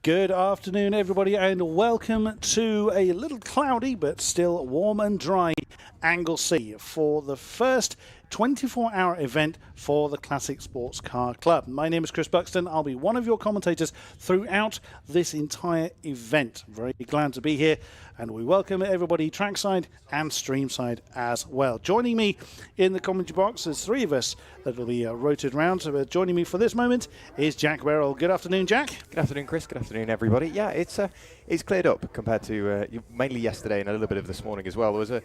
Good afternoon, everybody, and welcome to a little cloudy but still warm and dry Anglesey for the first 24-hour event for the Classic Sports Car Club. My name is Chris Buxton. I'll be one of your commentators throughout this entire event. Very glad to be here, and we welcome everybody trackside and streamside as well. Joining me in the commentary box, there's three of us that will be rotated around. So joining me for this moment is Jack Berrell. Good afternoon, Jack. Good afternoon, Chris. Good afternoon, everybody. Yeah, it's cleared up compared to mainly yesterday and a little bit of this morning as well. There was a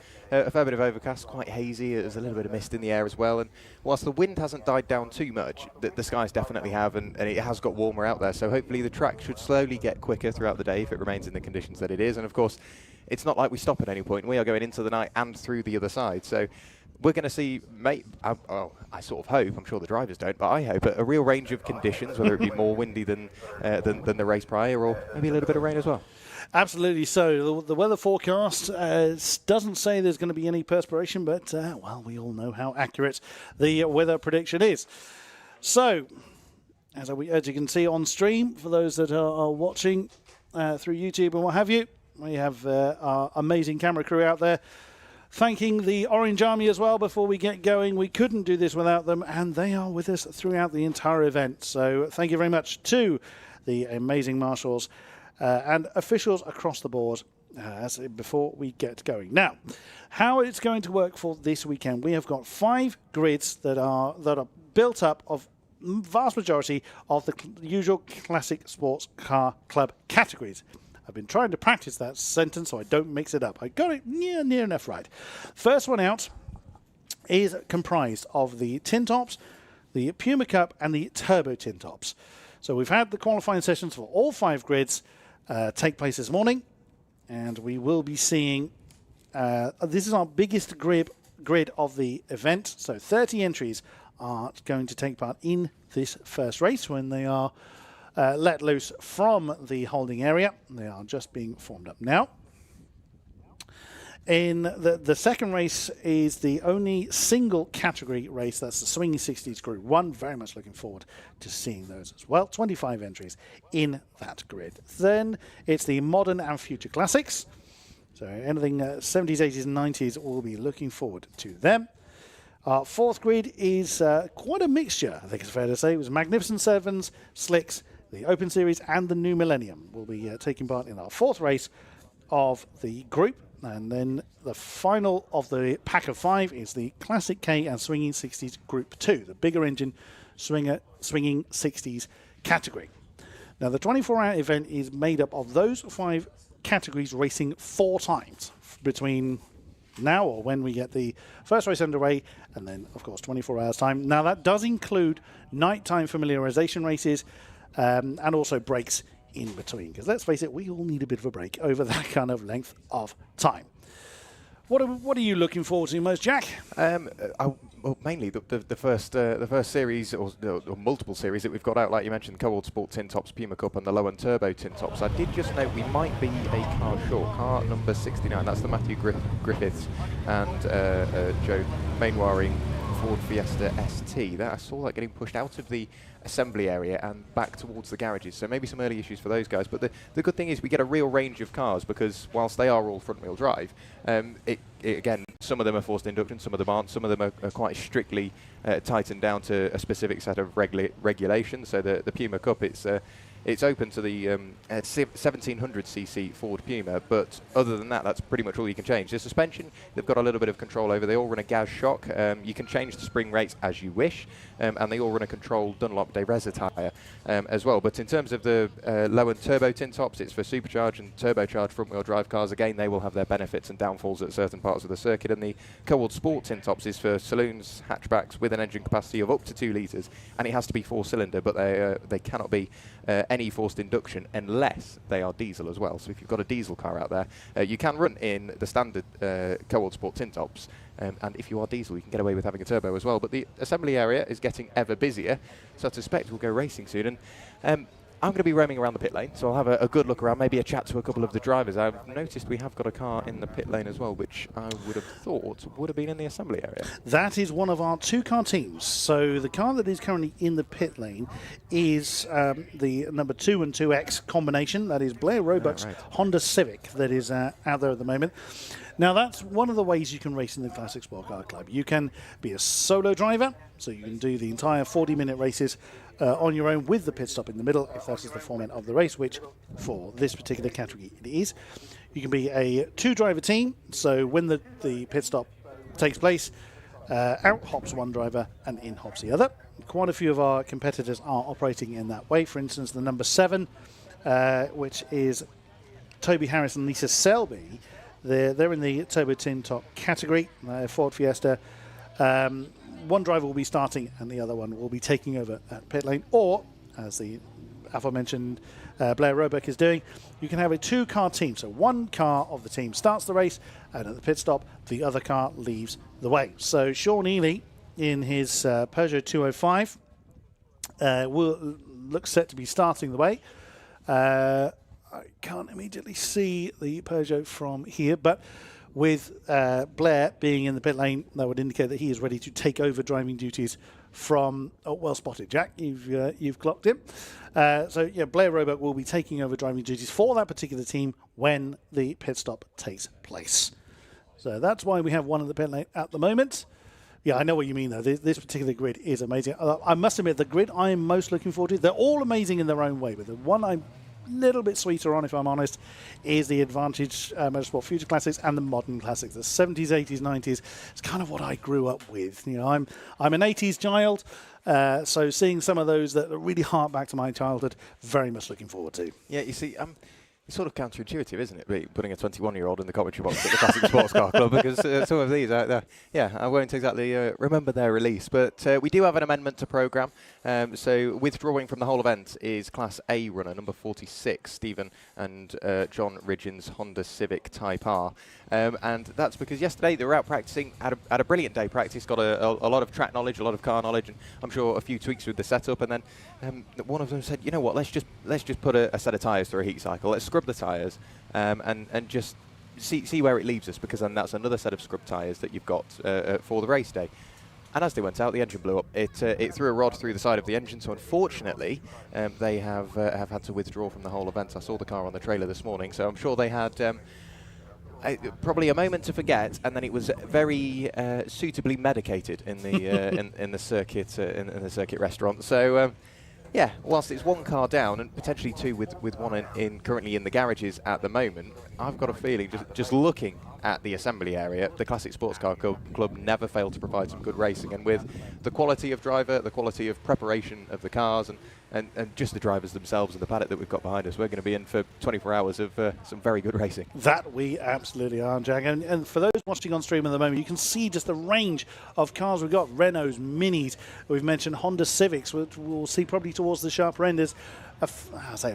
fair bit of overcast, quite hazy. There's a little bit of mist in the air as well. And whilst the wind hasn't died down too much, the skies definitely have, and it has got warmer out there. So hopefully the track should slowly get quicker throughout the day if it remains in the conditions that it is. And of course, it's not like we stop at any point. We are going into the night and through the other side. So we're going to see, I sort of hope, I'm sure the drivers don't, but I hope a real range of conditions, whether it be more windy than the race prior, or maybe a little bit of rain as well. Absolutely so. The weather forecast doesn't say there's going to be any perspiration, but, well, we all know how accurate the weather prediction is. So, as you can see on stream, for those that are watching through YouTube and what have you, we have our amazing camera crew out there. Thanking the Orange Army as well before we get going. We couldn't do this without them, and they are with us throughout the entire event. So thank you very much to the amazing marshals and officials across the board before we get going. Now, how it's going to work for this weekend, we have got 5 grids that are built up of vast majority of the usual Classic Sports Car Club categories. I've been trying to practice that sentence so I don't mix it up. I got it near enough right. First one out is comprised of the tin tops, the Puma Cup, and the Turbo tin tops. So we've had the qualifying sessions for all 5 grids take place this morning, and we will be seeing, this is our biggest grid of the event, so 30 entries are going to take part in this first race when they are let loose from the holding area. They are just being formed up now. In the second race is the only single category race. That's the Swinging 60s Group 1. Very much looking forward to seeing those as well. 25 entries in that grid. Then it's the Modern and Future Classics. So anything 70s, 80s and 90s, we'll be looking forward to them. Our fourth grid is quite a mixture, I think it's fair to say. It was Magnificent Sevens, Slicks, the Open Series and the New Millennium will be taking part in our fourth race of the group. And then the final of the pack of 5 is the Classic K and Swinging 60s Group 2, the bigger engine Swinging 60s category. Now, the 24-hour event is made up of those 5 categories racing 4 times between now or when we get the first race underway, and then, of course, 24 hours time. Now, that does include nighttime familiarization races, and also breaks in between. Because let's face it, we all need a bit of a break over that kind of length of time. What are you looking forward to most, Jack? Well, mainly the first series or multiple series that we've got out, like you mentioned, Cobalt Sport Tin Tops, Puma Cup, and the Low and Turbo Tin Tops. I did just note we might be a car short, car number 69. That's the Matthew Griffiths and Joe Mainwaring Ford Fiesta ST. I saw that getting pushed out of the assembly area and back towards the garages, so maybe some early issues for those guys. But the good thing is we get a real range of cars, because whilst they are all front-wheel drive, again, some of them are forced induction, some of them aren't. Some of them are quite strictly tightened down to a specific set of regulations. So the Puma Cup, it's open to the 1700cc Ford Puma, but other than that, that's pretty much all you can change. The suspension, they've got a little bit of control over. They all run a gas shock. You can change the spring rates as you wish, and they all run a controlled Dunlop DeReza tyre as well. But in terms of the low and turbo tin tops, it's for supercharged and turbocharged front-wheel drive cars. Again, they will have their benefits and downfalls at certain parts of the circuit. And the Cobalt Sport tin tops is for saloons, hatchbacks with an engine capacity of up to 2 litres, and it has to be 4-cylinder, but they cannot be any forced induction unless they are diesel as well. So if you've got a diesel car out there, you can run in the standard Cobalt Sport tin tops, and if you are diesel, you can get away with having a turbo as well. But the assembly area is getting ever busier, so I suspect we'll go racing soon. And I'm going to be roaming around the pit lane, so I'll have a good look around, maybe a chat to a couple of the drivers. I've noticed we have got a car in the pit lane as well, which I would have thought would have been in the assembly area. That is one of our 2-car teams. So the car that is currently in the pit lane is the number 2 and 2X combination. That is Blair Roebuck's Honda Civic that is out there at the moment. Now, that's one of the ways you can race in the Classic Sport Car Club. You can be a solo driver, so you can do the entire 40-minute races on your own with the pit stop in the middle, if that is the format of the race, which for this particular category it is. You can be a 2-driver team, so when the pit stop takes place, out hops one driver and in hops the other. Quite a few of our competitors are operating in that way. For instance, the number 7, which is Toby Harris and Lisa Selby, they're in the Turbo Tin Top category, Ford Fiesta. One driver will be starting and the other one will be taking over at pit lane, or, as the aforementioned Blair Roebuck is doing, you can have a 2-car team. So one car of the team starts the race, and at the pit stop, the other car leaves the way. So Sean Ely, in his Peugeot 205, will look set to be starting the way. I can't immediately see the Peugeot from here, but with Blair being in the pit lane, that would indicate that he is ready to take over driving duties from... Oh, well spotted, Jack. You've clocked him. So, yeah, Blair Roebuck will be taking over driving duties for that particular team when the pit stop takes place. So that's why we have one in the pit lane at the moment. Yeah, I know what you mean, though. This particular grid is amazing. I must admit, the grid I am most looking forward to, they're all amazing in their own way, but the one I'm little bit sweeter on, if I'm honest, is the Advantage Motorsport Future Classics and the Modern Classics. The 70s, 80s, 90s. It's kind of what I grew up with. You know, I'm an 80s child, so seeing some of those that really hark back to my childhood, very much looking forward to. Yeah, you see, it's sort of counterintuitive, isn't it, putting a 21-year-old in the commentary box at the Classic Sports Car Club, because some of these, I won't exactly remember their release. But we do have an amendment to programme. So withdrawing from the whole event is Class A runner, number 46, Stephen and John Ridgeon's Honda Civic Type R. And that's because yesterday they were out practicing, had a brilliant day practice, got a lot of track knowledge, a lot of car knowledge, and I'm sure a few tweaks with the setup. And then one of them said, you know what, let's just put a set of tyres through a heat cycle. Let's scrub the tyres and just see where it leaves us, because then that's another set of scrub tyres that you've got for the race day. And as they went out, the engine blew up. It threw a rod through the side of the engine, so unfortunately they have had to withdraw from the whole event. I saw the car on the trailer this morning, so I'm sure they had probably a moment to forget, and then it was very suitably medicated in the in the circuit in the circuit restaurant. So. Yeah, whilst it's one car down and potentially two with one currently in the garages at the moment, I've got a feeling just looking at the assembly area, the Classic Sports Car Club never failed to provide some good racing. And with the quality of driver, the quality of preparation of the cars, and just the drivers themselves and the paddock that we've got behind us, we're going to be in for 24 hours of some very good racing. That we absolutely are, Jack. And for those watching on stream at the moment, you can see just the range of cars we've got. Renaults, Minis, we've mentioned Honda Civics, which we'll see probably towards the sharper end. There's a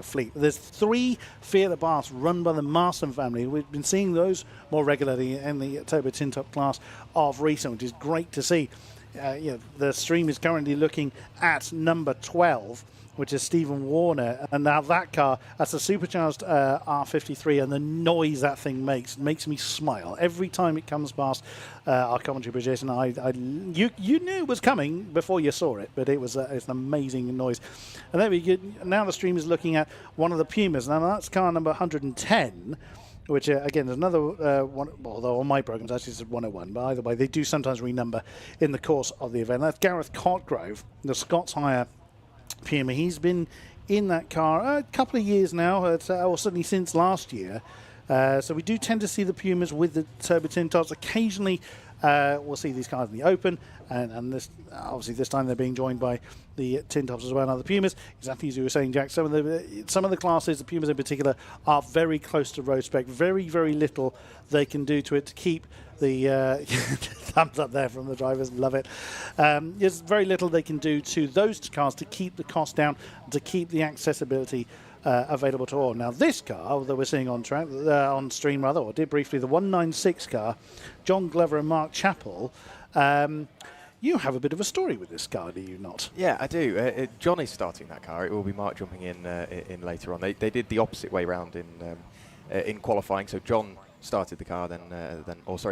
fleet. There's 3 Fiat Abarths run by the Marston family. We've been seeing those more regularly in the Turbo Tin Top class of recent, which is great to see. The stream is currently looking at number 12, which is Stephen Warner, and now that car, that's a supercharged R53, and the noise that thing makes me smile every time it comes past our commentary position. You knew it was coming before you saw it, but it's an amazing noise. And there now the stream is looking at one of the Pumas. Now that's car number 110. Which, again, is another one, although on my programs actually it's 101, but either way, they do sometimes renumber in the course of the event. That's Gareth Cotgrove, the Scots Hire Puma. He's been in that car a couple of years now, or certainly since last year. So we do tend to see the Pumas with the Turbo Tin Tops. Occasionally, we'll see these cars in the open, and this obviously this time they're being joined by the Tin Tops as well. Now the Pumas, exactly as you were saying, Jack, some of the classes, the Pumas in particular, are very close to road spec. Very, very little they can do to it to keep the thumbs up there from the drivers, love it. There's very little they can do to those cars to keep the cost down, to keep the accessibility available to all. Now this car that we're seeing on stream, or did briefly, the 196 car, John Glover and Mark Chappell, you have a bit of a story with this car, do you not? Yeah, I do. John is starting that car. It will be Mark jumping in later on. They did the opposite way round in qualifying. So John started the car,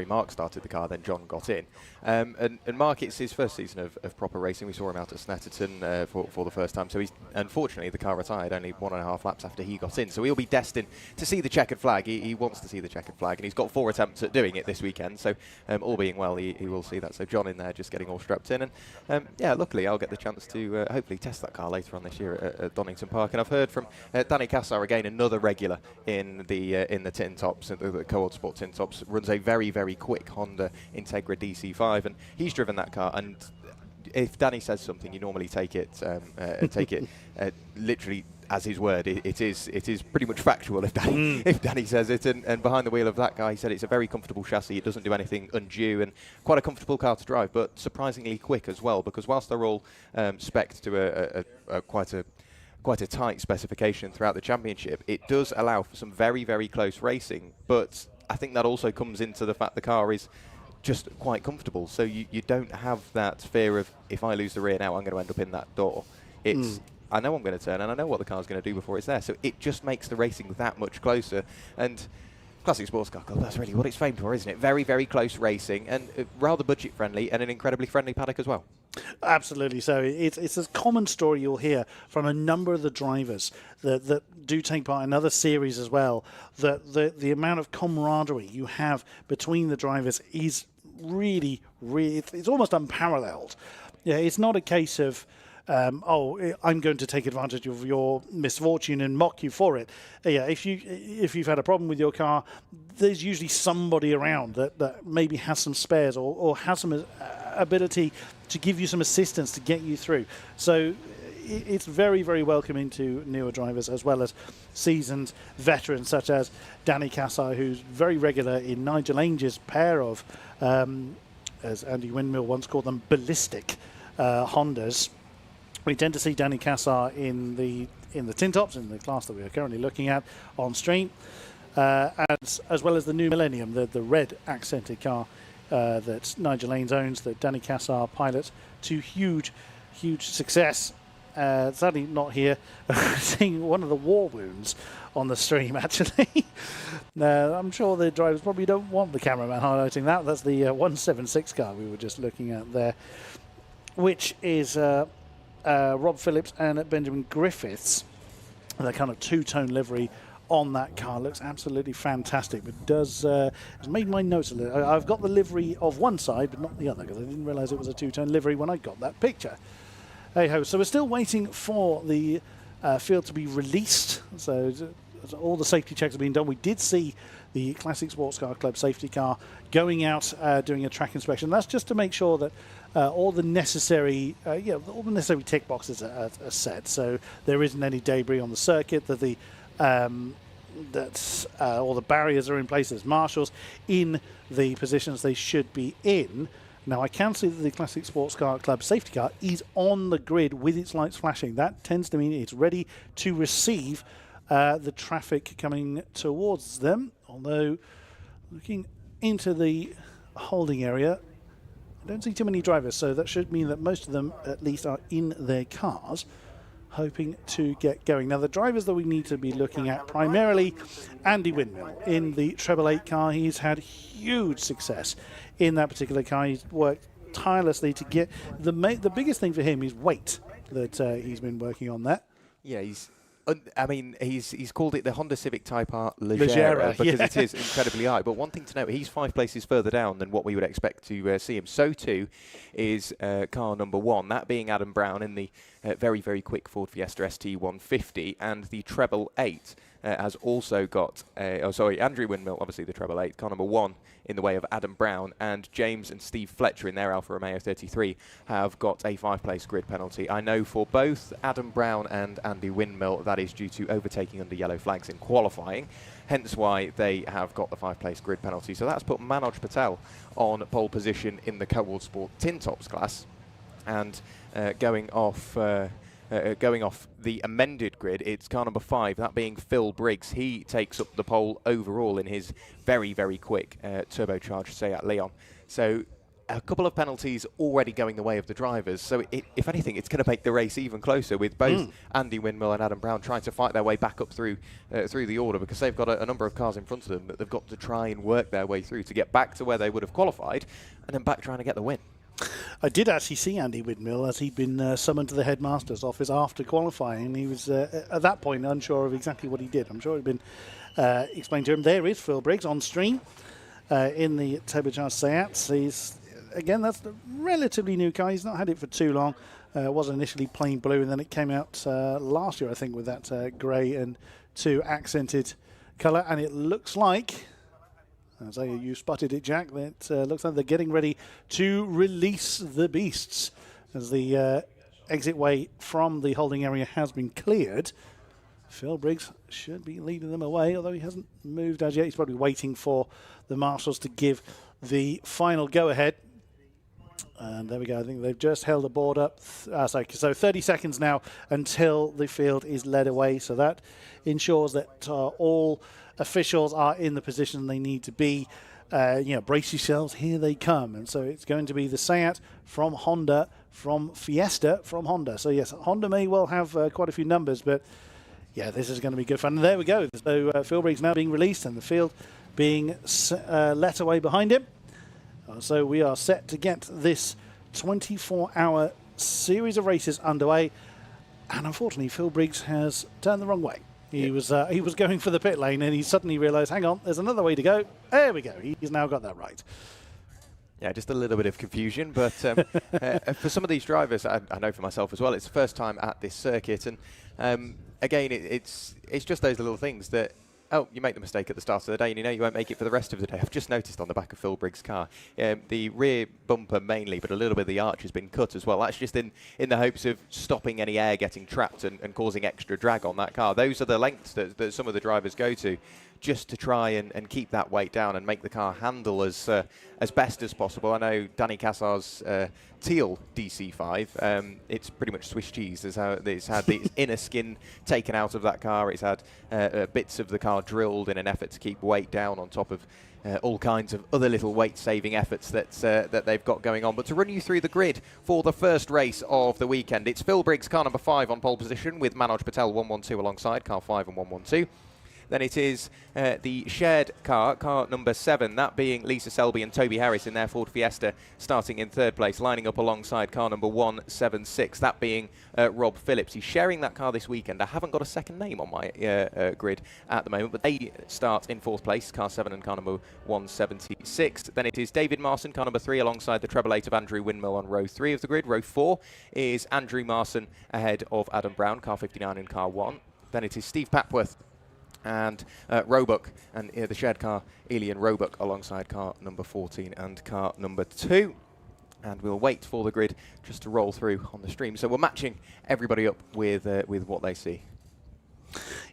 Mark started the car, then John got in. And Mark, it's his first season of proper racing. We saw him out at Snetterton for the first time. So unfortunately, the car retired only 1.5 laps after he got in. So he'll be destined to see the checkered flag. He wants to see the checkered flag, and he's got 4 attempts at doing it this weekend. So all being well, he will see that. So John in there just getting all strapped in. And yeah, luckily I'll get the chance to hopefully test that car later on this year at Donington Park. And I've heard from Danny Cassar, again, another regular in the tin tops, the Co-Old Sport tin tops, runs a very, very quick Honda Integra DC5, and he's driven that car. And if Danny says something, you normally take it literally as his word. It is pretty much factual if Danny says it. And behind the wheel of that guy, he said it's a very comfortable chassis. It doesn't do anything undue, and quite a comfortable car to drive, but surprisingly quick as well. Because whilst they're all spec'd to quite a tight specification throughout the championship, it does allow for some very, very close racing. But I think that also comes into the fact the car is just quite comfortable. So you don't have that fear of, if I lose the rear now, I'm going to end up in that door. It's I know I'm going to turn, and I know what the car's going to do before it's there. So it just makes the racing that much closer. And Classic Sports Car Club, that's really what it's famed for, isn't it? Very, very close racing, and rather budget friendly, and an incredibly friendly paddock as well. Absolutely. So it's a common story you'll hear from a number of the drivers that do take part in other series as well, that the amount of camaraderie you have between the drivers is really, it's almost unparalleled. Yeah, it's not a case of I'm going to take advantage of your misfortune and mock you for it. Yeah, if you've had a problem with your car, there's usually somebody around that maybe has some spares or has some ability to give you some assistance to get you through. So it's very, very welcoming to newer drivers as well as seasoned veterans such as Danny Cassar, who's very regular in Nigel Ainge's pair of, as Andy Windmill once called them, ballistic Hondas. We tend to see Danny Cassar in the tin tops, in the class that we are currently looking at on stream, as well as the new Millennium, the red accented car that Nigel Ainge owns, that Danny Cassar pilots to huge success. Sadly not here, seeing one of the war wounds on the stream actually. I'm sure the drivers probably don't want the cameraman highlighting that. That's the 176 car we were just looking at there, which is Rob Phillips and Benjamin Griffiths. The kind of two-tone livery on that car looks absolutely fantastic, but does has made my notes a little. I've got the livery of one side but not the other, because I didn't realise it was a two-tone livery when I got that picture. Hey ho, so we're still waiting for the field to be released, so all the safety checks have been done. We did see the Classic Sports Car Club safety car going out doing a track inspection. That's just to make sure that all the necessary tick boxes are set, so there isn't any debris on the circuit, that all the barriers are in place. There's marshals in the positions they should be in. Now I can see that the Classic Sports Car Club safety car is on the grid with its lights flashing. That tends to mean it's ready to receive the traffic coming towards them. Although looking into the holding area, I don't see too many drivers, so that should mean that most of them at least are in their cars, hoping to get going. Now the drivers that we need to be looking at, primarily Andy Windmill in the Treble 8 car. He's had huge success in that particular car. He's worked tirelessly to get the biggest thing for him is weight, that he's been working on that. Yeah, he's called it the Honda Civic Type R Leggera because it is incredibly high. But one thing to note, he's 5 places further down than what we would expect to see him. So too is car number 1, that being Adam Brown in the very, very quick Ford Fiesta ST150, and the Treble 8 has also got, Andrew Windmill, obviously the Treble 8, car number 1 in the way of Adam Brown, and James and Steve Fletcher in their Alfa Romeo 33 have got a 5-place grid penalty. I know for both Adam Brown and Andy Windmill that is due to overtaking under yellow flags in qualifying, hence why they have got the 5-place grid penalty. So that's put Manoj Patel on pole position in the Co-World Sport Tin Tops class, and going off the amended grid, it's car number 5, that being Phil Briggs. He takes up the pole overall in his very, very quick turbocharged Seat Leon. So a couple of penalties already going the way of the drivers. So if anything, it's going to make the race even closer with both Andy Windmill and Adam Brown trying to fight their way back up through the order, because they've got a number of cars in front of them that they've got to try and work their way through to get back to where they would have qualified, and then back trying to get the win. I did actually see Andy Windmill as he'd been summoned to the headmaster's office after qualifying. He was, at that point, unsure of exactly what he did. I'm sure it had been explained to him. There is Phil Briggs on stream in the turbocharged Seat. Again, that's a relatively new car. He's not had it for too long. It was initially plain blue, and then it came out last year, I think, with that grey and 2 accented colour. And it looks like, as you spotted it, Jack, that looks like they're getting ready to release the beasts as the exit way from the holding area has been cleared. Phil Briggs should be leading them away, although he hasn't moved as yet. He's probably waiting for the marshals to give the final go-ahead. And there we go. I think they've just held the board up. So 30 seconds now until the field is led away. So that ensures that all officials are in the position they need to be. Brace yourselves, here they come. And so it's going to be the Seat from Honda, from Fiesta from Honda. So yes, Honda may well have quite a few numbers, but yeah, this is going to be good fun. And there we go. So Phil Briggs now being released and the field being let away behind him. So we are set to get this 24-hour series of races underway. And unfortunately, Phil Briggs has turned the wrong way. He was going for the pit lane, and he suddenly realised, hang on, there's another way to go. There we go. He's now got that right. Yeah, just a little bit of confusion, but for some of these drivers, I know for myself as well, it's the first time at this circuit, and again, it's just those little things that, oh, you make the mistake at the start of the day and you know you won't make it for the rest of the day. I've just noticed on the back of Phil Briggs' car, the rear bumper mainly, but a little bit of the arch has been cut as well. That's just in the hopes of stopping any air getting trapped and causing extra drag on that car. Those are the lengths that some of the drivers go to just to try and keep that weight down and make the car handle as best as possible. I know Danny Cassar's teal DC5, it's pretty much Swiss cheese. It's had the inner skin taken out of that car. It's had bits of the car drilled in an effort to keep weight down on top of all kinds of other little weight-saving efforts that they've got going on. But to run you through the grid for the first race of the weekend, it's Phil Briggs, car number 5 on pole position, with Manoj Patel 112 alongside, car 5 and 112. Then it is the shared car number 7, that being Lisa Selby and Toby Harris in their Ford Fiesta, starting in 3rd place, lining up alongside car number 176, that being Rob Phillips. He's sharing that car this weekend. I haven't got a second name on my grid at the moment, but they start in 4th place, car 7 and car number 176. Then it is David Marson, car number 3, alongside the treble 8 of Andrew Windmill on row 3 of the grid. Row 4 is Andrew Marson ahead of Adam Brown, car 59 and car 1. Then it is Steve Papworth and Roebuck, and the shared car, Elian Roebuck, alongside car number 14 and car number 2. And we'll wait for the grid just to roll through on the stream. So we're matching everybody up with what they see.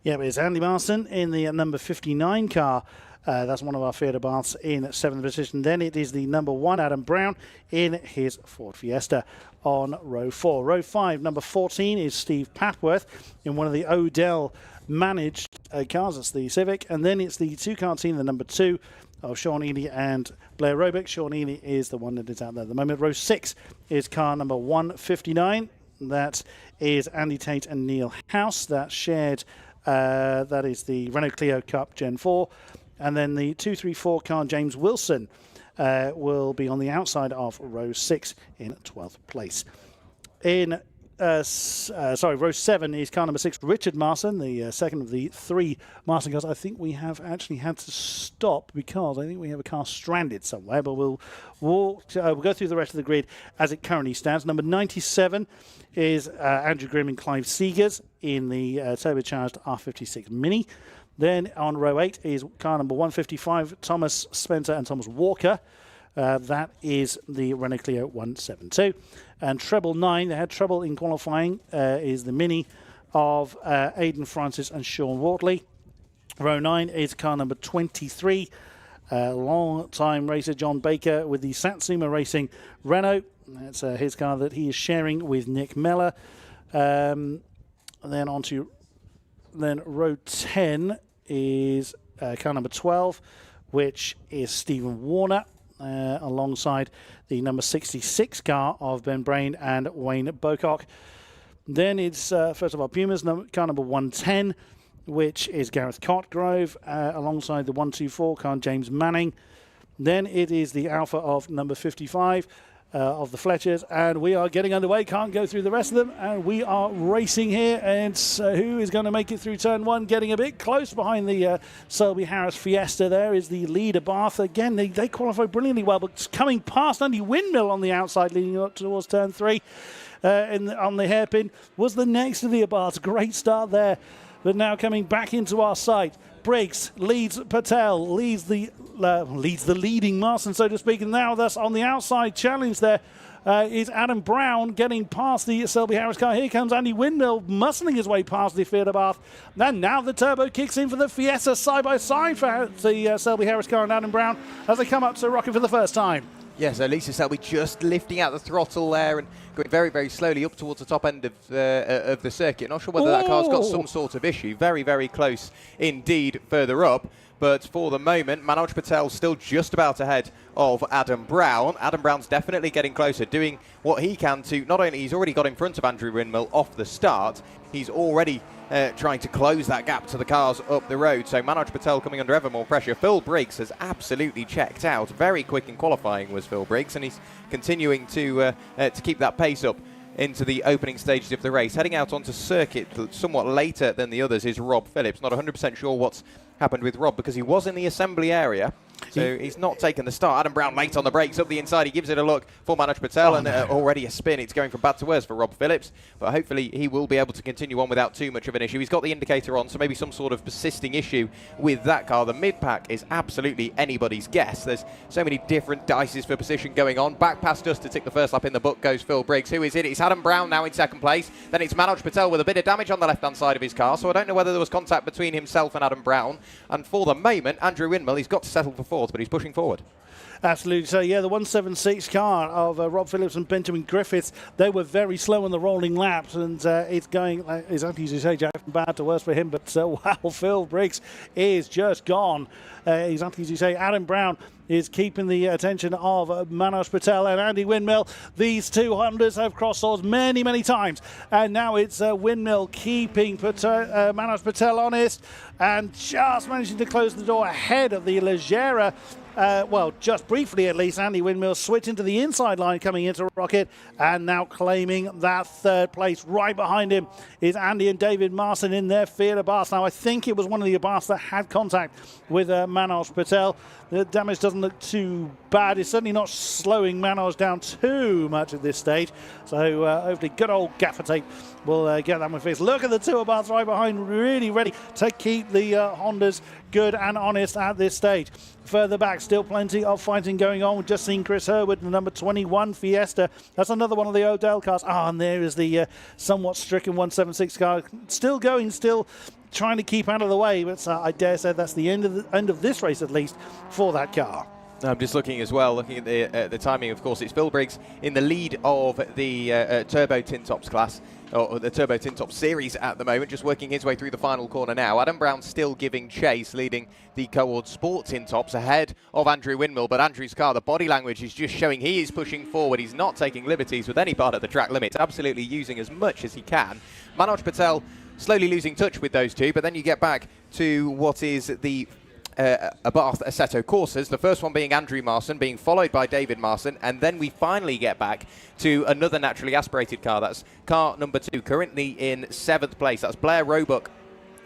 Yeah, it's Andy Marson in the number 59 car. That's one of our theatre baths in 7th position. Then it is the number 1, Adam Brown, in his Ford Fiesta on row 4. Row 5, number 14, is Steve Papworth in one of the Odell managed cars. That's the Civic. And then it's the 2-car team, the number 2 of Sean Ely and Blair Roebuck. Sean Ely is the one that is out there at the moment. Row 6 is car number 159. That is Andy Tate and Neil House. That's shared. That is the Renault Clio Cup Gen 4. And then the 234 car, James Wilson, will be on the outside of row 6 in 12th place. In row 7 is car number 6, Richard Marson, the second of the 3 Marson cars. I think we have actually had to stop because I think we have a car stranded somewhere, but we'll go through the rest of the grid as it currently stands. Number 97 is Andrew Grimm and Clive Seegers in the turbocharged R56 Mini. Then on row 8 is car number 155, Thomas Spencer and Thomas Walker. That is the Renault Clio 172. And treble 9, they had trouble in qualifying, is the Mini of Aidan Francis and Sean Wortley. Row 9 is car number 23, long-time racer John Baker with the Satsuma Racing Renault. That's his car that he is sharing with Nick Meller. And then on to row 10 is car number 12, which is Stephen Warner. alongside the number 66 car of Ben Brain and Wayne Bocock. Then it's, first of all, Puma's car number 110, which is Gareth Cotgrove, alongside the 124 car, James Manning. Then it is the Alpha of number 55 of the Fletchers, and we are getting underway. Can't go through the rest of them, and we are racing here. And who is going to make it through turn one? Getting a bit close behind the Selby Harris Fiesta. There is the leader, Bath. Again, they qualify brilliantly well, but coming past Andy Windmill on the outside, leading up towards turn three on the hairpin, was the next of the Abarths. Great start there. But now coming back into our sight, Briggs leads Patel, leads the leading Marston, so to speak. And now that's on the outside challenge there is Adam Brown getting past the Selby Harris car. Here comes Andy Windmill muscling his way past the Fiat Abarth. And now the turbo kicks in for the Fiesta side by side for the Selby Harris car and Adam Brown as they come up to Rocket for the first time. Yes, Lisa Selby just lifting out the throttle there and going very, very slowly up towards the top end of the circuit. Not sure whether that car's got some sort of issue. Very, very close indeed further up. But for the moment, Manoj Patel still just about ahead of Adam Brown. Adam Brown's definitely getting closer, doing what he can to, not only he's already got in front of Andrew Windmill off the start, he's already trying to close that gap to the cars up the road. So Manoj Patel coming under ever more pressure. Phil Briggs has absolutely checked out. Very quick in qualifying was Phil Briggs, and he's continuing to keep that pace up into the opening stages of the race. Heading out onto circuit somewhat later than the others is Rob Phillips. Not 100% sure what's happened with Rob because he was in the assembly area. So he's not taken the start. Adam Brown late on the brakes, up the inside. He gives it a look for Manoj Patel, and already a spin. It's going from bad to worse for Rob Phillips, but hopefully he will be able to continue on without too much of an issue. He's got the indicator on, so maybe some sort of persisting issue with that car. The mid-pack is absolutely anybody's guess. There's so many different dices for position going on. Back past us to tick the first lap in the book goes Phil Briggs. Who is it? It's Adam Brown now in second place. Then it's Manoj Patel with a bit of damage on the left-hand side of his car, so I don't know whether there was contact between himself and Adam Brown. And for the moment, Andrew Windmill, he's got to settle for fourth, but he's pushing forward. Absolutely. So, yeah, the 176 car of Rob Phillips and Benjamin Griffiths, they were very slow on the rolling laps, and it's going, exactly as you say, Jack, from bad to worse for him. But, wow, Phil Briggs is just gone. Exactly as you say, Adam Brown is keeping the attention of Manoj Patel and Andy Windmill. These two Hondas have crossed swords many, many times. And now it's Windmill keeping Manoj Patel honest and just managing to close the door ahead of the Leggera. Well, just briefly at least, Andy Windmill switching to the inside line coming into Rocket and now claiming that third place. Right behind him is Andy and David Marston in their Fiat Abarth. Now, I think it was one of the Abarths that had contact with Manoj Patel. The damage doesn't look too bad. It's certainly not slowing Manoj down too much at this stage. So hopefully good old gaffer tape will get that one fixed. Look at the two Abarths right behind, really ready to keep the Hondas good and honest at this stage. Further back, still plenty of fighting going on. We've just seen Chris Herwood, the number 21 Fiesta. That's another one of the Odell cars. And there is the somewhat stricken 176 car. Still going, still trying to keep out of the way. But I dare say that's the end of this race, at least, for that car. I'm just looking as well, looking at the timing, of course. It's Phil Briggs in the lead of the Turbo Tin Tops class, or the Turbo Tin Top series at the moment, just working his way through the final corner now. Adam Brown still giving chase, leading the Cohort Sport Tin Tops ahead of Andrew Windmill, but Andrew's car, the body language is just showing he is pushing forward. He's not taking liberties with any part of the track limit, absolutely using as much as he can. Manoj Patel slowly losing touch with those two, but then you get back to what is the Abarth Assetto Corsas, the first one being Andrew Marston, being followed by David Marston, and then we finally get back to another naturally aspirated car. That's car number 2, currently in 7th place. That's Blair Roebuck.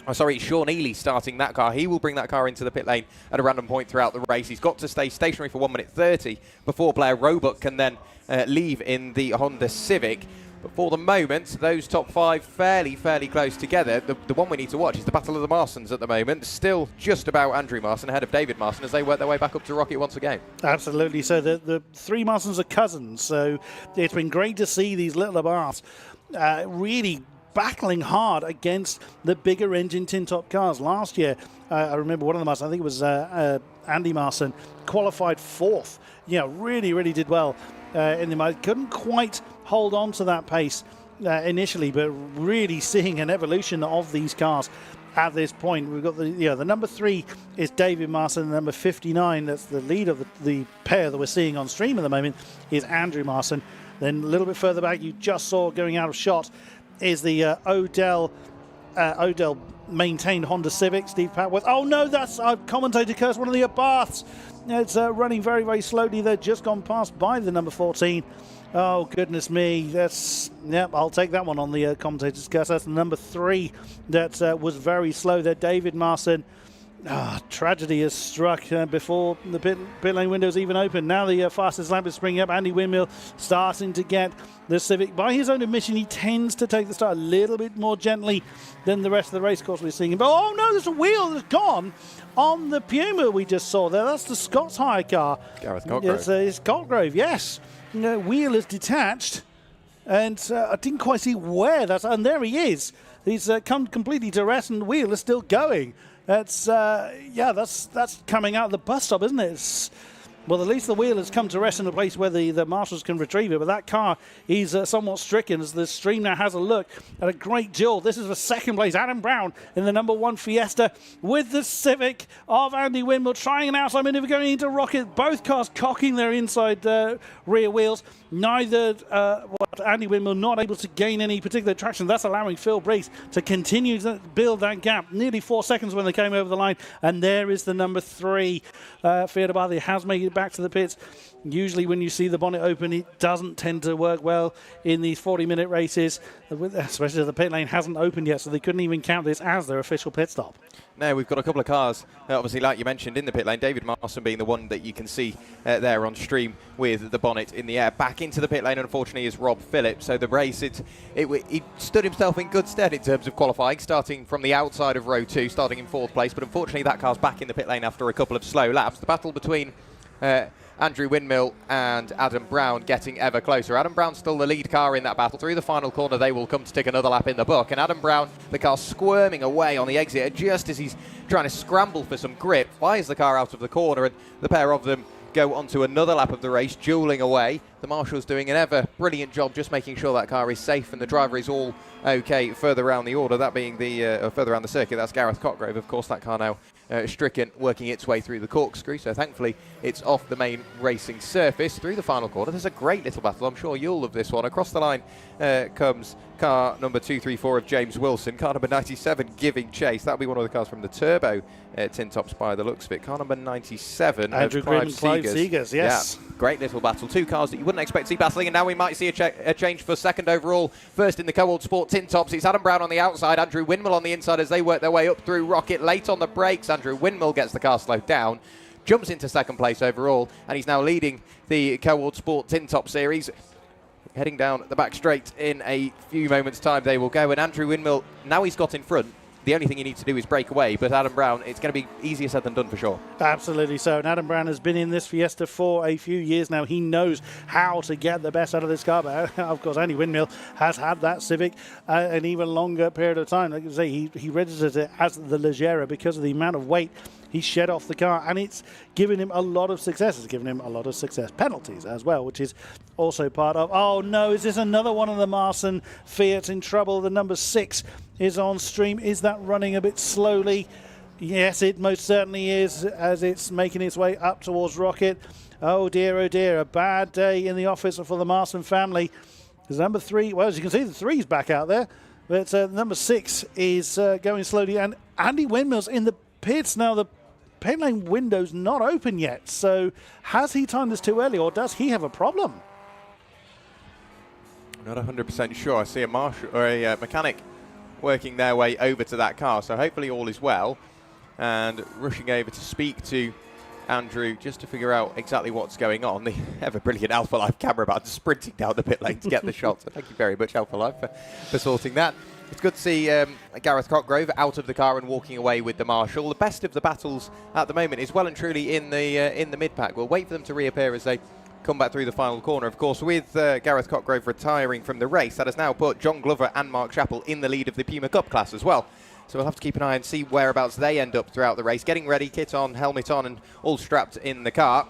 Oh, sorry, Sean Ely starting that car. He will bring that car into the pit lane at a random point throughout the race. He's got to stay stationary for 1 minute 30 before Blair Roebuck can then leave in the Honda Civic. But for the moment, those top 5 fairly close together. The one we need to watch is the Battle of the Marstons at the moment. Still just about Andrew Marston ahead of David Marston as they work their way back up to Rocket once again. Absolutely. So the three Marstons are cousins. So it's been great to see these little Abarths really battling hard against the bigger engine tin top cars. Last year, I remember one of the Marstons, I think it was Andy Marston, qualified 4th. You know, really did well in the mud. Couldn't quite hold on to that pace initially, but really seeing an evolution of these cars at this point. We've got the number 3 is David Marson, and number 59, that's the lead of the pair that we're seeing on stream at the moment, is Andrew Marson. Then a little bit further back, you just saw going out of shot, is the Odell maintained Honda Civic, Steve Patworth. Oh no, that's our commentator curse, one of the Abarths. It's running very, very slowly. They're just gone past by the number 14. Oh, goodness me. I'll take that one on the commentator's curse. That's the number 3 that was very slow there. David Marson. Tragedy has struck before the pit lane windows even open. Now the fastest lap is springing up. Andy Windmill starting to get the Civic. By his own admission, he tends to take the start a little bit more gently than the rest of the race course we're seeing. But oh no, there's a wheel that's gone on the Puma we just saw there. That's the Scott's hire car. Gareth Cotgrove. It's Cotgrove, yes. Wheel is detached, and I didn't quite see where that's. And there he is. He's come completely to rest, and the wheel is still going. That's coming out of the bus stop, isn't it? Well, at least the wheel has come to rest in a place where the marshals can retrieve it. But that car is somewhat stricken as the stream now has a look at a great duel. This is the second place. Adam Brown in the number 1 Fiesta with the Civic of Andy Windmill trying an outside maneuver going into Rocket. Both cars cocking their inside rear wheels. Neither Andy Windmill not able to gain any particular traction. That's allowing Phil Briggs to continue to build that gap. Nearly 4 seconds when they came over the line. And there is the number 3. Fiat Abarth has made it back to the pits. Usually when you see the bonnet open, it doesn't tend to work well in these 40-minute races, especially as the pit lane hasn't opened yet, so they couldn't even count this as their official pit stop. Now we've got a couple of cars, obviously, like you mentioned, in the pit lane. David Marson being the one that you can see there on stream with the bonnet in the air. Back into the pit lane, unfortunately, is Rob Phillips. So the race, he stood himself in good stead in terms of qualifying, starting from the outside of row 2, starting in 4th place. But unfortunately, that car's back in the pit lane after a couple of slow laps. The battle between Andrew Windmill and Adam Brown getting ever closer. Adam Brown's still the lead car in that battle. Through the final corner, they will come to take another lap in the book. And Adam Brown, the car squirming away on the exit, just as he's trying to scramble for some grip, flies the car out of the corner, and the pair of them go on to another lap of the race, dueling away. The marshals doing an ever brilliant job just making sure that car is safe and the driver is all okay further around the order, that being the further around the circuit. That's Gareth Cotgrove. Of course, that car now stricken, working its way through the corkscrew, so thankfully it's off the main racing surface. Through the final corner, there's a great little battle. I'm sure you'll love this one. Across the line comes car number 234 of James Wilson, car number 97 giving chase. That'll be one of the cars from the Turbo tin tops by the looks of it. Car number 97 Andrew Grimm and Clive Seegers, yes. Yeah, great little battle. 2 cars that you wouldn't expect to see battling, and now we might see a change for second overall. First in the Co-Old Sport tin tops, it's Adam Brown on the outside, Andrew Windmill on the inside as they work their way up through Rocket. Late on the brakes, Andrew Windmill gets the car slowed down, jumps into second place overall, and he's now leading the Co-Old Sport tin top series. Heading down the back straight in a few moments' time they will go, and Andrew Windmill, now he's got in front, the only thing he needs to do is break away, but Adam Brown, it's going to be easier said than done for sure. Absolutely so, and Adam Brown has been in this Fiesta for a few years now. He knows how to get the best out of this car, but of course Andy Windmill has had that Civic an even longer period of time. Like I say, he registers it as the Leggera because of the amount of weight he shed off the car, and it's given him a lot of success. It's given him a lot of success. Penalties as well, which is also part of... Oh no, is this another one of the Marson Fiats in trouble? The number 6 is on stream. Is that running a bit slowly? Yes, it most certainly is, as it's making its way up towards Rocket. Oh dear, a bad day in the office for the Marson family. There's number 3, well, as you can see, the 3's back out there, but number 6 is going slowly, and Andy Windmill's in the pits now. The pit lane window's not open yet, so has he timed this too early, or does he have a problem? Not 100% sure. I see a marshal or a mechanic working their way over to that car, so hopefully all is well, and rushing over to speak to Andrew just to figure out exactly what's going on. The ever brilliant Alpha Life camera about sprinting down the pit lane to get the shot, so thank you very much, Alpha Life, for sorting that. It's good to see Gareth Cotgrove out of the car and walking away with the marshal. The best of the battles at the moment is well and truly in the mid-pack. We'll wait for them to reappear as they come back through the final corner. Of course, with Gareth Cotgrove retiring from the race, that has now put John Glover and Mark Chappell in the lead of the Puma Cup class as well. So we'll have to keep an eye and see whereabouts they end up throughout the race. Getting ready, kit on, helmet on, and all strapped in the car.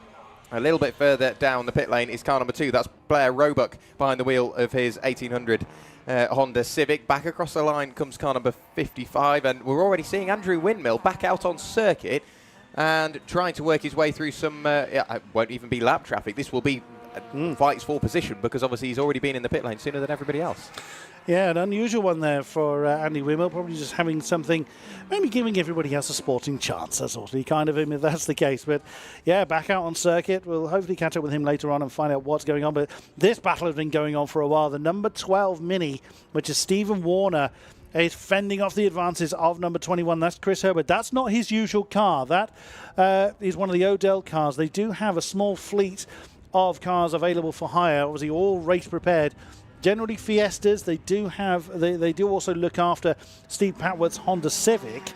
A little bit further down the pit lane is car number 2. That's Blair Roebuck behind the wheel of his 1800 Honda Civic. Back across the line comes car number 55, and we're already seeing Andrew Windmill back out on circuit and trying to work his way through some, it won't even be lap traffic. This will be fights for position, because obviously he's already been in the pit lane sooner than everybody else. Yeah, an unusual one there for Andy Windmill, probably just having something, maybe giving everybody else a sporting chance. That's awfully kind of him if that's the case. But yeah, back out on circuit. We'll hopefully catch up with him later on and find out what's going on. But this battle has been going on for a while. The number 12 Mini, which is Stephen Warner, is fending off the advances of number 21. That's Chris Herbert. That's not his usual car. That is one of the Odell cars. They do have a small fleet of cars available for hire, obviously all race prepared. Generally Fiestas. They do have. They do also look after Steve Patworth's Honda Civic,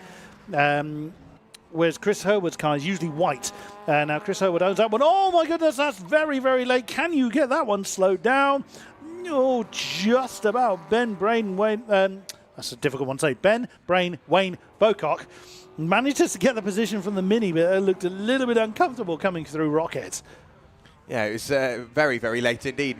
whereas Chris Herbert's car is usually white. Now Chris Herbert owns that one. Oh my goodness, that's very, very late. Can you get that one slowed down? Oh, just about. Ben Brain Wayne. That's a difficult one to say. Ben Brain Wayne Bocock manages to get the position from the Mini, but it looked a little bit uncomfortable coming through Rocket. Yeah, it was very, very late indeed.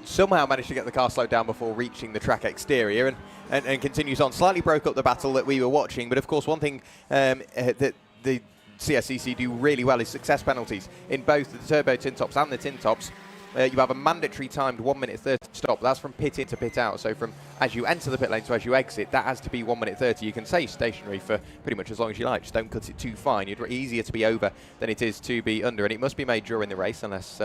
Somehow managed to get the car slowed down before reaching the track exterior, and continues on. Slightly broke up the battle that we were watching, but of course one thing that the CSCC do really well is success penalties. In both the turbo tin tops and the tin tops, you have a mandatory timed 1 minute 30 stop. That's from pit in to pit out. So from as you enter the pit lane to as you exit, that has to be 1 minute 30. You can stay stationary for pretty much as long as you like. Just don't cut it too fine. It's easier to be over than it is to be under. And it must be made during the race unless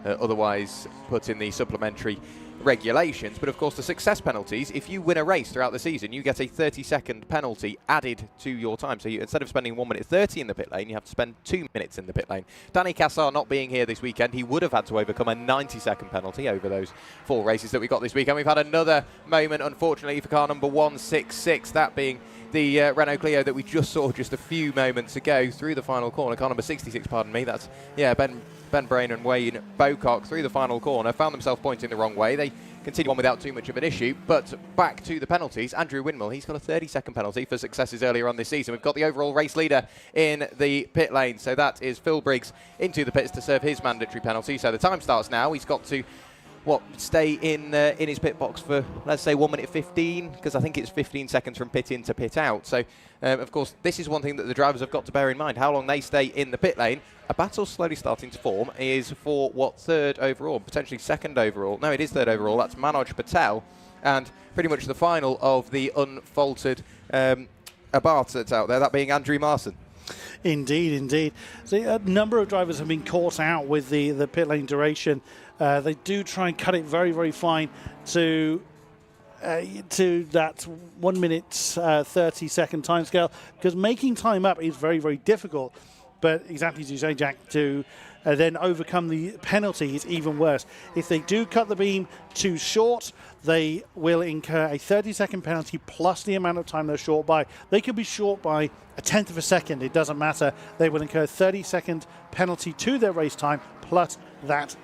otherwise put in the supplementary regulations. But of course the success penalties, if you win a race throughout the season, you get a 30-second penalty added to your time. So instead of spending 1 minute 30 in the pit lane, you have to spend 2 minutes in the pit lane. Danny Cassar not being here this weekend, he would have had to overcome a 90-second penalty over those 4 races that we got this weekend. We've had another moment, unfortunately, for car number 166, that being the Renault Clio that we just saw just a few moments ago through the final corner. Car number 66, pardon me. That's, yeah, Ben Brain and Wayne Bocock through the final corner, found themselves pointing the wrong way. They continued on without too much of an issue, but back to the penalties. Andrew Windmill, he's got a 30-second penalty for successes earlier on this season. We've got the overall race leader in the pit lane, so that is Phil Briggs into the pits to serve his mandatory penalty. So the time starts now. He's got to stay in his pit box for, let's say, 1 minute 15, because I think it's 15 seconds from pit in to pit out. So, of course, this is one thing that the drivers have got to bear in mind, how long they stay in the pit lane. A battle slowly starting to form is for, third overall, potentially second overall. No, it is third overall. That's Manoj Patel, and pretty much the final of the unfaltered Abarth that's out there, that being Andrew Marson. Indeed, indeed. So a number of drivers have been caught out with the pit lane duration. They do try and cut it very, very fine to that 1 minute 30-second time scale, because making time up is very, very difficult. But exactly as you say, Jack, to then overcome the penalty is even worse. If they do cut the beam too short, they will incur a 30-second penalty plus the amount of time they're short by. They could be short by a tenth of a second. It doesn't matter. They will incur a 30-second penalty to their race time plus that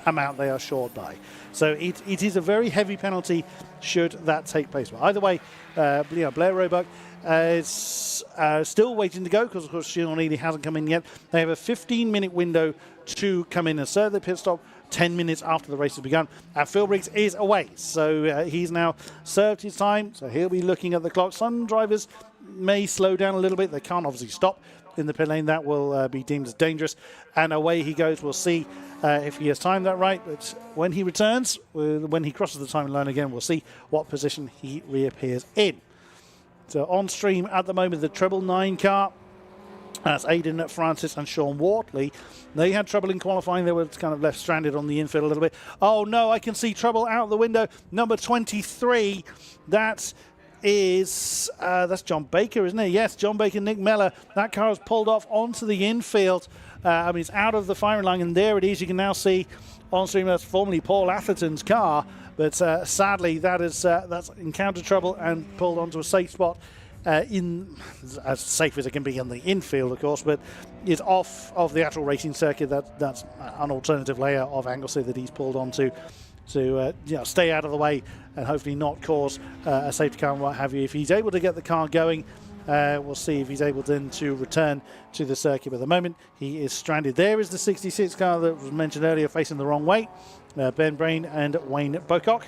amount they are short by. So it is a very heavy penalty should that take place. But either way, Blair Roebuck is still waiting to go, because of course Sean Neely hasn't come in yet. They have a 15-minute window to come in and serve the pit stop 10 minutes after the race has begun. Phil Briggs is away, so he's now served his time, so he'll be looking at the clock. Some drivers may slow down a little bit. They can't obviously stop in the pit lane. That will be deemed as dangerous, and away he goes. We'll see if he has timed that right, but when he returns, when he crosses the timing line again, we'll see what position he reappears in. So on stream at the moment, the treble 9 car. That's Aidan Francis and Sean Wortley. They had trouble in qualifying. They were kind of left stranded on the infield a little bit. Oh no, I can see trouble out the window. Number 23, that is that's John Baker, isn't it? Yes, John Baker, Nick Meller. That car has pulled off onto the infield. It's out of the firing line, and there it is. You can now see on stream that's formerly Paul Atherton's car, but sadly that's encountered trouble and pulled onto a safe spot. In as safe as it can be in the infield, of course, but is off of the actual racing circuit. That's an alternative layer of Anglesey that he's pulled onto to stay out of the way and hopefully not cause a safety car and what have you. If he's able to get the car going We'll see if he's able then to return to the circuit. But at the moment, he is stranded. There is the 66 car that was mentioned earlier facing the wrong way. Ben Brain and Wayne Bocock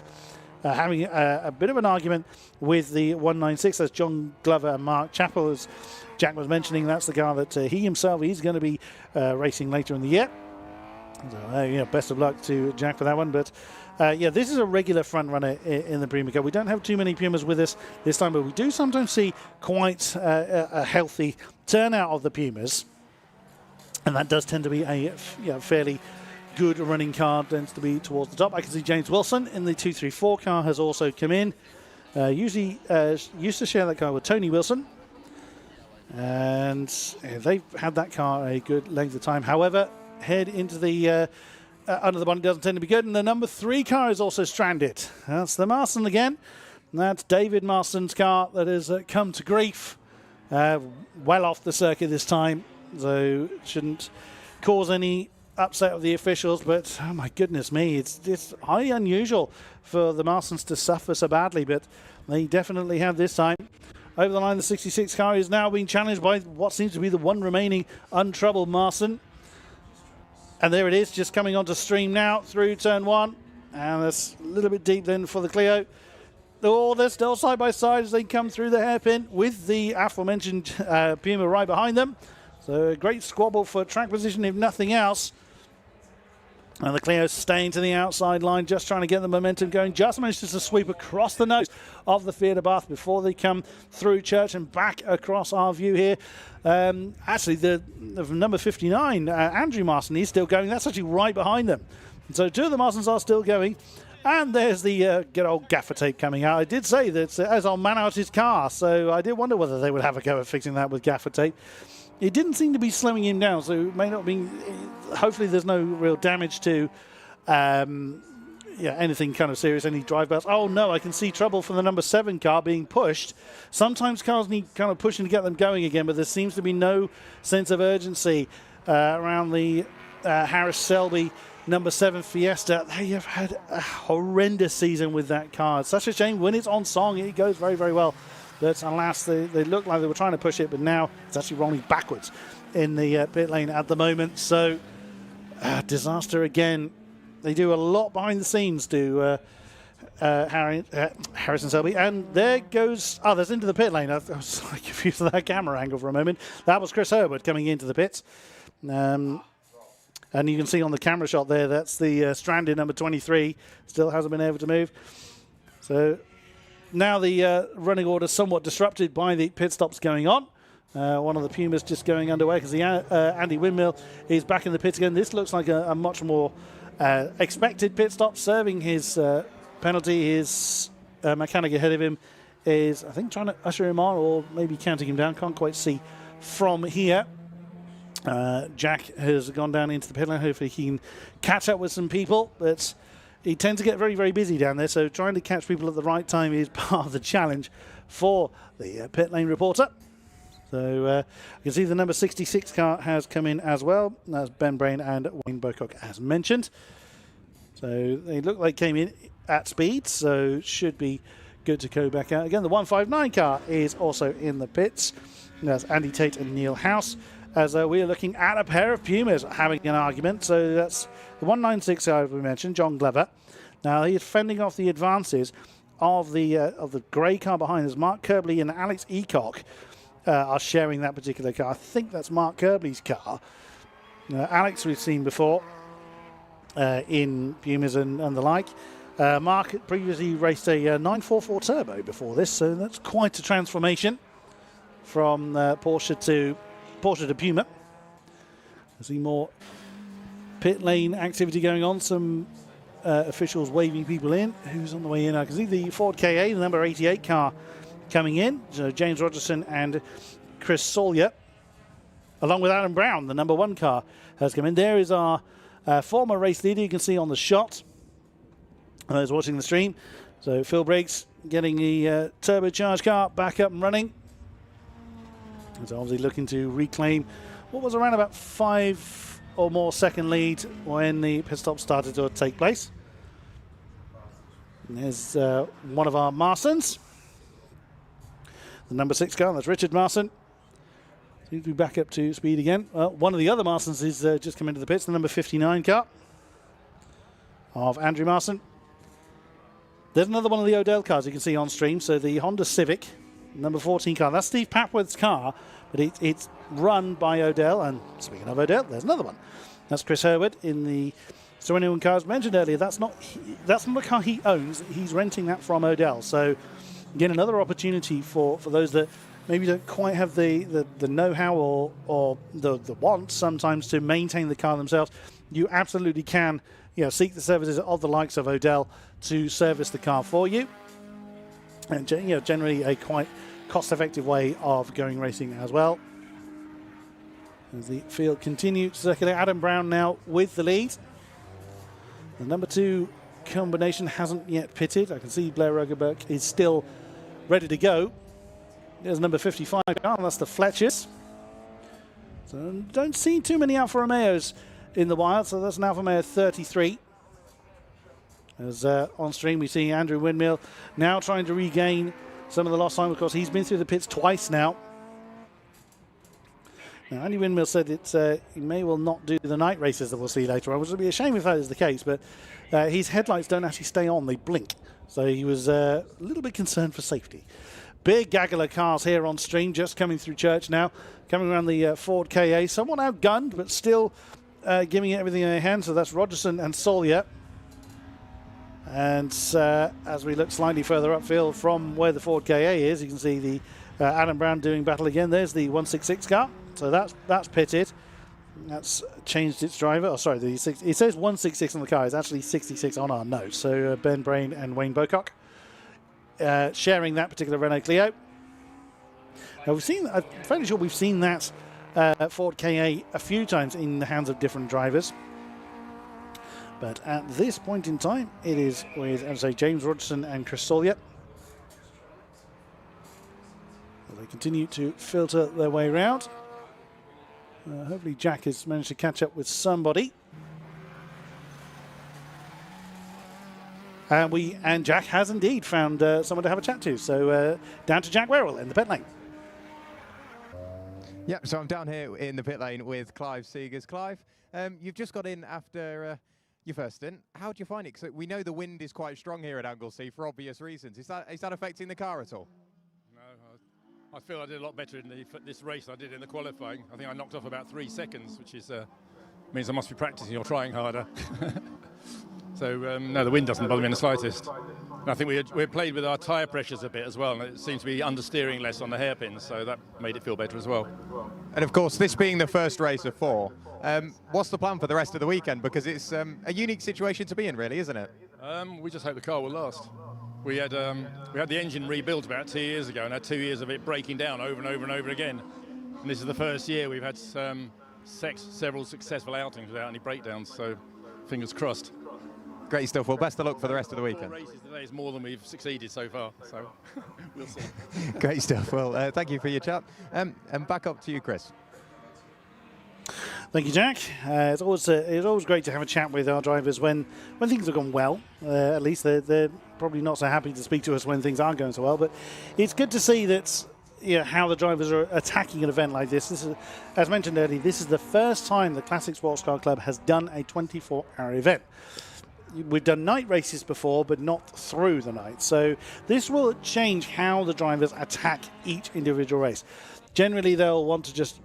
having a bit of an argument with the 196. That's John Glover and Mark Chappell. As Jack was mentioning, that's the car that he himself is going to be racing later in the year. So, best of luck to Jack for that one. But this is a regular front runner in the Premier Cup. We don't have too many Pumas with us this time, but we do sometimes see quite a healthy turnout of the Pumas. And that does tend to be a fairly good running car, tends to be towards the top. I can see James Wilson in the 234 car has also come in. Usually used to share that car with Tony Wilson. And they've had that car a good length of time. However, head into the under the bonnet doesn't tend to be good, and the number 3 car is also stranded. That's the Marston again. That's David Marston's car that has come to grief, well off the circuit this time, so shouldn't cause any upset of the officials. But oh my goodness me, it's highly unusual for the Marstons to suffer so badly, but they definitely have this time. Over the line, the 66 car is now being challenged by what seems to be the one remaining untroubled Marston. And there it is, just coming onto stream now through turn 1. And that's a little bit deep then for the Clio. Oh, they're still side by side as they come through the hairpin with the aforementioned Puma right behind them. So a great squabble for track position, if nothing else. And the Clio's staying to the outside line, just trying to get the momentum going. Just manages to sweep across the nose of the Theatre Bath before they come through Church and back across our view here. Actually, the number 59, Andrew Marston, he's still going. That's actually right behind them. So 2 of the Marstons are still going. And there's the good old gaffer tape coming out. I did say that as I'll man out his car, so I did wonder whether they would have a go at fixing that with gaffer tape. It didn't seem to be slowing him down, so it may not be. Hopefully, there's no real damage to anything kind of serious, any drive belts. Oh no, I can see trouble from the number 7 car being pushed. Sometimes cars need kind of pushing to get them going again, but there seems to be no sense of urgency around the Harris Selby number 7 Fiesta. They have had a horrendous season with that car. It's such a shame. When it's on song, it goes very, very well. But alas, they look like they were trying to push it, but now it's actually rolling backwards in the pit lane at the moment. So, disaster again. They do a lot behind the scenes to Harrison Selby. And there goes others into the pit lane. I was confused with that camera angle for a moment. That was Chris Herbert coming into the pits. And you can see on the camera shot there, that's the stranded number 23. Still hasn't been able to move. So now the running order somewhat disrupted by the pit stops going on. One of the Pumas just going underway because the Andy Windmill is back in the pits again. This looks like a much more expected pit stop, serving his penalty. His mechanic ahead of him is, I think, trying to usher him on or maybe counting him down. Can't quite see from here. Jack has gone down into the pit lane. Hopefully he can catch up with some people, but he tends to get very, very busy down there, so trying to catch people at the right time is part of the challenge for the pit lane reporter. So you can see the number 66 car has come in as well. That's Ben Brain and Wayne Bocock as mentioned. So they look like came in at speed, so should be good to go back out again. The 159 car is also in the pits. That's Andy Tate and Neil House, as we are looking at a pair of Pumas having an argument. So that's the 196 car we mentioned, John Glover. Now he is fending off the advances of the grey car behind us. Mark Kirbley and Alex Eacock are sharing that particular car. I think that's Mark Kirbley's car. Alex we've seen before in Pumas and the like. Mark previously raced a 944 Turbo before this, so that's quite a transformation from Porsche to Puma. I see more pit lane activity going on. Some officials waving people in. Who's on the way in? I can see the Ford KA, the number 88 car, coming in. So James Rogerson and Chris Sawyer, along with Adam Brown, the number 1 car, has come in. There is our former race leader. You can see on the shot. Those watching the stream. So Phil Briggs getting the turbocharged car back up and running. He's obviously looking to reclaim what was around about 5 or more second lead when the pit stop started to take place. And there's one of our Marsons. the number 6 car. That's Richard Marson. Seems to be back up to speed again. One of the other Marsons is just come into the pits, the number 59 car of Andrew Marson. There's another one of the Odell cars you can see on stream. So the Honda Civic, number 14 car. That's Steve Papworth's car, but it's run by Odell. And speaking of Odell, there's another one. That's Chris Herwood in the So anyone cars mentioned earlier, that's not a car he owns. He's renting that from Odell. So again, another opportunity for those that maybe don't quite have the know-how or the want sometimes to maintain the car themselves. You absolutely can, seek the services of the likes of Odell to service the car for you. And generally a quite cost-effective way of going racing as well. As the field continues to circulate, Adam Brown now with the lead. The number 2 combination hasn't yet pitted. I can see Blair Rogerberg is still ready to go. There's number 55, that's the Fletchers. So don't see too many Alfa Romeos in the wild, so that's an Alfa Romeo 33. As on stream we see Andrew Windmill now trying to regain some of the lost time. Of course, he's been through the pits twice now. Now, Andy Windmill said he may well not do the night races that we'll see later on, which would be a shame if that is the case, but his headlights don't actually stay on, they blink. So he was a little bit concerned for safety. Big gaggle of cars here on stream, just coming through Church now, coming around the Ford KA. Somewhat outgunned, but still giving it everything in their hands. So that's Rogerson and Sawyer. And as we look slightly further upfield from where the Ford KA is, you can see the Adam Brown doing battle again. There's the 166 car. So that's pitted. That's changed its driver. Oh, sorry, it says 166 on the car. It's actually 66 on our notes. So Ben Brain and Wayne Bocock sharing that particular Renault Clio. Now I'm fairly sure we've seen that Ford KA a few times in the hands of different drivers. But at this point in time, it is with, as I say, James Rogerson and Chris Sawyer. They continue to filter their way around. Hopefully Jack has managed to catch up with somebody. And Jack has indeed found someone to have a chat to. So down to Jack Werrell in the pit lane. Yep, so I'm down here in the pit lane with Clive Seegers. Clive, you've just got in after your first stint. How do you find it? Because we know the wind is quite strong here at Anglesey for obvious reasons. Is that affecting the car at all? I feel I did a lot better in this race than I did in the qualifying. I think I knocked off about 3 seconds, which is means I must be practicing or trying harder. So, no, the wind doesn't bother me in the slightest. And I think we played with our tyre pressures a bit as well, and it seems to be understeering less on the hairpins, so that made it feel better as well. And of course, this being the first race of 4, what's the plan for the rest of the weekend? Because it's a unique situation to be in, really, isn't it? We just hope the car will last. We had the engine rebuilt about 2 years ago and had 2 years of it breaking down over and over and over again. And this is the first year we've had several successful outings without any breakdowns, so fingers crossed. Great stuff. Well, best of luck for the rest of the weekend. 4 races today is more than we've succeeded so far, so we'll see. Great stuff. Well, thank you for your chat. And back up to you, Chris. Thank you, Jack. It's always great to have a chat with our drivers when things have gone well. At least they're probably not so happy to speak to us when things aren't going so well. But it's good to see that how the drivers are attacking an event like this. This is, as mentioned earlier, this is the first time the Classic Sports Car Club has done a 24-hour event. We've done night races before, but not through the night. So this will change how the drivers attack each individual race. Generally, they'll want to just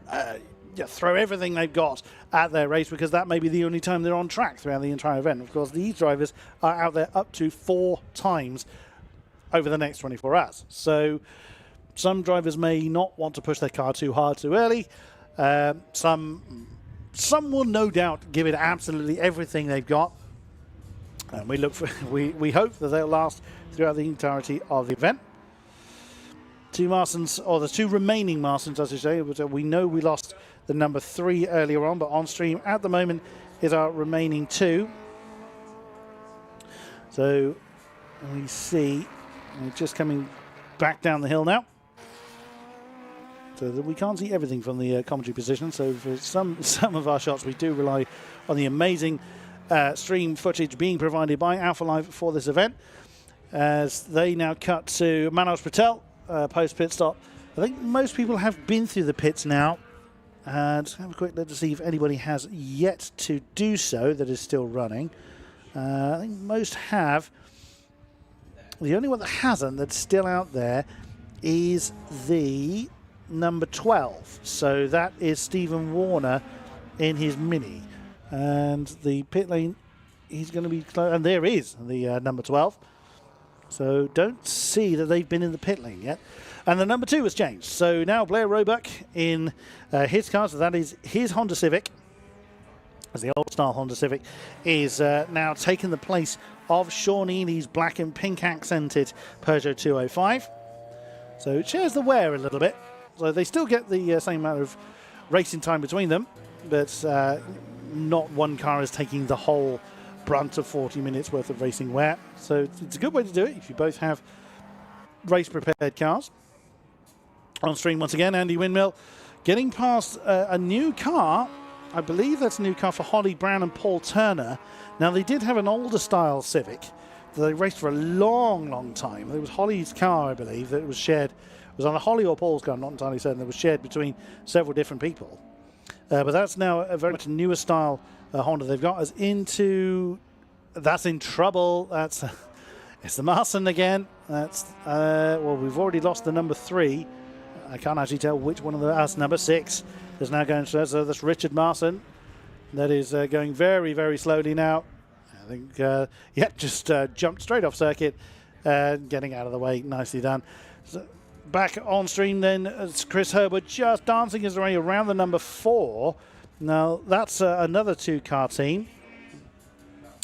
throw everything they've got at their race because that may be the only time they're on track throughout the entire event. Of course, these drivers are out there up to 4 times over the next 24 hours. So some drivers may not want to push their car too hard too early. Some will no doubt give it absolutely everything they've got. And we hope that they'll last throughout the entirety of the event. 2 Marsons, or the 2 remaining Marsons, as I say. We know we lost the number 3 earlier on, but on stream at the moment is our remaining 2. So we see we're just coming back down the hill now. So that we can't see everything from the commentary position. So for some of our shots, we do rely on the amazing stream footage being provided by Alpha Live for this event. As they now cut to Manoj Patel, post pit stop I think most people have been through the pits now. And have a quick look to see if anybody has yet to do so that is still running. I think most have. The only one that hasn't, that's still out there, is the number 12. So that is Stephen Warner in his Mini. And the pit lane, he's going to be close. And there is the number 12. So don't see that they've been in the pit lane yet. And the number 2 has changed. So now Blair Roebuck in his car, so that is his Honda Civic, as the old-style Honda Civic, is now taking the place of Sean Ely's black and pink accented Peugeot 205. So it shares the wear a little bit. So they still get the same amount of racing time between them, but not one car is taking the whole brunt of 40 minutes worth of racing wear. So it's a good way to do it if you both have race-prepared cars. On stream once again, Andy Windmill getting past a new car. I believe that's a new car for Holly Brown and Paul Turner. Now, they did have an older style Civic that they raced for a long, long time. It was Holly's car, I believe, that was shared. It was on a Holly or Paul's car, I'm not entirely certain. That was shared between several different people. But that's now a very much newer style Honda they've got. That's in trouble. It's the Marson again. Well, we've already lost the number 3. I can't actually tell which one of that's number 6 is now going to. So that's Richard Marson. That is going very, very slowly now. I think, just jumped straight off circuit, getting out of the way. Nicely done. So back on stream then, it's Chris Herbert just dancing his way around the number 4. Now, that's another 2-car team.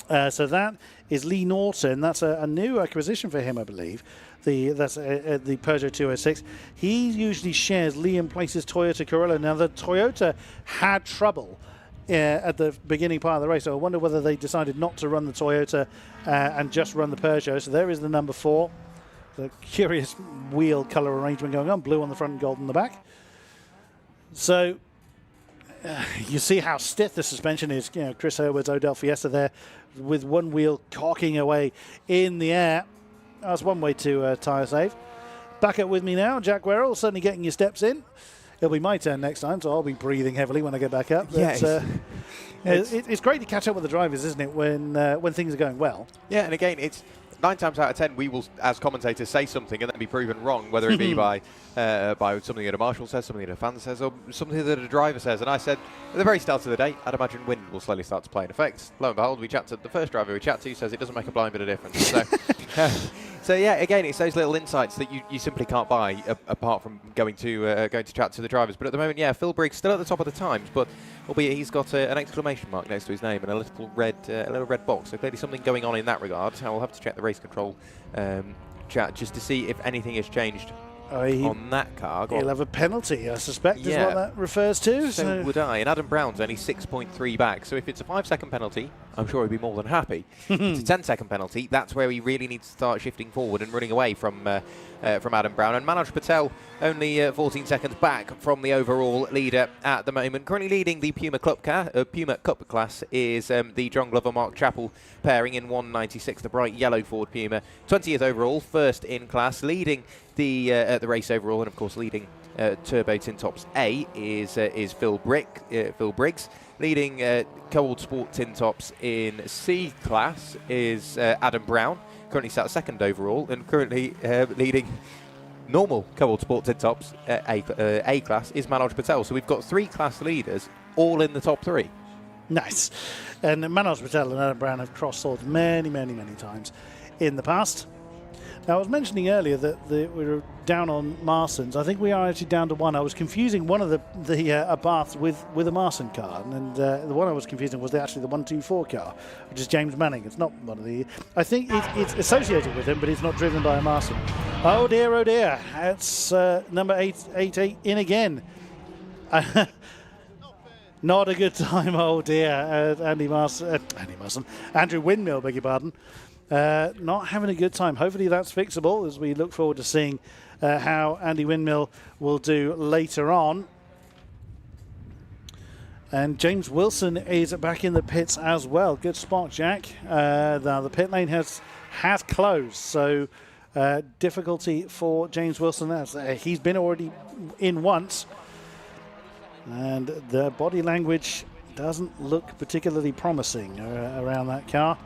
So that is Lee Norton. That's a new acquisition for him, I believe. That's the Peugeot 206. He usually shares Liam Place's Toyota Corolla. Now, the Toyota had trouble at the beginning part of the race, so I wonder whether they decided not to run the Toyota and just run the Peugeot. So there is the number 4. The curious wheel colour arrangement going on. Blue on the front and gold on the back. So you see how stiff the suspension is. You know, Chris Herbert's Odell Fiesta there with one wheel cocking away in the air. That's one way to tyre save. Back up with me now, Jack Werrell, certainly getting your steps in. It'll be my turn next time, so I'll be breathing heavily when I get back up. But, it's great to catch up with the drivers, isn't it, when things are going well? Yeah, and again, it's 9 times out of 10 we will, as commentators, say something and then be proven wrong, whether it be by something that a marshal says, something that a fan says, or something that a driver says. And I said, at the very start of the day, I'd imagine wind will slowly start to play an effect. Lo and behold, the first driver we chat to says it doesn't make a blind bit of difference. So, so yeah, again, it's those little insights that you simply can't buy apart from going to chat to the drivers. But at the moment, yeah, Phil Briggs still at the top of the times, but albeit he's got an exclamation mark next to his name and a little red box. So clearly something going on in that regard. I'll have to check the race control chat just to see if anything has changed on that car. He'll have a penalty, I suspect, is what that refers to. So would I. And Adam Brown's only 6.3 back. So if it's a 5-second penalty, I'm sure he'd be more than happy. If it's a 10-second penalty, that's where he really needs to start shifting forward and running away from Adam Brown. And Manoj Patel only 14 seconds back from the overall leader at the moment. Currently leading the Puma Cup class is the John Glover Mark Chappell pairing in 196, the bright yellow Ford Puma. 20th overall, first in class, leading the race overall, and of course leading Turbo Tin Tops A is Phil Briggs. Leading Cold Sport Tin Tops in C class is Adam Brown, currently sat second overall, and currently leading normal Cold Sport Tin Tops A class is Manoj Patel. So we've got 3 class leaders all in the top 3. Nice. And Manoj Patel and Adam Brown have crossed swords many, many, many times in the past. Now, I was mentioning earlier that we were down on Marsons. I think we are actually down to 1. I was confusing one of the Abarths with a Marson car, and the one I was confusing was actually the 124 car, which is James Manning. It's not one of the. I think it's associated with him, but it's not driven by a Marson. Oh dear, oh dear. That's number 88 in again. Not a good time, oh dear. Andrew Windmill, beg your pardon. Not having a good time. Hopefully that's fixable as we look forward to seeing how Andy Windmill will do later on. And James Wilson is back in the pits as well. Good spot, Jack. Now the pit lane has closed, so difficulty for James Wilson. As he's been already in once, and the body language doesn't look particularly promising around that car.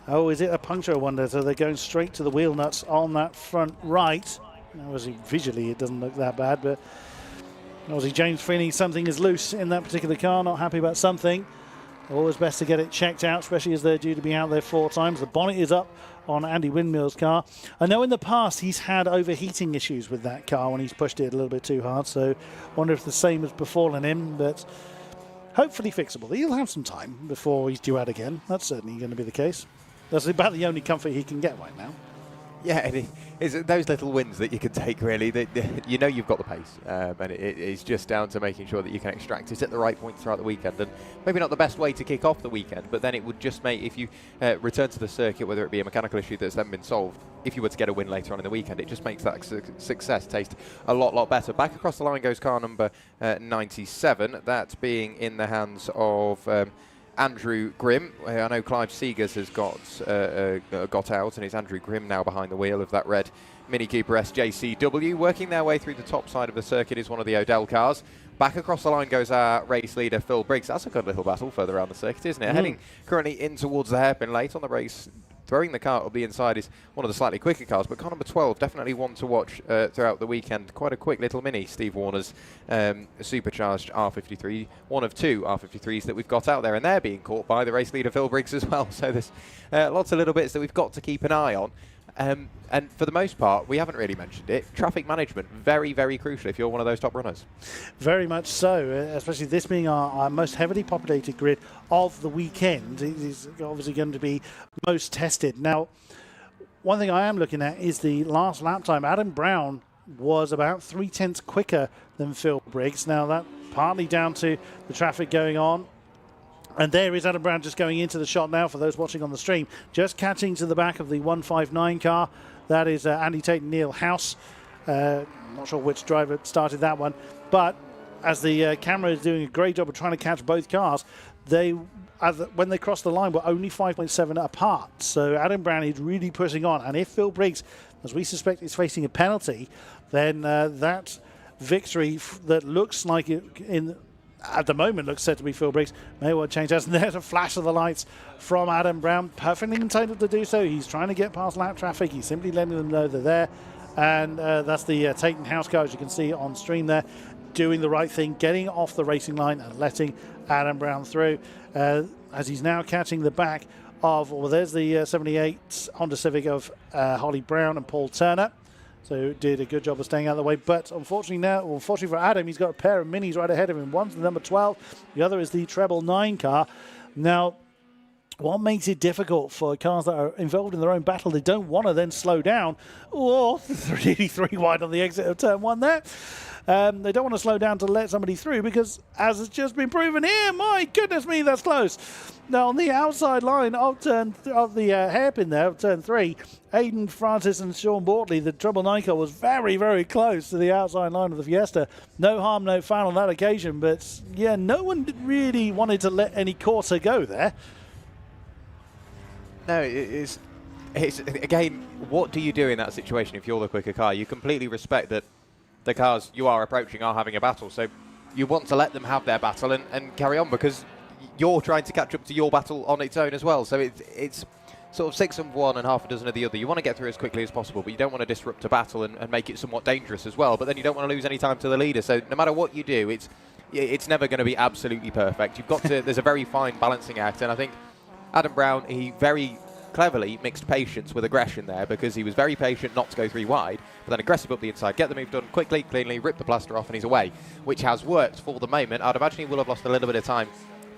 Oh, is it a puncture, I wonder? So they're going straight to the wheel nuts on that front right. Obviously, visually, it doesn't look that bad, but obviously James feeling something is loose in that particular car, not happy about something. Always best to get it checked out, especially as they're due to be out there 4 times. The bonnet is up on Andy Windmill's car. I know in the past he's had overheating issues with that car when he's pushed it a little bit too hard, so I wonder if the same has befallen him, but hopefully fixable. He'll have some time before he's due out again. That's certainly going to be the case. That's about the only comfort he can get right now. Yeah, it's those little wins that you can take, really. You know you've got the pace, and it's just down to making sure that you can extract it at the right point throughout the weekend. And maybe not the best way to kick off the weekend, but then it would just make, if you return to the circuit, whether it be a mechanical issue that's then been solved, if you were to get a win later on in the weekend, it just makes that success taste a lot better. Back across the line goes car number 97, that being in the hands of Andrew Grimm. I know Clive Seegers has got out, and it's Andrew Grimm now behind the wheel of that red Mini Cooper SJCW. Working their way through the top side of the circuit is one of the Odell cars. Back across the line goes our race leader, Phil Briggs. That's a good little battle further around the circuit, isn't it? Heading currently in towards the hairpin, late on the race. Throwing the car up the inside is one of the slightly quicker cars, but car number 12, definitely one to watch throughout the weekend. Quite a quick little mini, Steve Warner's supercharged R53, one of 2 R53s that we've got out there, and they're being caught by the race leader, Phil Briggs, as well. So there's lots of little bits that we've got to keep an eye on. And for the most part, we haven't really mentioned it. Traffic management, very, very crucial if you're one of those top runners. Very much so, especially this being our most heavily populated grid of the weekend. It is obviously going to be most tested. Now, one thing I am looking at is the last lap time. Adam Brown was about 0.3 quicker than Phil Briggs. Now, that partly down to the traffic going on. And there is Adam Brown just going into the shot now for those watching on the stream. Just catching to the back of the 159 car. That is Andy Tate and Neil House. Not sure which driver started that one. But as the camera is doing a great job of trying to catch both cars, when they crossed the line, were only 5.7 apart. So Adam Brown is really pushing on. And if Phil Briggs, as we suspect, is facing a penalty, then that victory that looks like it at the moment looks set to be Phil Briggs may well change. And there's a flash of the lights from Adam Brown, perfectly entitled to do so. He's trying to get past lap traffic. He's simply letting them know they're there. And that's the Tate and House car, as you can see on stream there, doing the right thing, getting off the racing line and letting Adam Brown through, as he's now catching the back of, well, there's the 78 Honda Civic of Holly Brown and Paul Turner. So did a good job of staying out of the way. But unfortunately for Adam, he's got a pair of minis right ahead of him. One's the number 12. The other is the treble 9 car. Now, what makes it difficult for cars that are involved in their own battle, they don't want to then slow down. Oh, 383 wide on the exit of turn 1 there. They don't want to slow down to let somebody through because, as has just been proven here, my goodness me, that's close. Now, on the outside line of the hairpin there, of turn 3, Aidan Francis and Sean Bortley, the treble 9 car, was very, very close to the outside line of the Fiesta. No harm, no foul on that occasion, but yeah, no one really wanted to let any quarter go there. No, it's again, what do you do in that situation if you're the quicker car? You completely respect that the cars you are approaching are having a battle, so you want to let them have their battle and carry on because you're trying to catch up to your battle on its own as well. So it's sort of 6 of one and half a dozen of the other. You want to get through as quickly as possible, but you don't want to disrupt a battle and make it somewhat dangerous as well. But then you don't want to lose any time to the leader. So no matter what you do, it's never going to be absolutely perfect. You've got to. There's a very fine balancing act, and I think Adam Brown, he very cleverly mixed patience with aggression there because he was very patient not to go 3 wide, but then aggressive up the inside, get the move done quickly, cleanly, rip the plaster off, and he's away, which has worked for the moment. I'd imagine he will have lost a little bit of time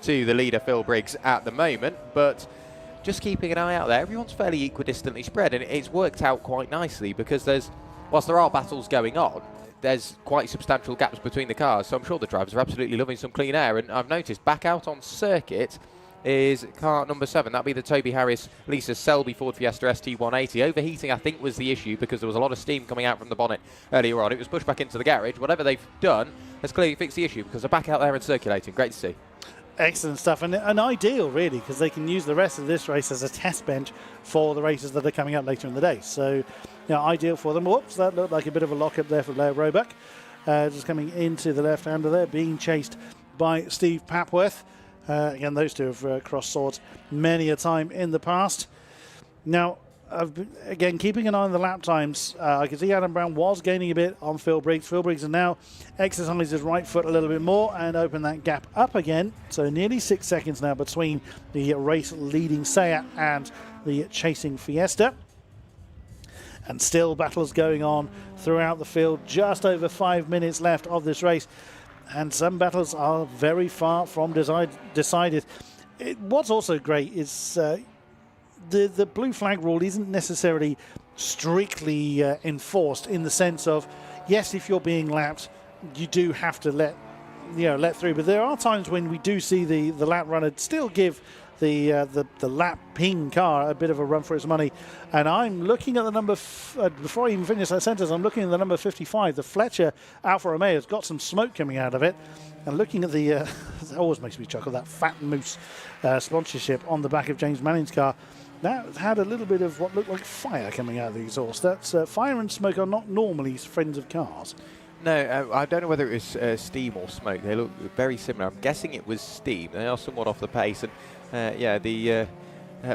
to the leader, Phil Briggs, at the moment, but just keeping an eye out there. Everyone's fairly equidistantly spread, and it's worked out quite nicely because whilst there are battles going on, there's quite substantial gaps between the cars, so I'm sure the drivers are absolutely loving some clean air. And I've noticed back out on circuit is car number 7. That'll be the Toby Harris Lisa Selby Ford Fiesta ST180. Overheating, I think, was the issue because there was a lot of steam coming out from the bonnet earlier on. It was pushed back into the garage. Whatever they've done has clearly fixed the issue because they're back out there and circulating. Great to see. Excellent stuff, and ideal really, because they can use the rest of this race as a test bench for the races that are coming up later in the day. So, ideal for them. Whoops, that looked like a bit of a lock-up there for Leo Roebuck. Just coming into the left-hander there, being chased by Steve Papworth. Again, those two have crossed swords many a time in the past. Now, again, keeping an eye on the lap times, I can see Adam Brown was gaining a bit on Phil Briggs. Phil Briggs has now exercised his right foot a little bit more and opened that gap up again. So nearly 6 seconds now between the race-leading Seat and the chasing Fiesta. And still battles going on throughout the field. Just over 5 minutes left of this race. And some battles are very far from decided. What's also great is the blue flag rule isn't necessarily strictly enforced, in the sense of, yes, if you're being lapped, you do have to let through. But there are times when we do see the lap runner still give the lapping car a bit of a run for its money. And I'm looking at the number, before I even finish that sentence, I'm looking at the number 55. The Fletcher Alfa Romeo has got some smoke coming out of it. And looking at the, it always makes me chuckle, that Fat Moose sponsorship on the back of James Manning's car. That had a little bit of what looked like fire coming out of the exhaust. That's fire and smoke are not normally friends of cars. No, I don't know whether it was steam or smoke. They look very similar. I'm guessing it was steam. They are somewhat off the pace. And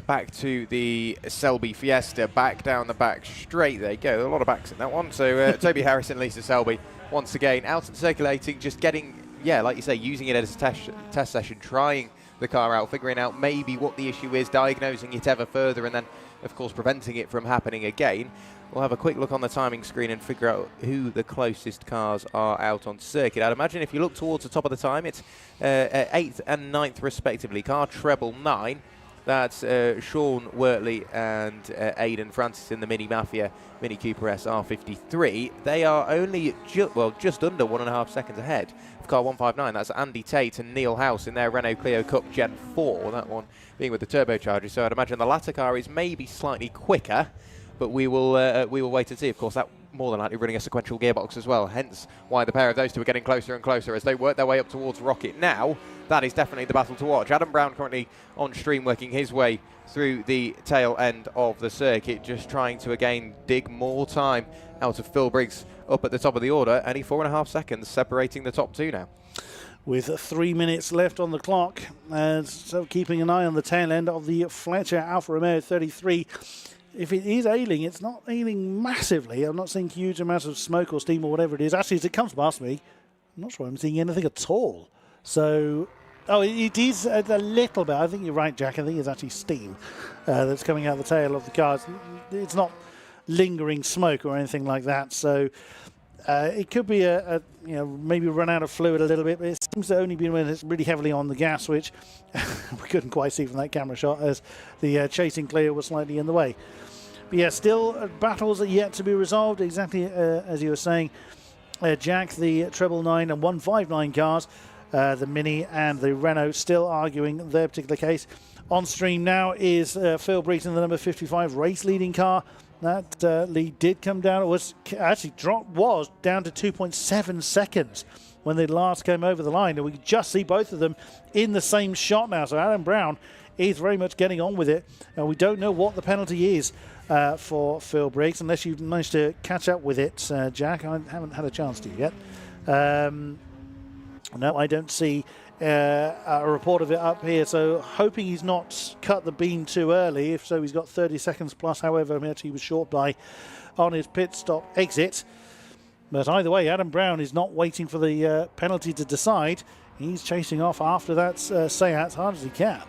back to the Selby Fiesta, back down the back straight. There you go. A lot of backs in that one. So Toby Harris and Lisa Selby once again out and circulating, just getting, like you say, using it as a test session, trying the car out, figuring out maybe what the issue is, diagnosing it ever further, and then, of course, preventing it from happening again. We'll have a quick look on the timing screen and figure out who the closest cars are out on circuit. I'd imagine if you look towards the top of the time, it's 8th and 9th respectively. Car treble 9. That's Sean Wortley and Aidan Francis in the Mini Mafia Mini Cooper SR53. They are only just under 1.5 seconds ahead of car 159. That's Andy Tate and Neil House in their Renault Clio Cup Gen 4. That one being with the turbocharger. So I'd imagine the latter car is maybe slightly quicker, but we will wait and see. Of course, that more than likely running a sequential gearbox as well, hence why the pair of those two are getting closer and closer as they work their way up towards Rocket. Now, that is definitely the battle to watch. Adam Brown currently on stream, working his way through the tail end of the circuit, just trying to again dig more time out of Phil Briggs up at the top of the order. Only 4.5 seconds separating the top two now. With 3 minutes left on the clock, so keeping an eye on the tail end of the Fletcher Alfa Romeo 33. If it is ailing, it's not ailing massively. I'm not seeing huge amounts of smoke or steam or whatever it is. Actually, as it comes past me, I'm not sure I'm seeing anything at all. So, it is a little bit. I think you're right, Jack. I think it's actually steam that's coming out the tail of the car. It's not lingering smoke or anything like that. So, it could be maybe run out of fluid a little bit, but it seems to only be when it's really heavily on the gas, which we couldn't quite see from that camera shot as the chasing Clio was slightly in the way. But yeah, still battles are yet to be resolved, exactly as you were saying, Jack. The treble 9 and 159 cars, the Mini and the Renault, still arguing their particular case. On stream now is Phil Briggs in the number 55 race leading car. That lead did come down. It was actually down to 2.7 seconds when they last came over the line. And we just see both of them in the same shot now. So Adam Brown is very much getting on with it. And we don't know what the penalty is for Phil Briggs, unless you've managed to catch up with it, Jack. I haven't had a chance to yet. No, I don't see a report of it up here, so hoping he's not cut the beam too early. If so, he's got 30 seconds plus. However, he was short by on his pit stop exit. But either way, Adam Brown is not waiting for the penalty to decide. He's chasing off after that Seat as hard as he can.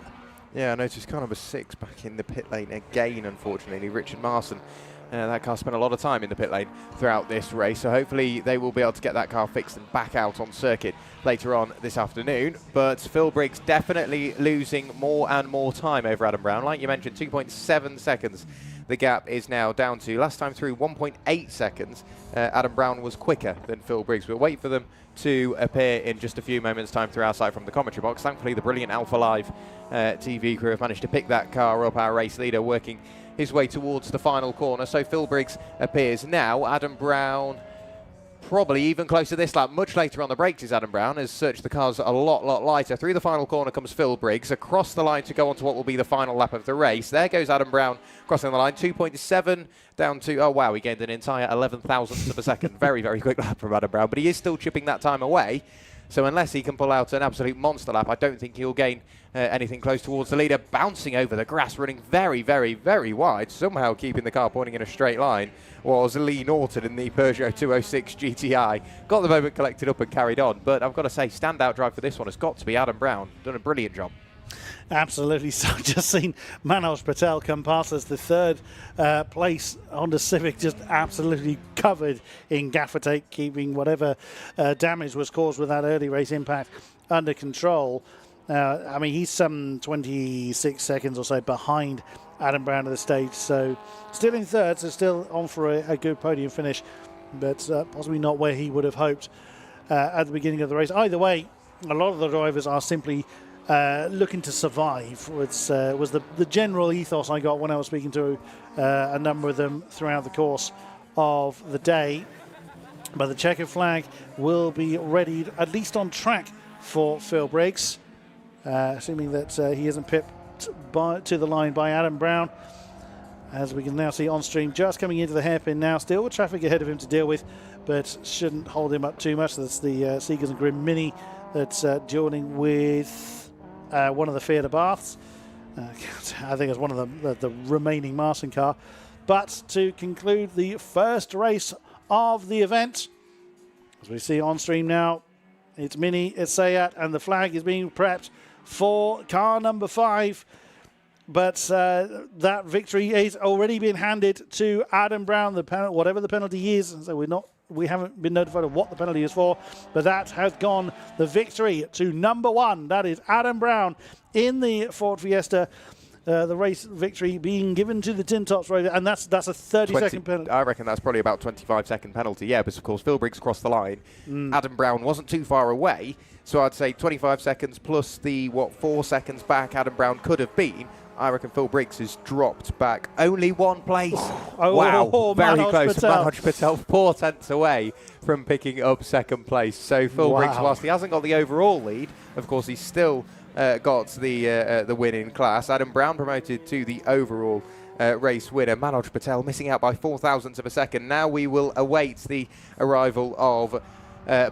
Yeah, I noticed car number 6 back in the pit lane again, unfortunately. Richard Marson. That car spent a lot of time in the pit lane throughout this race, so hopefully they will be able to get that car fixed and back out on circuit later on this afternoon. But Phil Briggs definitely losing more and more time over Adam Brown. Like you mentioned, 2.7 seconds the gap is now down to. Last time through, 1.8 seconds. Adam Brown was quicker than Phil Briggs. We'll wait for them to appear in just a few moments' time through our side from the commentary box. Thankfully, the brilliant Alpha Live TV crew have managed to pick that car up. Our race leader working his way towards the final corner. So Phil Briggs appears now. Adam Brown Probably even closer this lap. Much later on the brakes is Adam Brown, has searched the cars a lot lighter. Through the final corner comes Phil Briggs, across the line to go on to what will be the final lap of the race. There goes Adam Brown crossing the line, 2.7 down to, oh wow, he gained an entire 11 thousandths of a second. Very, very quick lap from Adam Brown, but he is still chipping that time away. So unless he can pull out an absolute monster lap, I don't think he'll gain anything close towards the leader. Bouncing over the grass, running very, very, very wide, somehow keeping the car pointing in a straight line, was Lee Norton in the Peugeot 206 GTI. Got the moment collected up and carried on. But I've got to say, standout drive for this one has got to be Adam Brown. Done a brilliant job. Absolutely. So just seen Manoj Patel come past us, the third place Honda Civic, just absolutely covered in gaffer tape, keeping whatever damage was caused with that early race impact under control. I mean, he's some 26 seconds or so behind Adam Brown at the stage, so still in third, so still on for a good podium finish, but possibly not where he would have hoped at the beginning of the race. Either way, a lot of the drivers are simply looking to survive. Was the general ethos I got when I was speaking to a number of them throughout the course of the day. But the checkered flag will be ready, at least on track, for Phil Briggs, assuming that he isn't pipped to the line by Adam Brown. As we can now see on stream, just coming into the hairpin now, still with traffic ahead of him to deal with, but shouldn't hold him up too much. That's the Seegers and Grimm Mini that's joining with one of the Fiat Abarths. I think it's one of the remaining Marson car. But to conclude the first race of the event, as we see on stream now, it's Mini, it's Seat, and the flag is being prepped for car number 5. But that victory has already been handed to Adam Brown, whatever the penalty is. So we haven't been notified of what the penalty is for, but that has gone the victory to number 1. That is Adam Brown in the Ford Fiesta. The race victory being given to the Tin Tops rider, and that's a 30-second penalty. I reckon that's probably about 25-second penalty. Yeah, but of course Phil Briggs crossed the line. Adam Brown wasn't too far away, so I'd say 25 seconds plus the 4 seconds back Adam Brown could have been. I reckon Phil Briggs has dropped back only 1 place. Wow, very close. Manoj Patel 4 tenths away from picking up second place. So Phil Briggs, whilst he hasn't got the overall lead, of course he's still got the win in class. Adam Brown promoted to the overall race winner. Manoj Patel missing out by 4 thousandths of a second. Now we will await the arrival of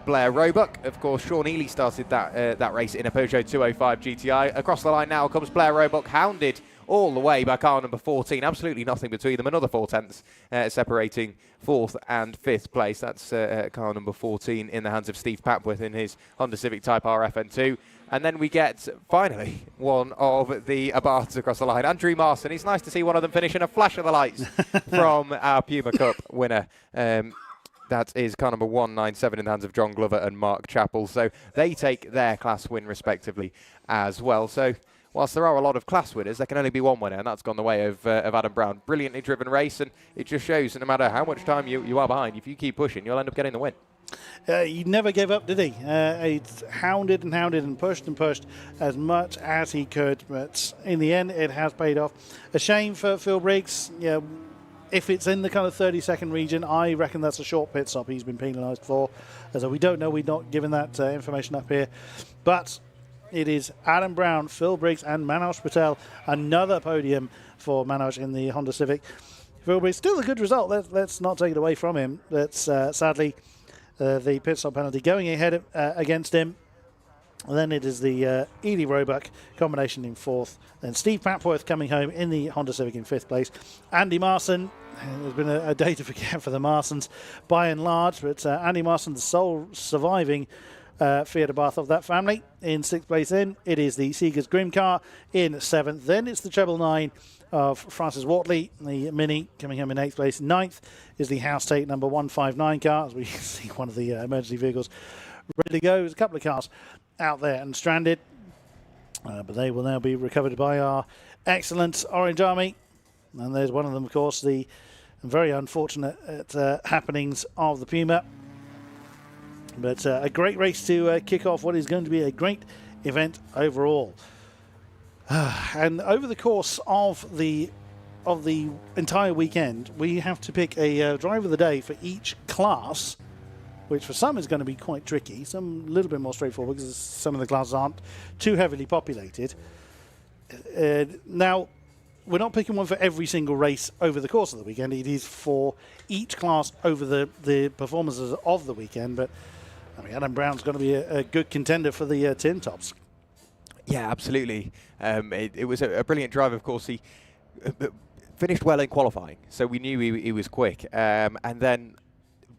Blair Roebuck. Of course, Sean Ely started that race in a Peugeot 205 GTI. Across the line now comes Blair Roebuck, hounded all the way by car number 14. Absolutely nothing between them. Another 4 tenths separating 4th and 5th place. That's car number 14 in the hands of Steve Papworth in his Honda Civic Type R FN2. And then we get, finally, one of the Abarths across the line. Andrew Marson. It's nice to see one of them finish in a flash of the lights from our Puma Cup winner. That is car number 197 in the hands of John Glover and Mark Chappell. So they take their class win respectively as well. So whilst there are a lot of class winners, there can only be one winner, and that's gone the way of Adam Brown. Brilliantly driven race, and it just shows that no matter how much time you are behind, if you keep pushing, you'll end up getting the win. He never gave up, did he? He hounded and pushed as much as he could, but in the end, it has paid off. A shame for Phil Briggs. Yeah, if it's in the kind of 30-second region, I reckon that's a short pit stop he's been penalised for. As we don't know, we're not given that information up here. But it is Adam Brown, Phil Briggs, and Manoj Patel. Another podium for Manoj in the Honda Civic. Phil Briggs, still a good result. Let's not take it away from him. That's sadly the pit stop penalty going ahead against him. And then it is the Ely Roebuck combination in 4th. Then Steve Papworth coming home in the Honda Civic in 5th place. Andy Marson, there's been a day to forget for the Marsons by and large, but Andy Marson, the sole surviving Fiat Abarth of that family, in 6th place in. It is the Seegers Grimm car in 7th. Then it's the treble 9 of Francis Wortley, the Mini, coming home in 8th place. 9th is the House Tate number 159 car, as we see one of the emergency vehicles ready to go. There's a couple of cars out there and stranded, but they will now be recovered by our excellent Orange Army. And there's one of them, of course, the very unfortunate happenings of the Puma. But a great race to kick off what is going to be a great event overall. And over the course of the entire weekend, we have to pick a driver of the day for each class which for some is going to be quite tricky, some a little bit more straightforward because some of the classes aren't too heavily populated. Now, we're not picking one for every single race over the course of the weekend. It is for each class over the performances of the weekend. But I mean, Adam Brown's going to be a good contender for the tin tops. Yeah, absolutely. It was a brilliant drive. Of course, he finished well in qualifying, so we knew he was quick. And then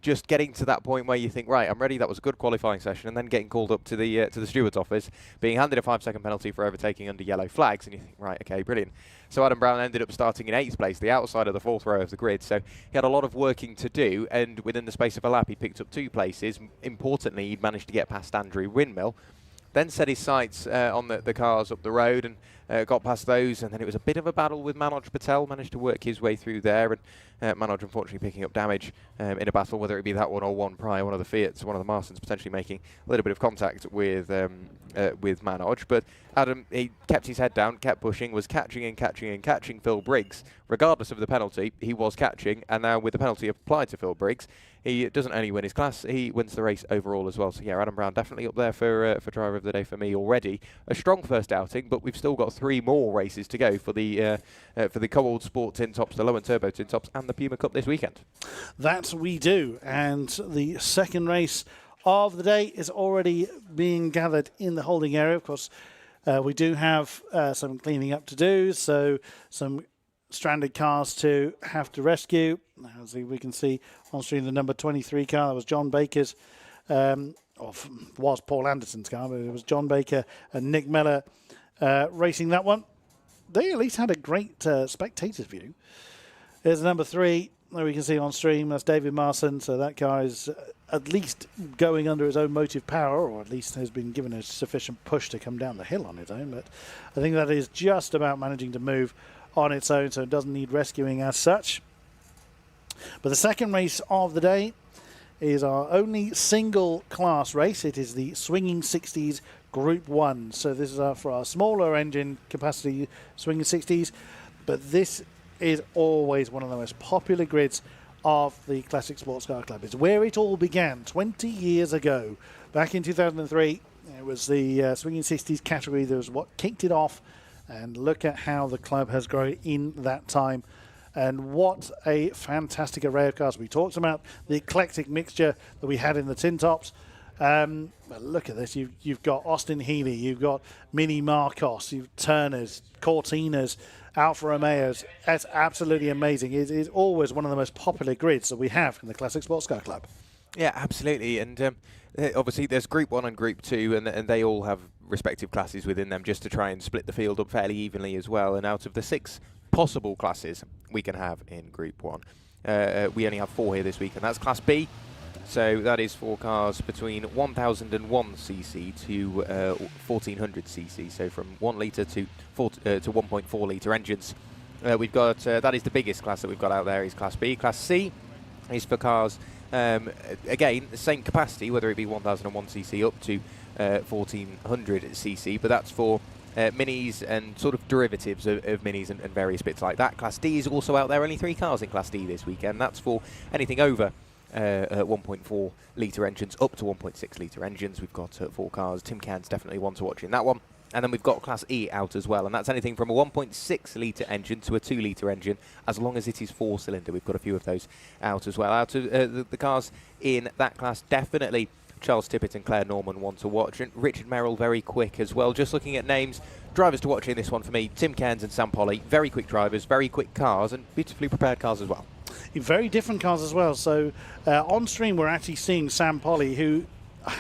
just getting to that point where you think, right, I'm ready. That was a good qualifying session, and then getting called up to the steward's office, being handed a 5-second penalty for overtaking under yellow flags, and you think, right, okay, brilliant. So Adam Brown ended up starting in 8th place, the outside of the 4th row of the grid. So he had a lot of working to do, and within the space of a lap, he picked up 2 places. Importantly, he'd managed to get past Andrew Windmill. Then set his sights on the cars up the road and got past those, and then it was a bit of a battle with Manoj Patel, managed to work his way through there, and Manoj unfortunately picking up damage in a battle, whether it be that one or one prior, one of the Fiats, one of the Marsons potentially making a little bit of contact with Manoj. But Adam, he kept his head down, kept pushing, was catching Phil Briggs. Regardless of the penalty, he was catching, and now with the penalty applied to Phil Briggs, he doesn't only win his class, he wins the race overall as well. So yeah, Adam Brown definitely up there for driver of the day for me already. A strong first outing, but we've still got 3 more races to go for the Cobalt Sport Tin Tops, the Low and Turbo Tin Tops, and the Puma Cup this weekend. That we do, and the second race of the day is already being gathered in the holding area. Of course, we do have some cleaning up to do, so some stranded cars to have to rescue. As we can see on screen, the number 23 car, that was John Baker's, was Paul Anderson's car, but it was John Baker and Nick Mellor racing that one. They at least had a great spectator's view. There's number 3, that we can see on stream, that's David Marson, so that car is at least going under his own motive power, or at least has been given a sufficient push to come down the hill on its own, but I think that is just about managing to move on its own, so it doesn't need rescuing as such. But the second race of the day is our only single class race. It is the Swinging 60s Group 1. So this is for our smaller engine capacity Swinging 60s, but this is always one of the most popular grids of the Classic Sports Car Club. It's where it all began 20 years ago. Back in 2003, it was the Swinging 60s category that was what kicked it off. And look at how the club has grown in that time. And what a fantastic array of cars. We talked about the eclectic mixture that we had in the tin tops. But look at this. You've got Austin Healey, you've got Mini Marcos, you've Turners, Cortinas, Alfa Romeos. That's absolutely amazing. It is always one of the most popular grids that we have in the Classic Sports Car Club. Yeah, absolutely. And obviously there's Group 1 and Group 2, and they all have respective classes within them just to try and split the field up fairly evenly as well. And out of the 6 possible classes we can have in Group 1, we only have 4 here this week, and that's Class B. So that is for cars between 1001cc to 1400 cc, so from 1 litre to 1.4 litre engines. We've got that is the biggest class that we've got out there, is Class B. Class C is for cars, again, the same capacity, whether it be 1001cc up to 1400cc, but that's for minis and sort of derivatives of minis and various bits like that. Class D is also out there, only 3 cars in Class D this weekend. That's for anything over 1.4 litre engines up to 1.6 litre engines. We've got 4 cars. Tim Cairns definitely one to watch in that one. And then we've got Class E out as well, and that's anything from a 1.6 litre engine to a 2 litre engine, as long as it is 4-cylinder. We've got a few of those out as well. Out of the cars in that class, definitely Charles Tippett and Claire Norman one to watch, and Richard Merrill very quick as well. Just looking at names, drivers to watch in this one for me, Tim Cairns and Sam Polly, very quick drivers, very quick cars, and beautifully prepared cars as well. Very different cars as well. So on stream we're actually seeing Sam Polly, who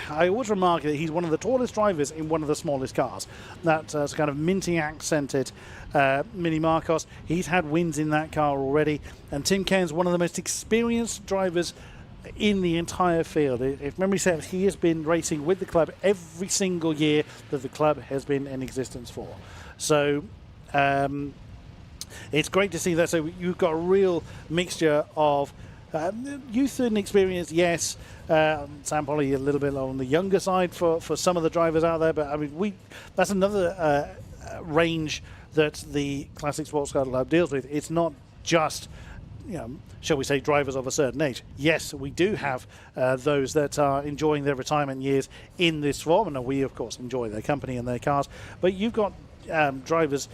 I always remark that he's one of the tallest drivers in one of the smallest cars. That's kind of minty accented Mini Marcos. He's had wins in that car already. And Tim Cairns, one of the most experienced drivers in the entire field. If memory serves, he has been racing with the club every single year that the club has been in existence for. So it's great to see that. So you've got a real mixture of youth and experience, yes. Sam Polly a little bit on the younger side for some of the drivers out there, but I mean that's another range that the Classic Sports Car Club deals with. It's not just shall we say, drivers of a certain age. Yes, we do have those that are enjoying their retirement years in this form, and we, of course, enjoy their company and their cars. But you've got drivers,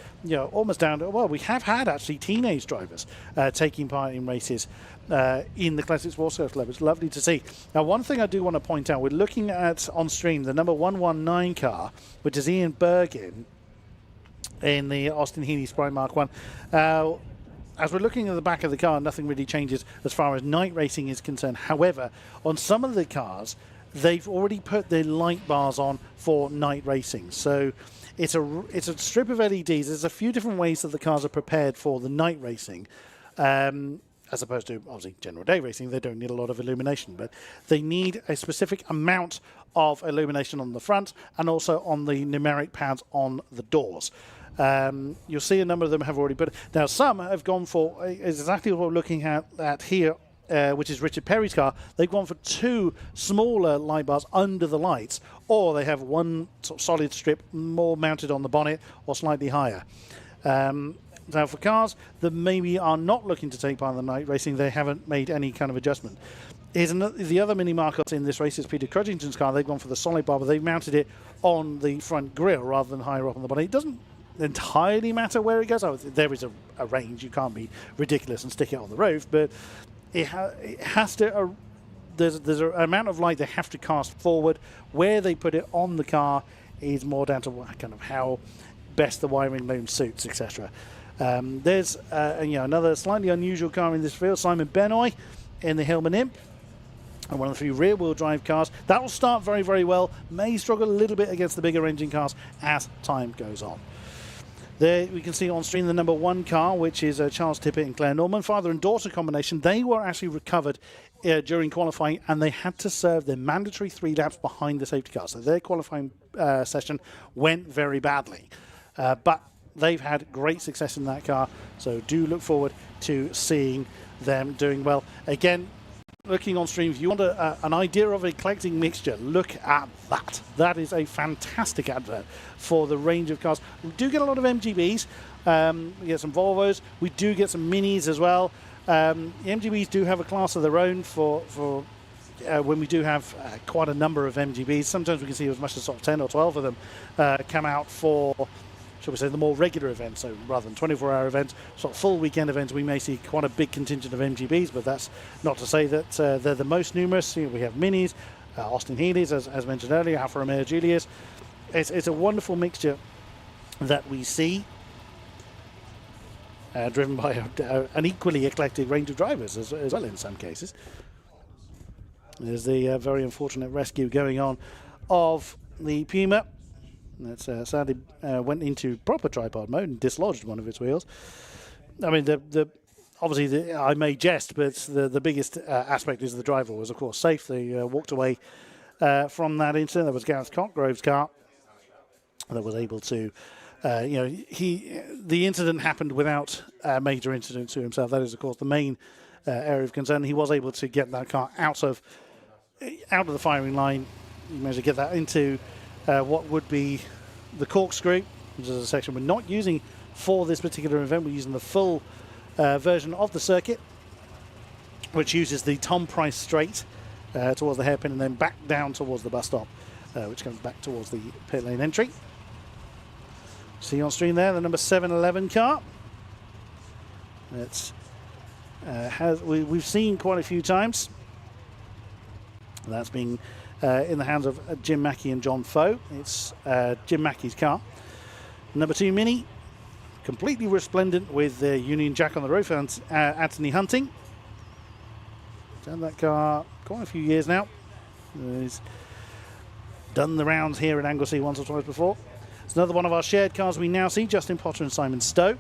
almost down to, we have had actually teenage drivers taking part in races in the Classic Sports Car Club. It's lovely to see. Now, one thing I do want to point out, we're looking at on stream the number 119 car, which is Ian Bergin in the Austin Healey Sprite Mark 1. As we're looking at the back of the car, nothing really changes as far as night racing is concerned. However, on some of the cars, they've already put their light bars on for night racing. So it's a strip of LEDs. There's a few different ways that the cars are prepared for the night racing. As opposed to, obviously, general day racing, they don't need a lot of illumination, but they need a specific amount of illumination on the front and also on the numeric pads on the doors. You'll see a number of them have already put it. Now, some have gone for exactly what we're looking at here, which is Richard Perry's car. They've gone for 2 smaller light bars under the lights, or they have one sort of solid strip more mounted on the bonnet or slightly higher. Now, for cars that maybe are not looking to take part in the night racing, they haven't made any kind of adjustment. Here's the other mini market in this race is Peter Crudgington's car. They've gone for the solid bar, but they've mounted it on the front grille rather than higher up on the bonnet. It doesn't entirely matter where it goes. There is a range. You can't be ridiculous and stick it on the roof, but it has to... there's an amount of light they have to cast forward. Where they put it on the car is more down to kind of how best the wiring loom suits, etc. There's another slightly unusual car in this field, Simon Benoy in the Hillman Imp, and one of the few rear-wheel drive cars. That will start very, very well, may struggle a little bit against the bigger engine cars as time goes on. There we can see on screen the number 1 car, which is Charles Tippett and Claire Norman, father and daughter combination. They were actually recovered during qualifying, and they had to serve their mandatory 3 laps behind the safety car. So their qualifying session went very badly. But they've had great success in that car, so do look forward to seeing them doing well. Again, looking on stream, if you want an idea of a eclectic mixture, look at that. That is a fantastic advert for the range of cars. We do get a lot of MGBs. We get some Volvos. We do get some Minis as well. The MGBs do have a class of their own for when we do have quite a number of MGBs. Sometimes we can see as much as sort of 10 or 12 of them come out for, shall we say, the more regular events. So rather than 24-hour events, sort of full weekend events, we may see quite a big contingent of MGBs, but that's not to say that they're the most numerous. We have Minis, Austin Healey's, as mentioned earlier, Alfa Romeo Giulias. It's a wonderful mixture that we see, driven by an equally eclectic range of drivers as well in some cases. There's the very unfortunate rescue going on of the Puma. That's sadly went into proper tripod mode and dislodged one of its wheels. I mean, obviously, I may jest, but the biggest aspect is the driver was, of course, safe. They walked away from that incident. That was Gareth Cotgrove's car that was able to, the incident happened without a major incident to himself. That is, of course, the main area of concern. He was able to get that car out of the firing line. He managed to get that into what would be the corkscrew, which is a section we're not using for this particular event. We're using the full version of the circuit, which uses the Tom Price straight towards the hairpin and then back down towards the bus stop, which comes back towards the pit lane entry. See on screen there the number 711 car. It's we've seen quite a few times. That's been in the hands of Jim Mackey and John Foe. It's Jim Mackey's car. Number 2 Mini, completely resplendent with the Union Jack on the roof, and Anthony Hunting. Done that car quite a few years now. He's done the rounds here at Anglesey once or twice before. It's another one of our shared cars we now see, Justin Potter and Simon Stowe.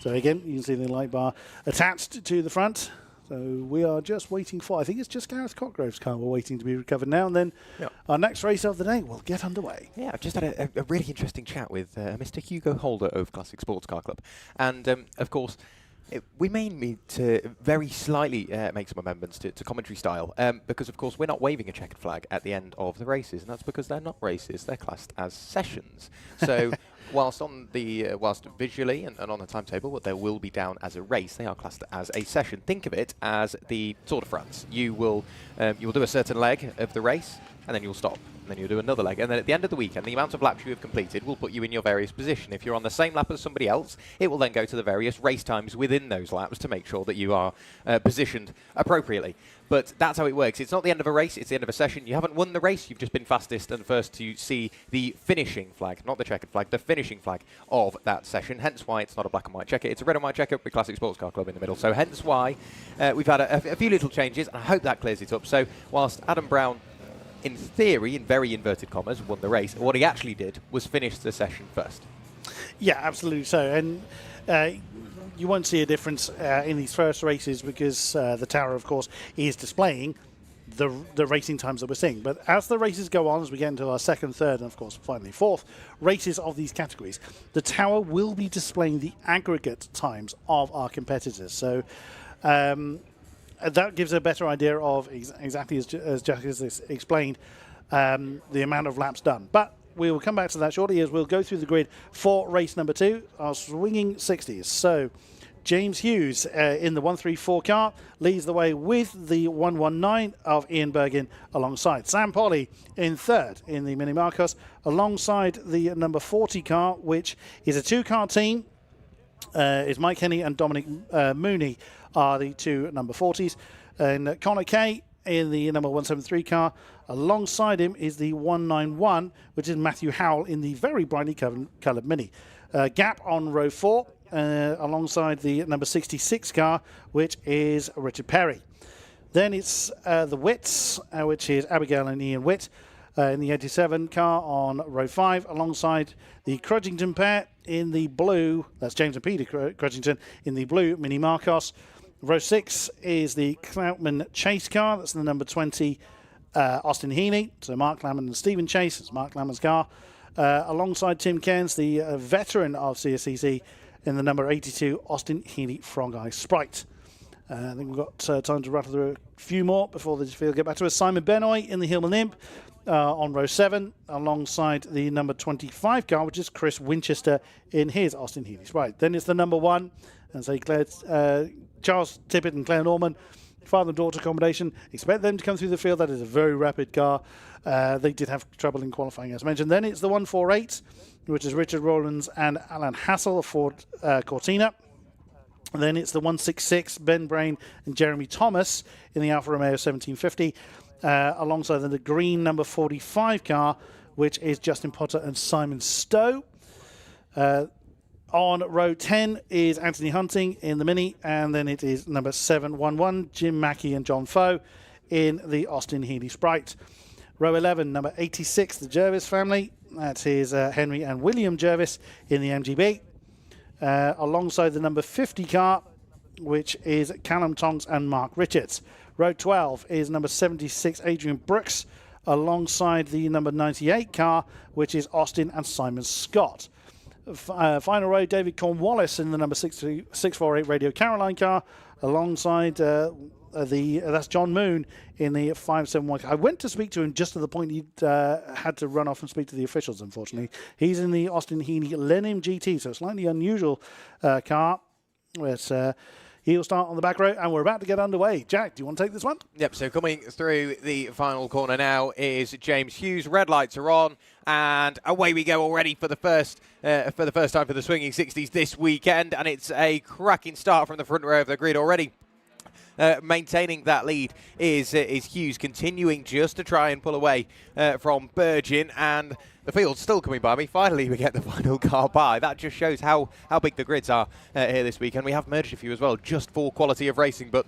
So again, you can see the light bar attached to the front. So we are just waiting for, I think it's just Gareth Cotgrove's car we're waiting to be recovered now, and then our next race of the day will get underway. Yeah, I've just had a really interesting chat with Mr. Hugo Holder of Classic Sports Car Club. And, of course, we may need to very slightly make some amendments to commentary style, because, of course, we're not waving a checkered flag at the end of the races, and that's because they're not races, they're classed as sessions. So whilst on the whilst visually and on the timetable, what there will be down as a race, they are classed as a session. Think of it as the Tour de France. You will do a certain leg of the race, and then you'll stop. And then you'll do another leg. And then at the end of the weekend, the amount of laps you have completed will put you in your various position. If you're on the same lap as somebody else, it will then go to the various race times within those laps to make sure that you are positioned appropriately. But that's how it works. It's not the end of a race, it's the end of a session. You haven't won the race, you've just been fastest and first to see the finishing flag, not the checkered flag, the finishing flag of that session. Hence why it's not a black and white checker, it's a red and white checker with Classic Sports Car Club in the middle. So hence why we've had a few little changes, and I hope that clears it up. So whilst Adam Brown, in theory, in very inverted commas, won the race, what he actually did was finish the session first. Yeah, absolutely so. And you won't see a difference in these first races because the tower, of course, is displaying the racing times that we're seeing. But as the races go on, as we get into our second, third, and of course finally fourth races of these categories, the tower will be displaying the aggregate times of our competitors. So that gives a better idea of exactly as Jack has explained the amount of laps done. But we will come back to that shortly as we'll go through the grid for race number 2, our swinging 60s. So James Hughes in the 134 car leads the way with the 119 of Ian Bergin alongside. Sam Polly in third in the Mini Marcos alongside the number 40 car, which is a 2-car team. Is Mike Henney and Dominic Mooney are the 2 number 40s. And Connor Kay in the number 173 car. Alongside him is the 191, which is Matthew Howell in the very brightly coloured Mini. Gap on row 4, alongside the number 66 car, which is Richard Perry. Then it's the Witts, which is Abigail and Ian Witt, in the 87 car on row 5, alongside the Crudgington pair in the blue, that's James and Peter Crudgington, in the blue Mini Marcos. Row 6 is the Cloutman Chase car, that's the number 20 Austin Heaney, so Mark Lamman and Stephen Chase, it's Mark Lamman's car. Alongside Tim Cairns, the veteran of CSCC, in the number 82 Austin Heaney Frog Eye Sprite. I think we've got time to rattle through a few more before the field get back to us. Simon Benoit in the Hillman Imp on row 7, alongside the number 25 car, which is Chris Winchester in his Austin Heaney Sprite. Then it's the number 1, and say Charles Tippett and Claire Norman, father and daughter combination. Expect them to come through the field. That is a very rapid car. They did have trouble in qualifying, as mentioned. Then it's the 148, which is Richard Rowlands and Alan Hassel, Ford Cortina. And then it's the 166, Ben Brain and Jeremy Thomas in the Alfa Romeo 1750, alongside the green number 45 car, which is Justin Potter and Simon Stowe. On row 10 is Anthony Hunting in the Mini, and then it is number 711, Jim Mackey and John Foe in the Austin Heaney Sprite. Row 11, number 86, the Jervis family. That is Henry and William Jervis in the MGB. Alongside the number 50 car, which is Callum Tonks and Mark Richards. Row 12 is number 76, Adrian Brooks, alongside the number 98 car, which is Austin and Simon Scott. Final row, David Cornwallis in the number 648 Radio Caroline car, alongside that's John Moon in the 571 car. I went to speak to him just to the point he had to run off and speak to the officials, unfortunately. He's in the Austin Heaney Lenim GT, so a slightly unusual car. But he'll start on the back row, and we're about to get underway. Jack, do you want to take this one? Yep, so coming through the final corner now is James Hughes. Red lights are on, and away we go already for the first time for the swinging 60s this weekend, and it's a cracking start from the front row of the grid already. Maintaining that lead is Hughes, continuing just to try and pull away from Bergin, and the field's still coming by me. Finally, we get the final car by. That just shows how big the grids are here this weekend. We have merged a few as well, just for quality of racing, but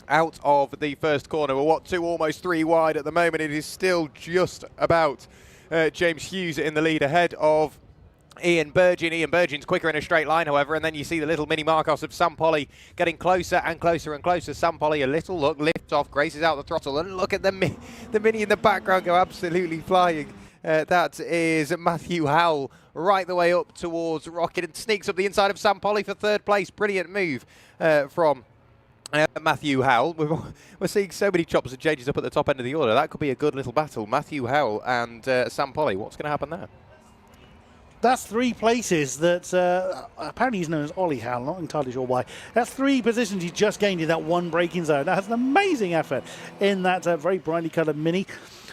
out of the first corner, we're almost 3 wide at the moment. It is still just about James Hughes in the lead ahead of Ian Bergin. Ian Bergin's quicker in a straight line, however, and then you see the little Mini Marcos of Sam Polly getting closer and closer and closer. Sam Polly, a little look, lifts off, graces out the throttle, and look at the Mini in the background go absolutely flying. That is Matthew Howell right the way up towards Rocket and sneaks up the inside of Sam Polly for third place. Brilliant move from Matthew Howell. We're seeing so many chops and changes up at the top end of the order. That could be a good little battle. Matthew Howell and Sam Polly. What's going to happen there? That's 3 places that apparently he's known as Ollie Howell, not entirely sure why. That's 3 positions he just gained in that one braking zone. That's an amazing effort in that very brightly coloured Mini.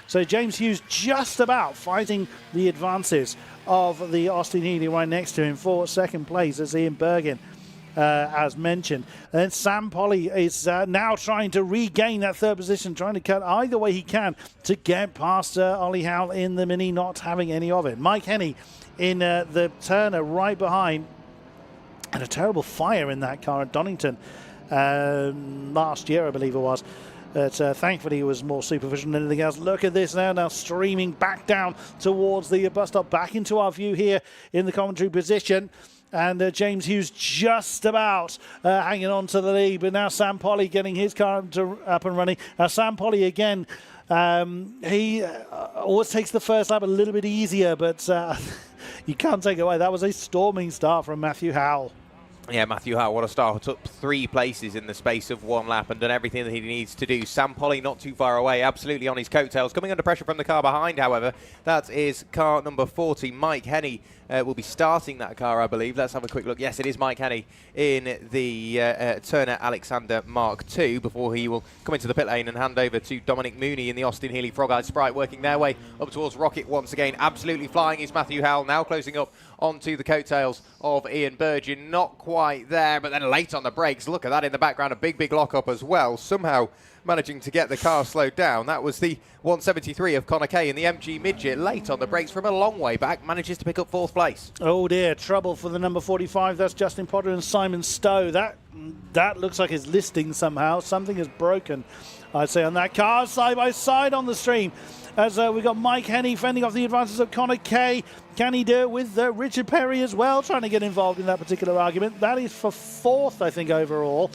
So James Hughes just about fighting the advances of the Austin Healey right next to him for second place as Ian Bergin, as mentioned. And then Sam Polly is now trying to regain that 3rd position, trying to cut either way he can to get past Ollie Howell in the Mini, not having any of it. Mike Henney in the Turner right behind, and a terrible fire in that car at Donington last year, I believe it was. But thankfully it was more superficial than anything else. Look at this now streaming back down towards the bus stop, back into our view here in the commentary position. And James Hughes just about hanging on to the lead. But now Sam Polly getting his car up and running. Sam Polly again, he always takes the first lap a little bit easier, but you can't take it away. That was a storming start from Matthew Howell. Yeah, Matthew Howell, what a start. Took 3 places in the space of 1 lap and done everything that he needs to do. Sam Polly not too far away, absolutely on his coattails. Coming under pressure from the car behind, however, that is car number 40. Mike Henney will be starting that car, I believe. Let's have a quick look. Yes, it is Mike Henney in the Turner Alexander Mark II before he will come into the pit lane and hand over to Dominic Mooney in the Austin Healey Frog-Eyed Sprite, working their way up towards Rocket once again. Absolutely flying is Matthew Howell, now closing up onto the coattails of Ian Burgin. Not quite there, but then late on the brakes. Look at that in the background, a big lock-up as well. Somehow managing to get the car slowed down. That was the 173 of Connor Kay in the MG Midget. Late on the brakes from a long way back, manages to pick up 4th place. Oh dear, trouble for the number 45. That's Justin Potter and Simon Stowe. That looks like his listing somehow. Something is broken, I'd say, on that car. Side by side on the stream. As we've got Mike Henney fending off the advances of Connor Kay. Can he do it with Richard Perry as well, trying to get involved in that particular argument? That is for 4th, I think, overall.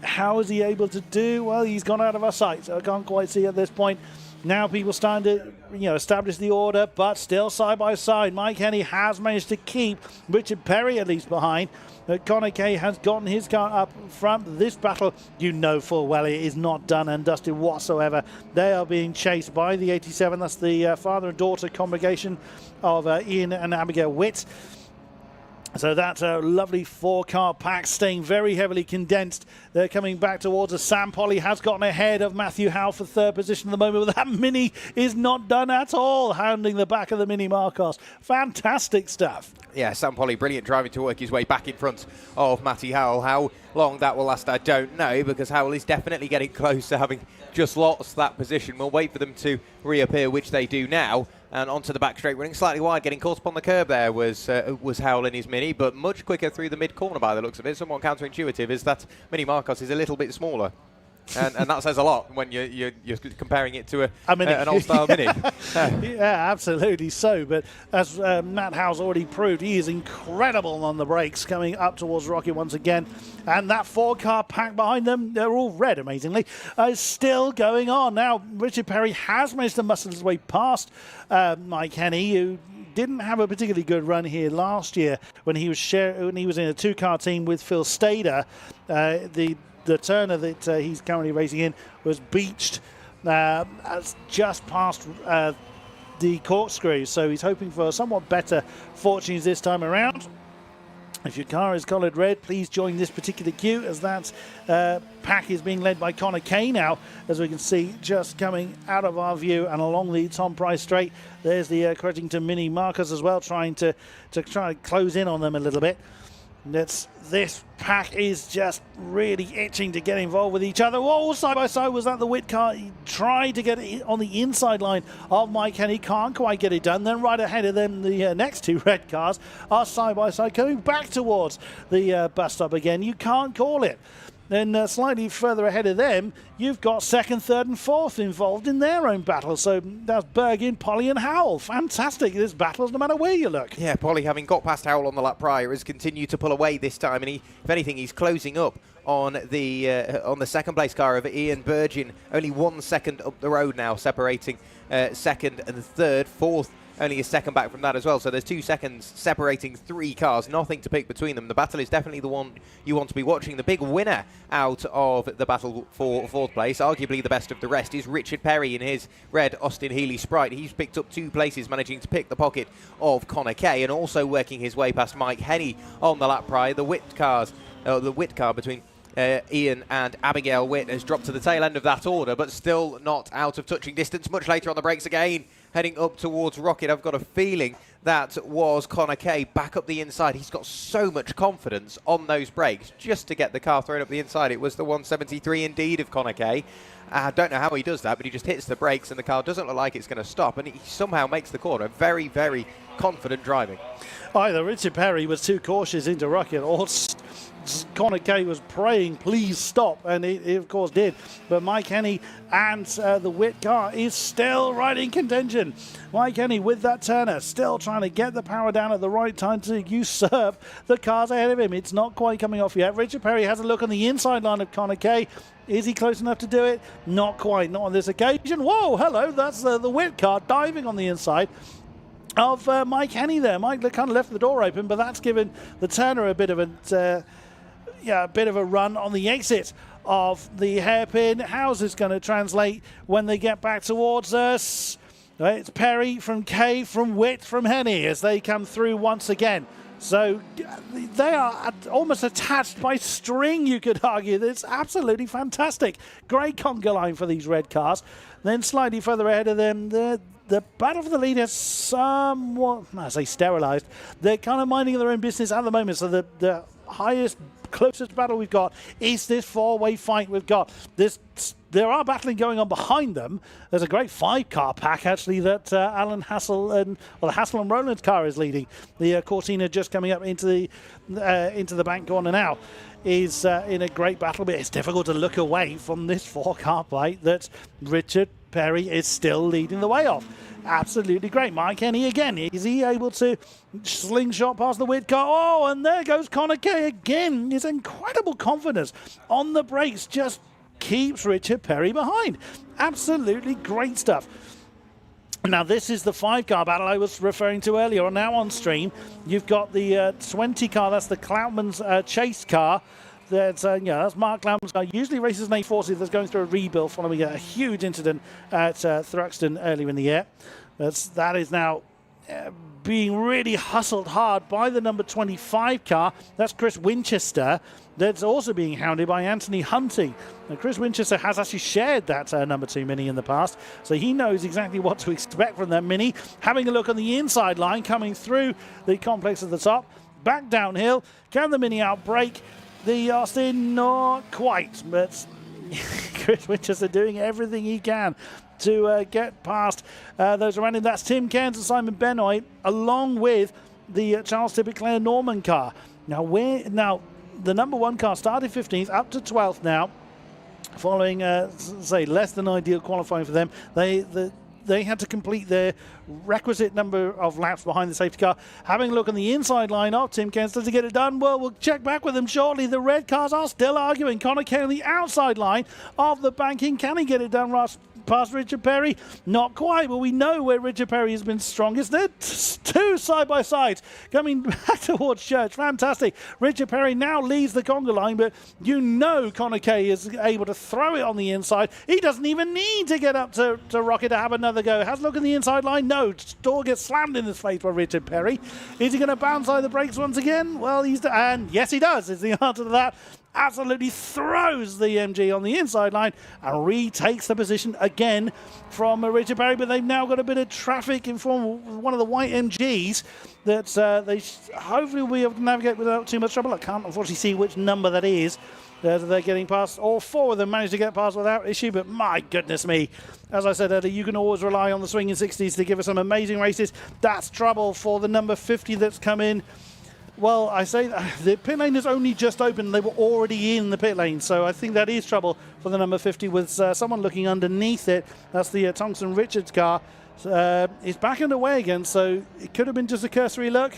How is he able to do? Well, he's gone out of our sight, so I can't quite see at this point. Now people starting to establish the order, but still side by side. Mike Henney has managed to keep Richard Perry at least behind. Connor Kay has gotten his car up front. This battle, you know full well, it is not done and dusted whatsoever. They are being chased by the 87. That's the father and daughter congregation of Ian and Abigail Witt. So that's a lovely 4-car pack staying very heavily condensed. They're coming back towards us. Sam Polly has gotten ahead of Matthew Howell for 3rd position at the moment, but that Mini is not done at all, hounding the back of the Mini Marcos. Fantastic stuff. Yeah, Sam Polly, brilliant driving to work his way back in front of Matty Howell. How long that will last, I don't know, because Howell is definitely getting close to having just lost that position. We'll wait for them to reappear, which they do now. And onto the back straight, running slightly wide, getting caught up on the curb there was Howell in his Mini, but much quicker through the mid-corner by the looks of it. Somewhat counterintuitive is that Mini Marcos is a little bit smaller. And that says a lot when you're comparing it to an old-style Mini. Yeah, absolutely so. But as Matt Howell's already proved, he is incredible on the brakes, coming up towards Rocky once again. And that 4-car pack behind them, they're all red, amazingly, is still going on. Now, Richard Perry has managed to muscle his way past Mike Henney, who didn't have a particularly good run here last year when he was in a 2-car team with Phil Stader. The Turner that he's currently racing in was beached just past the corkscrew, so he's hoping for somewhat better fortunes this time around. If your car is coloured red, please join this particular queue, as that pack is being led by Connor Kay now, as we can see just coming out of our view and along the Tom Price straight. There's the Credington Mini Marcus as well, trying to close in on them a little bit. This pack is just really itching to get involved with each other. Whoa, side by side, was that the Witt car? He tried to get it on the inside line of Mike Henney, can't quite get it done. Then right ahead of them, the next 2 red cars are side by side coming back towards the bus stop again. You can't call it. Then slightly further ahead of them, you've got 2nd, 3rd and 4th involved in their own battle. So that's Bergin, Polly and Howell. Fantastic, this battles no matter where you look. Yeah, Polly, having got past Howell on the lap prior, has continued to pull away this time. And if anything, he's closing up on the 2nd place car of Ian Burgin. Only 1 second up the road now, separating 2nd and 3rd. 4th only a second back from that as well. So there's 2 seconds separating 3 cars, nothing to pick between them. The battle is definitely the one you want to be watching. The big winner out of the battle for 4th place, arguably the best of the rest, is Richard Perry in his red Austin Healey Sprite. He's picked up 2 places, managing to pick the pocket of Connor Kay, and also working his way past Mike Henney on the lap prior. The Witt car between Ian and Abigail Witt has dropped to the tail end of that order, but still not out of touching distance. Much later on the brakes again, heading up towards Rocket. I've got a feeling that was Connor Kay back up the inside. He's got so much confidence on those brakes just to get the car thrown up the inside. It was the 173 indeed of Connor Kay. I don't know how he does that, but he just hits the brakes and the car doesn't look like it's going to stop, and he somehow makes the corner. Very, very confident driving. Either Richard Perry was too cautious into Rocket, or Connor Kay was praying, please stop, and it of course did. But Mike Henney and the Witt car is still right in contention. Mike Henney with that turner, still trying to get the power down at the right time to usurp the cars ahead of him. It's not quite coming off yet. Richard Perry has a look on the inside line of Connor Kay. Is he close enough to do it? Not quite, not on this occasion. Whoa, hello, that's the Witt car diving on the inside of Mike Henney there. Mike kind of left the door open, but that's given the turner a bit of a run on the exit of the hairpin. How's this going to translate when they get back towards us? It's Perry from Kay, from Witt, from Henney as they come through once again. So they are almost attached by string, you could argue. It's absolutely fantastic. Great conga line for these red cars. Then slightly further ahead of them, the battle for the lead is somewhat, I say sterilised. They're kind of minding their own business at the moment. So the closest battle we've got is this 4-way fight we've got. There are battling going on behind them. There's a great 5-car pack, actually, that Alan Hassel and the Hassel and Rowland car is leading. The Cortina just coming up into the bank corner now is in a great battle, but it's difficult to look away from this 4-car fight that Richard Perry is still leading the way off. Absolutely great. Mike Henney again. Is he able to slingshot past the Witt car? Oh, and there goes Connor Kay again. His incredible confidence on the brakes just keeps Richard Perry behind. Absolutely great stuff. Now, this is the 5-car battle I was referring to earlier. Now on stream, you've got the 20 car. That's the Cloutman's Chase car. That's Mark Cloutman's car. Usually races an A40 that's going through a rebuild following a huge incident at Thruxton earlier in the year. That is now being really hustled hard by the number 25 car. That's Chris Winchester. That's also being hounded by Anthony Hunting. Now, Chris Winchester has actually shared that number 2 Mini in the past, so he knows exactly what to expect from that Mini. Having a look on the inside line, coming through the complex at the top, back downhill. Can the Mini outbrake the Austin? Not quite, but Chris Winchester doing everything he can to get past those around him. That's Tim Cairns and Simon Benoit, along with the Charles Tippett-Clare Norman car. Now, the number 1 car started 15th, up to 12th now, following, say, less than ideal qualifying for them. They had to complete their requisite number of laps behind the safety car. Having a look on the inside line of Tim Cairns, does he get it done? Well, we'll check back with them shortly. The red cars are still arguing. Connor Kay on the outside line of the banking. Can he get it done, Ross? Past Richard Perry? Not quite, but we know where Richard Perry has been strongest. They're 2 side-by-sides coming back towards Church. Fantastic. Richard Perry now leads the conga line, but you know Connor Kay is able to throw it on the inside. He doesn't even need to get up to Rocket to have another go. Has a look at the inside line. No. Door gets slammed in his face by Richard Perry. Is he going to bounce out of the brakes once again? Well, and yes, he does, is the answer to that. Absolutely throws the MG on the inside line and retakes the position again from Richard Perry. But they've now got a bit of traffic in form of one of the white MGs that they hopefully will be able to navigate without too much trouble. I can't unfortunately see which number that is. They're getting past. All 4 of them managed to get past without issue, but my goodness me. As I said earlier, you can always rely on the swinging 60s to give us some amazing races. That's trouble for the number 50 that's come in. Well, I say the pit lane has only just opened. They were already in the pit lane, so I think that is trouble for the number 50 with someone looking underneath it. That's the Thompson Richards car. It's back underway again, so it could have been just a cursory look.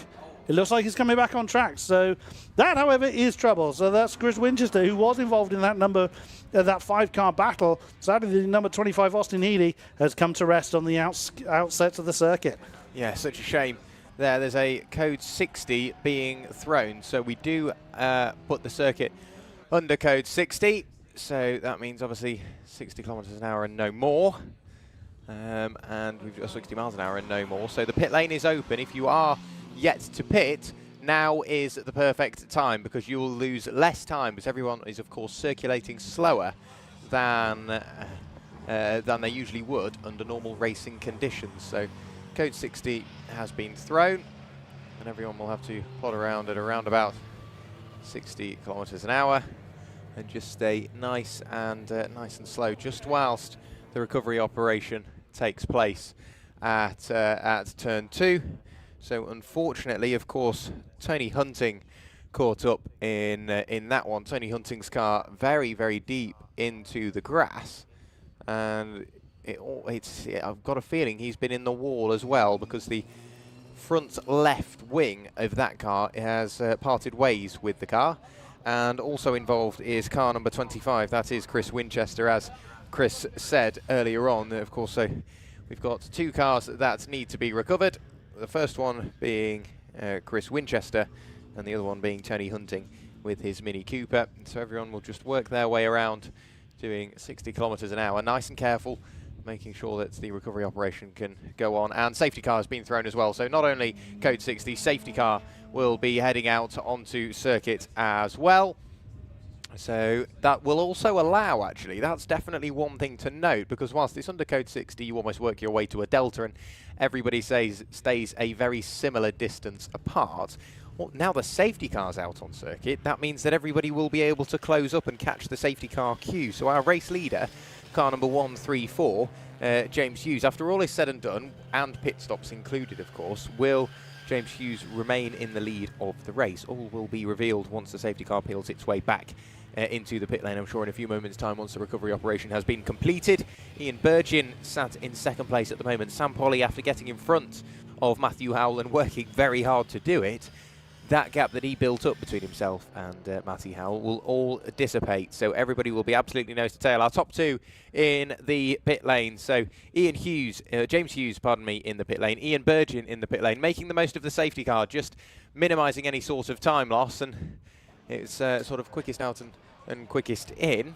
It looks like he's coming back on track. So that, however, is trouble. So that's Chris Winchester, who was involved in that that 5-car battle. Sadly, the number 25 Austin Healey has come to rest on the outsets of the circuit. Yeah, such a shame. There's a code 60 being thrown, so we do put the circuit under code 60, so that means obviously 60 kilometres an hour and no more. And we've got 60 miles an hour and no more. So the pit lane is open. If you are yet to pit, now is the perfect time, because you will lose less time, because everyone is of course circulating slower than they usually would under normal racing conditions. So code 60 has been thrown, and everyone will have to plod around at around about 60 kilometres an hour and just stay nice and slow, just whilst the recovery operation takes place at turn 2. So unfortunately, of course, Tony Hunting caught up in that one. Tony Hunting's car very, very deep into the grass, and I've got a feeling he's been in the wall as well, because the front left wing of that car has parted ways with the car. And also involved is car number 25, that is Chris Winchester, as Chris said earlier on. Of course, so we've got 2 cars that need to be recovered. The first one being Chris Winchester, and the other one being Tony Hunting with his Mini Cooper. So everyone will just work their way around doing 60 kilometres an hour, nice and careful, making sure that the recovery operation can go on. And safety car has been thrown as well, so not only code 60, safety car will be heading out onto circuit as well. So that will also allow, actually, that's definitely one thing to note, because whilst it's under code 60, you almost work your way to a delta and everybody stays a very similar distance apart. Well, now the safety car's out on circuit, that means that everybody will be able to close up and catch the safety car queue. So our race leader, car number 134, James Hughes, after all is said and done, and pit stops included, of course, will James Hughes remain in the lead of the race. All will be revealed once the safety car peels its way back into the pit lane, I'm sure in a few moments' time, once the recovery operation has been completed. Ian Burgin sat in second place at the moment. Sam Polly, after getting in front of Matthew Howell and working very hard to do it, that gap that he built up between himself and Matty Howell will all dissipate. So everybody will be absolutely nose to tail. Our top 2 in the pit lane. So James Hughes, pardon me, in the pit lane. Ian Burgin in the pit lane, making the most of the safety car, just minimising any sort of time loss. And it's sort of quickest out and quickest in.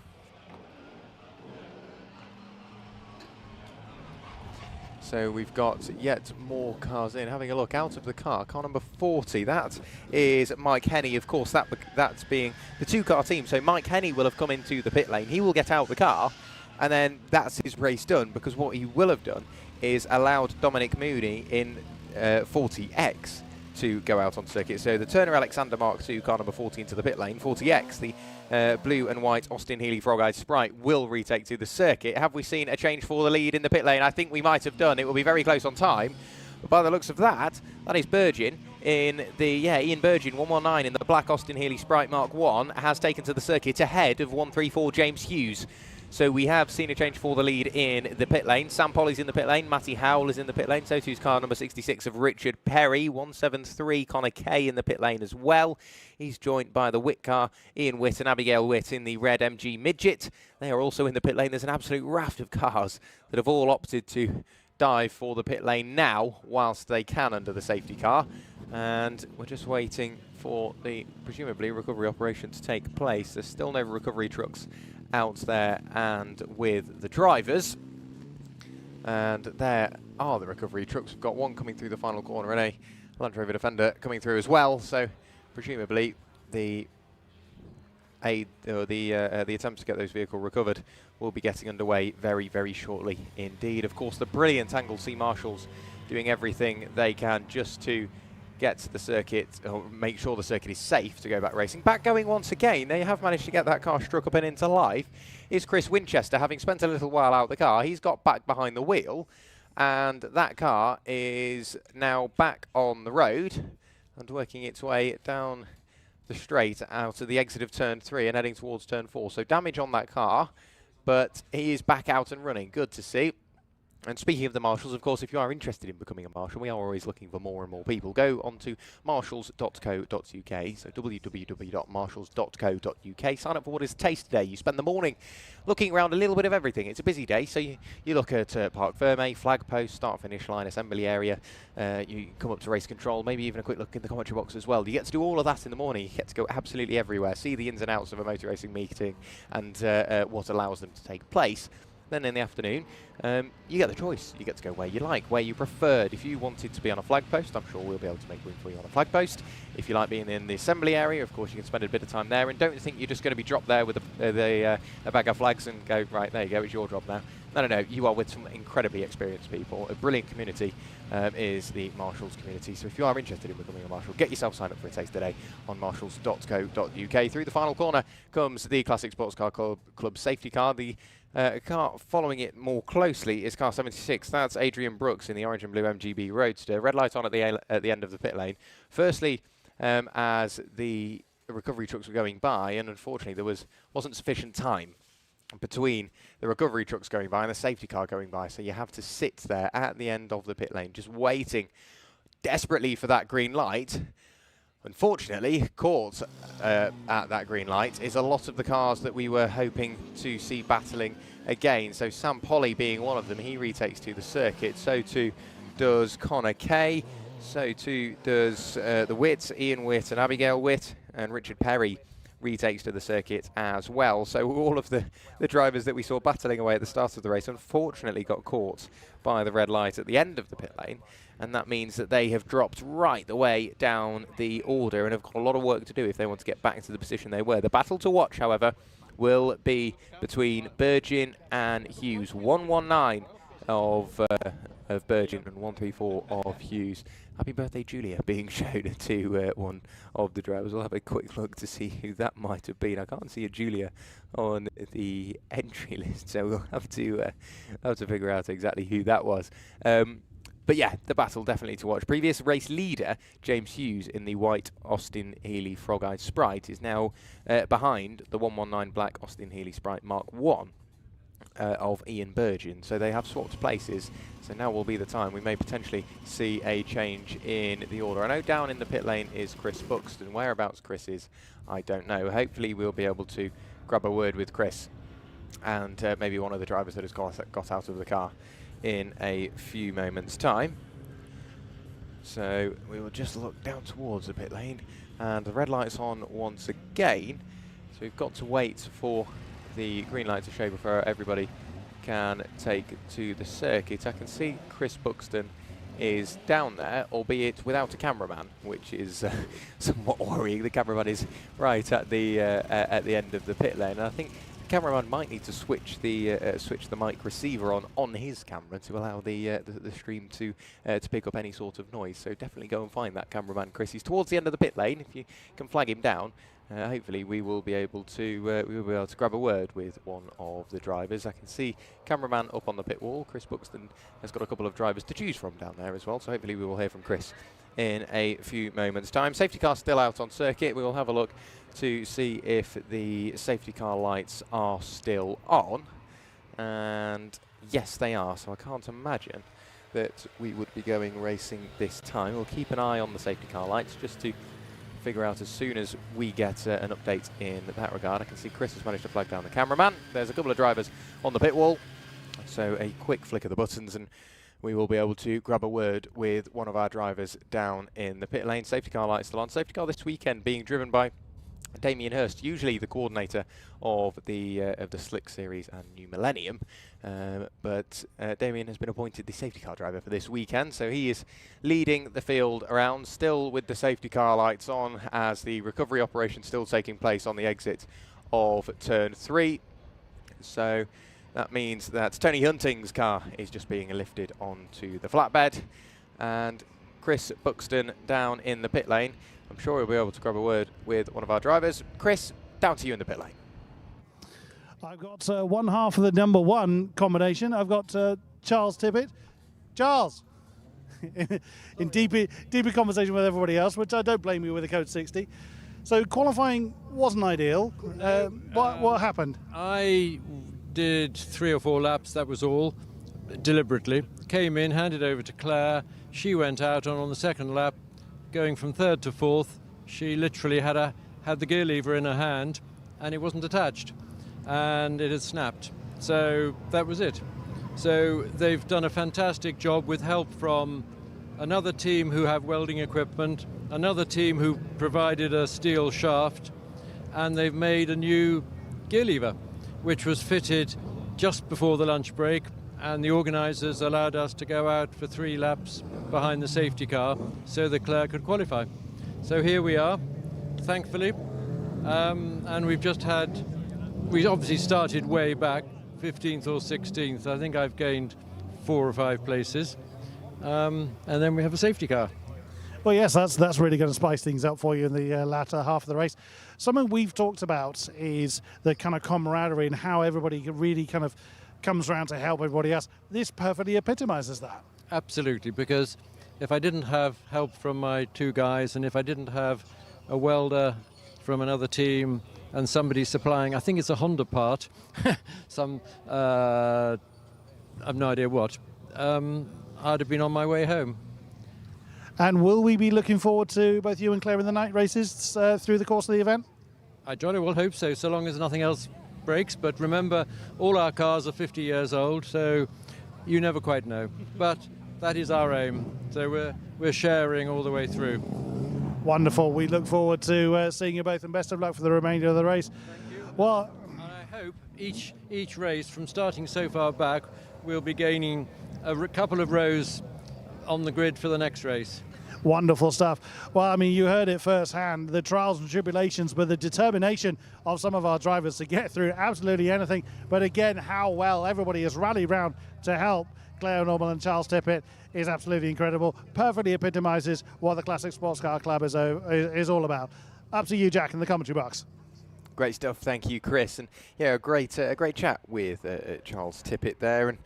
So we've got yet more cars in. Having a look out of the car number 40, that is Mike Henney. Of course, that's being the 2-car team. So Mike Henney will have come into the pit lane. He will get out the car, and then that's his race done, because what he will have done is allowed Dominic Mooney in 40X to go out on circuit. So the Turner Alexander Mark II, car number 40, into the pit lane. 40X, the blue and white Austin Healey Frog-Eyed Sprite, will retake to the circuit. Have we seen a change for the lead in the pit lane? I think we might have done. It will be very close on time. But by the looks of that is Burgin in the, Ian Burgin, 119 in the black Austin Healey Sprite Mark I, has taken to the circuit ahead of 134 James Hughes. So we have seen a change for the lead in the pit lane. Sam Polly's in the pit lane. Matty Howell is in the pit lane. So too's car number 66 of Richard Perry. 173 Connor Kay in the pit lane as well. He's joined by the Witt car, Ian Witt and Abigail Witt in the red MG Midget. They are also in the pit lane. There's an absolute raft of cars that have all opted to dive for the pit lane now, whilst they can under the safety car. And we're just waiting for the, presumably, recovery operation to take place. There's still no recovery trucks out there and with the drivers, and there are the recovery trucks. We've got one coming through the final corner and a Land Rover Defender coming through as well, so presumably the attempts to get those vehicles recovered will be getting underway very, very shortly indeed. Of course, the brilliant Anglesey marshals doing everything they can just to get to the circuit, or make sure the circuit is safe to go back racing. Back going once again, they have managed to get that car struck up and into life, is Chris Winchester. Having spent a little while out the car, he's got back behind the wheel, and that car is now back on the road and working its way down the straight out of the exit of turn 3 and heading towards turn 4. So damage on that car, but he is back out and running. Good to see. And speaking of the marshals, of course, if you are interested in becoming a marshal, we are always looking for more and more people. Go on to marshals.co.uk, so www.marshals.co.uk. Sign up for what is Taste Day. You spend the morning looking around a little bit of everything. It's a busy day, so you look at Parc Ferme, flag post, start-finish line, assembly area. You come up to race control, maybe even a quick look in the commentary box as well. You get to do all of that in the morning. You get to go absolutely everywhere, see the ins and outs of a motor racing meeting and what allows them to take place. Then in the afternoon, you get the choice. You get to go where you like, where you preferred. If you wanted to be on a flag post, I'm sure we'll be able to make room for you on a flag post. If you like being in the assembly area, of course, you can spend a bit of time there. And don't think you're just going to be dropped there with a bag of flags and go, right, there you go, it's your job now. No, you are with some incredibly experienced people. A brilliant community is the Marshals community. So if you are interested in becoming a Marshal, get yourself signed up for a taste today on marshals.co.uk. Through the final corner comes the Classic Sports Car Club safety car. The car following it more closely is car 76. That's Adrian Brooks in the orange and blue MGB Roadster. Red light on at the end of the pit lane. Firstly, as the recovery trucks were going by, and unfortunately there wasn't sufficient time between the recovery trucks going by and the safety car going by, so you have to sit there at the end of the pit lane just waiting desperately for that green light. Unfortunately, caught at that green light is a lot of the cars that we were hoping to see battling again. So Sam Polly being one of them, he retakes to the circuit. So too does Connor Kay. So too does the Witt, Ian Witt and Abigail Witt, and Richard Perry retakes to the circuit as well. So all of the drivers that we saw battling away at the start of the race unfortunately got caught by the red light at the end of the pit lane, and that means that they have dropped right the way down the order and have got a lot of work to do if they want to get back to the position they were. The battle to watch, however, will be between Burgin and Hughes. 119 of Burgin and 134 of Hughes. Happy birthday, Julia, being shown to one of the drivers. We'll have a quick look to see who that might have been. I can't see a Julia on the entry list, so we'll have to figure out exactly who that was. But yeah, the battle definitely to watch. Previous race leader, James Hughes, in the white Austin Healey Frog-Eyed Sprite, is now behind the 119 black Austin Healey Sprite Mark 1 of Ian Burgin. So they have swapped places. So now will be the time. We may potentially see a change in the order. I know down in the pit lane is Chris Buxton. Whereabouts Chris is, I don't know. Hopefully we'll be able to grab a word with Chris and maybe one of the drivers that has got out of the car in a few moments' time. So we will just look down towards the pit lane, and the red light's on once again. So we've got to wait for the green light to show before everybody can take to the circuit. I can see Chris Buxton is down there, albeit without a cameraman, which is somewhat worrying. The cameraman is right at the end of the pit lane, and I think the cameraman might need to switch the mic receiver on his camera to allow the stream to pick up any sort of noise. So definitely go and find that cameraman, Chris. He's towards the end of the pit lane. If you can flag him down, hopefully we will be able to grab a word with one of the drivers. I can see cameraman up on the pit wall. Chris Buxton has got a couple of drivers to choose from down there as well, so hopefully we will hear from Chris in a few moments' time. Safety car still out on circuit. We will have a look to see if the safety car lights are still on, and yes, they are. So I can't imagine that we would be going racing this time. We'll keep an eye on the safety car lights just to figure out as soon as we get an update in that regard. I can see Chris has managed to flag down the cameraman. There's a couple of drivers on the pit wall, so a quick flick of the buttons and we will be able to grab a word with one of our drivers down in the pit lane. Safety car lights still on. Safety car this weekend being driven by Damien Hirst, usually the coordinator of the Slick Series and New Millennium, but Damien has been appointed the safety car driver for this weekend, so he is leading the field around, still with the safety car lights on, as the recovery operation still taking place on the exit of turn 3. So that means that Tony Hunting's car is just being lifted onto the flatbed, and Chris Buxton down in the pit lane. I'm sure we'll be able to grab a word with one of our drivers. Chris, down to you in the pit lane. I've got one half of the number 1 combination. I've got Charles Tippett. Charles! in deeper conversation with everybody else, which I don't blame you with the code 60. So qualifying wasn't ideal. What happened? I did 3 or 4 laps, that was all. deliberately, came in, handed over to Claire. She went out, and on the second lap, going from third to fourth, she literally had the gear lever in her hand, and it wasn't attached, and it had snapped. So that was it. So they've done a fantastic job with help from another team who have welding equipment, another team who provided a steel shaft, and they've made a new gear lever, which was fitted just before the lunch break, and the organisers allowed us to go out for 3 laps behind the safety car so that Claire could qualify. So here we are, thankfully, and we obviously started way back, 15th or 16th. I think I've gained 4 or 5 places, and then we have a safety car. Well, yes, that's really going to spice things up for you in the latter half of the race. Something we've talked about is the kind of camaraderie and how everybody really kind of comes around to help everybody else. This perfectly epitomises that. Absolutely, because if I didn't have help from my 2 guys, and if I didn't have a welder from another team and somebody supplying, I think it's a Honda part, I've no idea what, I'd have been on my way home. And will we be looking forward to both you and Claire in the night races through the course of the event? I jolly well hope so long as nothing else breaks. But remember, all our cars are 50 years old, so you never quite know. But that is our aim. So we're sharing all the way through. Wonderful. We look forward to seeing you both, and best of luck for the remainder of the race. Thank you. Well, and I hope each race, from starting so far back, we'll be gaining a couple of rows on the grid for the next race. Wonderful stuff. Well, I mean, you heard it firsthand, the trials and tribulations, but the determination of some of our drivers to get through absolutely anything. But again, how well everybody has rallied round to help Claire Normal and Charles Tippett is absolutely incredible. Perfectly epitomises what the Classic Sports Car Club is all about. Up to you, Jack, in the commentary box. Great stuff, thank you, Chris. And yeah, a great chat with Charles Tippett there, and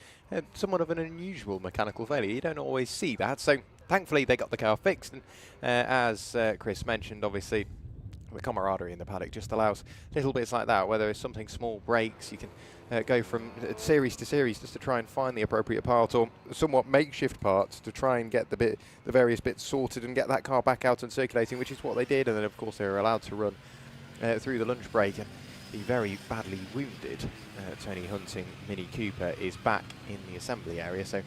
somewhat of an unusual mechanical failure. You don't always see that, so thankfully they got the car fixed. And as Chris mentioned, obviously the camaraderie in the paddock just allows little bits like that, whether it's something small breaks, you can go from series to series just to try and find the appropriate part, or somewhat makeshift parts to try and get the various bits sorted and get that car back out and circulating, which is what they did. And then of course they were allowed to run through the lunch break, and the very badly wounded Tony Hunting Mini Cooper is back in the assembly area, so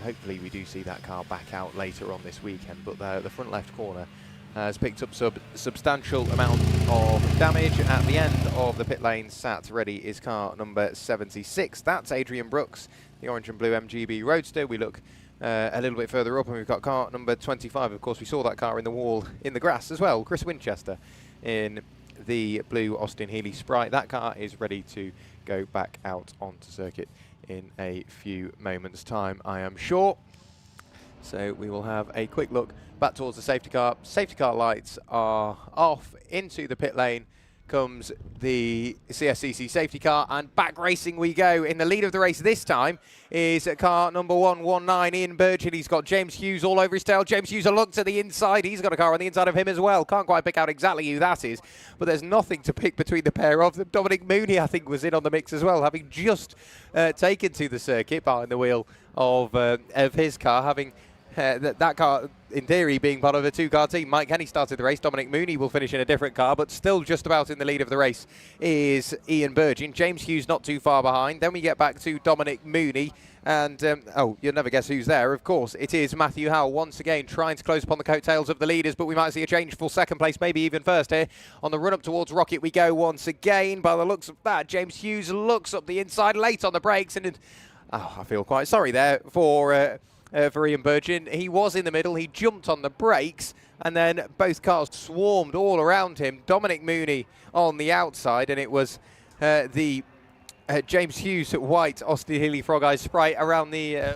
hopefully we do see that car back out later on this weekend. But the front left corner has picked up substantial amount of damage. At the end of the pit lane, sat ready is car number 76. That's Adrian Brooks, the orange and blue MGB Roadster. We look a little bit further up and we've got car number 25. Of course, we saw that car in the wall in the grass as well. Chris Winchester in the blue Austin Healey Sprite. That car is ready to go back out onto circuit in a few moments' time, I am sure. So we will have a quick look back towards the safety car. Safety car lights are off. Into the pit lane comes the CSCC safety car, and back racing we go. In the lead of the race this time is car number 119, Ian Burgin. He's got James Hughes all over his tail. James Hughes a look to the inside. He's got a car on the inside of him as well. Can't quite pick out exactly who that is, but there's nothing to pick between the pair of them. Dominic Mooney, I think, was in on the mix as well, having just taken to the circuit behind the wheel of his car, having that car, in theory, being part of a 2-car team. Mike Kenny started the race. Dominic Mooney will finish in a different car, but still just about in the lead of the race is Ian Burgin. James Hughes not too far behind. Then we get back to Dominic Mooney, and oh, you'll never guess who's there. Of course, it is Matthew Howell once again trying to close upon the coattails of the leaders, but we might see a change for second place, maybe even first here. On the run up towards Rocket we go once again. By the looks of that, James Hughes looks up the inside late on the brakes, and I feel quite sorry there for Ian Burgin. He was in the middle, he jumped on the brakes, and then both cars swarmed all around him. Dominic Mooney on the outside, and it was the James Hughes white Austin Healey Frog Eyes Sprite around the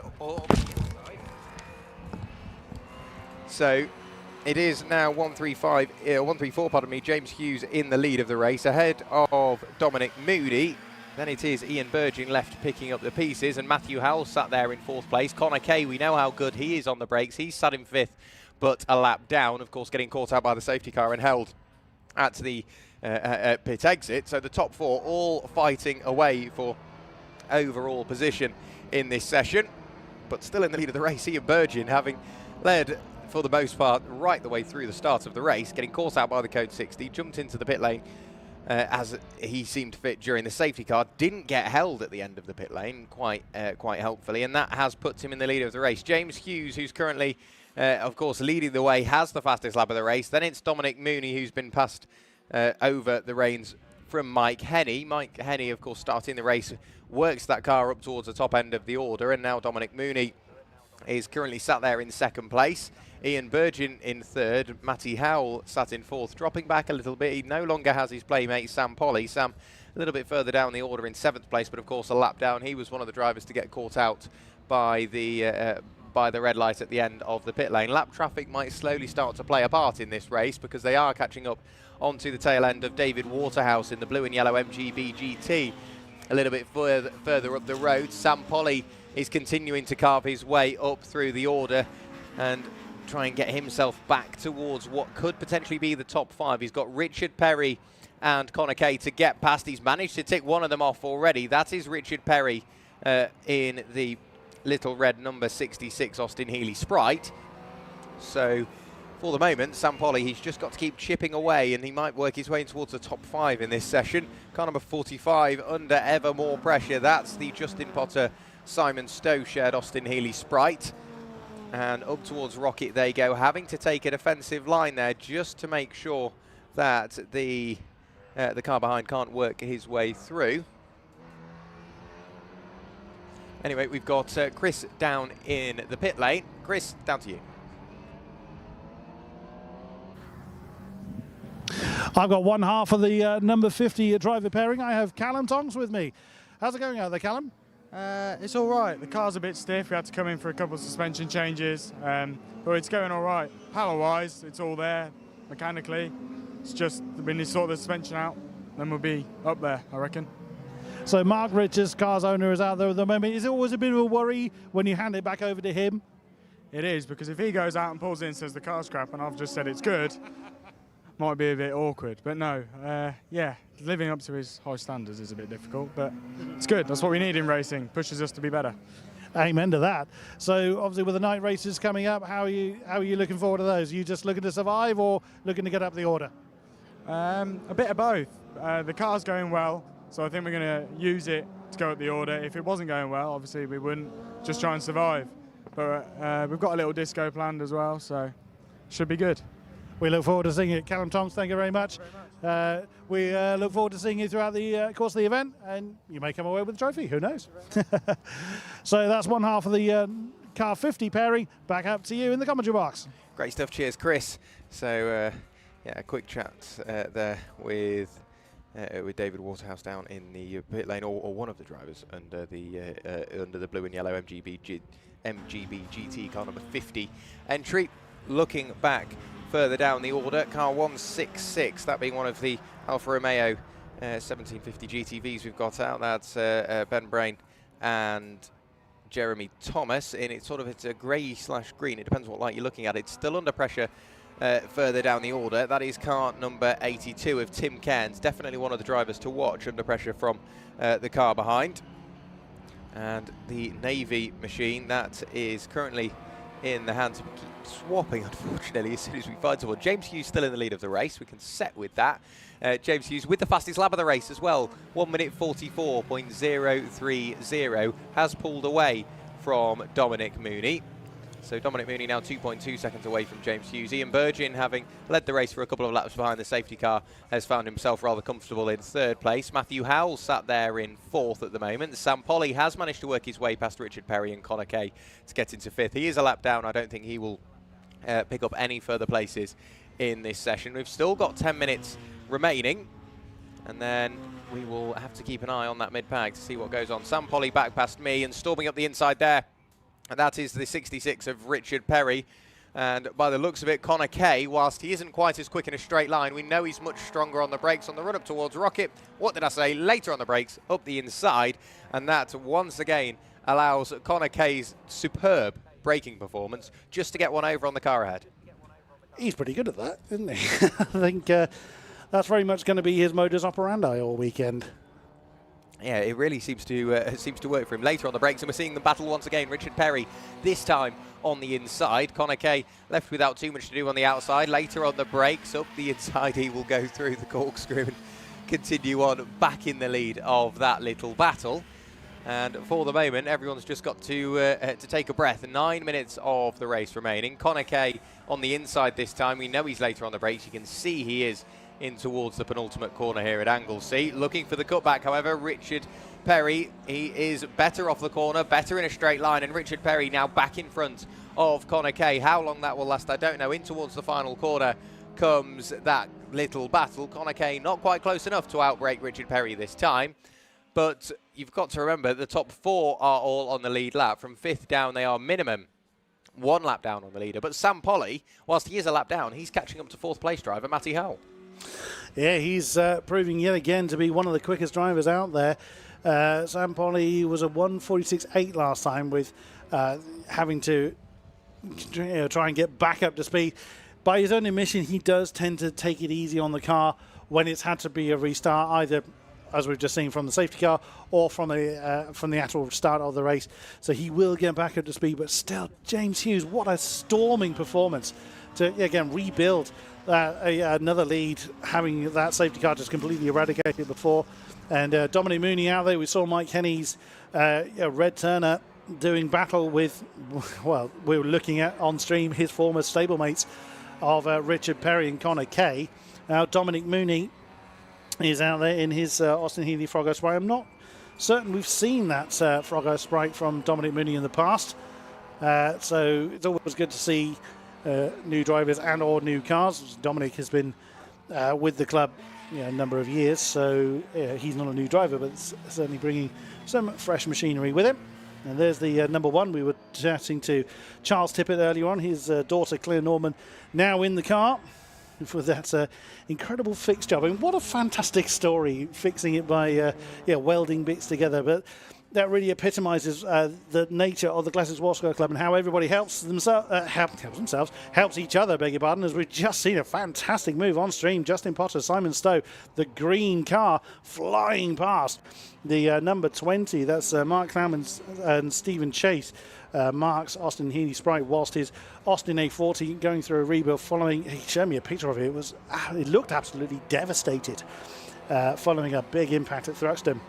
so it is now 134, pardon me, James Hughes in the lead of the race, ahead of Dominic Mooney. Then it is Ian Burgin left picking up the pieces, and Matthew Howell sat there in 4th place. Connor Kay, we know how good he is on the brakes. He's sat in 5th, but a lap down, of course, getting caught out by the safety car and held at the pit exit. So the top 4 all fighting away for overall position in this session. But still in the lead of the race, Ian Burgin, having led for the most part right the way through the start of the race, getting caught out by the code 60, jumped into the pit lane as he seemed fit during the safety car, didn't get held at the end of the pit lane quite helpfully, and that has put him in the lead of the race. James Hughes, who's currently of course leading the way, has the fastest lap of the race. Then it's Dominic Mooney, who's been passed over the reins from Mike Henney. Mike Henney, of course, starting the race, works that car up towards the top end of the order, and now Dominic Mooney is currently sat there in second place. Ian Burgin in third. Matty Howell sat in fourth, dropping back a little bit. He no longer has his playmate Sam Polly. Sam a little bit further down the order in seventh place, but of course a lap down. He was one of the drivers to get caught out by the red light at the end of the pit lane. Lap traffic might slowly start to play a part in this race because they are catching up onto the tail end of David Waterhouse in the blue and yellow MGB GT. A little bit further up the road, Sam Polly is continuing to carve his way up through the order and try and get himself back towards what could potentially be the top five. He's got Richard Perry and Connor Kay to get past. He's managed to tick one of them off already. That is Richard Perry in the little red number 66 Austin Healey Sprite. So for the moment, Sam Polly, he's just got to keep chipping away, and he might work his way towards the top five in this session. Car number 45 under ever more pressure. That's the Justin Potter Simon Stowe shared Austin Healey Sprite. And up towards Rocket they go, having to take a defensive line there just to make sure that the car behind can't work his way through. Anyway, we've got Chris down in the pit lane. Chris, down to you. I've got one half of the number 50 driver pairing. I have Callum Tonks with me. How's it going out there, Callum? It's all right. The car's a bit stiff. We had to come in for a couple of suspension changes, but it's going all right. Power-wise, it's all there. Mechanically, it's just we need to sort the suspension out, then we'll be up there, I reckon. So Mark Richards, car's owner, is out there at the moment. Is it always a bit of a worry when you hand it back over to him? It is, because if he goes out and pulls in and says the car's crap and I've just said it's good, might be a bit awkward. But no, yeah, living up to his high standards is a bit difficult, but it's good. That's what we need in racing. Pushes us to be better. Amen to that. So obviously with the night races coming up, how are you looking forward to those? Are you just looking to survive or looking to get up the order? A bit of both. The car's going well, so I think we're going to use it to go up the order. If it wasn't going well, obviously we wouldn't, just try and survive. But we've got a little disco planned as well, so should be good. We look forward to seeing it. Callum Tonks, thank you very much. We look forward to seeing you throughout the course of the event, and you may come away with a trophy, who knows? So that's one half of the car 50 pairing. Back up to you in the commentary box. Great stuff, cheers Chris. So yeah, a quick chat there with David Waterhouse down in the pit lane, or one of the drivers under the blue and yellow MGB GT car number 50 entry. Looking back further down the order, car 166, that being one of the Alfa Romeo 1750 GTVs we've got out. That's Ben Brain and Jeremy Thomas, and it's a grey/green. It depends what light you're looking at. It's still under pressure further down the order. That is car number 82 of Tim Cairns. Definitely one of the drivers to watch under pressure from the car behind. And the Navy machine, that is currently in the hands of swapping, unfortunately, as soon as we find someone. James Hughes still in the lead of the race. We can set with that. James Hughes with the fastest lap of the race as well. 1 minute 44.030, has pulled away from Dominic Mooney. So Dominic Mooney now 2.2 seconds away from James Hughes. Ian Burgin, having led the race for a couple of laps behind the safety car, has found himself rather comfortable in third place. Matthew Howell sat there in fourth at the moment. Sam Polly has managed to work his way past Richard Perry and Connor Kay to get into fifth. He is a lap down. I don't think he will pick up any further places in this session. We've still got 10 minutes remaining, and then we will have to keep an eye on that mid-pack to see what goes on. Sam Polly back past me and storming up the inside there. And that is the 66 of Richard Perry. And by the looks of it, Connor Kay, whilst he isn't quite as quick in a straight line, we know he's much stronger on the brakes on the run up towards Rocket. What did I say? Later on the brakes, up the inside. And that, once again, allows Connor Kay's superb braking performance just to get one over on the car ahead. He's pretty good at that, isn't he? I think that's very much going to be his modus operandi all weekend. Yeah, it really seems to work for him. Later on the brakes, and we're seeing them battle once again. Richard Perry, this time on the inside. Connor Kay left without too much to do on the outside. Later on the brakes, up the inside, he will go through the corkscrew and continue on back in the lead of that little battle. And for the moment, everyone's just got to take a breath. 9 minutes of the race remaining. Connor Kay on the inside this time. We know he's later on the brakes. You can see he is in towards the penultimate corner here at Anglesey. Looking for the cutback, however, Richard Perry, he is better off the corner, better in a straight line, and Richard Perry now back in front of Connor Kay. How long that will last, I don't know. In towards the final corner comes that little battle. Connor Kay not quite close enough to outbrake Richard Perry this time, but you've got to remember the top 4 are all on the lead lap. From 5th down, they are minimum 1 lap down on the leader. But Sam Polly, whilst he is a lap down, he's catching up to 4th place driver Matty Howell. Yeah, he's proving yet again to be one of the quickest drivers out there. Sam Polly was a 1:46.8 last time, with having to try and get back up to speed. By his own admission, he does tend to take it easy on the car when it's had to be a restart, either as we've just seen from the safety car or from the actual start of the race. So he will get back up to speed, but still, James Hughes, what a storming performance to, again, rebuild another lead, having that safety car just completely eradicated before. And Dominic Mooney out there. We saw Mike Henney's Red Turner doing battle with, well, we were looking at on stream his former stablemates of Richard Perry and Connor Kay. Now Dominic Mooney is out there in his Austin Healey Frogger Sprite. I'm not certain we've seen that Frogger Sprite from Dominic Mooney in the past. So it's always good to see new drivers and or new cars. Dominic has been with the club a number of years, so he's not a new driver, but certainly bringing some fresh machinery with him. And there's the number 1. We were chatting to Charles Tippett earlier on, his daughter Claire Norman now in the car for that incredible fix job. I mean, what a fantastic story, fixing it by welding bits together. But that really epitomises the nature of the Classic Sportscar Club and how everybody helps each other, beg your pardon, as we've just seen a fantastic move on stream. Justin Potter, Simon Stowe, the green car flying past the number 20. That's Mark Clowman and Stephen Chase. Mark's Austin Healey Sprite, whilst his Austin A40 going through a rebuild following, he showed me a picture of it, it looked absolutely devastated following a big impact at Thruxton.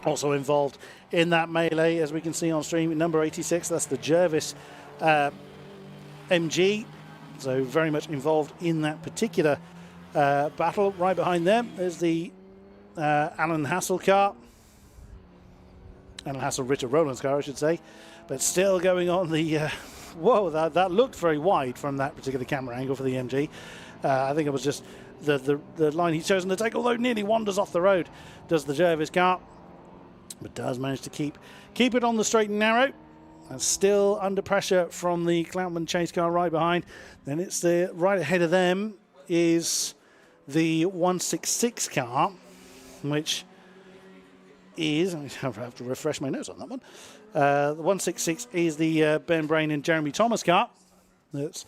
Also involved in that melee, as we can see on stream, number 86, that's the Jervis MG. So very much involved in that particular battle. Right behind them is the Alan Hassel car. Alan Hassel, Richard Rowland's car, I should say. But still going on the... whoa, that looked very wide from that particular camera angle for the MG. I think it was just the line he's chosen to take, although nearly wanders off the road, does the Jervis car. But does manage to keep it on the straight and narrow. And still under pressure from the Cloutman Chase car right behind. Then it's right ahead of them is the 166 car, which is, I have to refresh my notes on that one. The 166 is the Ben Brain and Jeremy Thomas car. That's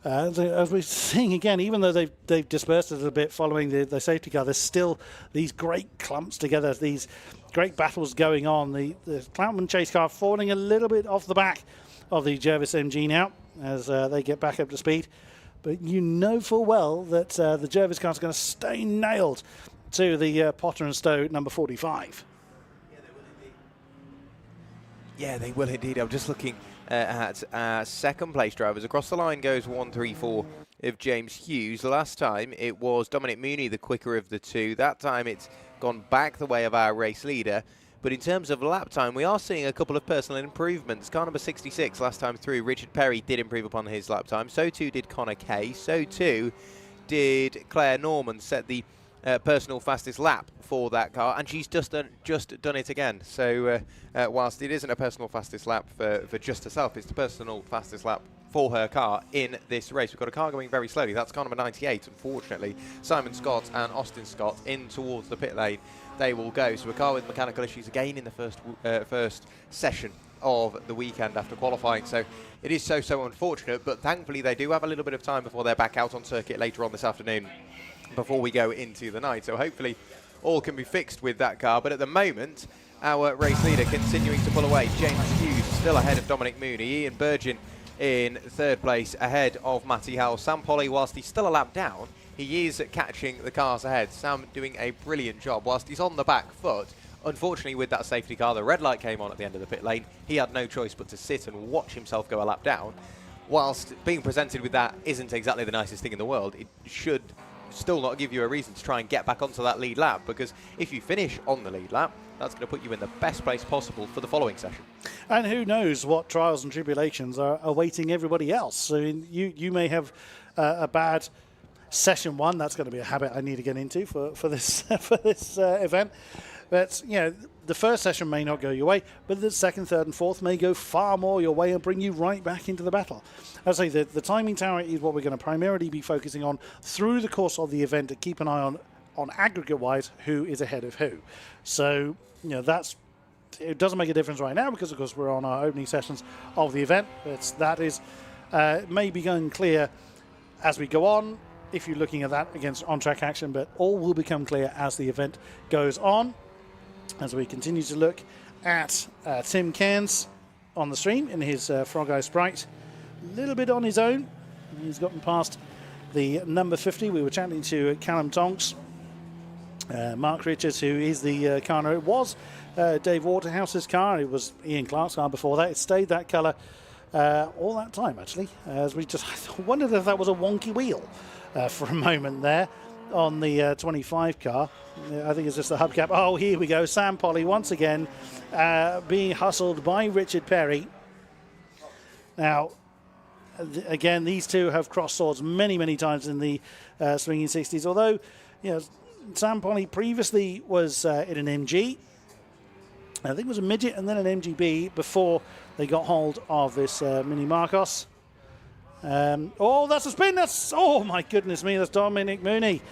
as we're seeing again, even though they've dispersed a little bit following the safety car, there's still these great clumps together, these great battles going on. The Cloutman Chase car falling a little bit off the back of the Jervis MG now as they get back up to speed. But you know full well that the Jervis car is going to stay nailed to the Potter and Stowe number 45. Yeah, they will indeed. I'm just looking at second place drivers. Across the line goes 134 of James Hughes. Last time it was Dominic Mooney, the quicker of the two. That time it's gone back the way of our race leader. But in terms of lap time, we are seeing a couple of personal improvements. Car number 66 last time through, Richard Perry did improve upon his lap time. So too did Connor Kay. So too did Claire Norman, set the personal fastest lap for that car, and she's just done it again. So whilst it isn't a personal fastest lap for just herself, it's the personal fastest lap for her car in this race. We've got a car going very slowly. That's car number 98, unfortunately. Simon Scott and Austin Scott in towards the pit lane. They will go. So a car with mechanical issues again in the first session of the weekend after qualifying. So it is so unfortunate, but thankfully they do have a little bit of time before they're back out on circuit later on this afternoon, before we go into the night. So hopefully all can be fixed with that car. But at the moment, our race leader continuing to pull away. James Hughes still ahead of Dominic Mooney. Ian Burgin in third place ahead of Matty Howell. Sam Polly, whilst he's still a lap down, he is catching the cars ahead. Sam doing a brilliant job whilst he's on the back foot. Unfortunately, with that safety car, the red light came on at the end of the pit lane. He had no choice but to sit and watch himself go a lap down. Whilst being presented with that isn't exactly the nicest thing in the world, it should still not give you a reason to try and get back onto that lead lap, because if you finish on the lead lap, that's going to put you in the best place possible for the following session. And who knows what trials and tribulations are awaiting everybody else. So you may have a bad session one. That's going to be a habit I need to get into for this for this event. But the first session may not go your way, but the second, third, and fourth may go far more your way and bring you right back into the battle. As I say, the timing tower is what we're going to primarily be focusing on through the course of the event to keep an eye on aggregate-wise who is ahead of who. So it doesn't make a difference right now because, of course, we're on our opening sessions of the event. But that is may be going clear as we go on, if you're looking at that against on-track action, but all will become clear as the event goes on. As we continue to look at Tim Cairns on the stream in his Frog Eye Sprite, a little bit on his own. He's gotten past the number 50. We were chatting to Callum Tonks, Mark Richards, who is the car. It was Dave Waterhouse's car. It was Ian Clark's car before that. It stayed that colour all that time, actually. As we just wondered if that was a wonky wheel for a moment there on the 25 car. I think it's just the hubcap. Oh, here we go. Sam Polly once again being hustled by Richard Perry. Now, again, these two have crossed swords many, many times in the swinging 60s. Although, Sam Polly previously was in an MG. I think it was a midget and then an MGB before they got hold of this Mini Marcos. Oh, that's a spin. Oh, my goodness me. That's Dominic Mooney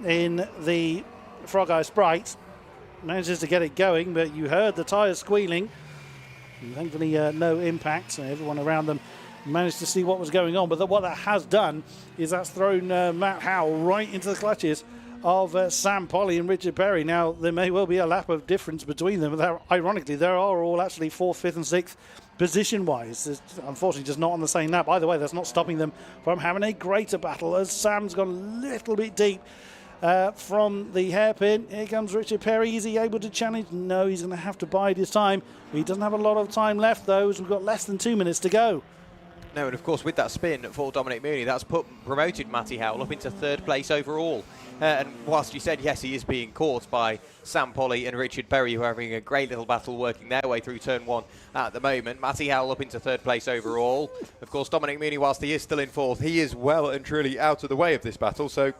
in the Frog Eye Sprite. Manages to get it going, but you heard the tyres squealing. And thankfully, no impact. So everyone around them managed to see what was going on. But what that has done is that's thrown Matt Howell right into the clutches of Sam Polly and Richard Perry. Now, there may well be a lap of difference between them. But ironically, they are all actually 4th, 5th and 6th position-wise. It's unfortunately just not on the same lap. Either way, that's not stopping them from having a greater battle as Sam's gone a little bit deep from the hairpin. Here comes Richard Perry. Is he able to challenge? No, he's going to have to bide his time. He doesn't have a lot of time left, though, as we've got less than 2 minutes to go. No, and of course, with that spin for Dominic Mooney, that's promoted Matty Howell up into 3rd place overall. And whilst you said, yes, he is being caught by Sam Polly and Richard Perry, who are having a great little battle working their way through turn 1 at the moment. Matty Howell up into 3rd place overall. Of course, Dominic Mooney, whilst he is still in 4th, he is well and truly out of the way of this battle. So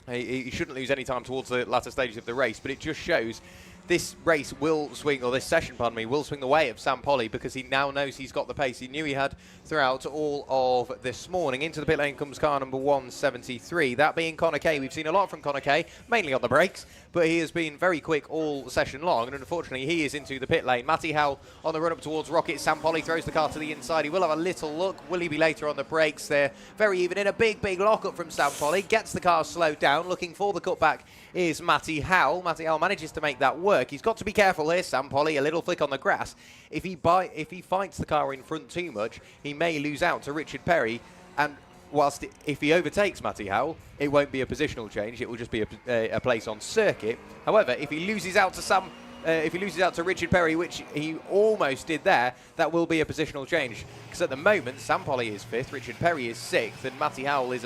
he shouldn't lose any time towards the latter stages of the race. But it just shows this race will swing, or this session, pardon me, will swing the way of Sam Polly, because he now knows he's got the pace he knew he had throughout all of this morning. Into the pit lane comes car number 173, that being Connor Kay. We've seen a lot from Connor Kay, mainly on the brakes, but he has been very quick all session long, and unfortunately he is into the pit lane. Matty Howell on the run up towards Rocket. Sam Polly throws the car to the inside. He will have a little look. Will he be later on the brakes? They're very even in. A big lockup from Sam Polly. Gets the car slowed down. Looking for the cutback is Matty Howell. Matty Howell manages to make that work. He's got to be careful here, Sam Polly. A little flick on the grass. If he fights the car in front too much, he may lose out to Richard Perry. And whilst if he overtakes Matty Howell, it won't be a positional change. It will just be a place on circuit. However, if he loses out to Richard Perry, which he almost did there, that will be a positional change. Because at the moment, Sam Polly is 5th, Richard Perry is 6th, and Matty Howell is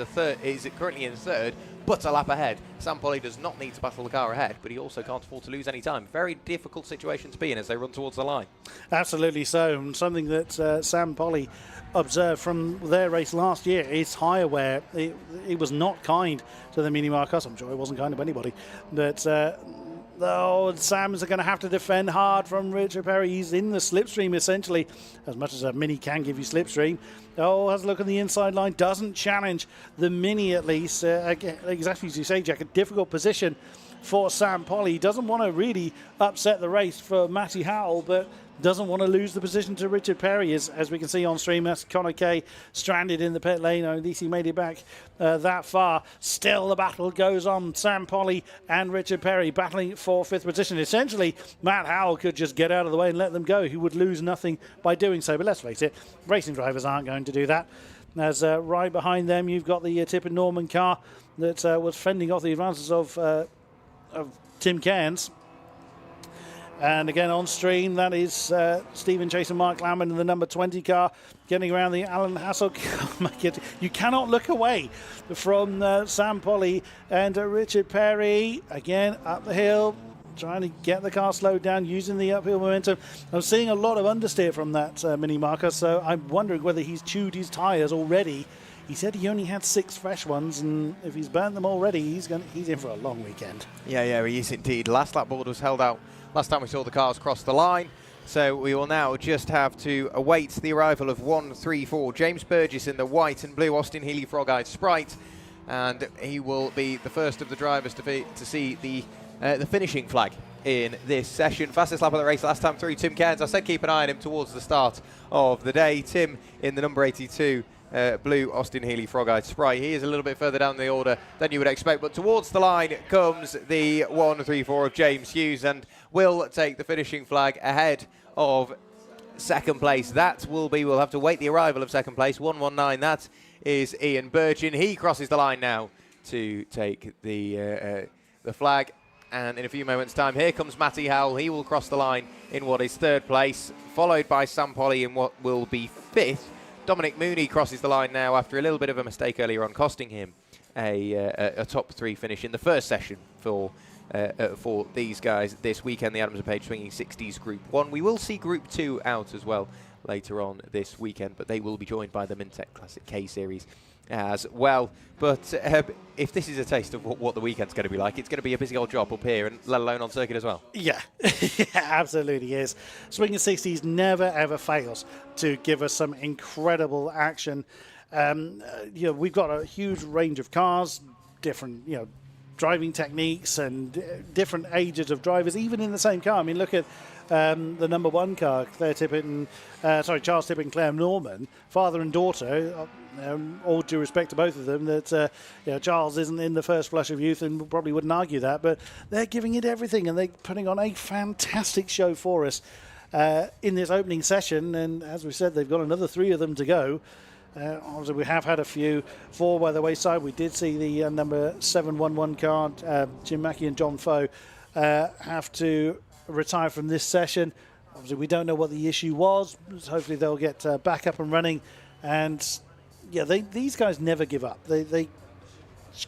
currently in 3rd, but a lap ahead. Sam Polly does not need to battle the car ahead, but he also can't afford to lose any time. Very difficult situation to be in as they run towards the line. Absolutely so. And something that Sam Polly observed from their race last year is higher, where it was not kind to the Mini Marcos. I'm sure it wasn't kind of anybody. But Sam's going to have to defend hard from Richard Perry. He's in the slipstream, essentially, as much as a Mini can give you slipstream. Oh, has a look on the inside line. Doesn't challenge the Mini, at least. Exactly as you say, Jack, a difficult position for Sam Polly. He doesn't want to really upset the race for Matty Howell, but doesn't want to lose the position to Richard Perry, as we can see on stream. That's Connor Kay stranded in the pit lane. At least he made it back that far. Still the battle goes on. Sam Polly and Richard Perry battling for 5th position. Essentially, Matt Howell could just get out of the way and let them go. He would lose nothing by doing so. But let's face it, racing drivers aren't going to do that. As right behind them, you've got the Tippin Norman car that was fending off the advances of Tim Cairns. And again on stream, that is Stephen Chase and Mark Lamond in the number 20 car getting around the Alan Hassel. You cannot look away from Sam Polly and Richard Perry. Again, up the hill, trying to get the car slowed down using the uphill momentum. I'm seeing a lot of understeer from that Mini Marker, so I'm wondering whether he's chewed his tyres already. He said he only had 6 fresh ones, and if he's burnt them already, he's in for a long weekend. Yeah, he is indeed. Last lap board was held out last time we saw the cars cross the line, so we will now just have to await the arrival of 1, 3, 4. James Burgess in the white and blue Austin Healey Frog-Eyed Sprite, and he will be the first of the drivers to see the finishing flag in this session. Fastest lap of the race last time through, Tim Cairns. I said keep an eye on him towards the start of the day. Tim in the number 82 blue Austin Healey Frog-Eyed Sprite. He is a little bit further down the order than you would expect, but towards the line comes the 1, 3, 4 of James Hughes, and will take the finishing flag ahead of second place. That will be, we'll have to wait the arrival of second place. 119, that is Ian Burgeon. He crosses the line now to take the flag. And in a few moments' time, here comes Matty Howell. He will cross the line in what is 3rd place, followed by Sam Polly in what will be 5th. Dominic Mooney crosses the line now after a little bit of a mistake earlier on, costing him a top 3 finish in the first session for these guys this weekend. The Adams and Page Swinging 60s Group 1. We will see Group 2 out as well later on this weekend, but they will be joined by the Mintec Classic K Series as well. But if this is a taste of what the weekend's going to be like, it's going to be a busy old job up here, and let alone on circuit as well. Yeah, yeah, absolutely is. Swinging 60s never ever fails to give us some incredible action. We've got a huge range of cars, different driving techniques and different ages of drivers, even in the same car. I mean, look at the number 1 car, Charles Tippett, Claire Norman, father and daughter. All due respect to both of them, that Charles isn't in the first flush of youth and probably wouldn't argue that, but they're giving it everything and they're putting on a fantastic show for us in this opening session. And as we said, they've got another 3 of them to go. Obviously, we have had a few fall by the wayside. We did see the number 711 car, Jim Mackey and John Foe, have to retire from this session. Obviously, we don't know what the issue was. Hopefully, they'll get back up and running. And yeah, these guys never give up. They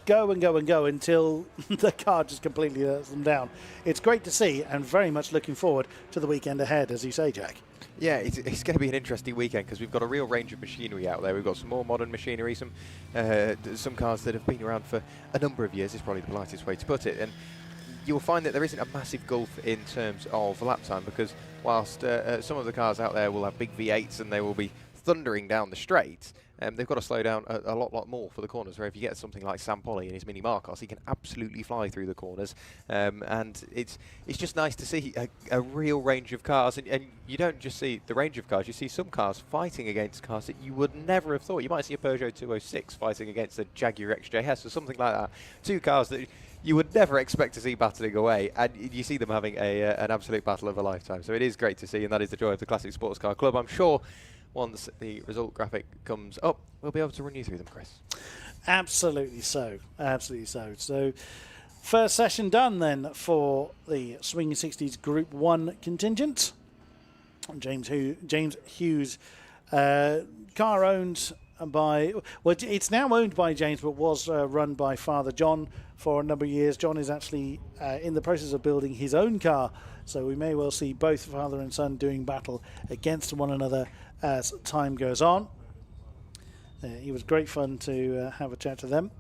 go and go and go until the car just completely lets them down. It's great to see, and very much looking forward to the weekend ahead, as you say, Jack. Yeah, it's going to be an interesting weekend because we've got a real range of machinery out there. We've got some more modern machinery, some cars that have been around for a number of years is probably the politest way to put it. And you'll find that there isn't a massive gulf in terms of lap time, because whilst some of the cars out there will have big V8s and they will be thundering down the straight, they've got to slow down a lot more for the corners, where if you get something like Sam Polly in his Mini Marcos, he can absolutely fly through the corners. And it's just nice to see a real range of cars. And you don't just see the range of cars, you see some cars fighting against cars that you would never have thought. You might see a Peugeot 206 fighting against a Jaguar XJS or something like that. 2 cars that you would never expect to see battling away, and you see them having an absolute battle of a lifetime. So it is great to see, and that is the joy of the Classic Sports Car Club. I'm sure once the result graphic comes up, we'll be able to run you through them, Chris. Absolutely so. Absolutely so. So, first session done then for the Swinging 60s Group 1 contingent. James Hughes, car owned by, well, it's now owned by James, but was run by Father John for a number of years. John is actually in the process of building his own car, so we may well see both father and son doing battle against one another as time goes on. It was great fun to have a chat to them.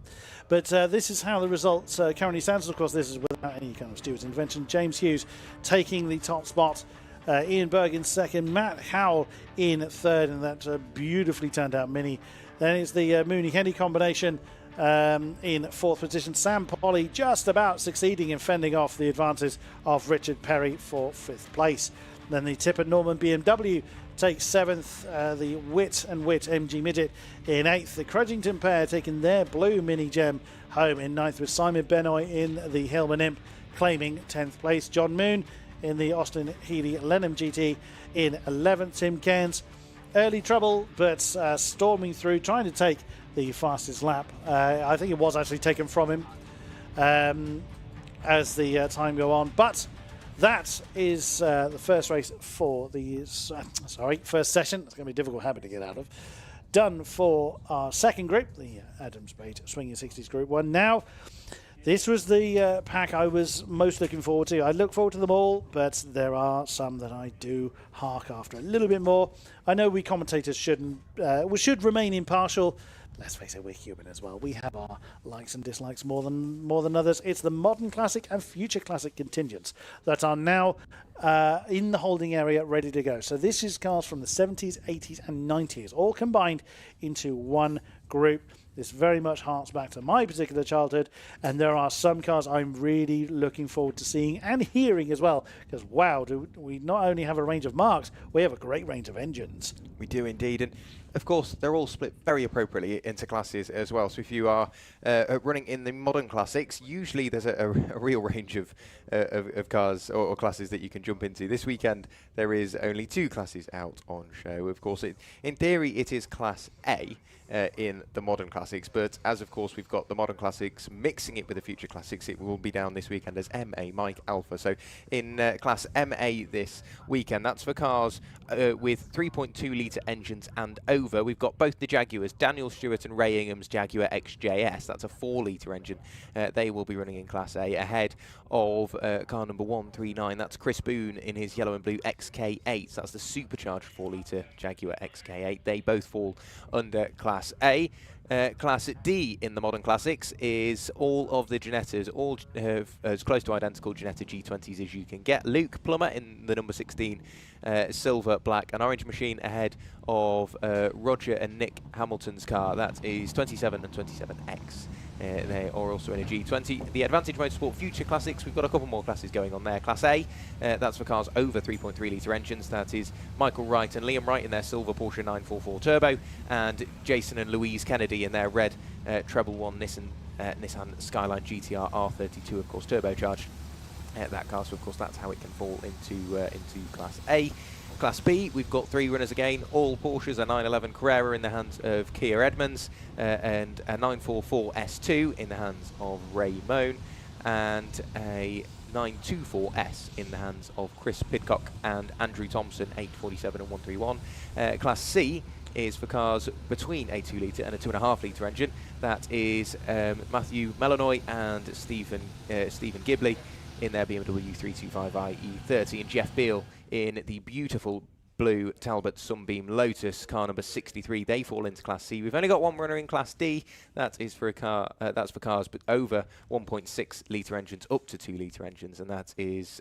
But this is how the results currently stands. Of course, this is without any kind of steward's intervention. James Hughes taking the top spot. Ian Berg in second. Matt Howell in third, and that's a beautifully turned out Mini. Then it's the Mooney-Henny combination in fourth position. Sam Polly just about succeeding in fending off the advances of Richard Perry for fifth place. Then the Tipper Norman BMW takes 7th. The Wit and Wit MG Midget in 8th. The Crudgington pair taking their blue Mini Gem home in 9th, with Simon Benoit in the Hillman Imp claiming 10th place. John Moon in the Austin Healey Lenham GT in 11th. Tim Cairns, early trouble, but storming through, trying to take the fastest lap. I think it was actually taken from him as the time go on. But that is the first race for the first session. It's going to be a difficult habit to get out of. Done for our second group, the Adams Bate Swinging 60s Group 1. Now, this was the pack I was most looking forward to. I look forward to them all, but there are some that I do hark after a little bit more. I know we commentators we should remain impartial. Let's face it, we're human as well. We have our likes and dislikes more than others. It's the modern classic and future classic contingents that are now in the holding area, ready to go. So this is cars from the 70s, 80s and 90s, all combined into one group. This very much harks back to my particular childhood, and there are some cars I'm really looking forward to seeing and hearing as well, because wow, do we not only have a range of marques, we have a great range of engines. We do indeed, and of course they're all split very appropriately into classes as well. So if you are running in the modern classics, usually there's a real range of cars or classes that you can jump into. This weekend there is only 2 classes out on show. Of course, in theory it is Class A. In the modern classics, but as of course we've got the modern classics mixing it with the future classics, it will be down this weekend as MA Mike Alpha. So in class MA this weekend, that's for cars with 3.2 litre engines and over. We've got both the Jaguars, Daniel Stewart and Ray Ingham's Jaguar XJS. That's a 4 litre engine. They will be running in class A ahead of car number 139. That's Chris Boone in his yellow and blue XK8. That's the supercharged 4 litre Jaguar XK8. They both fall under Class A. Class D in the modern classics is all of the Ginettas, all have as close to identical Ginetta G20s as you can get. Luke Plummer in the number 16 silver, black and orange machine ahead of Roger and Nick Hamilton's car. That is 27 and 27X. They are also in a G20. The Advantage Motorsport Future Classics, we've got a couple more classes going on there. Class A, that's for cars over 3.3 litre engines. That is Michael Wright and Liam Wright in their silver Porsche 944 Turbo, and Jason and Louise Kennedy in their red Treble 1 Nissan Skyline GTR R32, of course, turbocharged. That car, so of course that's how it can fall into Class A. Class B, we've got 3 runners again, all Porsches, a 911 Carrera in the hands of Kia Edmonds, and a 944 S2 in the hands of Ray Moan, and a 924S in the hands of Chris Pidcock and Andrew Thompson, 847 and 131. Class C is for cars between a 2 litre and a 2.5 litre engine. That is Matthew Melanoy and Stephen Gibley in their BMW 325i E30, and Jeff Beale in the beautiful blue Talbot Sunbeam Lotus, car number 63. They fall into Class C. We've only got one runner in Class D. That is for a car. That's for cars but over 1.6 litre engines, up to 2 litre engines, and that is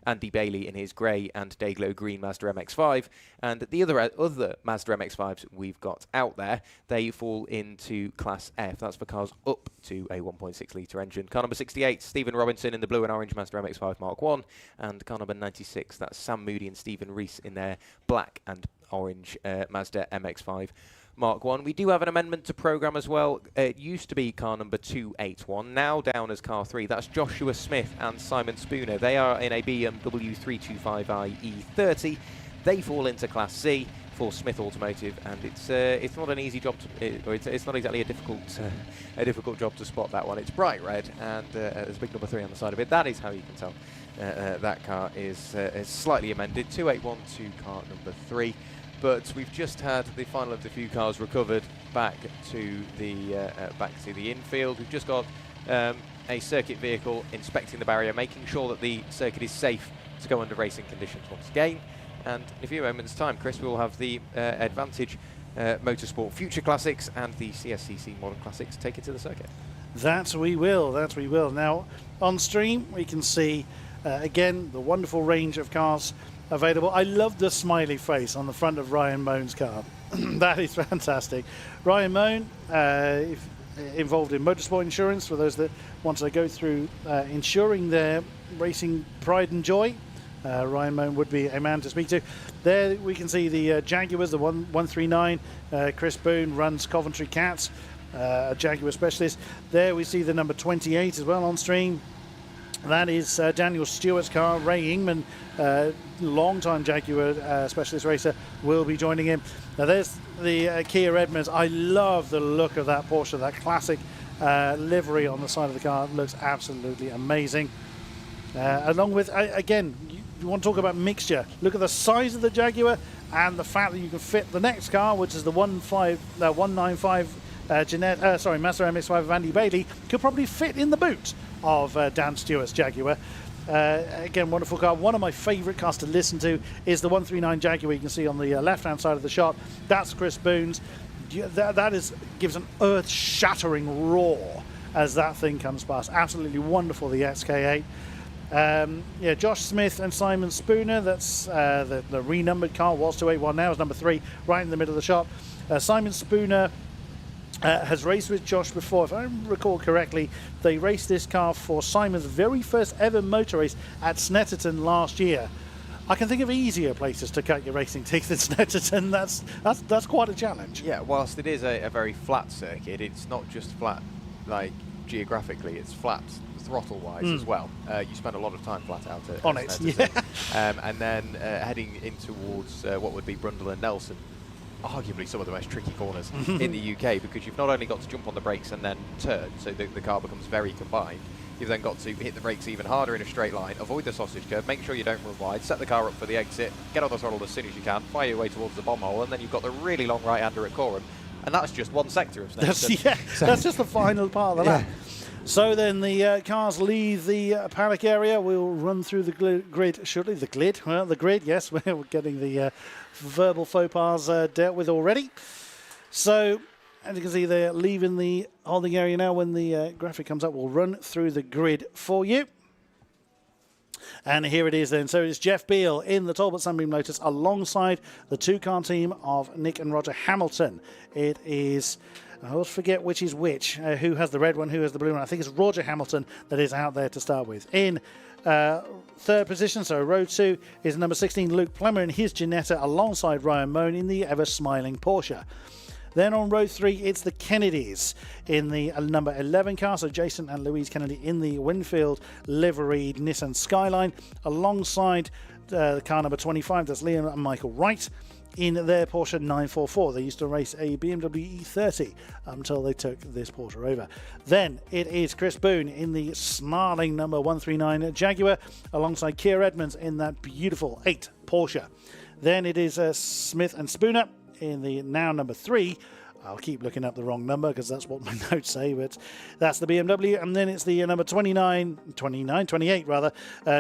Andy Bailey in his grey and Dayglow green Mazda MX-5. And the other Mazda MX-5s we've got out there, they fall into Class F. That's for cars up to a 1.6 litre engine. Car number 68, Stephen Robinson in the blue and orange Mazda MX-5 Mark 1, and car number 96, that's Sam Moody and Stephen Rees in their black and orange Mazda MX-5 Mark 1. We do have an amendment to programme as well. It used to be car number 281, now down as car 3. That's Joshua Smith and Simon Spooner. They are in a BMW 325i E30. They fall into Class C for Smith Automotive, and it's not an easy job to, it's not exactly a difficult job to spot that one. It's bright red, and there's a big number 3 on the side of it. That is how you can tell that car is slightly amended. 281 to car number 3. But we've just had the final of the few cars recovered back to the infield. We've just got a circuit vehicle inspecting the barrier, making sure that the circuit is safe to go under racing conditions once again. And in a few moments' time, Chris, we will have the Advantage Motorsport Future Classics and the CSCC Modern Classics taken to the circuit. That we will. Now, on stream, we can see, again, the wonderful range of cars available. I love the smiley face on the front of Ryan Moan's car. That is fantastic. Ryan Moan, involved in motorsport insurance, for those that want to go through insuring their racing pride and joy. Ryan Moan would be a man to speak to. There we can see the Jaguars, the 139. Chris Boone runs Coventry Cats, a Jaguar specialist. There we see the number 28 as well on stream. That is Daniel Stewart's car. Ray Ingman, long-time Jaguar specialist racer, will be joining him. Now there's the Kia Edmonds. I love the look of that Porsche, that classic livery on the side of the car. It looks absolutely amazing. Along with, again, you want to talk about mixture. Look at the size of the Jaguar and the fact that you can fit the next car, which is the 195 Mazda MX-5 of Andy Bailey, could probably fit in the boot of Dan Stewart's Jaguar. Again, wonderful car. One of my favourite cars to listen to is the 139 Jaguar you can see on the left-hand side of the shot. That's Chris Boone's. That gives an earth-shattering roar as that thing comes past. Absolutely wonderful, the XK8. Josh Smith and Simon Spooner, that's the renumbered car, was 281, now is number 3, right in the middle of the shot. Simon Spooner has raced with Josh before. If I recall correctly, they raced this car for Simon's very first ever motor race at Snetterton last year. I can think of easier places to cut your racing teeth than Snetterton. That's quite a challenge. Yeah, whilst it is a very flat circuit, it's not just flat like geographically, it's flat throttle-wise as well. You spend a lot of time flat out at On it, Snetterton. And then heading in towards what would be Brundle and Nelson, arguably some of the most tricky corners in the UK, because you've not only got to jump on the brakes and then turn, so the car becomes very combined. You've then got to hit the brakes even harder in a straight line, avoid the sausage curve, make sure you don't run wide, set the car up for the exit, get on the throttle as soon as you can, fire your way towards the bomb hole, and then you've got the really long right-hander at Coram. And that's just one sector of Snetterton. That's just the final part of that. So then the cars leave the paddock area. We'll run through the grid shortly. The grid, yes. We're getting the verbal faux pas dealt with already. So, as you can see, they're leaving the holding area now. When the graphic comes up, we'll run through the grid for you. And here it is then. So it's Jeff Beale in the Talbot Sunbeam Lotus alongside the two-car team of Nick and Roger Hamilton. It is... I always forget which is which, who has the red one, who has the blue one. I think it's Roger Hamilton that is out there to start with. In third position, so row 2, is number 16, Luke Plummer in his Ginetta alongside Ryan Moan in the ever-smiling Porsche. Then on row 3, it's the Kennedys in the number 11 car, so Jason and Louise Kennedy in the Winfield liveried Nissan Skyline alongside car number 25, that's Liam and Michael Wright, in their Porsche 944. They used to race a BMW E30 until they took this Porsche over. Then it is Chris Boone in the snarling number 139 Jaguar alongside Keir Edmonds in that beautiful 8 Porsche. Then it is Smith and Spooner in the now number 3. I'll keep looking up the wrong number because that's what my notes say, but that's the BMW. And then it's the number 28 rather,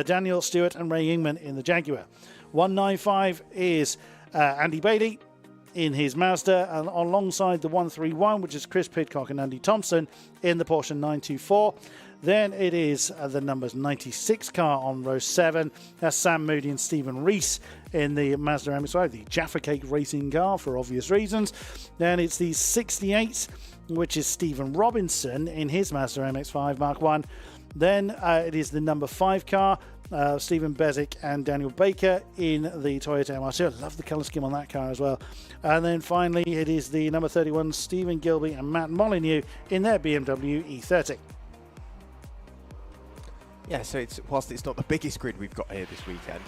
Daniel Stewart and Ray Ingman in the Jaguar. 195 is Andy Bailey in his Mazda, and alongside the 131, which is Chris Pidcock and Andy Thompson in the Porsche 924. Then it is the numbers 96 car on row 7. That's Sam Moody and Stephen Rees in the Mazda MX-5, the Jaffa Cake racing car for obvious reasons. Then it's the 68, which is Stephen Robinson in his Mazda MX-5 Mark 1. Then it is the number 5 car, Stephen Bezic and Daniel Baker in the Toyota MR2. I love the colour scheme on that car as well. And then finally it is the number 31, Stephen Gilby and Matt Molyneux in their BMW E30. Yeah, so whilst it's not the biggest grid we've got here this weekend,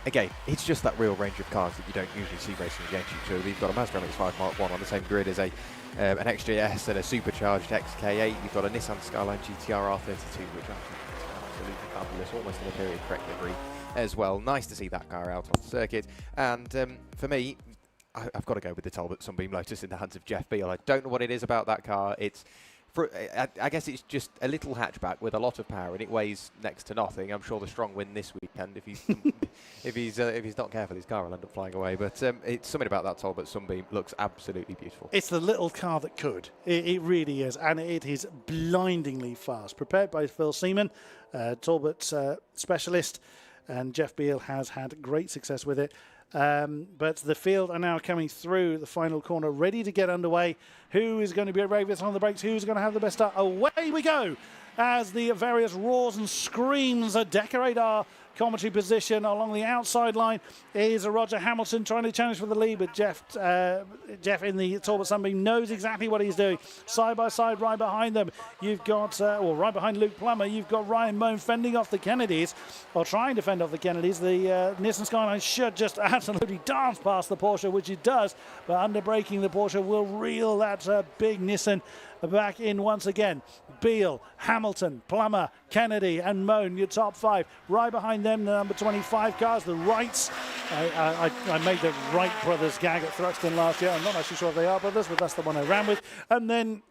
again, it's just that real range of cars that you don't usually see racing against each other. You've got a Mazda MX-5 Mark 1 on the same grid as an XJS and a supercharged XK8. You've got a Nissan Skyline GTR R32, which I think is absolutely fabulous, almost in a period correct livery as well. Nice to see that car out on the circuit. And for me, I've got to go with the Talbot Sunbeam Lotus in the hands of Jeff Beale. I don't know what it is about that car. I guess it's just a little hatchback with a lot of power, and it weighs next to nothing. I'm sure the Strong win this weekend. If he's not careful, his car will end up flying away. But it's something about that Talbot Sunbeam looks absolutely beautiful. It's the little car that could. It really is, and it is blindingly fast. Prepared by Phil Seaman, Talbot specialist, and Jeff Beale has had great success with it. But the field are now coming through the final corner, ready to get underway. Who is going to be bravest on the brakes? Who's going to have the best start? Away we go as the various roars and screams decorate our commentary position along the outside line is Roger Hamilton trying to challenge for the lead, but Jeff in the Talbot Sunbeam knows exactly what he's doing. Side by side, right behind them, you've got, right behind Luke Plummer, you've got Ryan Moan fending off the Kennedys, or trying to fend off the Kennedys. The Nissan Skyline should just absolutely dance past the Porsche, which it does, but under braking, the Porsche will reel that big Nissan back in once again. Beale, Hamilton, Plummer, Kennedy and Moan, your top 5. Right behind them, the number 25 cars, the Wrights. I made the Wright brothers gag at Thruxton last year. I'm not actually sure if they are brothers, but that's the one I ran with. And then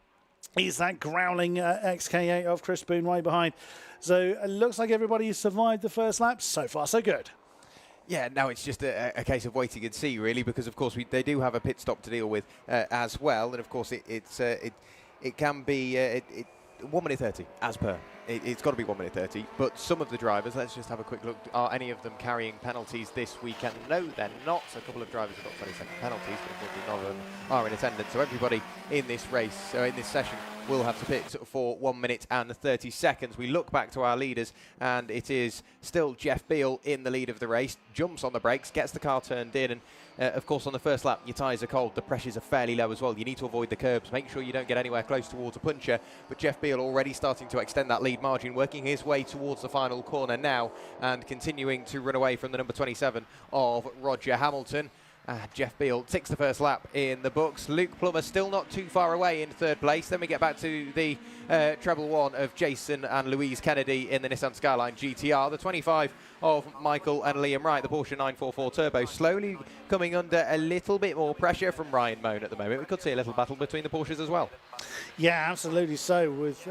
is that growling XK8 of Chris Boone right behind. So it looks like everybody survived the first lap. So far, so good. Yeah, now it's just a case of waiting and see, really, because, of course, they do have a pit stop to deal with as well. And, of course, it can be 1 minute 30 as per. It's got to be 1 minute 30. But some of the drivers, let's just have a quick look. Are any of them carrying penalties this weekend? No, they're not. So a couple of drivers have got 20-second penalties, but unfortunately none of them are in attendance. So everybody in this race, in this session, will have to pit for 1 minute and 30 seconds. We look back to our leaders, and it is still Jeff Beale in the lead of the race. Jumps on the brakes, gets the car turned in, and of course, on the first lap, your tyres are cold. The pressures are fairly low as well. You need to avoid the curbs. Make sure you don't get anywhere close towards a puncher. But Jeff Beale already starting to extend that lead margin, working his way towards the final corner now and continuing to run away from the number 27 of Roger Hamilton. Jeff Beale ticks the first lap in the books. Luke Plummer still not too far away in third place. Then we get back to the treble one of Jason and Louise Kennedy in the Nissan Skyline GTR. The 25 of Michael and Liam Wright, the Porsche 944 Turbo, slowly coming under a little bit more pressure from Ryan Moan at the moment. We could see a little battle between the Porsches as well. Yeah, absolutely so, with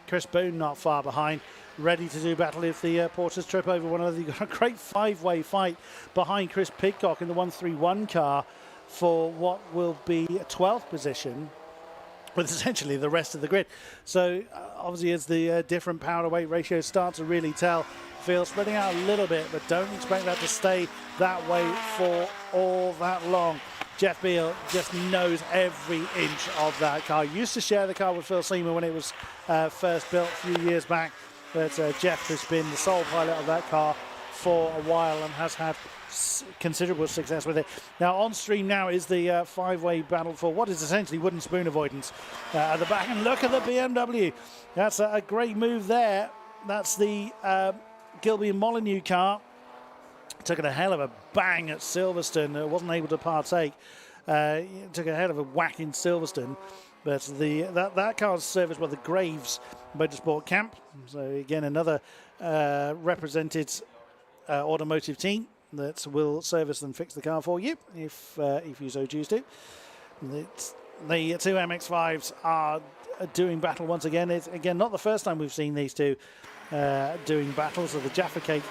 Chris Boone not far behind, ready to do battle if the Porsches trip over one another. You've got a great 5-way fight behind Chris Pidcock in the 131 car for what will be a 12th position with essentially the rest of the grid. So obviously as the different power to weight ratios start to really tell, feel spreading out a little bit, but don't expect that to stay that way for all that long. Jeff Beale just knows every inch of that car. Used to share the car with Phil Seaman when it was first built a few years back. But Jeff has been the sole pilot of that car for a while and has had considerable success with it. Now on stream now is the 5-way battle for what is essentially wooden spoon avoidance at the back. And look at the BMW. That's a great move there. That's the Gilby and Molyneux car. Took it a hell of a bang at Silverstone. Wasn't able to partake. Took a hell of a whack in Silverstone. But that car's serviced by the Graves Motorsport Camp. So again, another represented automotive team that will service and fix the car for you if you so choose to. The two MX-5s are doing battle once again. It's again not the first time we've seen these two doing battles. So the Jaffa Cake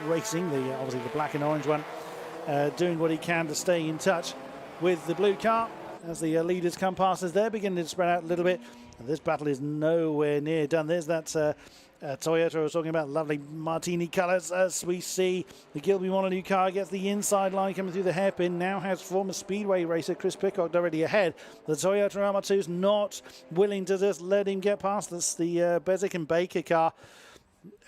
Racing, obviously the black and orange one, doing what he can to stay in touch with the blue car. As the leaders come past us, they're beginning to spread out a little bit. And this battle is nowhere near done. There's that Toyota I was talking about, lovely martini colours. As we see the Gilby Molyneux car gets the inside line coming through the hairpin. Now has former Speedway racer Chris Pidcock already ahead. The Toyota Arma2 is not willing to just let him get past this. The Bezic and Baker car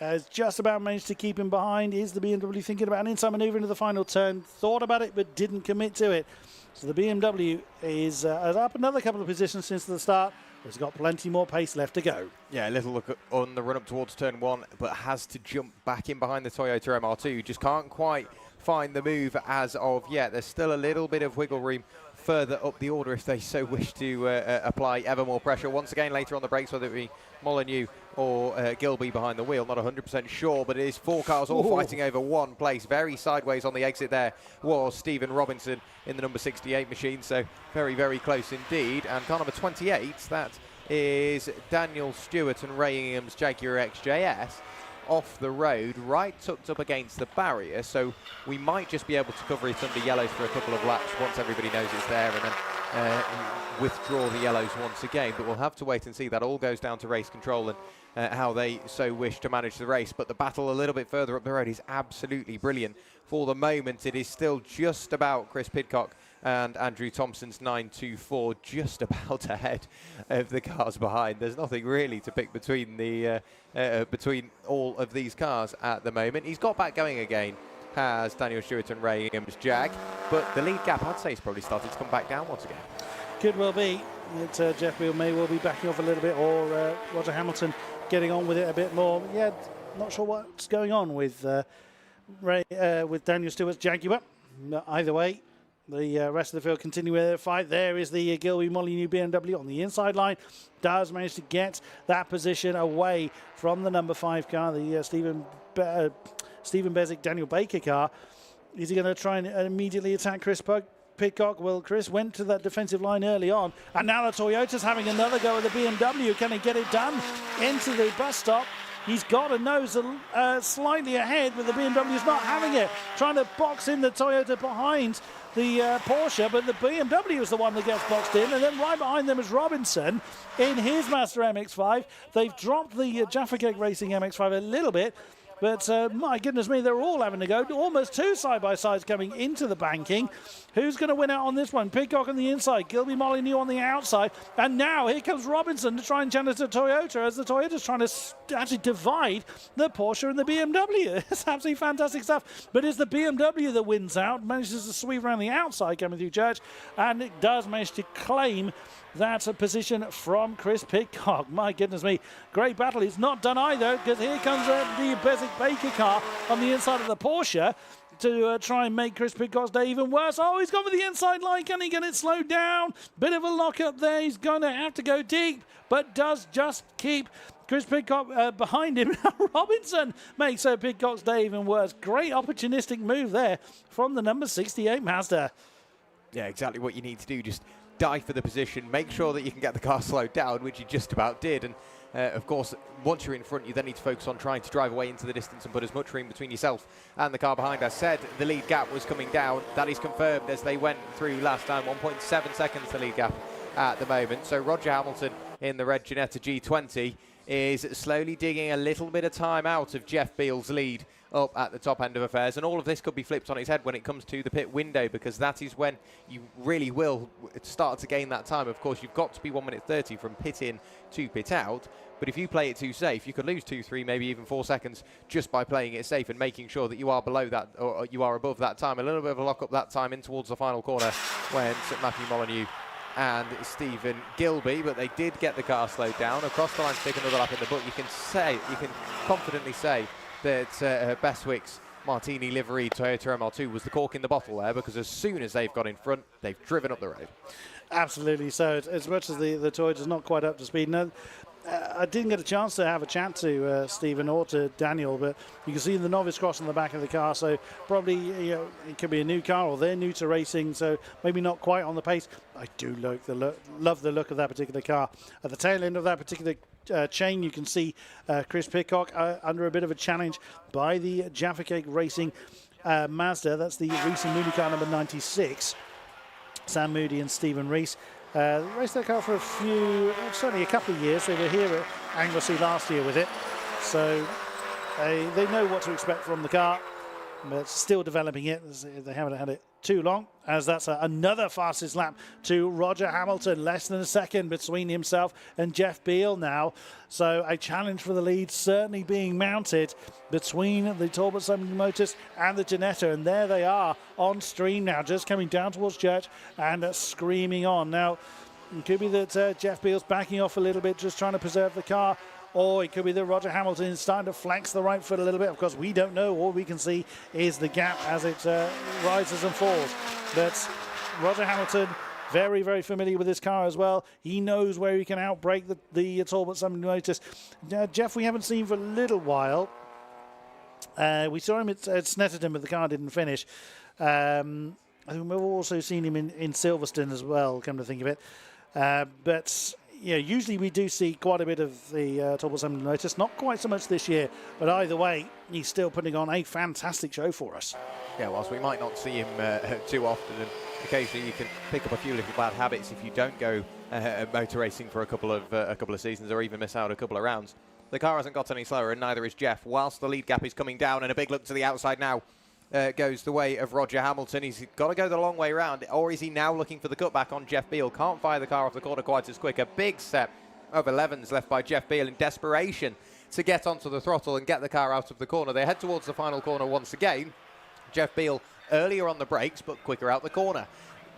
has just about managed to keep him behind. Is the BMW thinking about an inside manoeuvre into the final turn? Thought about it, but didn't commit to it. So the BMW is up another couple of positions since the start. It's got plenty more pace left to go. Yeah, a little look on the run-up towards turn one, but has to jump back in behind the Toyota MR2. Just can't quite find the move as of yet. There's still a little bit of wiggle room further up the order if they so wish to apply ever more pressure. Once again, later on the brakes, whether it be Molyneux or Gilby behind the wheel, not 100% sure, but it is four cars all fighting over one place. Very sideways on the exit there was Stephen Robinson in the number 68 machine, so very, very close indeed. And car number 28, that is Daniel Stewart and Ray Ingham's Jaguar XJS, off the road, right tucked up against the barrier, so we might just be able to cover it under yellows for a couple of laps once everybody knows it's there, and then withdraw the yellows once again. But we'll have to wait and see. That all goes down to race control and how they so wish to manage the race. But the battle a little bit further up the road is absolutely brilliant. For the moment, it is still just about Chris Pidcock and Andrew Thompson's 9.24 just about ahead of the cars behind. There's nothing really to pick between the between all of these cars at the moment. He's got back going again, has Daniel Stewart and Ray Williams Jag, but the lead gap, I'd say, has probably started to come back down once again. Could well be. Jeff Beale may well be backing off a little bit, or Roger Hamilton getting on with it a bit more. Yeah, not sure what's going on with with Daniel Stewart's Jaguar. Either way, the rest of the field continue with their fight. There is the Gilby Molyneux BMW on the inside line. Does manage to get that position away from the number 5 car, the Stephen Bezic Daniel Baker car. Is he going to try and immediately attack Chris Pidcock? Well, Chris went to that defensive line early on, and now the Toyota's having another go at the BMW. Can he get it done into the bus stop? He's got a nose slightly ahead, but the BMW's not having it. Trying to box in the Toyota behind the Porsche, but the BMW is the one that gets boxed in. And then right behind them is Robinson in his Mazda MX-5. They've dropped the Jaffa Cake Racing MX-5 a little bit. But my goodness me, they're all having to go. Almost 2 side-by-sides coming into the banking. Who's going to win out on this one? Pidcock on the inside, Gilby Molyneux on the outside. And now here comes Robinson to try and challenge the Toyota, as the Toyota's trying to actually divide the Porsche and the BMW. It's absolutely fantastic stuff. But it's the BMW that wins out, manages to sweep around the outside coming through Church, and it does manage to claim that position from Chris Pidcock. My goodness me, great battle. It's not done either, because here comes the Bezic Baker car on the inside of the Porsche to try and make Chris Pidcock's day even worse. Oh, he's gone for the inside line. Can he get it slowed down? Bit of a lock up there. He's going to have to go deep, but does just keep Chris Pidcock behind him. Robinson makes Pidcock's day even worse. Great opportunistic move there from the number 68 Mazda. Yeah, exactly what you need to do. Just die for the position, make sure that you can get the car slowed down, which you just about did. And of course, once you're in front, you then need to focus on trying to drive away into the distance and put as much room between yourself and the car behind. I said the lead gap was coming down. That is confirmed as they went through last time. 1.7 seconds the lead gap at the moment. So Roger Hamilton in the red Ginetta G20 is slowly digging a little bit of time out of Jeff Beale's lead up at the top end of affairs, and all of this could be flipped on its head when it comes to the pit window, because that is when you really will start to gain that time. Of course, you've got to be 1 minute 30 from pit in to pit out, but if you play it too safe, you could lose 2, 3, maybe even 4 seconds just by playing it safe and making sure that you are below that, or you are above that time. A little bit of a lock up that time in towards the final corner when Matthew Molyneux and Stephen Gilby, but they did get the car slowed down across the line to take another lap in the book. You can confidently say that Bestwick's Martini livery Toyota MR2 was the cork in the bottle there, because as soon as they've got in front, they've driven up the road. Absolutely. So as much as the Toyota's not quite up to speed, no, I didn't get a chance to have a chat to Stephen or to Daniel, but you can see the novice cross on the back of the car, so probably it could be a new car or they're new to racing, so maybe not quite on the pace. I do love the look of that particular car. At the tail end of that particular chain, you can see Chris Pidcock under a bit of a challenge by the Jaffa Cake Racing Mazda. That's the Reese and Mooney car number 96. Sam Moody and Stephen Reese. Raced that car for certainly a couple of years. They were here at Anglesey last year with it. So they know what to expect from the car, but still developing it. They haven't had it too long, as that's another fastest lap to Roger Hamilton. Less than a second between himself and Jeff Beale now. So a challenge for the lead certainly being mounted between the Talbot Summoning Motors and the Ginetta. And there they are on stream now, just coming down towards Church and screaming on. Now, it could be that Jeff Beale's backing off a little bit, just trying to preserve the car. Or it could be that Roger Hamilton is starting to flex the right foot a little bit. Of course, we don't know. All we can see is the gap as it rises and falls. But Roger Hamilton, very, very familiar with this car as well. He knows where he can outbrake the Talbot Summoning Motors. Jeff, we haven't seen for a little while. We saw him at Snetterton, but the car didn't finish. I think we've also seen him in Silverstone as well, come to think of it. But yeah, usually we do see quite a bit of the Talbot Summoning Motors. Not quite so much this year, but either way, he's still putting on a fantastic show for us. Yeah, whilst we might not see him too often, and occasionally you can pick up a few little bad habits if you don't go motor racing for a couple of seasons, or even miss out a couple of rounds. The car hasn't got any slower, and neither is Jeff, whilst the lead gap is coming down, and a big look to the outside now goes the way of Roger Hamilton. He's got to go the long way round, or is he now looking for the cutback on Jeff Beale? Can't fire the car off the corner quite as quick. A big set of 11s left by Jeff Beale in desperation to get onto the throttle and get the car out of the corner. They head towards the final corner once again. Jeff Beale earlier on the brakes, but quicker out the corner.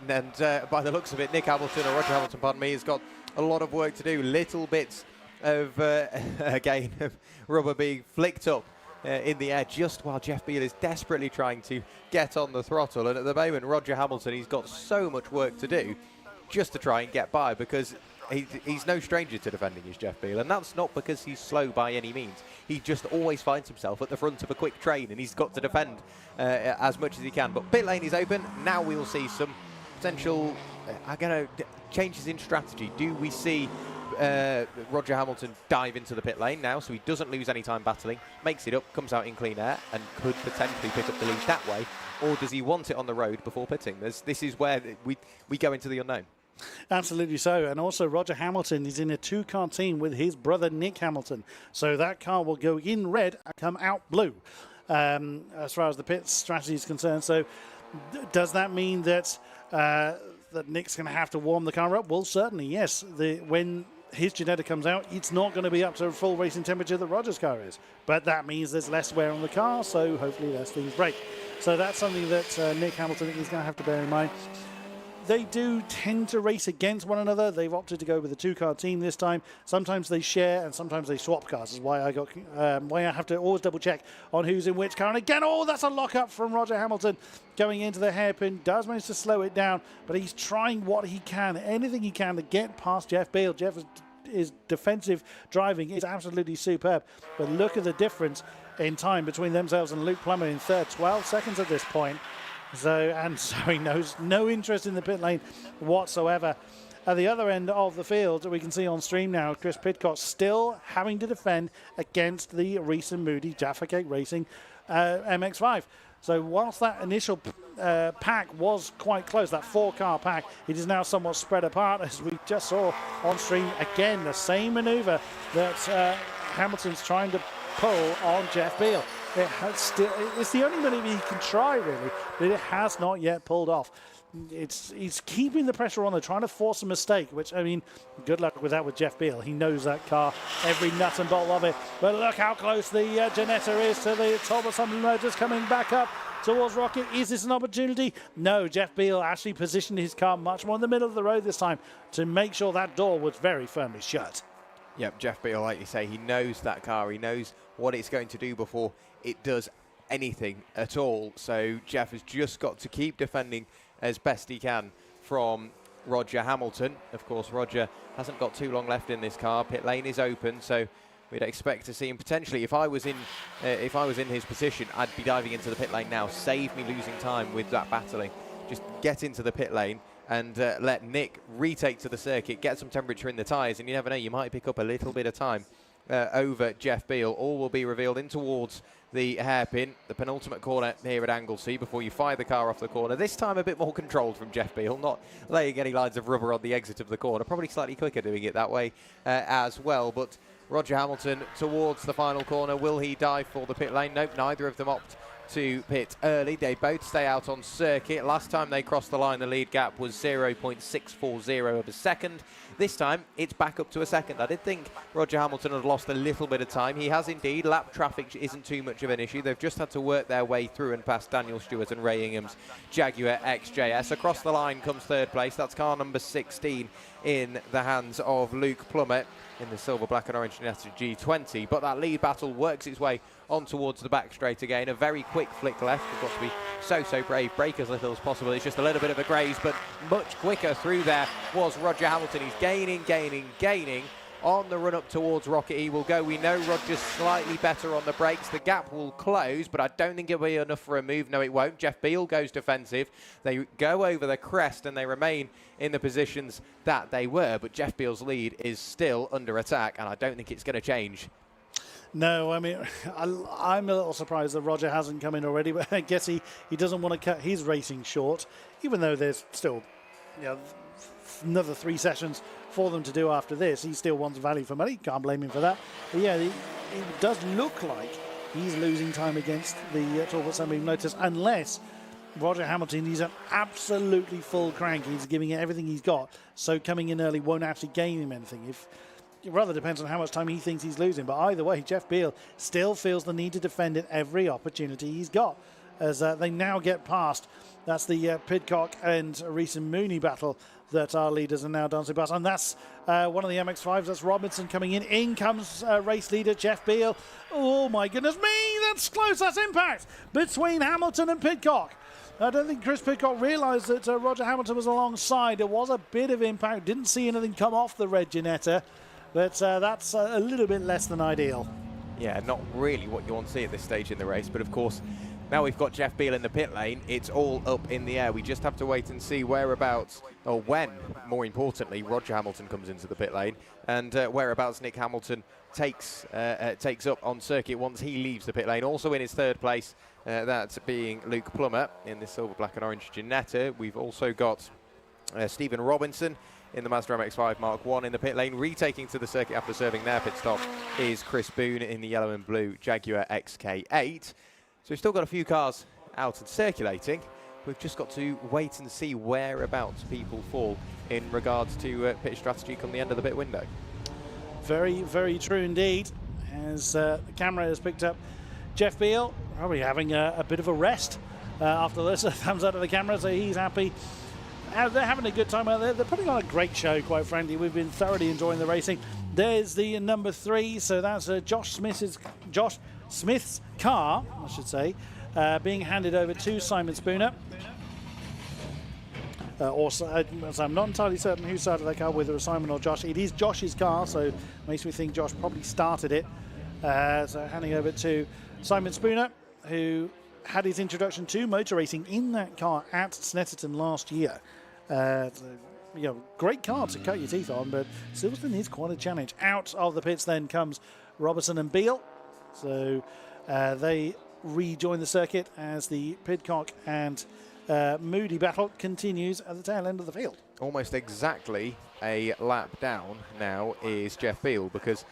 And by the looks of it, Nick Hamilton, or Roger Hamilton, pardon me, has got a lot of work to do. Little bits of, again, of rubber being flicked up in the air just while Jeff Beale is desperately trying to get on the throttle. And at the moment, Roger Hamilton, he's got so much work to do just to try and get by, because he's no stranger to defending his Jeff Beale, and that's not because he's slow by any means. He just always finds himself at the front of a quick train, and he's got to defend as much as he can. But pit lane is open. Now we will see some potential changes in strategy. Do we see Roger Hamilton dive into the pit lane now, so he doesn't lose any time battling, makes it up, comes out in clean air, and could potentially pick up the lead that way? Or does he want it on the road before pitting? This is where we go into the unknown. Absolutely so. And also Roger Hamilton is in a 2-car team with his brother Nick Hamilton. So that car will go in red and come out blue as far as the pit strategy is concerned. So does that mean that that Nick's going to have to warm the car up? Well, certainly, yes. When his Ginetta comes out, it's not going to be up to full racing temperature that Roger's car is. But that means there's less wear on the car, so hopefully less things break. So that's something that Nick Hamilton is going to have to bear in mind. They do tend to race against one another. They've opted to go with a 2-car team this time. Sometimes they share and sometimes they swap cars. Is why I have to always double check on who's in which car. And again, that's a lock-up from Roger Hamilton going into the hairpin. Does manage to slow it down, but he's trying what he can, anything he can to get past Jeff Beale. His defensive driving is absolutely superb. But look at the difference in time between themselves and Luke Plummer in third. 12 seconds at this point. So he knows no interest in the pit lane whatsoever. At the other end of the field, we can see on stream now, Chris Pidcock still having to defend against the recent Moody Jaffa Cake Racing MX-5. So whilst that initial pack was quite close, that 4-car pack, it is now somewhat spread apart, as we just saw on stream. Again, the same manoeuvre that Hamilton's trying to pull on Jeff Beale. It's the only manoeuvre he can try, really, but it has not yet pulled off. He's keeping the pressure on there, trying to force a mistake, which, I mean, good luck with that with Jeff Beale. He knows that car, every nut and bolt of it. But look how close the Ginetta is to the top of some mergers coming back up towards Rocket. Is this an opportunity? No, Jeff Beale actually positioned his car much more in the middle of the road this time to make sure that door was very firmly shut. Yep, Jeff Beale, like you say, he knows that car. He knows what it's going to do before it does anything at all. So Jeff has just got to keep defending as best he can from Roger Hamilton. Of course, Roger hasn't got too long left in this car. Pit lane is open, so we'd expect to see him potentially. If I was in his position, I'd be diving into the pit lane now. Save me losing time with that battling. Just get into the pit lane and let Nick retake to the circuit, get some temperature in the tyres, and you never know, you might pick up a little bit of time over Jeff Beale. All will be revealed in towards the hairpin, the penultimate corner here at Anglesey, before you fire the car off the corner. This time a bit more controlled from Jeff Beale, not laying any lines of rubber on the exit of the corner. Probably slightly quicker doing it that way as well. But Roger Hamilton towards the final corner. Will he dive for the pit lane? Nope, neither of them opt to pit early. They both stay out on circuit. Last time they crossed the line, the lead gap was 0.640 of a second. This time, it's back up to a second. I did think Roger Hamilton had lost a little bit of time. He has indeed. Lap traffic isn't too much of an issue. They've just had to work their way through and past Daniel Stewart and Ray Ingham's Jaguar XJS. Across the line comes third place. That's car number 16 in the hands of Luke Plummer in the silver, black and orange Ginetta G20. But that lead battle works its way on towards the back straight again. A very quick flick left. We've got to be so brave, brake as little as possible. It's just a little bit of a graze, but much quicker through there was Roger Hamilton. He's gaining on the run up towards Rocket. He will go. We know Roger's slightly better on the brakes. The gap will close, but I don't think it'll be enough for a move. No, it won't. Jeff Beale goes defensive. They go over the crest and they remain in the positions that they were, but Jeff Beale's lead is still under attack, and I don't think it's going to change. No, I mean, I'm a little surprised that Roger hasn't come in already, but I guess he doesn't want to cut his racing short, even though there's still, another 3 sessions for them to do after this. He still wants value for money. Can't blame him for that. But yeah, it does look like he's losing time against the Talbot Sunbeam Lotus unless Roger Hamilton, he's an absolutely full crank. He's giving it everything he's got. So coming in early won't actually gain him anything. It rather depends on how much time he thinks he's losing. But either way, Jeff Beale still feels the need to defend at every opportunity he's got. As they now get past, that's the Pidcock and Reese and Mooney battle that our leaders are now dancing past. And that's one of the MX-5s. That's Robinson coming in. In comes race leader Jeff Beale. Oh, my goodness me. That's close. That's impact between Hamilton and Pidcock. I don't think Chris Pidcock realised that Roger Hamilton was alongside. There was a bit of impact. Didn't see anything come off the red Ginetta. But that's a little bit less than ideal. Yeah, not really what you want to see at this stage in the race. But, of course, now we've got Jeff Beale in the pit lane. It's all up in the air. We just have to wait and see whereabouts, or when, more importantly, Roger Hamilton comes into the pit lane, and whereabouts Nick Hamilton takes up on circuit once he leaves the pit lane. Also in his third place, that being Luke Plummer in the silver, black and orange Ginetta. We've also got Stephen Robinson in the Mazda MX-5 Mark 1 in the pit lane. Retaking to the circuit after serving their pit stop is Chris Boone in the yellow and blue Jaguar XK8. So we've still got a few cars out and circulating. We've just got to wait and see whereabouts people fall in regards to pit strategy come the end of the pit window. Very, very true indeed. As the camera has picked up Jeff Beale, probably having a bit of a rest after this. Thumbs up to the camera, so he's happy. They're having a good time out there. They're putting on a great show, quite frankly. We've been thoroughly enjoying the racing. There's the number 3, so that's Josh Smith's car, I should say, being handed over to Simon Spooner. So I'm not entirely certain who started that car, whether it was Simon or Josh. It is Josh's car, so makes me think Josh probably started it. So handing over to Simon Spooner, who had his introduction to motor racing in that car at Snetterton last year. Great car to cut your teeth on, but Silverstone is quite a challenge. Out of the pits then comes Robertson and Beale. So they rejoin the circuit as the Pidcock and Moody battle continues at the tail end of the field. Almost exactly a lap down now is Jeff Beale, because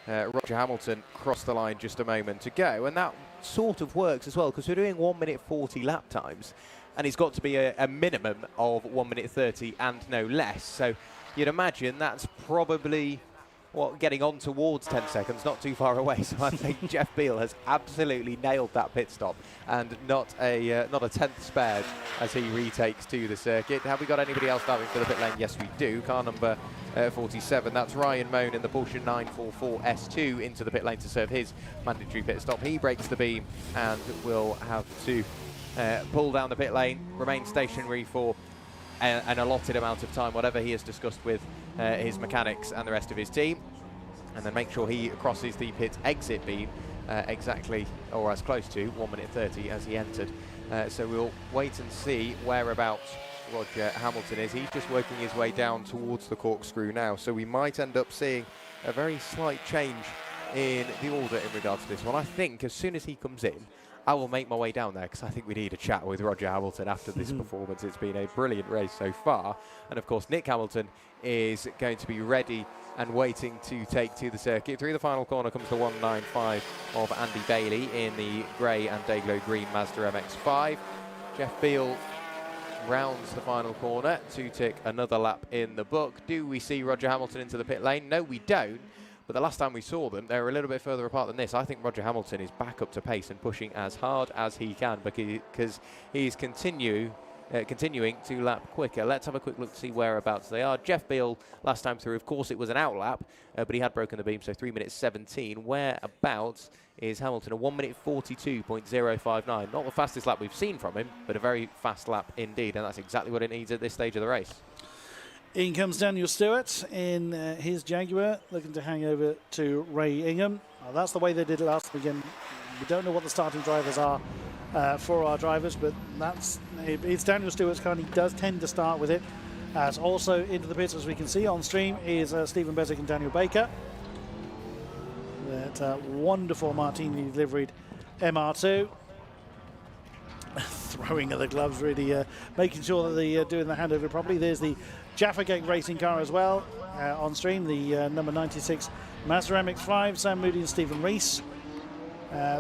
Roger Hamilton crossed the line just a moment ago, and that sort of works as well, because we're doing 1 minute 40 lap times, and it's got to be a minimum of 1 minute 30 and no less. So you'd imagine that's probably getting on towards 10 seconds, not too far away. So I think Jeff Beale has absolutely nailed that pit stop, and not a tenth spared as he retakes to the circuit. Have we got anybody else diving for the pit lane? Yes, we do. Car number 47. That's Ryan Moan in the Porsche 944 S2 into the pit lane to serve his mandatory pit stop. He breaks the beam and will have to pull down the pit lane, remain stationary for an allotted amount of time, whatever he has discussed with his mechanics and the rest of his team, and then make sure he crosses the pit exit beam exactly, or as close to 1 minute 30 as he entered. So we'll wait and see whereabouts Roger Hamilton is. He's just working his way down towards the corkscrew now, so we might end up seeing a very slight change in the order in regards to this one. I think as soon as he comes in, I will make my way down there, because I think we need a chat with Roger Hamilton after this performance. It's been a brilliant race so far. And of course, Nick Hamilton is going to be ready and waiting to take to the circuit. Through the final corner comes the 195 of Andy Bailey in the grey and Dayglow green Mazda MX-5. Jeff Beale rounds the final corner to tick another lap in the book. Do we see Roger Hamilton into the pit lane? No, we don't. But the last time we saw them, they were a little bit further apart than this. I think Roger Hamilton is back up to pace and pushing as hard as he can, because he's continuing to lap quicker. Let's have a quick look to see whereabouts they are. Jeff Beale, last time through, of course, it was an out lap, but he had broken the beam, so 3 minutes 17. Whereabouts is Hamilton? A 1 minute 42.059. Not the fastest lap we've seen from him, but a very fast lap indeed, and that's exactly what it needs at this stage of the race. In comes Daniel Stewart in his Jaguar, looking to hang over to Ray Ingham. Well, that's the way they did it last weekend. We don't know what the starting drivers are for our drivers, but it's Daniel Stewart's car, and he does tend to start with it. As also into the pits, as we can see on stream, is Stephen Bezick and Daniel Baker. That wonderful Martini liveried MR2. Throwing of the gloves, really making sure that they're doing the handover properly. There's the Jaffa Gate racing car as well on stream, the number 96 Mazda MX-5, Sam Moody and Stephen Reese.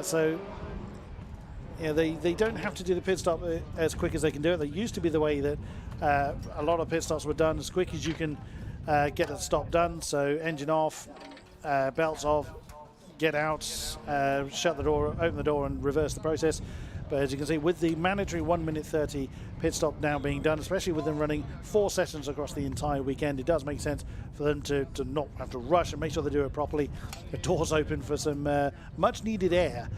So yeah, they don't have to do the pit stop as quick as they can do it. They used to be the way that a lot of pit stops were done, as quick as you can get a stop done. So engine off, belts off, get out, shut the door, open the door and reverse the process. But as you can see, with the mandatory 1 minute 30 pit stop now being done, especially with them running 4 sessions across the entire weekend, it does make sense for them to not have to rush and make sure they do it properly. The doors open for some much needed air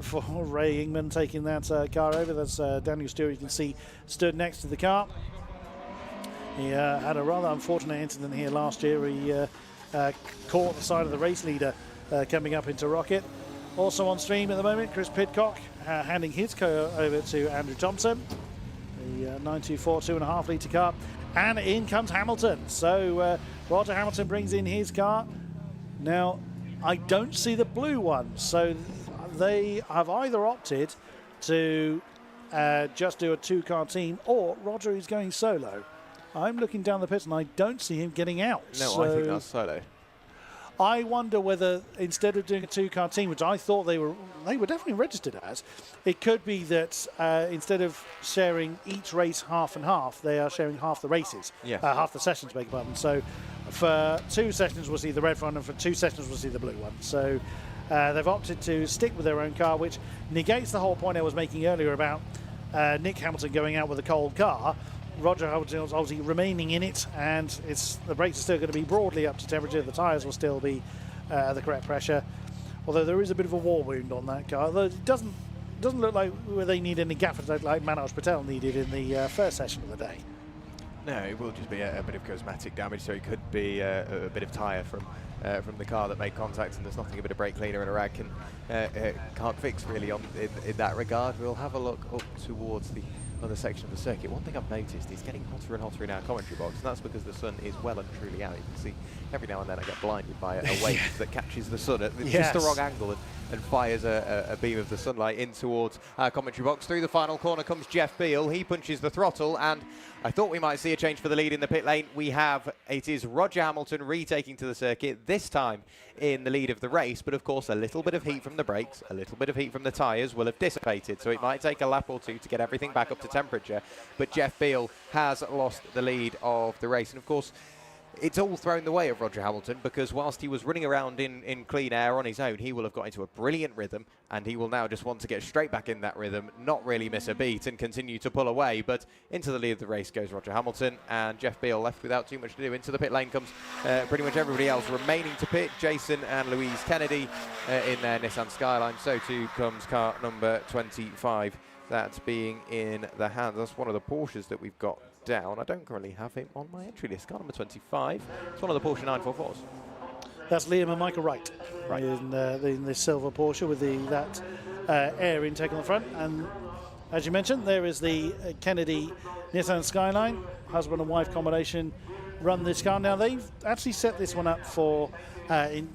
for Ray Ingman taking that car over. That's Daniel Stewart, you can see, stood next to the car. He had a rather unfortunate incident here last year. He caught the side of the race leader coming up into Rocket. Also on stream at the moment, Chris Pidcock handing his car over to Andrew Thompson, the 924 2.5 litre car, and in comes Hamilton. So Roger Hamilton brings in his car. Now, I don't see the blue one, so they have either opted to just do a 2-car team, or Roger is going solo. I'm looking down the pits and I don't see him getting out. No, so I think that's solo. I wonder whether instead of doing a 2-car team, which I thought they were definitely registered as, it could be that instead of sharing each race half and half, they are sharing half the races, half the sessions, beg your pardon. So for 2 sessions we'll see the red one, and for 2 sessions we'll see the blue one. So they've opted to stick with their own car, which negates the whole point I was making earlier about Nick Hamilton going out with a cold car. Roger Hamilton is obviously remaining in it, and the brakes are still going to be broadly up to temperature. The tyres will still be the correct pressure, although there is a bit of a war wound on that car. Although it doesn't look like they need any gaffer like Manoj Patel needed in the first session of the day. No, it will just be a bit of cosmetic damage, so it could be a bit of tyre from the car that made contact, and there's nothing a bit of brake cleaner and a rag can't fix really in that regard. We'll have a look up towards the other section of the circuit. One thing I've noticed is getting hotter and hotter in our commentary box, and that's because the sun is well and truly out. You can see every now and then I get blinded by a wave that catches the sun at just the wrong angle and fires a beam of the sunlight in towards our commentary box. Through the final corner comes Jeff Beale. He punches the throttle, and I thought we might see a change for the lead in the pit lane. It is Roger Hamilton retaking to the circuit, this time in the lead of the race, but of course a little bit of heat from the brakes, a little bit of heat from the tyres will have dissipated, so it might take a lap or two to get everything back up to temperature. But Jeff Beale has lost the lead of the race, and of course it's all thrown the way of Roger Hamilton, because whilst he was running around in clean air on his own, he will have got into a brilliant rhythm, and he will now just want to get straight back in that rhythm, not really miss a beat, and continue to pull away. But into the lead of the race goes Roger Hamilton, and Jeff Beale left without too much to do. Into the pit lane comes pretty much everybody else remaining to pit. Jason and Louise Kennedy in their Nissan Skyline. So too comes car number 25. That's being in the hands. That's one of the Porsches that we've got down. I don't currently have him on my entry list. Car number 25. It's one of the Porsche 944s. That's Liam and Michael Wright in the silver Porsche with that air intake on the front. And as you mentioned, there is the Kennedy Nissan Skyline. Husband and wife combination run this car. Now, they've actually set this one up for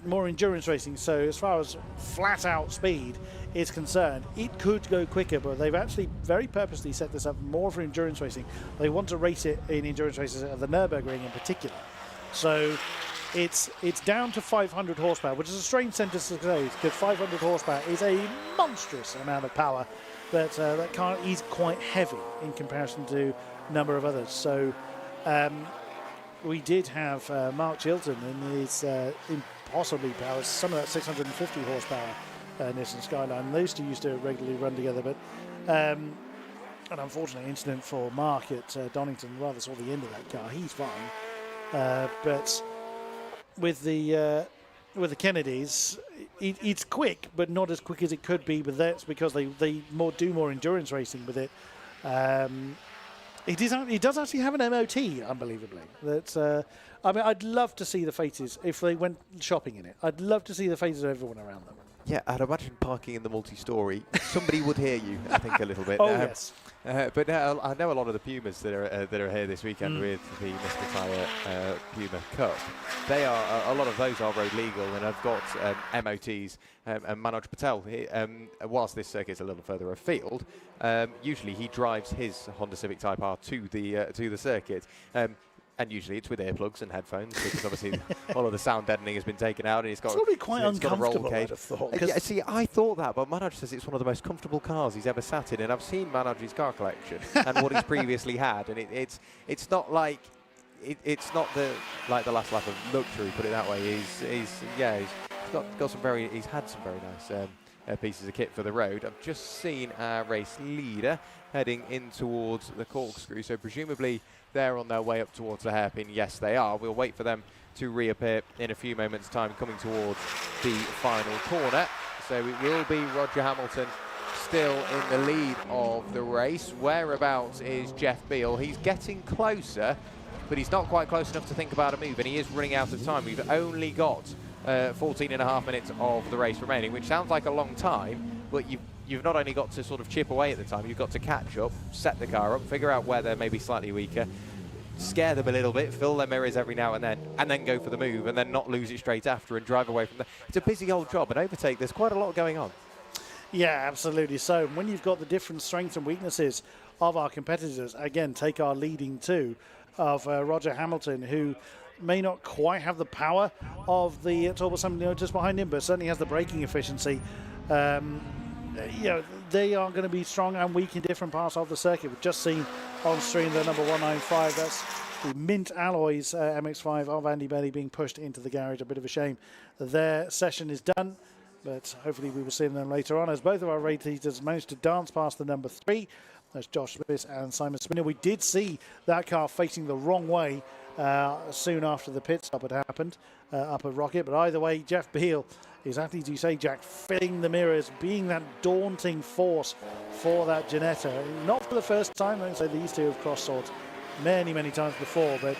more endurance racing. So as far as flat-out speed is concerned, it could go quicker, but they've actually very purposely set this up more for endurance racing. They want to race it in endurance races at the Nürburgring in particular. So it's down to 500 horsepower, which is a strange sentence to say, because 500 horsepower is a monstrous amount of power, but that car is quite heavy in comparison to a number of others. So we did have Mark Chilton in his impossibly powered, some of that 650 horsepower Nissan Skyline. Those two used to regularly run together, but an unfortunate incident for Mark at Donington. Rather saw the end of that car. He's fine, but with the Kennedys, it's quick, but not as quick as it could be. But that's because they do more endurance racing with it. It does actually have an MOT, unbelievably. I mean, I'd love to see the faces if they went shopping in it. I'd love to see the faces of everyone around them. Yeah, I'd imagine parking in the multi-story, somebody would hear you, I think, a little bit. Oh, yes. But I know a lot of the Pumas that are here this weekend with the Mr. Tyre Puma Cup. A lot of those are road legal and have got MOTs. And Manoj Patel, whilst this circuit's a little further afield, usually he drives his Honda Civic Type R to the circuit. And usually it's with earplugs and headphones because obviously all of the sound deadening has been taken out and it's got. It's probably quite it's got a roll uncomfortable, cage. I'd have thought. Yeah, see, I thought that, but Manoj says it's one of the most comfortable cars he's ever sat in, and I've seen Manoj's car collection and what he's previously had, and it's not like it's not the last lap of luxury, put it that way. He's got some he's had some very nice pieces of kit for the road. I've just seen our race leader heading in towards the corkscrew, so presumably they're on their way up towards the hairpin. Yes, they are. We'll wait for them to reappear in a few moments' time, coming towards the final corner. So it will be Roger Hamilton still in the lead of the race. Whereabouts is Jeff Beale? He's getting closer, but he's not quite close enough to think about a move, and he is running out of time. We've only got 14.5 minutes of the race remaining, which sounds like a long time, but you've not only got to sort of chip away at the time, you've got to catch up, set the car up, figure out where they're maybe slightly weaker, scare them a little bit, fill their mirrors every now and then go for the move, and then not lose it straight after and drive away from there. It's a busy old job, and overtake, there's quite a lot going on. Yeah, absolutely. So when you've got the different strengths and weaknesses of our competitors, again, take our leading two of Roger Hamilton, who may not quite have the power of the Turbo Assembly just behind him, but certainly has the braking efficiency. They are going to be strong and weak in different parts of the circuit. We've just seen on screen the number 195. That's the Mint Alloys MX-5 of Andy Bailey being pushed into the garage. A bit of a shame. Their session is done, but hopefully we will see them later on, as both of our race leaders managed to dance past the number 3. That's Josh Smith and Simon Spinner. We did see that car facing the wrong way soon after the pit stop had happened up at Rocket. But either way, Jeff Beale, exactly as you say, Jack, filling the mirrors, being that daunting force for that Ginetta. Not for the first time. I say these two have crossed swords many, many times before, but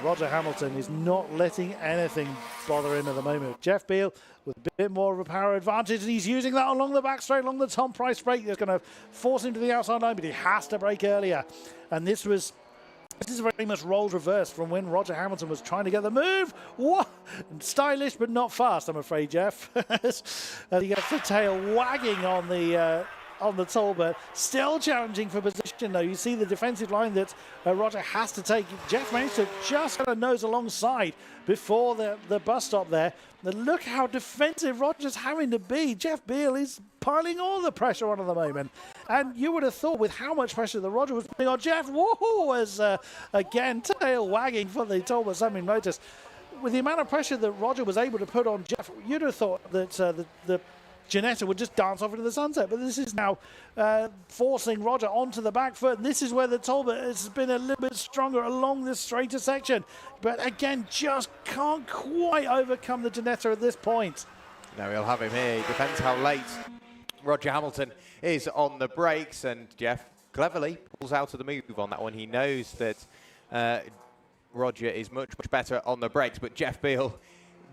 Roger Hamilton is not letting anything bother him at the moment. Jeff Beale with a bit more of a power advantage, and he's using that along the back straight, along the Tom Price brake. That's going to force him to the outside line, but he has to brake earlier. And this is very much roles reversed from when Roger Hamilton was trying to get the move. What? Stylish, but not fast, I'm afraid, Jeff. He gets the tail wagging on the Talbot. Still challenging for position, though. You see the defensive line that Roger has to take. Jeff managed to just kind of nose alongside before the bus stop there. But look how defensive Roger's having to be. Jeff Beale is piling all the pressure on at the moment. And you would have thought with how much pressure that Roger was putting on Jeff, woohoo, as again, tail wagging for the Talbot Summing Motors. With the amount of pressure that Roger was able to put on Jeff, you'd have thought that the Ginetta would just dance off into the sunset, but this is now forcing Roger onto the back foot, and this is where the Talbot has been a little bit stronger along this straighter section, but again, just can't quite overcome the Ginetta at this point. No, he'll have him here. It depends how late Roger Hamilton is on the brakes, and Jeff cleverly pulls out of the move on that one. He knows that Roger is much better on the brakes, but Jeff Beale,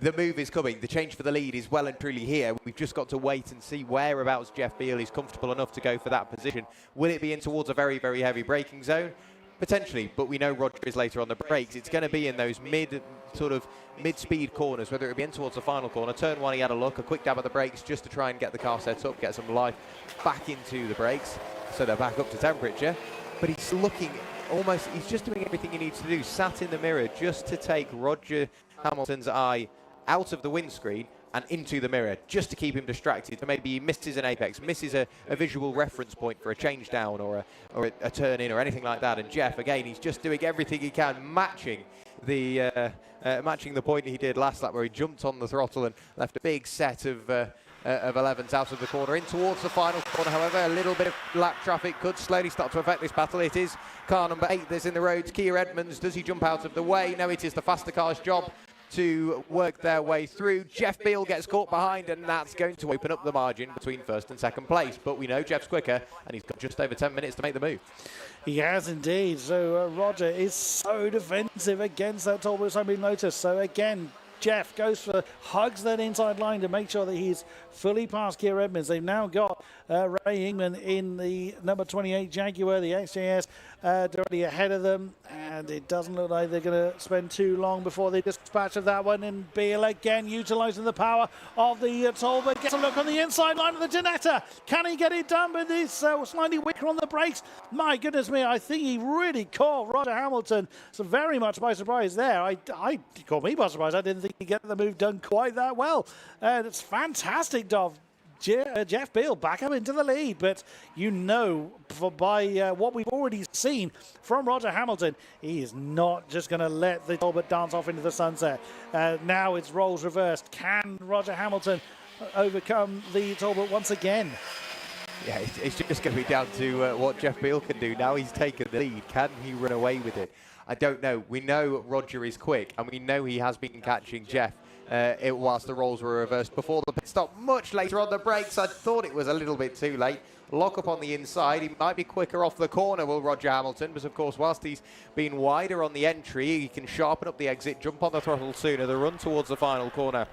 the move is coming. The change for the lead is well and truly here. We've just got to wait and see whereabouts Jeff Beale is comfortable enough to go for that position. Will it be in towards a very, very heavy braking zone? Potentially, but we know Roger is later on the brakes. It's going to be in those mid-speed corners, whether it be in towards the final corner. Turn 1, he had a look, a quick dab at the brakes just to try and get the car set up, get some life back into the brakes so they're back up to temperature. But he's looking almost, he's just doing everything he needs to do, sat in the mirror just to take Roger Hamilton's eye out of the windscreen and into the mirror, just to keep him distracted. So maybe he misses an apex, misses a visual reference point for a change down or a turn in or anything like that. And Jeff, again, he's just doing everything he can, matching the point he did last lap, where he jumped on the throttle and left a big set of 11s out of the corner. In towards the final corner, however, a little bit of lap traffic could slowly start to affect this battle. It is car number 8 that's in the road, Kia Edmonds. Does he jump out of the way? No, it is the faster car's job to work their way through. Jeff Beale gets caught behind, and that's going to open up the margin between first and second place. But we know Jeff's quicker, and he's got just over 10 minutes to make the move. He has indeed. So Roger is so defensive against that Talbot Assembly Lotus. So again, Jeff goes for, hugs that inside line to make sure that he's fully past Kia Edmonds. They've now got Ray Ingman in the number 28 Jaguar, the XJS, directly ahead of them. And it doesn't look like they're going to spend too long before they dispatch of that one. And Beale again utilising the power of the Talbot. Gets a look on the inside line of the Ginetta. Can he get it done? But he's slightly weaker on the brakes. My goodness me, I think he really caught Roger Hamilton so very much by surprise there. I caught me by surprise. I didn't think he'd get the move done quite that well. And it's fantastic, Dov. Jeff Beale back up into the lead, but you know by what we've already seen from Roger Hamilton, he is not just going to let the Talbot dance off into the sunset. Now it's roles reversed. Can Roger Hamilton overcome the Talbot once again? Yeah, it's just going to be down to what Jeff Beale can do. Now he's taken the lead. Can he run away with it? I don't know. We know Roger is quick, and we know he has been catching Jeff whilst the roles were reversed before the pit stop. Much later on the brakes, I thought it was a little bit too late. Lock up on the inside. He might be quicker off the corner, will Roger Hamilton, but of course, whilst he's been wider on the entry, he can sharpen up the exit, jump on the throttle sooner. The run towards the final corner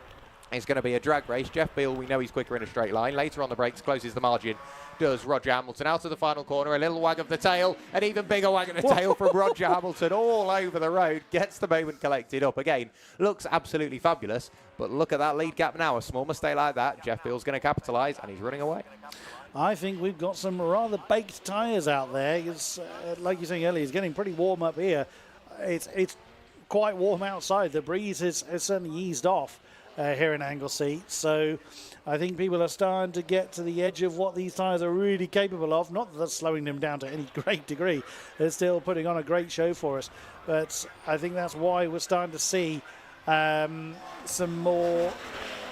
is going to be a drag race. Jeff Beale, we know he's quicker in a straight line. Later on the brakes, closes the margin. Does Roger Hamilton out of the final corner, a little wag of the tail, an even bigger wag of the tail from Roger Hamilton all over the road, gets the moment collected up again. Looks absolutely fabulous, but look at that lead gap now. A small mistake like that, Jeff Beale's going to capitalise, and he's running away. I think we've got some rather baked tyres out there. It's, like you were saying earlier, it's getting pretty warm up here. It's quite warm outside. The breeze has certainly eased off here in Anglesey, so I think people are starting to get to the edge of what these tyres are really capable of. Not that that's slowing them down to any great degree. They're still putting on a great show for us, but I think that's why we're starting to see some more,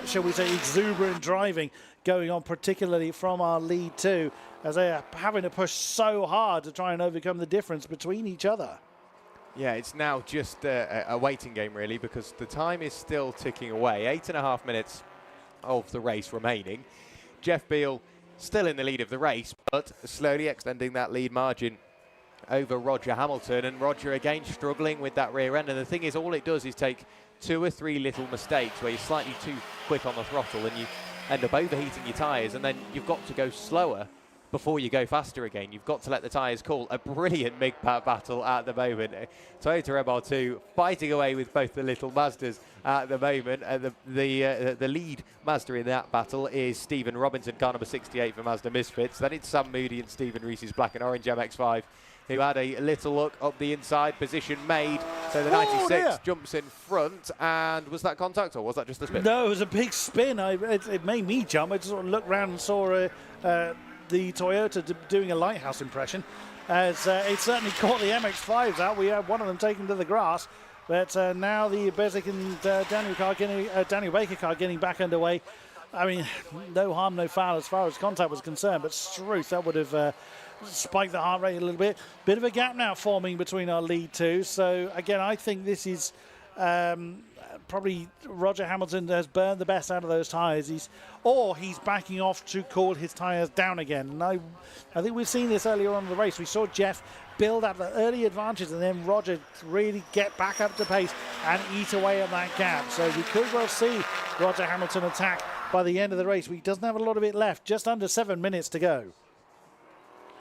shall we say, exuberant driving going on, particularly from our lead two, as they are having to push so hard to try and overcome the difference between each other. Yeah, it's now just a waiting game, really, because the time is still ticking away. 8.5 minutes of the race remaining. Jeff Beale still in the lead of the race, but slowly extending that lead margin over Roger Hamilton. And Roger, again, struggling with that rear end. And the thing is, all it does is take 2 or 3 little mistakes where you're slightly too quick on the throttle and you end up overheating your tyres, and then you've got to go slower before you go faster again. You've got to let the tyres cool. A brilliant MIG battle at the moment. Toyota MR2 fighting away with both the little Mazdas at the moment. The lead Mazda in that battle is Stephen Robinson, car number 68 for Mazda Misfits. Then it's Sam Moody and Stephen Reese's black and orange MX-5, who had a little look up the inside, position made. So the 96 jumps in front. And was that contact, or was that just a spin? No, it was a big spin. It made me jump. I just sort of looked around and saw the Toyota doing a lighthouse impression, as it certainly caught the MX-5s out. We had one of them taken to the grass, but now the Bezic and Daniel Baker car getting back underway. I mean, no harm, no foul as far as contact was concerned, but Struth, that would have spiked the heart rate a little bit. Bit of a gap now forming between our lead two. So again, I think this is probably Roger Hamilton has burned the best out of those tyres. He's backing off to cool his tyres down again. And I think we've seen this earlier on in the race. We saw Jeff build up the early advantage and then Roger really get back up to pace and eat away at that gap. So we could well see Roger Hamilton attack by the end of the race. He doesn't have a lot of it left, just under 7 minutes to go.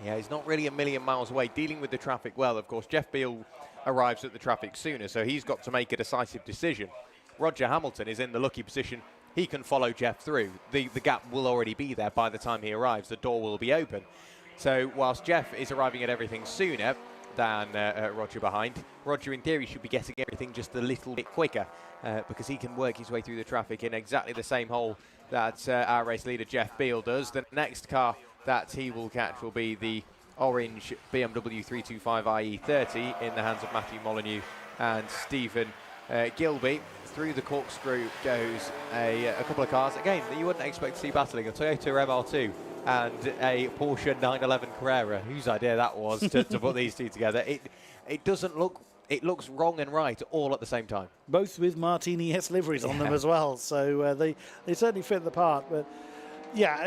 Yeah, he's not really a million miles away, dealing with the traffic well. Of course, Jeff Beale arrives at the traffic sooner, so he's got to make a decisive decision. Roger Hamilton is in the lucky position. He can follow Jeff through. The gap will already be there by the time he arrives. The door will be open. So whilst Jeff is arriving at everything sooner than Roger behind, Roger in theory should be getting everything just a little bit quicker because he can work his way through the traffic in exactly the same hole that our race leader Jeff Beale does. The next car that he will catch will be the orange BMW 325 IE30 in the hands of Matthew Molyneux and Stephen Gilby. Through the corkscrew goes a couple of cars, again, that you wouldn't expect to see battling, a Toyota MR2 and a Porsche 911 Carrera. Whose idea that was to put these two together. It doesn't look, it looks wrong and right all at the same time. Both with Martini S liveries on them as well, so they certainly fit the part. But yeah,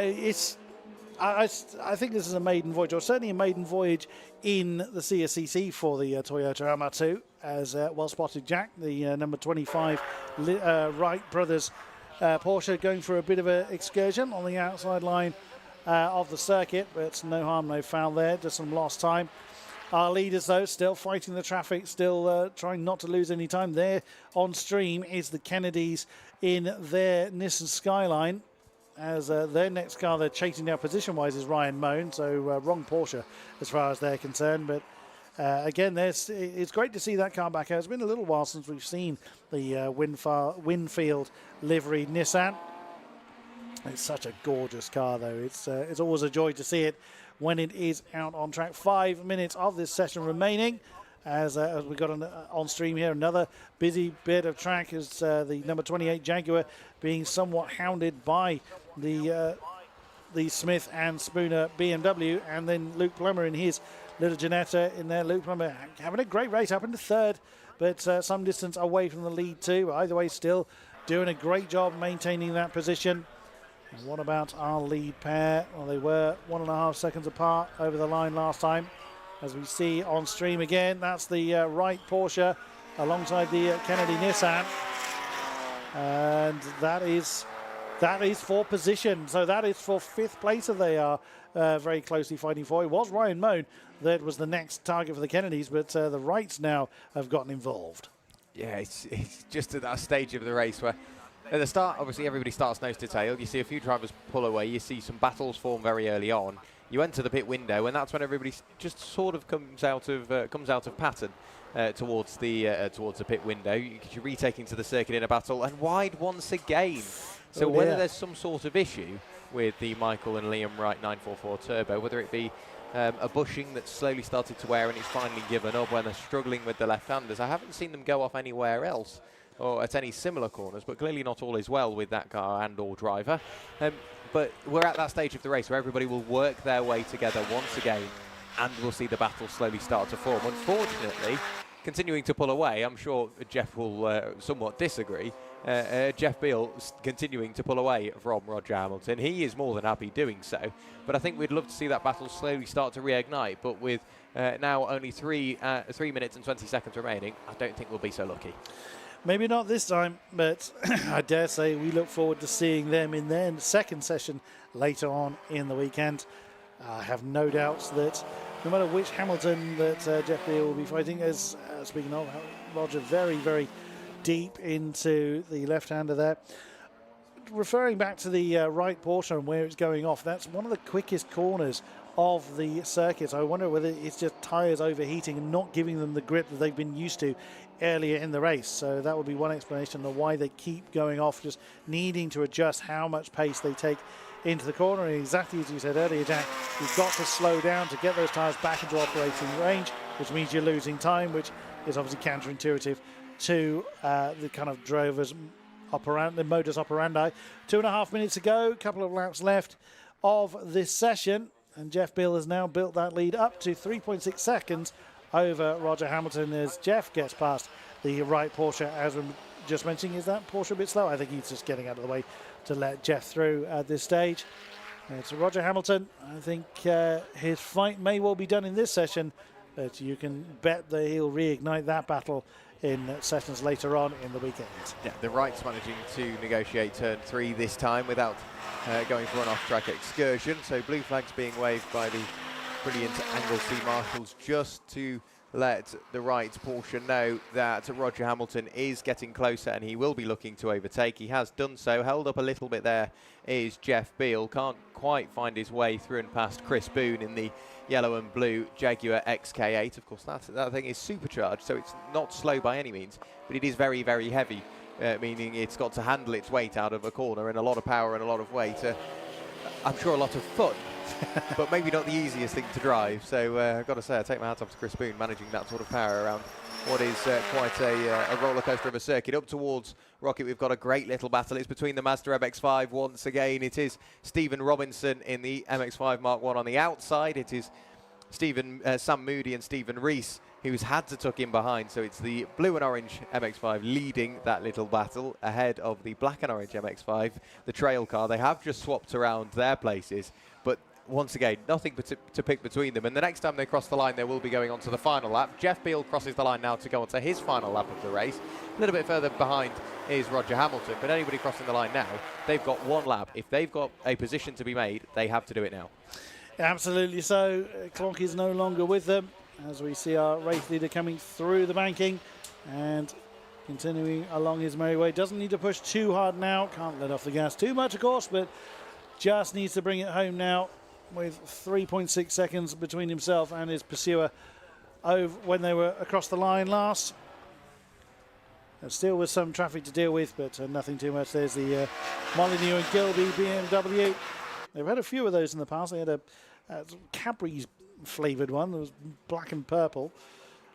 I think this is a maiden voyage, or certainly a maiden voyage in the CSCC for the Toyota MR2, as well spotted Jack, the number 25 Wright brothers Porsche, going for a bit of an excursion on the outside line of the circuit, but no harm, no foul there, just some lost time. Our leaders, though, still fighting the traffic, still trying not to lose any time. There on stream is the Kennedys in their Nissan Skyline. As their next car they're chasing down position-wise is Ryan Moan, so wrong Porsche as far as they're concerned. But again, it's great to see that car back out. It's been a little while since we've seen the Winfield livery Nissan. It's such a gorgeous car, though. It's always a joy to see it when it is out on track. 5 minutes of this session remaining. As we got on stream here, another busy bit of track as the number 28 Jaguar being somewhat hounded by the Smith and Spooner BMW, and then Luke Plummer in his little Ginetta in there. Luke Plummer having a great race up into third, but some distance away from the lead too. Either way, still doing a great job maintaining that position. And what about our lead pair? Well, they were 1.5 seconds apart over the line last time. As we see on stream again, that's the Wright Porsche alongside the Kennedy Nissan. And that is for position. So that is for 5th place that they are very closely fighting for. It was Ryan Moan that was the next target for the Kennedys, but the Wrights now have gotten involved. Yeah, it's just at that stage of the race where at the start, obviously, everybody starts nose to tail. You see a few drivers pull away. You see some battles form very early on. You enter the pit window, and that's when everybody just sort of comes out of pattern towards the pit window. You're retaking to the circuit in a battle, and wide once again. So whether there's some sort of issue with the Michael and Liam Wright 944 Turbo, whether it be a bushing that's slowly started to wear and it's finally given up when they're struggling with the left-handers. I haven't seen them go off anywhere else or at any similar corners, but clearly not all is well with that car and or driver. But we're at that stage of the race where everybody will work their way together once again, and we'll see the battle slowly start to form. Unfortunately, continuing to pull away, I'm sure Jeff will somewhat disagree. Jeff Beale continuing to pull away from Roger Hamilton. He is more than happy doing so, but I think we'd love to see that battle slowly start to reignite. But with now only 3 minutes and 20 seconds remaining, I don't think we'll be so lucky. Maybe not this time, but I dare say we look forward to seeing them in their second session later on in the weekend. I have no doubts that no matter which Hamilton that Jeff Beale will be fighting, as speaking of Roger, very, very deep into the left-hander there. Referring back to the Wright Porsche and where it's going off, that's one of the quickest corners of the circuit. I wonder whether it's just tyres overheating and not giving them the grip that they've been used to earlier in the race. So that would be one explanation of why they keep going off, just needing to adjust how much pace they take into the corner. And exactly as you said earlier, Jack, you've got to slow down to get those tyres back into operating range, which means you're losing time, which is obviously counterintuitive to the kind of drivers' the modus operandi. 2.5 minutes to go, a couple of laps left of this session, and Jeff Beale has now built that lead up to 3.6 seconds over Roger Hamilton as Jeff gets past the Wright Porsche. As we just mentioning, is that Porsche a bit slow? I think he's just getting out of the way to let Jeff through at this stage. So Roger Hamilton, I think his fight may well be done in this session, but you can bet that he'll reignite that battle in sessions later on in the weekend. Yeah, the Wrights managing to negotiate turn 3 this time without going for an off-track excursion. So blue flags being waved by the brilliant Anglesey marshals just to let the Wright Porsche know that Roger Hamilton is getting closer and he will be looking to overtake. He has done so. Held up a little bit there is Jeff Beale. Can't quite find his way through and past Chris Boone in the yellow and blue Jaguar XK8. Of course, that thing is supercharged, so it's not slow by any means, but it is very, very heavy, meaning it's got to handle its weight out of a corner, and a lot of power and a lot of weight. I'm sure a lot of fun, but maybe not the easiest thing to drive. So I've got to say, I take my hat off to Chris Boone managing that sort of power around what is quite a roller coaster of a circuit. Up towards Rocket, we've got a great little battle. It's between the Mazda MX-5 once again. It is Stephen Robinson in the MX-5 Mark 1 on the outside. It is Sam Moody and Stephen Rees who's had to tuck in behind. So it's the blue and orange MX-5 leading that little battle ahead of the black and orange MX-5, the trail car. They have just swapped around their places, but once again, nothing to pick between them. And the next time they cross the line, they will be going on to the final lap. Jeff Beale crosses the line now to go on to his final lap of the race. A little bit further behind is Roger Hamilton, but anybody crossing the line now, they've got one lap. If they've got a position to be made, they have to do it now. Absolutely so. Clock is no longer with them. as we see our race leader coming through the banking and continuing along his merry way. Doesn't need to push too hard now. Can't let off the gas too much, of course, but just needs to bring it home now with 3.6 seconds between himself and his pursuer over when they were across the line last. Still with some traffic to deal with, but nothing too much. There's the Molyneux and Gilby BMW. They've had a few of those in the past. They had a Cadbury's flavoured one that was black and purple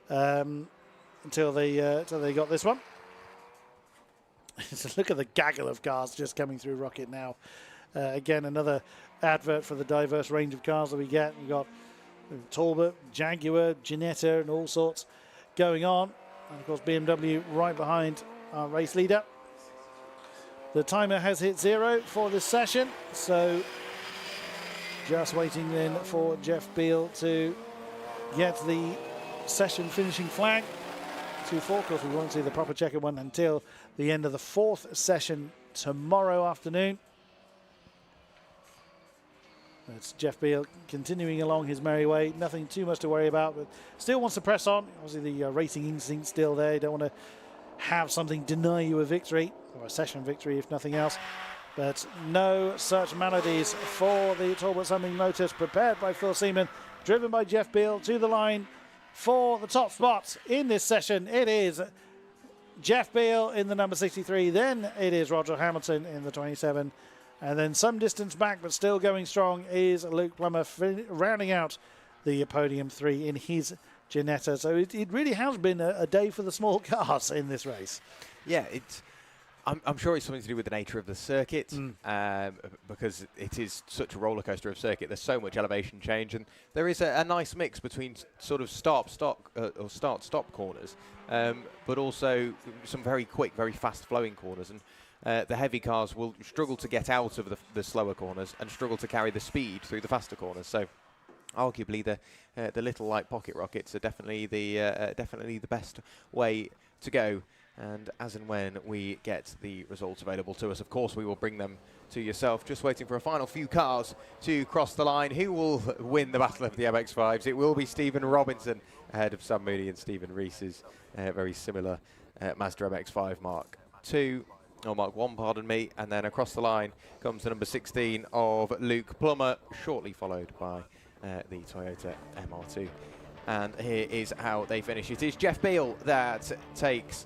until they got this one. So look at the gaggle of cars just coming through Rocket now. Again, another advert for the diverse range of cars that we get. We've got Talbot, Jaguar, Ginetta and all sorts going on. And of course BMW right behind our race leader. The timer has hit 0 for this session, so just waiting then for Jeff Beale to get the session finishing flag. 2-4, of course we won't see the proper checkered one until the end of the 4th session tomorrow afternoon. It's Jeff Beale continuing along his merry way. Nothing too much to worry about, but still wants to press on. Obviously the racing instinct still there. You don't want to have something deny you a victory, or a session victory if nothing else. But no such melodies for the Talbot Sunbeam Motors, prepared by Phil Seaman, driven by Jeff Beale to the line for the top spot in this session. It is Jeff Beale in the number 63, then it is Roger Hamilton in the 27. And then some distance back, but still going strong, is Luke Plummer rounding out the podium 3 in his Ginetta. So it really has been a day for the small cars in this race. Yeah, I'm sure it's something to do with the nature of the circuit, because it is such a roller coaster of circuit. There's so much elevation change, and there is a nice mix between sort of start-stop corners, but also some very quick, very fast-flowing corners. And the heavy cars will struggle to get out of the slower corners and struggle to carry the speed through the faster corners. So, arguably, the little light pocket rockets are definitely the best way to go. And as and when we get the results available to us, of course, we will bring them to yourself. Just waiting for a final few cars to cross the line. Who will win the battle of the MX-5s? It will be Stephen Robinson ahead of Sam Mooney and Stephen Reese's very similar Mazda MX-5 Mark 1, pardon me, and then across the line comes the number 16 of Luke Plummer, shortly followed by the Toyota MR2. And here is how they finish. It is Jeff Beale that takes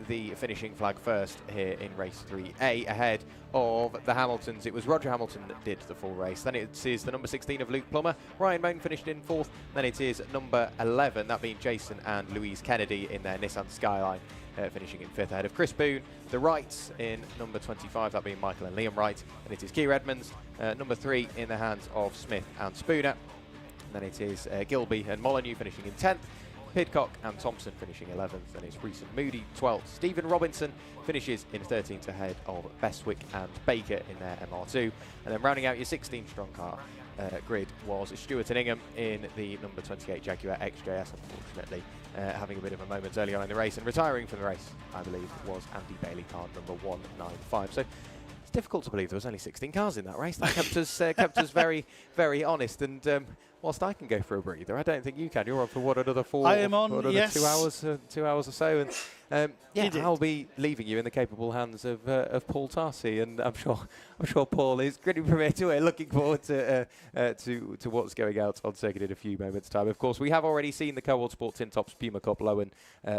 the finishing flag first here in race 3A ahead of the Hamiltons. It was Roger Hamilton that did the full race. Then it is the number 16 of Luke Plummer. Ryan Moan finished in 4th. Then it is number 11, that being Jason and Louise Kennedy in their Nissan Skyline, finishing in 5th ahead of Chris Boone. The Wrights in number 25, that being Michael and Liam Wright. And it is Keir Edmonds, number 3 in the hands of Smith and Spooner. And then it is Gilby and Molyneux finishing in 10th. Pidcock and Thompson finishing 11th, and it's Reese and Moody 12th. Stephen Robinson finishes in 13th ahead of Bestwick and Baker in their MR2. And then rounding out your 16-strong car grid was Stuart and Ingham in the number 28 Jaguar XJS, unfortunately having a bit of a moment early on in the race, and retiring from the race, I believe, was Andy Bailey, car number 195. So it's difficult to believe there was only 16 cars in that race. That kept us very, very honest. And whilst I can go for a breather, I don't think you can. You're on for another 4? I am on, another yes. 2 hours or so. And yeah, I'll be leaving you in the capable hands of Paul Tarsi, and I'm sure Paul is grinning from ear to ear, looking forward to what's going out on circuit in a few moments' time. Of course, we have already seen the Cobalt Sport Tin Tops Puma Cup Lowen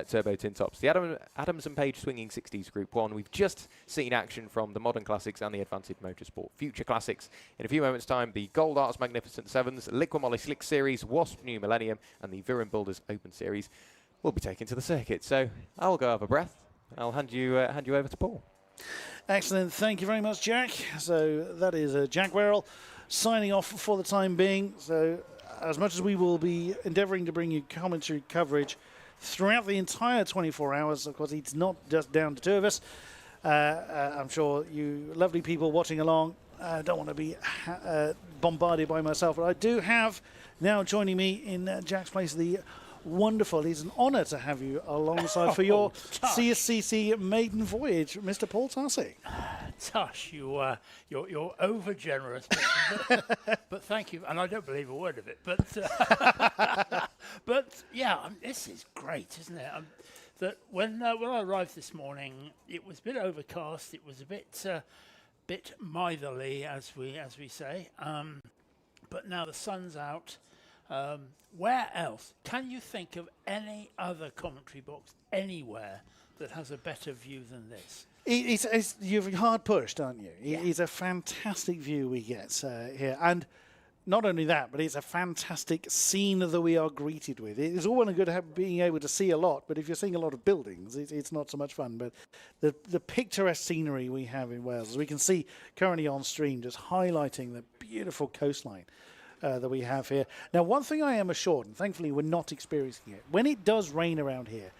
Turbo Tin Tops, the Adams and Page Swinging 60s Group 1. We've just seen action from the Modern Classics and the Advanced Motorsport Future Classics. In a few moments' time, the Gold Arts Magnificent 7s, Liqui Moly Slick Series, Wasp New Millennium, and the Viren Builders Open Series will be taken to the circuit. So I'll go have a breath. I'll hand you over to Paul. Excellent. Thank you very much, Jack. So that is Jack Werrell signing off for the time being. So as much as we will be endeavouring to bring you commentary coverage throughout the entire 24 hours, of course, it's not just down to 2 of us. I'm sure you lovely people watching along don't want to be bombarded by myself, but I do have now joining me in Jack's place the Wonderful. It's an honour to have you alongside for your CSCC maiden voyage, Mr. Paul Tarsi. Tush, you're over generous, but thank you, and I don't believe a word of it. But yeah, this is great, isn't it? That when I arrived this morning, it was a bit overcast. It was a bit mitherly, as we say. But now the sun's out. Where else? Can you think of any other commentary box anywhere that has a better view than this? You're hard pushed, aren't you? Yeah. It's a fantastic view we get here. And not only that, but it's a fantastic scene that we are greeted with. It's all well and good being able to see a lot, but if you're seeing a lot of buildings, it's not so much fun. But the picturesque scenery we have in Wales, as we can see currently on stream, just highlighting the beautiful coastline that we have here. Now, one thing I am assured, and thankfully we're not experiencing it, when it does rain around here,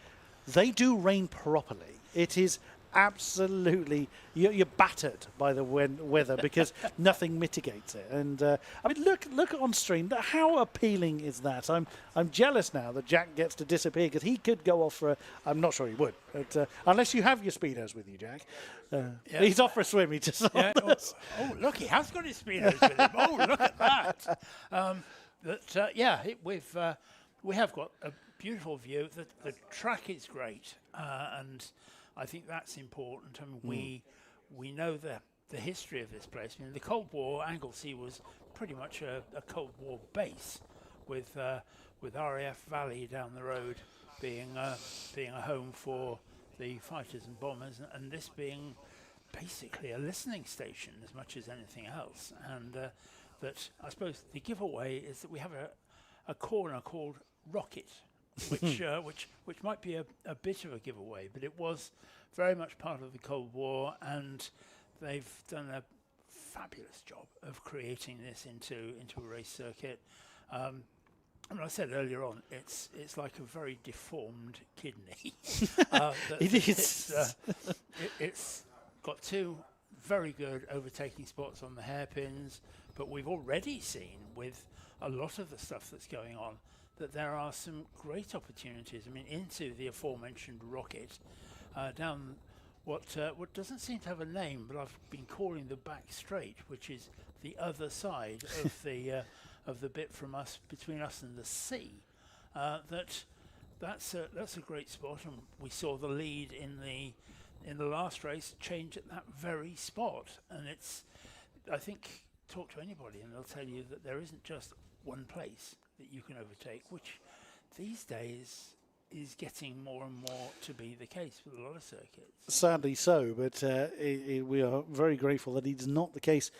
they do rain properly. It is absolutely, you're battered by the weather because nothing mitigates it. And I mean, look on stream. How appealing is that? I'm jealous now that Jack gets to disappear because he could go off for I'm not sure he would, but unless you have your speedos with you, Jack. He's off for a swim. He just oh, look, he has got his speedos with him. Oh, look at that. We have got a beautiful view. The track is great, and I think that's important. I mean, we know the history of this place. I mean, the Cold War, Anglesey was pretty much a Cold War base, with RAF Valley down the road being a home for the fighters and bombers, and this being basically a listening station as much as anything else. And that I suppose the giveaway is that we have a corner called Rocket, which might be a bit of a giveaway, but it was very much part of the Cold War, and they've done a fabulous job of creating this into a race circuit. And I said earlier on, it's like a very deformed kidney. It is. It's got two very good overtaking spots on the hairpins, but we've already seen with a lot of the stuff that's going on that there are some great opportunities. I mean, into the aforementioned Rocket, down what doesn't seem to have a name, but I've been calling the back straight, which is the other side of the bit from us, between us and the sea. That's a great spot, and we saw the lead in the last race change at that very spot. And I think, talk to anybody and they'll tell you that there isn't just one place that you can overtake, which these days is getting more and more to be the case with a lot of circuits. Sadly so, but we are very grateful that it's not the case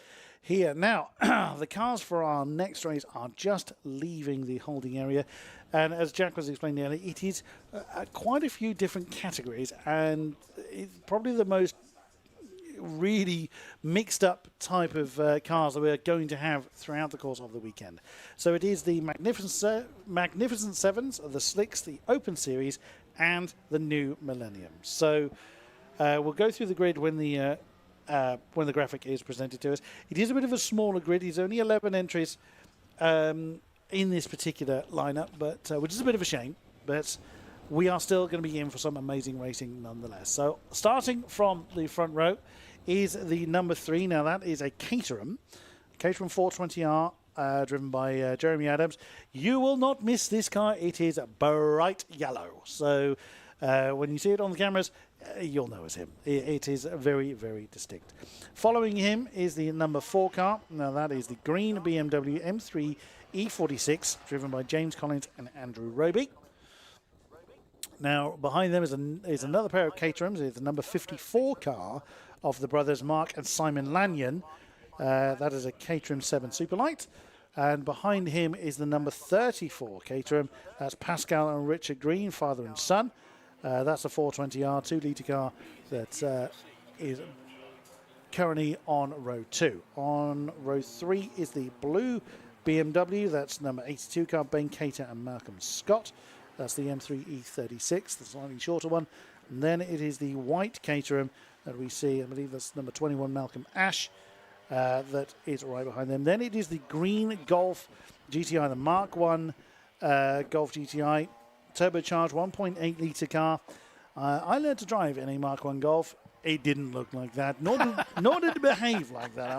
here. Now, the cars for our next race are just leaving the holding area, and as Jack was explaining earlier, it is quite a few different categories, and it's probably the most really mixed up type of cars that we're going to have throughout the course of the weekend. So it is the Magnificent Sevens, the Slicks, the Open Series, and the new Millennium. So we'll go through the grid when the graphic is presented to us. It is a bit of a smaller grid. It's only 11 entries in this particular lineup, but which is a bit of a shame. But we are still going to be in for some amazing racing nonetheless. So starting from the front row is the number 3. Now that is a Caterham 420R, driven by Jeremy Adams. You will not miss this car. It is bright yellow. So when you see it on the cameras, you'll know it's him. It is very, very distinct. Following him is the number 4 car. Now that is the green BMW M3 E46, driven by James Collins and Andrew Roby. Now, behind them is another pair of Caterhams. It's the number 54 car of the brothers Mark and Simon Lanyon. That is a Caterham 7 Superlight. And behind him is the number 34 Caterham. That's Pascal and Richard Green, father and son. That's a 420R 2-litre car that is currently on row 2. On row 3 is the blue BMW. That's number 82 car, Ben Cater and Malcolm Scott. That's the M3 E36, the slightly shorter one. And then it is the white Caterham that we see, I believe that's number 21, Malcolm Ash, that is right behind them. Then it is the green Golf GTI, the Mark 1 Golf GTI. turbocharged 1.8 litre car. I learned to drive in a Mark 1 Golf. It didn't look like that, nor did it behave like that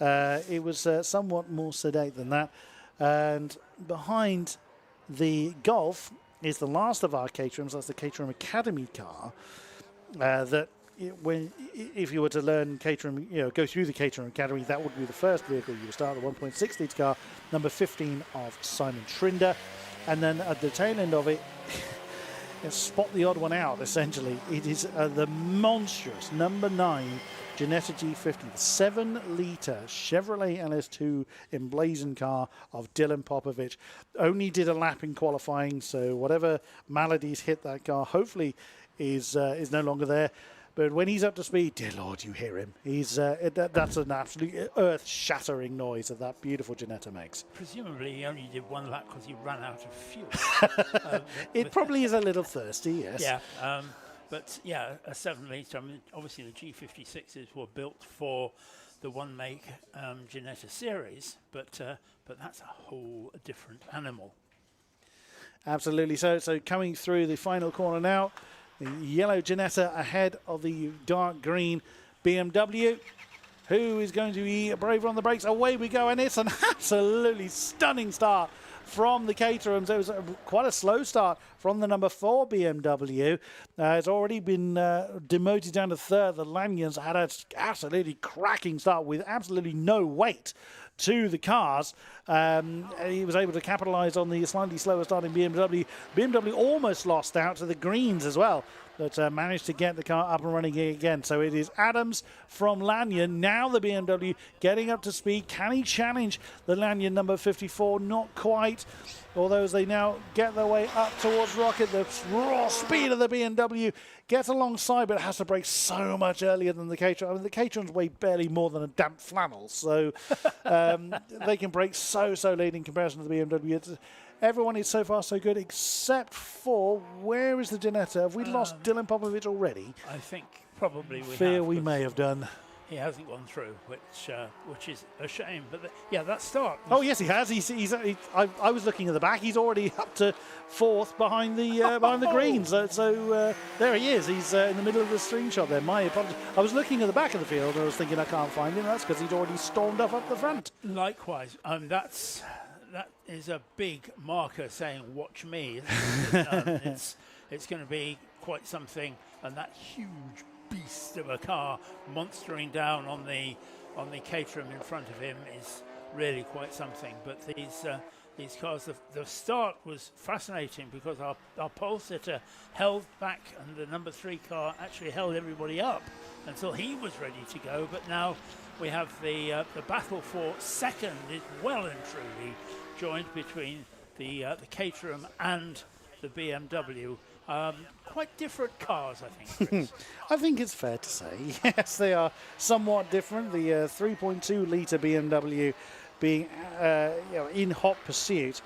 either. It was somewhat more sedate than that. And behind the Golf is the last of our Caterhams. That's the Caterham Academy car. If you were to learn Caterham, go through the Caterham Academy, that would be the first vehicle you would start, the 1.6 litre car, number 15 of Simon Trinder. And then at the tail end of it, spot the odd one out, essentially. It is the monstrous number 9 Ginetta G50, the 7-litre Chevrolet LS2 emblazoned car of Dylan Popovich. Only did a lap in qualifying, so whatever maladies hit that car, hopefully is no longer there. But when he's up to speed, dear Lord, you hear him. He's that's an absolute earth-shattering noise that beautiful Ginetta makes. Presumably he only did one lap because he ran out of fuel. It probably is a little thirsty, yes. Yeah, but yeah, a 7-litre. I mean, obviously the G56s were built for the one-make Ginetta series, but that's a whole different animal. Absolutely. So coming through the final corner now, the yellow Ginetta ahead of the dark green BMW. Who is going to be braver on the brakes? Away we go, and it's an absolutely stunning start from the Caterhams. It was quite a slow start from the number 4 BMW. It's already been demoted down to third. The Lanyons had an absolutely cracking start with absolutely no weight to the cars. He was able to capitalise on the slightly slower starting BMW. BMW almost lost out to the Greens as well, but managed to get the car up and running again. So it is Adams from Lanyon. Now the BMW getting up to speed. Can he challenge the Lanyon number 54? Not quite. Although as they now get their way up towards Rocket, the raw speed of the BMW gets alongside, but has to brake so much earlier than the Caterham. I mean, the Caterhams weigh barely more than a damp flannel, so they can brake so late in comparison to the BMW. Everyone is so far so good, except for, where is the Ginetta? Have we lost Dylan Popovich already? I think probably we Fear have. we may have done. He hasn't gone through, which is a shame. But that start. Oh yes, he has. I was looking at the back. He's already up to 4th behind the greens. So there he is. He's in the middle of the screenshot there. My apologies. I was looking at the back of the field and I was thinking I can't find him. That's because he'd already stormed up the front. Likewise, that is a big marker saying "Watch me." It's going to be quite something, and that huge beast of a car monstering down on the Caterham in front of him is really quite something. But these cars, the start was fascinating because our pole sitter held back, and the number 3 car actually held everybody up until he was ready to go. But now we have the battle for second is well and truly joined between the Caterham and the BMW. Quite different cars, I think, Chris. I think it's fair to say, yes, they are somewhat different. The 3.2 litre BMW being in hot pursuit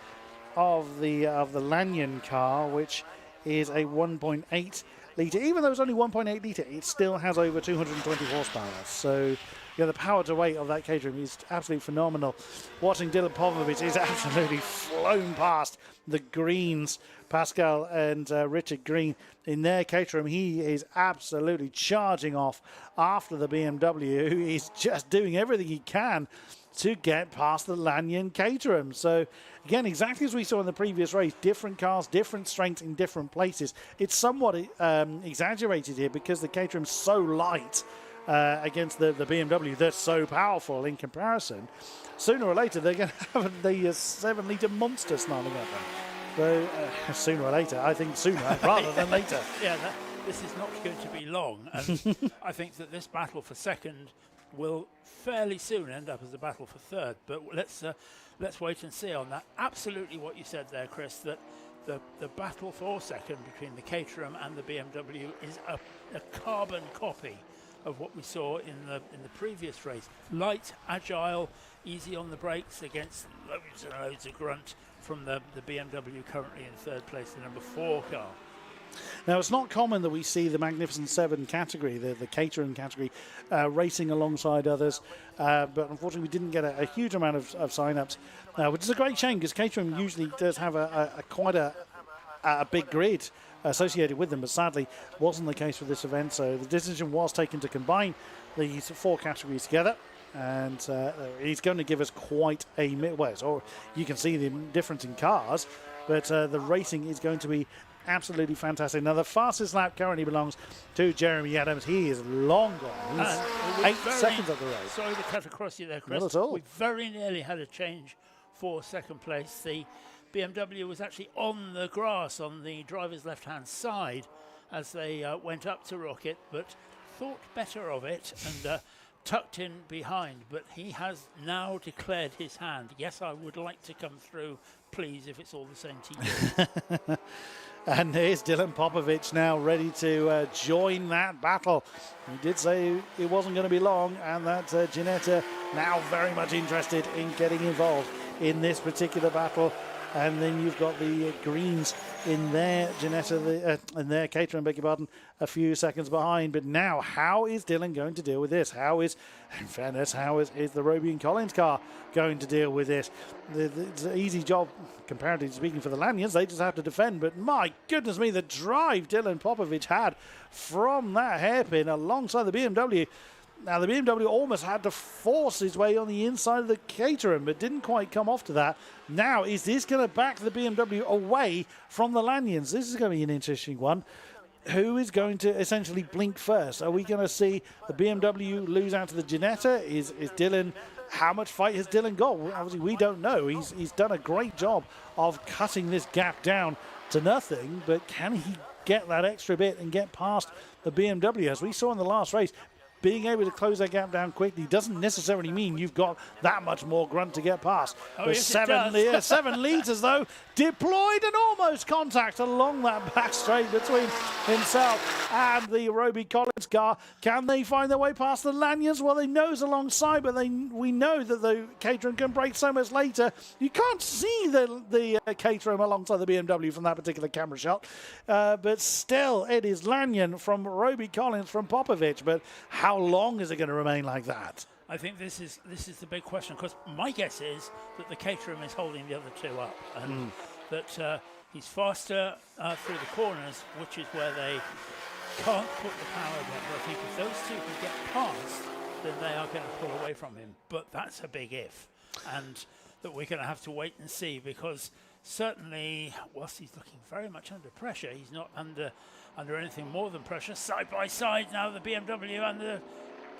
of the Lanyon car, which is a 1.8 litre. Even though it's only 1.8 litre, it still has over 220 horsepower. So the power to weight of that Caterham is absolutely phenomenal. Watching Dylan Popovich is absolutely flown past the Greens, Pascal and Richard Green in their Caterham. He is absolutely charging off after the BMW, who is just doing everything he can to get past the Lanyon Caterham. So again, exactly as we saw in the previous race, different cars, different strengths in different places. It's somewhat exaggerated here because the Caterham's so light against the BMW. They're so powerful in comparison. Sooner or later, they're going to have the 7-litre monster snarling at them. So sooner or later, I think sooner rather than later. Yeah, this is not going to be long. And I think that this battle for second will fairly soon end up as a battle for third. But let's wait and see on that. Absolutely what you said there, Chris, that the battle for second between the Caterham and the BMW is a carbon copy of what we saw in the previous race. Light, agile, easy on the brakes against loads and loads of grunt from the BMW, currently in third place, the number 4 car. Now, it's not common that we see the Magnificent 7 category, the Caterham category, racing alongside others, but unfortunately we didn't get a huge amount of sign-ups, which is a great shame because Caterham usually does have quite a a big grid associated with them, but sadly wasn't the case for this event. So the decision was taken to combine these 4 categories together, and he's going to give us quite a Midwest. Or you can see the difference in cars, but the racing is going to be absolutely fantastic. Now the fastest lap currently belongs to Jeremy Adams. He is long gone. He's 8 seconds up the road. Sorry to cut across you there, Chris. Not at all. We very nearly had a change for second place. The BMW was actually on the grass on the driver's left-hand side as they went up to Rocket, but thought better of it and tucked in behind. But he has now declared his hand. Yes, I would like to come through, please, if it's all the same to you. And here's Dylan Popovich now ready to join that battle. He did say it wasn't going to be long, and that Ginetta now very much interested in getting involved in this particular battle. And then you've got the Greens in there, Ginetta, in there, Caterham, beg your pardon, a few seconds behind. But now, how is Dylan going to deal with this? How is, in fairness, how is the Roby and Collins car going to deal with this? It's an easy job, comparatively speaking, for the Lanyards. They just have to defend. But my goodness me, the drive Dylan Popovich had from that hairpin alongside the BMW. Now, the BMW almost had to force his way on the inside of the Caterham, but didn't quite come off to that. Now, is this going to back the BMW away from the Lanyards? This is going to be an interesting one. Who is going to essentially blink first? Are we going to see the BMW lose out to the Ginetta? Is Dylan... How much fight has Dylan got? Well, obviously, we don't know. He's done a great job of cutting this gap down to nothing, but can he get that extra bit and get past the BMW? As we saw in the last race, being able to close that gap down quickly doesn't necessarily mean you've got that much more grunt to get past. Oh, With yes, 7 litres, though, deployed and almost contact along that back straight between himself and the Roby Collins car. Can they find their way past the Lanyards? Well, they nose alongside, but we know that the Caterham can brake so much later. You can't see the Caterham alongside the BMW from that particular camera shot. But still, it is Lanyon from Roby Collins from Popovich. But how long is it going to remain like that? I think this is the big question, because my guess is that the Caterham is holding the other two up, and that he's faster through the corners, which is where they can't put the power down. But I think if those two can get past, then they are going to pull away from him. But that's a big if, and that we're going to have to wait and see, because certainly, whilst he's looking very much under pressure, he's not under anything more than pressure. Side by side now, the BMW and the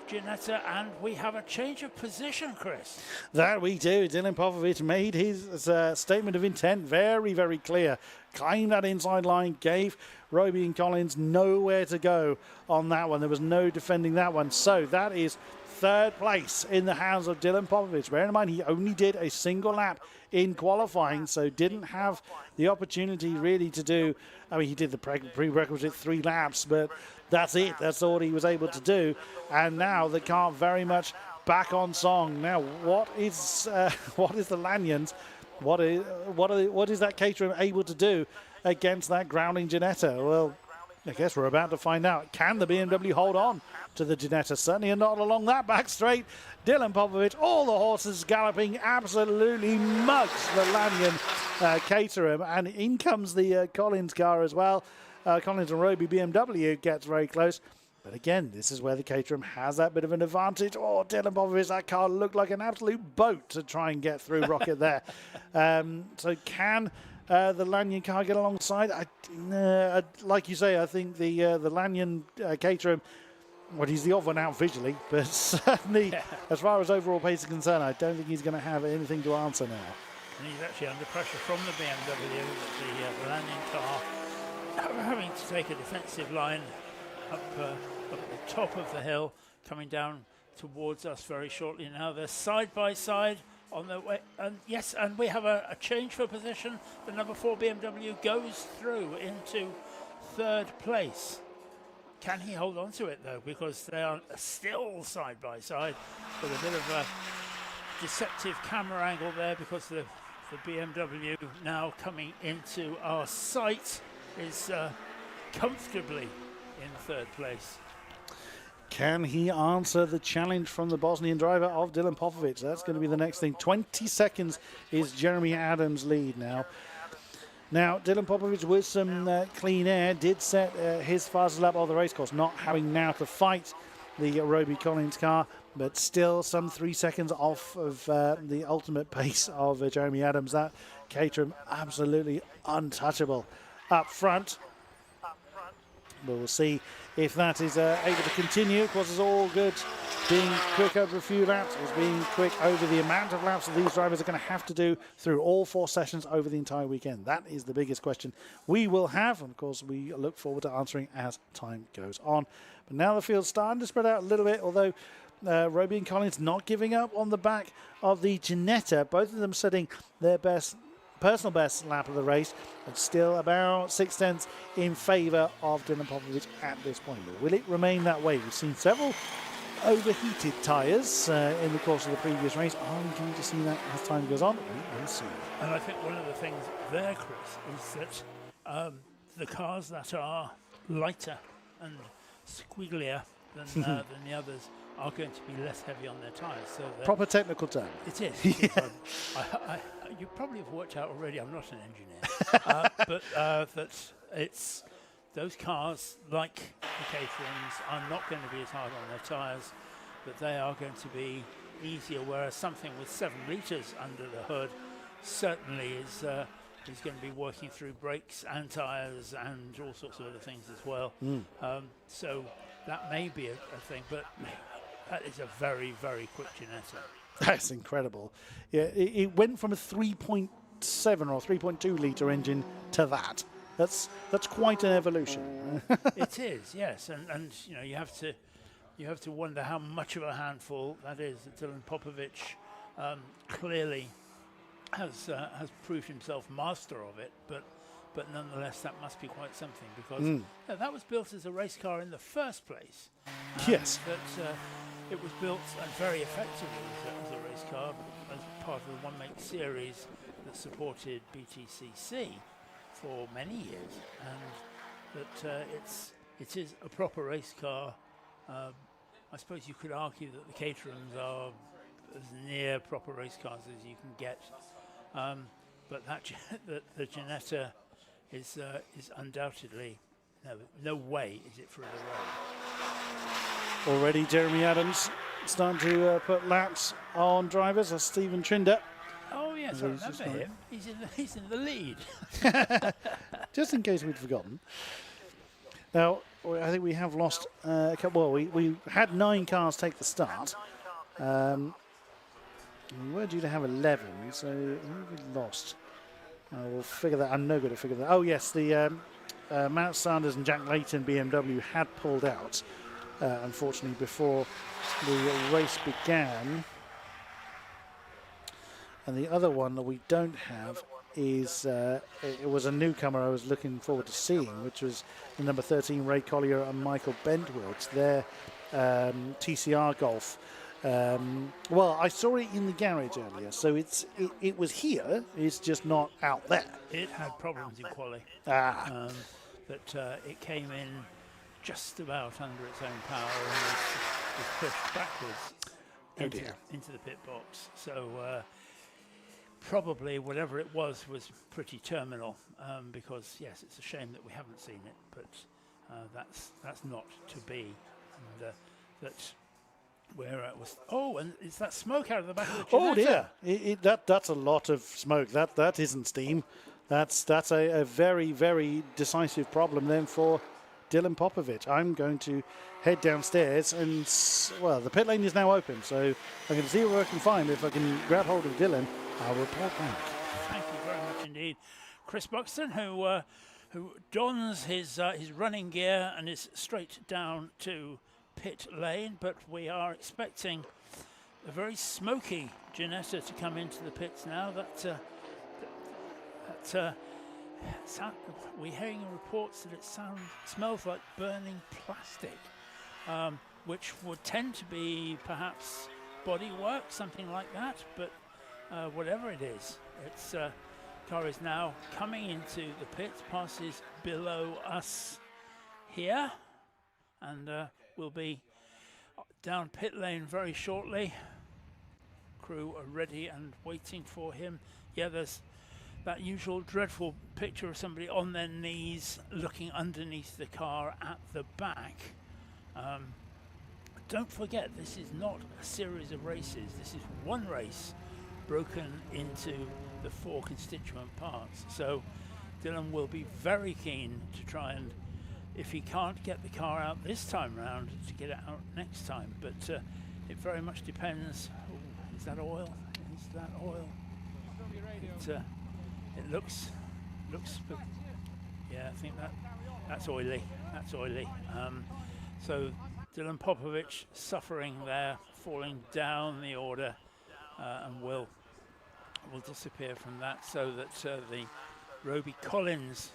Ginetta, and we have a change of position, Chris. That we do. Dylan Popovich made his statement of intent very, very clear. Claimed that inside line, gave Roby and Collins nowhere to go on that one. There was no defending that one. So that is third place in the hands of Dylan Popovich. Bear in mind, he only did a single lap in qualifying, so didn't have the opportunity really to do. I mean, he did the prerequisite 3 laps, but that's it. That's all he was able to do. And now the car very much back on song. Now, what is the Lanyards? What is that Caterham able to do against that grounding Ginetta? Well, I guess we're about to find out. Can the BMW hold on to the Ginetta? Certainly not along that back straight. Dylan Popovich, all the horses galloping, absolutely mugs the Lanyon Caterham. And in comes the Collins car as well. Collins and Roby BMW gets very close. But again, this is where the Caterham has that bit of an advantage. Oh, Dylan Popovich, that car looked like an absolute boat to try and get through Rocket there. So can the Lanyon car get alongside? Like you say, I think the Lanyon Caterham, well, he's the odd one out visually, but certainly as far as overall pace is concerned, I don't think he's going to have anything to answer now. And he's actually under pressure from the BMW, the Lanyon car, having to take a defensive line up at the top of the hill, coming down towards us very shortly now. They're side by side on their way, and yes, and we have a change for position. The number 4 BMW goes through into third place. Can he hold on to it though? Because they are still side by side with a bit of a deceptive camera angle there, because the BMW now coming into our sight is comfortably in third place. Can he answer the challenge from the Bosnian driver of Dylan Popovich? That's going to be the next thing. 20 seconds is Jeremy Adams' lead now. Now, Dylan Popovich, with some clean air, did set his fastest lap of the race course, not having now to fight the Roby Collins car, but still some 3 seconds off of the ultimate pace of Jeremy Adams. That Caterham absolutely untouchable up front. But we'll see if that is able to continue. Of course, it's all good being quick over a few laps. It's being quick over the amount of laps that these drivers are going to have to do through all 4 sessions over the entire weekend. That is the biggest question we will have. And, of course, we look forward to answering as time goes on. But now the field's starting to spread out a little bit, although Roby and Collins not giving up on the back of the Ginetta. Both of them setting their personal best lap of the race, and still about 6/10 in favour of Dylan Popovich at this point. But will it remain that way? We've seen several overheated tyres in the course of the previous race. Are we going to see that as time goes on? We will see. And I think one of the things there, Chris, is that the cars that are lighter and squigglier than the others are going to be less heavy on their tyres. So proper technical term. It is. It is. You probably have worked out already. I'm not an engineer, but that it's those cars, like the Caterhams, are not going to be as hard on their tyres, but they are going to be easier. Whereas something with 7 litres under the hood certainly is going to be working through brakes and tyres and all sorts of other things as well. So that may be a thing, but that is a very, very quick Ginetta. That's incredible. Yeah, it went from a 3.7 or 3.2 litre engine to that. That's quite an evolution. It is, yes, and you know you have to wonder how much of a handful that is. Dylan Popovich clearly has proved himself master of it, but nonetheless that must be quite something, because that was built as a race car in the first place. Yes. But it was built and very effectively as a race car as part of the one-make series that supported BTCC for many years, and that it is a proper race car. I suppose you could argue that the Caterhams are as near proper race cars as you can get, but the Ginetta is undoubtedly no way is it for the road. Already Jeremy Adams starting to put laps on drivers. That's Stephen Trinder. Oh yes, I remember him. He's in the lead. Just in case we'd forgotten. Now, I think we have lost a couple. Well, we had 9 cars take the start. We were due to have 11, so we lost. We'll figure that. I'm no good at figuring that. Oh yes, the Matt Sanders and Jack Layton BMW had pulled out, unfortunately, before the race began. And the other one that we don't have is, it was a newcomer I was looking forward to seeing, which was the number 13 Ray Collier and Michael Bentwood, their TCR Golf. Well, I saw it in the garage earlier, so it was here, it's just not out there. It had problems in quali. But it came in just about under its own power and was pushed backwards into the pit box. So probably whatever it was pretty terminal, because yes, it's a shame that we haven't seen it, but that's not to be, and that where it was. Oh, and is that smoke out of the back of the Ginetta? Oh dear, that's a lot of smoke. That isn't steam. That's a very, very decisive problem then for Dylan Popovich. I'm going to head downstairs and, well, the pit lane is now open, so I can see what I can find. If I can grab hold of Dylan, I'll report back. Thank you very much indeed. Chris Buxton, who dons his running gear and is straight down to pit lane, but we are expecting a very smoky Ginetta to come into the pits now. We're hearing reports that it smells like burning plastic, which would tend to be perhaps bodywork, something like that, but whatever it is, its car is now coming into the pits, passes below us here, and will be down pit lane very shortly. Crew are ready and waiting for him. Yeah, there's that usual dreadful picture of somebody on their knees looking underneath the car at the back. Don't forget, this is not a series of races. This is one race broken into the 4 constituent parts. So Dylan will be very keen to try and, if he can't get the car out this time round, to get it out next time. But it very much depends. Ooh, is that oil? Is that oil? It looks, yeah, I think that's oily. That's oily. So Dylan Popovic suffering there, falling down the order, and will disappear from that, so that the Roby Collins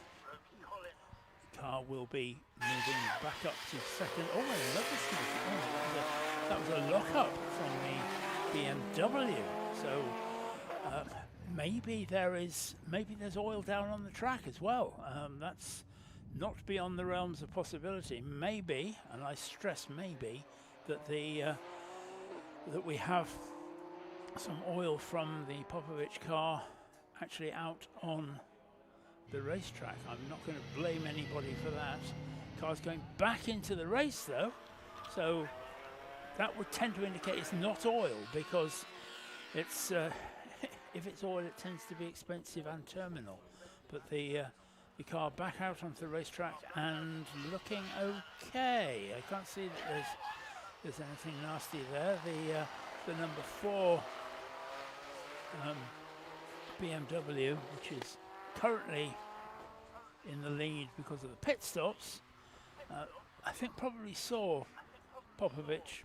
car will be moving back up to second. Oh, I love this. Oh, that was a lock-up from the BMW. So maybe there's oil down on the track as well. That's not beyond the realms of possibility. Maybe, and I stress maybe, that that we have some oil from the Popovic car actually out on the racetrack. I'm not going to blame anybody for that. Car's going back into the race though, so that would tend to indicate it's not oil, because it's if it's oil, it tends to be expensive and terminal. But the car back out onto the racetrack and looking okay. I can't see that there's anything nasty there. The number 4 BMW, which is currently in the lead because of the pit stops, I think probably saw Popovic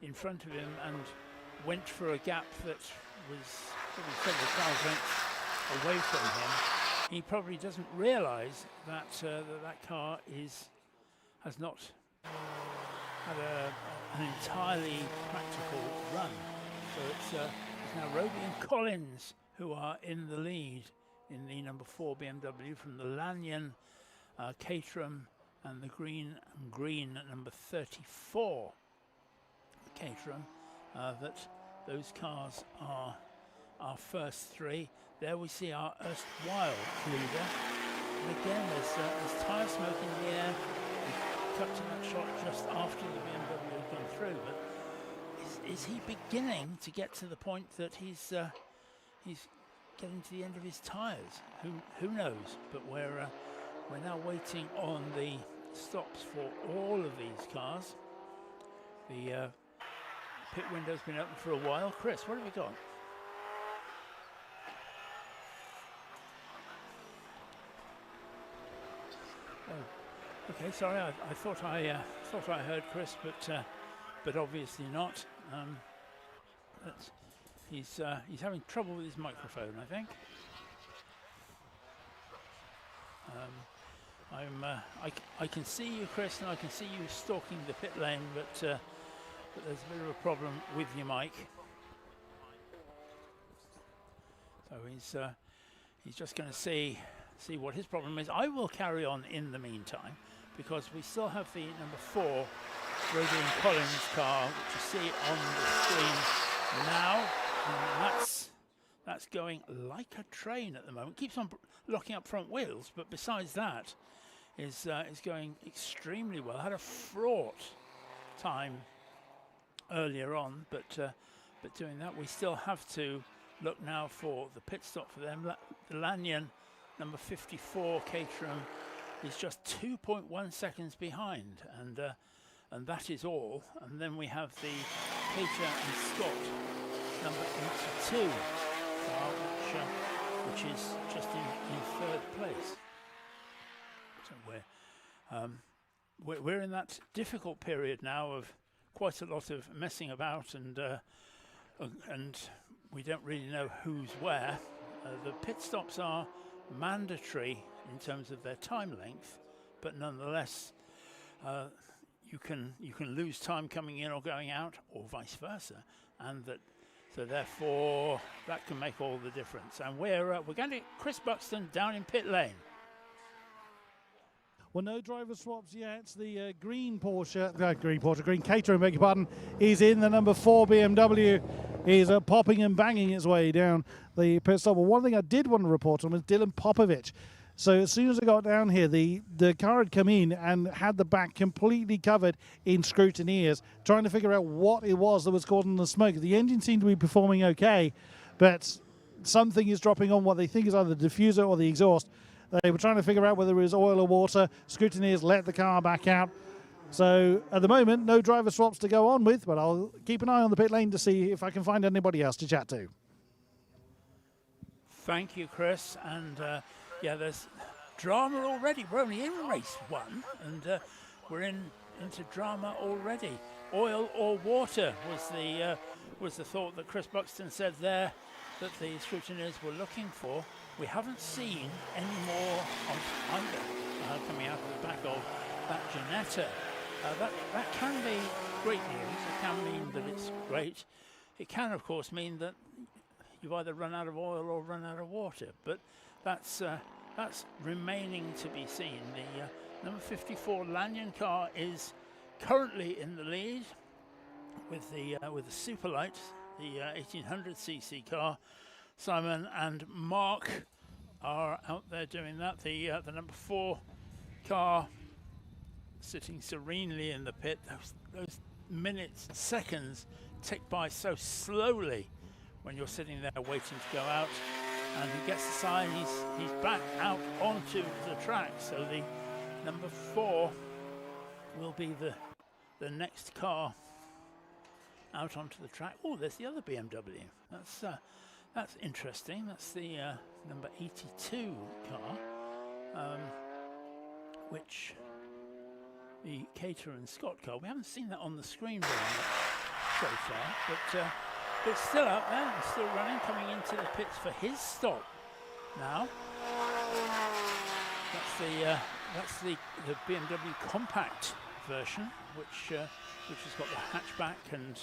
in front of him and went for a gap that was probably several cars lengths away from him. He probably doesn't realise that that car has not had an entirely practical run. So it's now Roby and Collins who are in the lead in the number 4 BMW from the Lanyon, Caterham, and the green number 34 Caterham. That those cars are our first 3. There we see our erstwhile leader. And again, there's tyre smoke in the air. We cut to that shot just after the BMW had gone through. But is he beginning to get to the point that he's getting to the end of his tyres? Who knows? But we're now waiting on the stops for all of these cars. The pit window's been open for a while. Chris, what have we got? Oh, okay. Sorry, I thought I heard Chris, but obviously not. He's having trouble with his microphone, I think. I can see you, Chris, and I can see you stalking the pit lane, but there's a bit of a problem with your mic. So he's just going to see what his problem is. I will carry on in the meantime, because we still have the number 4 Roby and Collins car, which you see on the screen now. And that's going like a train at the moment. Keeps on locking up front wheels, but besides that, is going extremely well. Had a fraught time earlier on, but doing that, we still have to look now for the pit stop for them. The Lanyon number 54 Caterham is just 2.1 seconds behind, and that is all. And then we have the Cater and Scott number 82 car, which is just in 3rd place. So we're in that difficult period now of quite a lot of messing about, and we don't really know who's where. The pit stops are mandatory in terms of their time length, but nonetheless, you can lose time coming in or going out, or vice versa, and so therefore that can make all the difference. And we're going to get Chris Buxton down in pit lane. Well, no driver swaps yet. The green Caterham, beg your pardon, is in the number 4 BMW. is popping and banging its way down the pit stop. Well, one thing I did want to report on was Dylan Popovich. So as soon as I got down here, the car had come in and had the back completely covered in scrutineers, trying to figure out what it was that was causing the smoke. The engine seemed to be performing okay, but something is dropping on what they think is either the diffuser or the exhaust. They were trying to figure out whether it was oil or water. Scrutineers let the car back out. So at the moment, no driver swaps to go on with, but I'll keep an eye on the pit lane to see if I can find anybody else to chat to. Thank you, Chris. And yeah, there's drama already. We're only in race 1, and we're into drama already. Oil or water was the thought that Chris Buxton said there that the scrutineers were looking for. We haven't seen any more on either coming out of the back of that Janetta. That can be great news. It can mean that it's great. It can, of course, mean that you've either run out of oil or run out of water. But that's remaining to be seen. The number 54 Lanyon car is currently in the lead with the Superlight, the 1800cc car. Simon and Mark are out there doing that. The number 4 car sitting serenely in the pit. Those minutes, seconds tick by so slowly when you're sitting there waiting to go out. And he gets the sign, he's back out onto the track. So the number 4 will be the next car out onto the track. Oh, there's the other BMW. That's interesting. That's the number 82 car, which the Cater and Scott car. We haven't seen that on the screen so far, but it's still out there. It's still running, coming into the pits for his stop now. That's the BMW compact version, which has got the hatchback and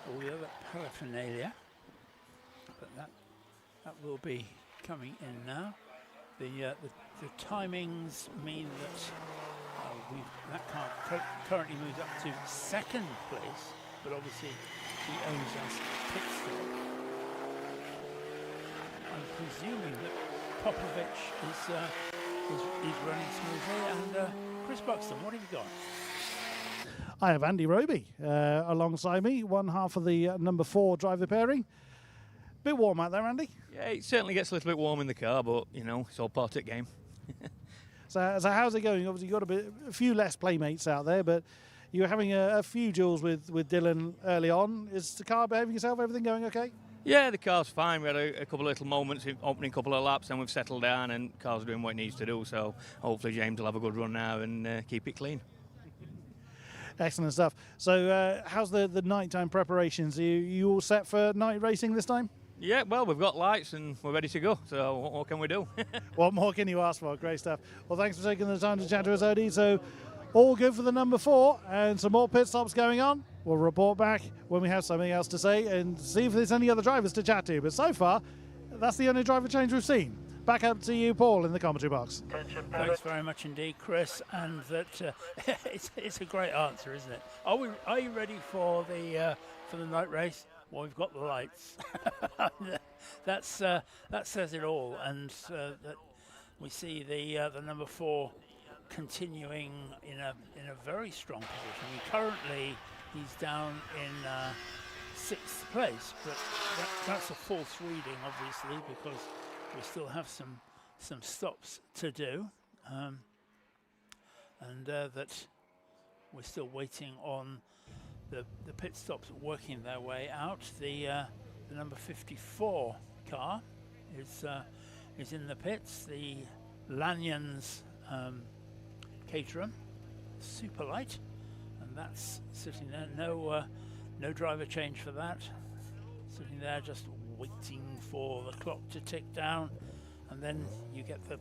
all the other paraphernalia. But that will be coming in now. The timings mean that that car currently moves up to 2nd place, but obviously he owes us pit stop. I'm presuming that Popovich is running smoothly. And Chris Buxton, what have you got? I have Andy Roby alongside me, one half of the number 4 driver pairing. Bit warm out there, Andy? Yeah, it certainly gets a little bit warm in the car, but, you know, it's all part of the game. So how's it going? Obviously, you've got a few less playmates out there, but you were having a few duels with Dylan early on. Is the car behaving itself? Everything going okay? Yeah, the car's fine. We had a couple of little moments, opening couple of laps, and we've settled down, and the car's doing what it needs to do. So hopefully James will have a good run now and keep it clean. Excellent stuff. So how's the nighttime preparations? Are you all set for night racing this time? Yeah, well, we've got lights and we're ready to go. So what more can we do? What more can you ask for? Great stuff. Well, thanks for taking the time to chat to us, Odie. So all good for the number 4 and some more pit stops going on. We'll report back when we have something else to say and see if there's any other drivers to chat to. But so far, that's the only driver change we've seen. Back up to you, Paul, in the commentary box. Thanks very much indeed, Chris. And that it's a great answer, isn't it? Are you ready for the night race? Well, we've got the lights. That says it all. And that we see the number 4 continuing in a very strong position. Currently, he's down in 6th place, but that's a false reading, obviously, because we still have some stops to do, and that we're still waiting on the pit stops working their way out. The number 54 car is in the pits. The Lanyon's Caterham Superlight, and that's sitting there. No driver change for that. Sitting there just waiting for the clock to tick down, and then you get the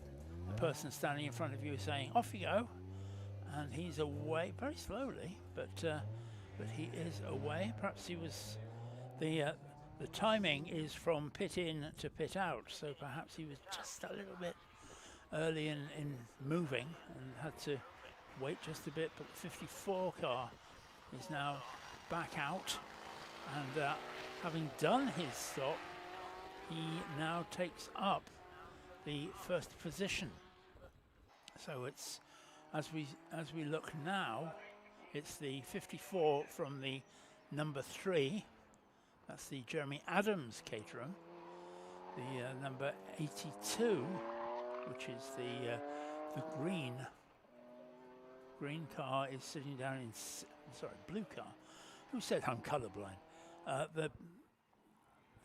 person standing in front of you saying, "Off you go," and he's away very slowly, but he is away. Perhaps he was the timing is from pit in to pit out, so perhaps he was just a little bit early in moving and had to wait just a bit. But the 54 car is now back out, and having done his stop, he now takes up the first position. So it's, as we look now, it's the 54 from the number 3. That's the Jeremy Adams Caterham. The number 82, which is the green car, is sitting down in blue car. Who said I'm colourblind?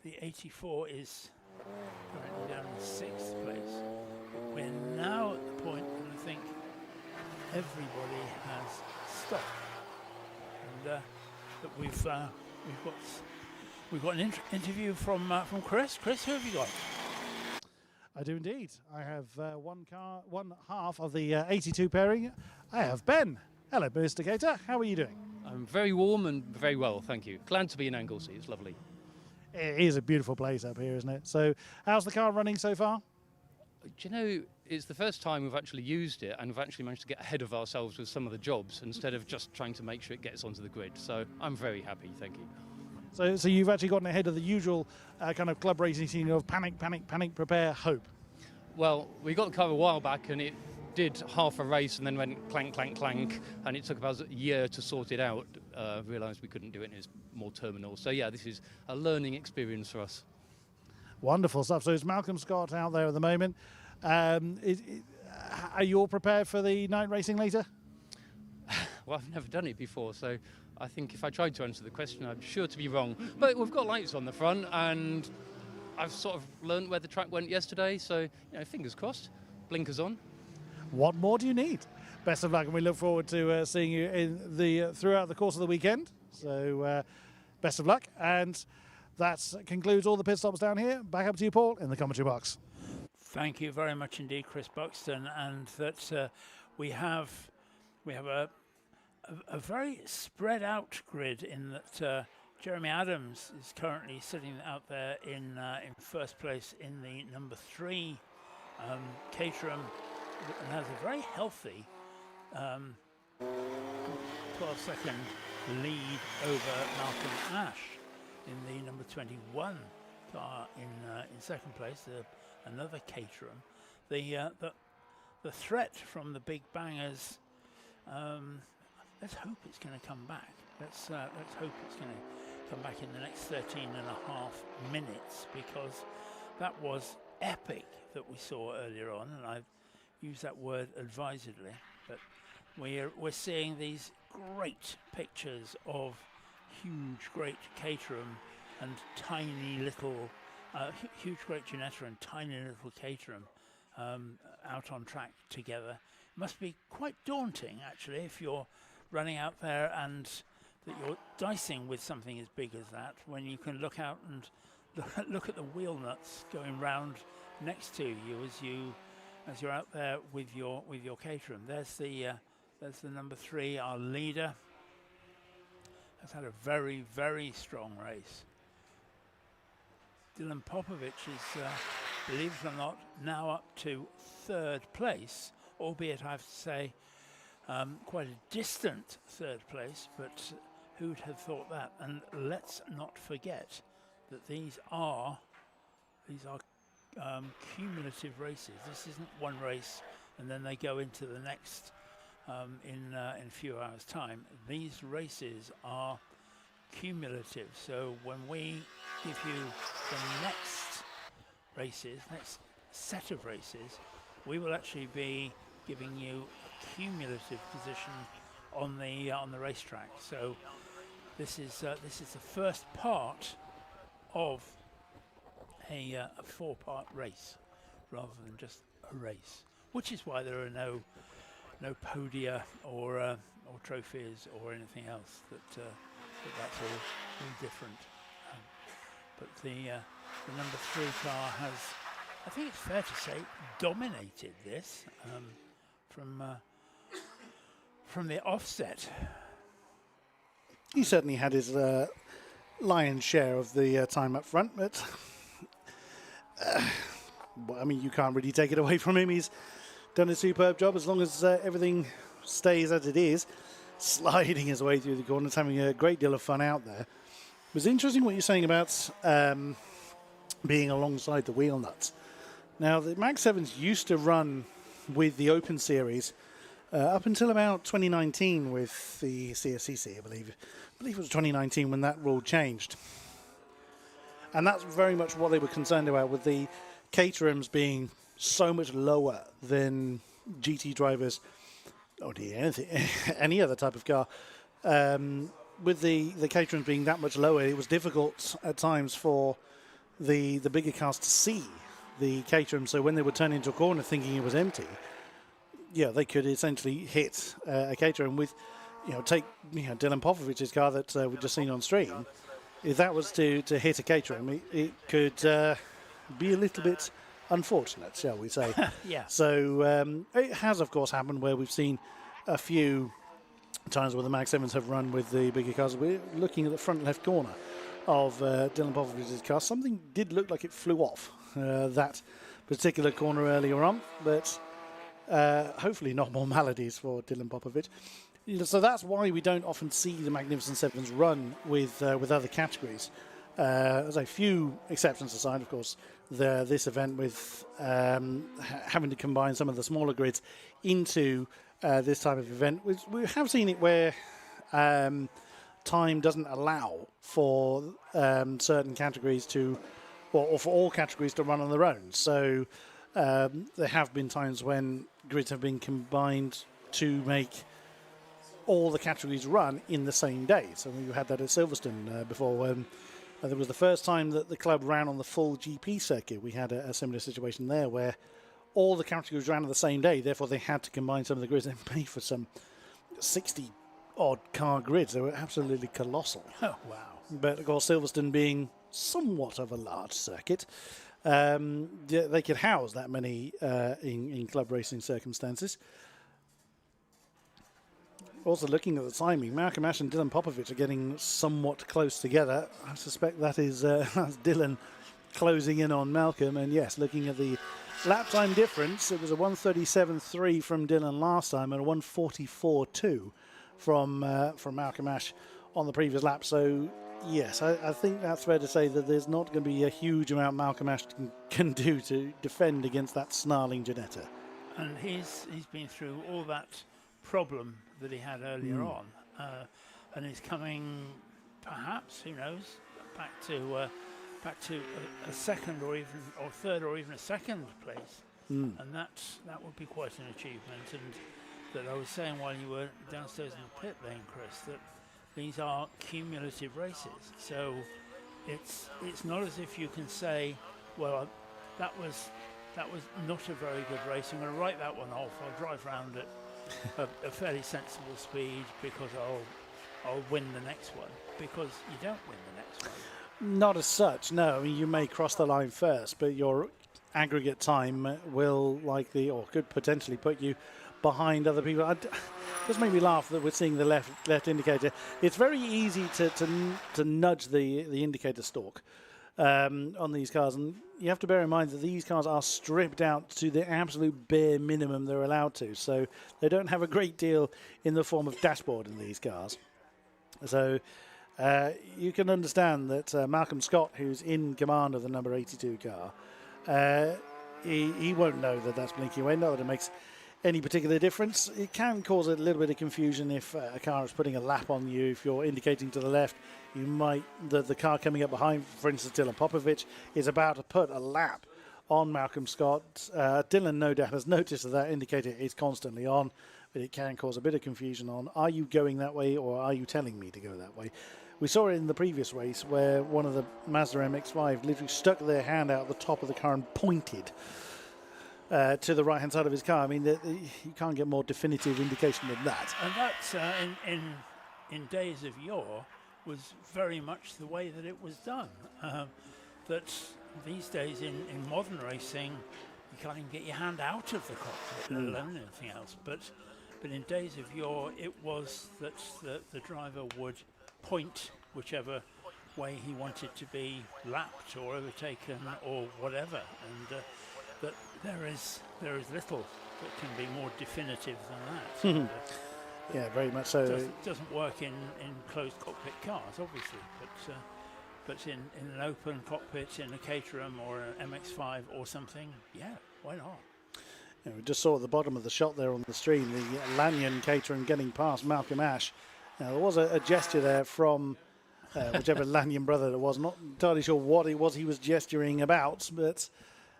The 84 is currently down in 6th place. We're now at the point where I think everybody has stopped, and that we've got an interview from Chris. Chris, who have you got? I do indeed. I have one half of the 82 pairing. I have Ben. Hello, Mr. Gator. How are you doing? I'm very warm and very well, thank you. Glad to be in Anglesey. It's lovely. It is a beautiful place up here, isn't it? So, how's the car running so far? Do you know, it's the first time we've actually used it and we've actually managed to get ahead of ourselves with some of the jobs instead of just trying to make sure it gets onto the grid. So I'm very happy, thank you. So you've actually gotten ahead of the usual kind of club racing scene of panic, prepare, hope. Well, we got the car a while back and it did half a race and then went clank, clank, clank, and it took about a year to sort it out. Realised we couldn't do it in its more terminal. So yeah, this is a learning experience for us. Wonderful stuff. So it's Malcolm Scott out there at the moment. Are you all prepared for the night racing later? Well, I've never done it before, so I think if I tried to answer the question, I'm sure to be wrong. But we've got lights on the front, and I've sort of learned where the track went yesterday, so fingers crossed, blinkers on. What more do you need? Best of luck, and we look forward to seeing you in throughout the course of the weekend. So best of luck, and that concludes all the pit stops down here. Back up to you, Paul, in the commentary box. Thank you very much indeed, Chris Buxton, and that we have a very spread out grid in that Jeremy Adams is currently sitting out there in first place in the number 3 Caterham, and has a very healthy 12-second lead over Malcolm Ash in the number 21 car in second place. Another Caterham. The threat from the big bangers. Let's hope it's going to come back. Let's hope it's going to come back in the next 13 and a half minutes, because that was epic that we saw earlier on, and I've used that word advisedly. But we're seeing these great pictures of huge, great Caterham and tiny little, huge, great Ginetta and tiny little Caterham out on track together. It must be quite daunting, actually, if you're running out there and that you're dicing with something as big as that, when you can look out and look at the wheel nuts going round next to you as you're out there with your Caterham. There's the number 3, our leader. Has had a very, very strong race. Dylan Popovich is, believe it or not, now up to 3rd place, albeit I have to say quite a distant 3rd place, but who'd have thought that? And let's not forget that these are cumulative races. This isn't one race and then they go into the next in a few hours' time. These races are cumulative. So when we give you the next set of races, we will actually be giving you a cumulative position on the racetrack. So this is the first part of a 4-part race rather than just a race, which is why there are no podia or trophies or anything else. That's all different. But the number 3 car has, I think it's fair to say, dominated this from the offset. He certainly had his lion's share of the time up front, but I mean, you can't really take it away from him. He's done a superb job as long as everything stays as it is, sliding his way through the corners, having a great deal of fun out there. was interesting what you're saying about being alongside the wheel nuts. Now, the Mag 7s used to run with the Open Series up until about 2019 with the CSCC, I believe. I believe it was 2019 when that rule changed. And that's very much what they were concerned about, with the Caterhams being so much lower than GT drivers, or any other type of car. With the Caterhams being that much lower, it was difficult at times for the bigger cars to see the Caterham. So when they would turn into a corner thinking it was empty, yeah, they could essentially hit a Caterham with, take Dylan Popovich's car that we've just seen on stream. If that was to hit a Caterham, it could be a little bit unfortunate, shall we say. Yeah. So it has, of course, happened where we've seen a few times where the Mag 7s have run with the bigger cars. We're looking at the front left corner of Dylan Popovich's car. Something did look like it flew off that particular corner earlier on, but hopefully not more maladies for Dylan Popovich. So that's why we don't often see the Magnificent Sevens run with other categories. There's a few exceptions aside, of course. This event with having to combine some of the smaller grids into this type of event. We have seen it where time doesn't allow for certain categories to, or for all categories to run on their own. So there have been times when grids have been combined to make all the categories run in the same day. So we had that at Silverstone before, when it was the first time that the club ran on the full GP circuit. We had a similar situation there where all the categories ran on the same day, therefore they had to combine some of the grids and pay for some 60-odd car grids. They were absolutely colossal. Oh, wow. But, of course, Silverstone being somewhat of a large circuit, they could house that many in club racing circumstances. Also, looking at the timing, Malcolm Ash and Dylan Popovich are getting somewhat close together. I suspect that is that's Dylan closing in on Malcolm. And yes, looking at the lap time difference, it was a 1:37.3 from Dylan last time and a 1:44.2 from Malcolm Ash on the previous lap. So yes, I think that's fair to say that there's not going to be a huge amount Malcolm Ash can do to defend against that snarling Ginetta. And he's been through all that problem that he had earlier on, and he's coming, perhaps, who knows, back to a second or third or even a second place, and that would be quite an achievement. And that I was saying while you were downstairs in the pit lane, Chris, that these are cumulative races. So it's not as if you can say, well, that was not a very good race, I'm going to write that one off, I'll drive round at a fairly sensible speed because I'll win the next one, because you don't win the next one. Not as such, no. I mean, you may cross the line first, but your aggregate time will likely, or could potentially, put you behind other people. Just made me laugh that we're seeing the left indicator. It's very easy to nudge the indicator stalk on these cars, and you have to bear in mind that these cars are stripped out to the absolute bare minimum they're allowed to, so they don't have a great deal in the form of dashboard in these cars. So you can understand that Malcolm Scott, who's in command of the number 82 car, he won't know that that's blinking away. Not that it makes any particular difference. It can cause a little bit of confusion if a car is putting a lap on you. If you're indicating to the left, you might, the car coming up behind, for instance, Dylan Popovich, is about to put a lap on Malcolm Scott. Dylan, no doubt, has noticed that indicator is constantly on, but it can cause a bit of confusion on, are you going that way or are you telling me to go that way? We saw it in the previous race where one of the Mazda MX-5 literally stuck their hand out the top of the car and pointed to the right-hand side of his car. I mean, you can't get more definitive indication than that. And that, in days of yore, was very much the way that it was done. That these days in modern racing, you can't even get your hand out of the cockpit, let alone anything else. But in days of yore, it was that the driver would point whichever way he wanted to be lapped or overtaken or whatever, and that there is little that can be more definitive than that. Yeah, very much so. It doesn't work in closed cockpit cars, obviously, but But in an open cockpit, in a Caterham or an MX-5 or something, yeah, why not? Yeah, we just saw at the bottom of the shot there on the stream the Lanyon Caterham getting past Malcolm Ash. Now, there was a gesture there from whichever Lanyon brother it was. Not entirely sure what it was he was gesturing about, but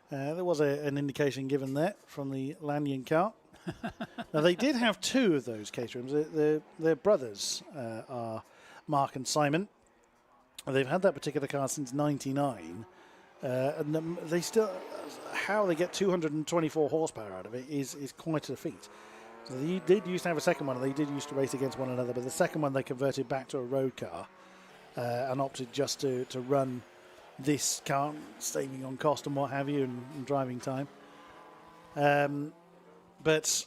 there was an indication given there from the Lanyon car. Now, they did have two of those Caterhams. Their brothers are Mark and Simon. They've had that particular car since '99. And they still, how they get 224 horsepower out of it is quite a feat. So they did used to have a second one, and they did used to race against one another, but the second one they converted back to a road car and opted just to run this car, saving on cost and what have you, and driving time. But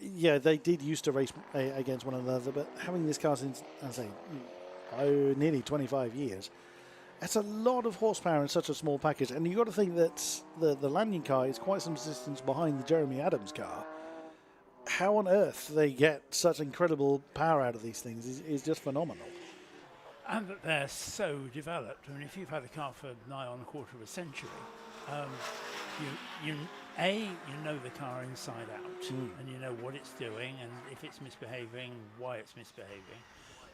yeah, they did used to race against one another, but having this car since, I say, nearly 25 years, that's a lot of horsepower in such a small package. And you've got to think that the Lanyon car is quite some distance behind the Jeremy Adams car. How on earth they get such incredible power out of these things is just phenomenal. And that they're so developed. I mean, if you've had a car for nigh on a quarter of a century, you know the car inside out, and you know what it's doing, and if it's misbehaving, why it's misbehaving.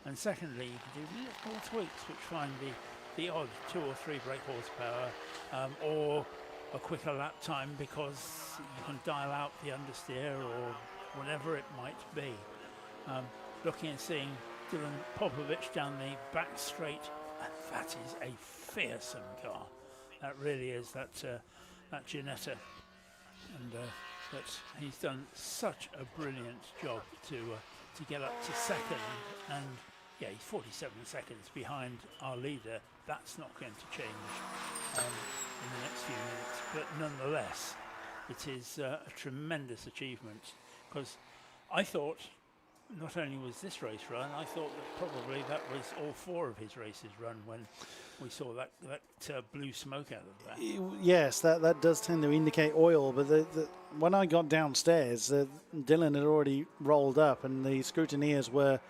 And secondly, you can do little tweaks which find the odd 2 or 3 brake horsepower, or a quicker lap time because you can dial out the understeer or whatever it might be. Looking and seeing Dylan Popovich down the back straight, and that is a fearsome car. That really is, that Ginetta. And but he's done such a brilliant job to get up to second, and yeah, he's 47 seconds behind our leader. That's not going to change in the next few minutes, but nonetheless, it is a tremendous achievement, because I thought not only was this race run, I thought that probably that was all 4 of his races run when we saw that blue smoke out of that. Yes, that does tend to indicate oil, but when I got downstairs, Dylan had already rolled up and the scrutineers were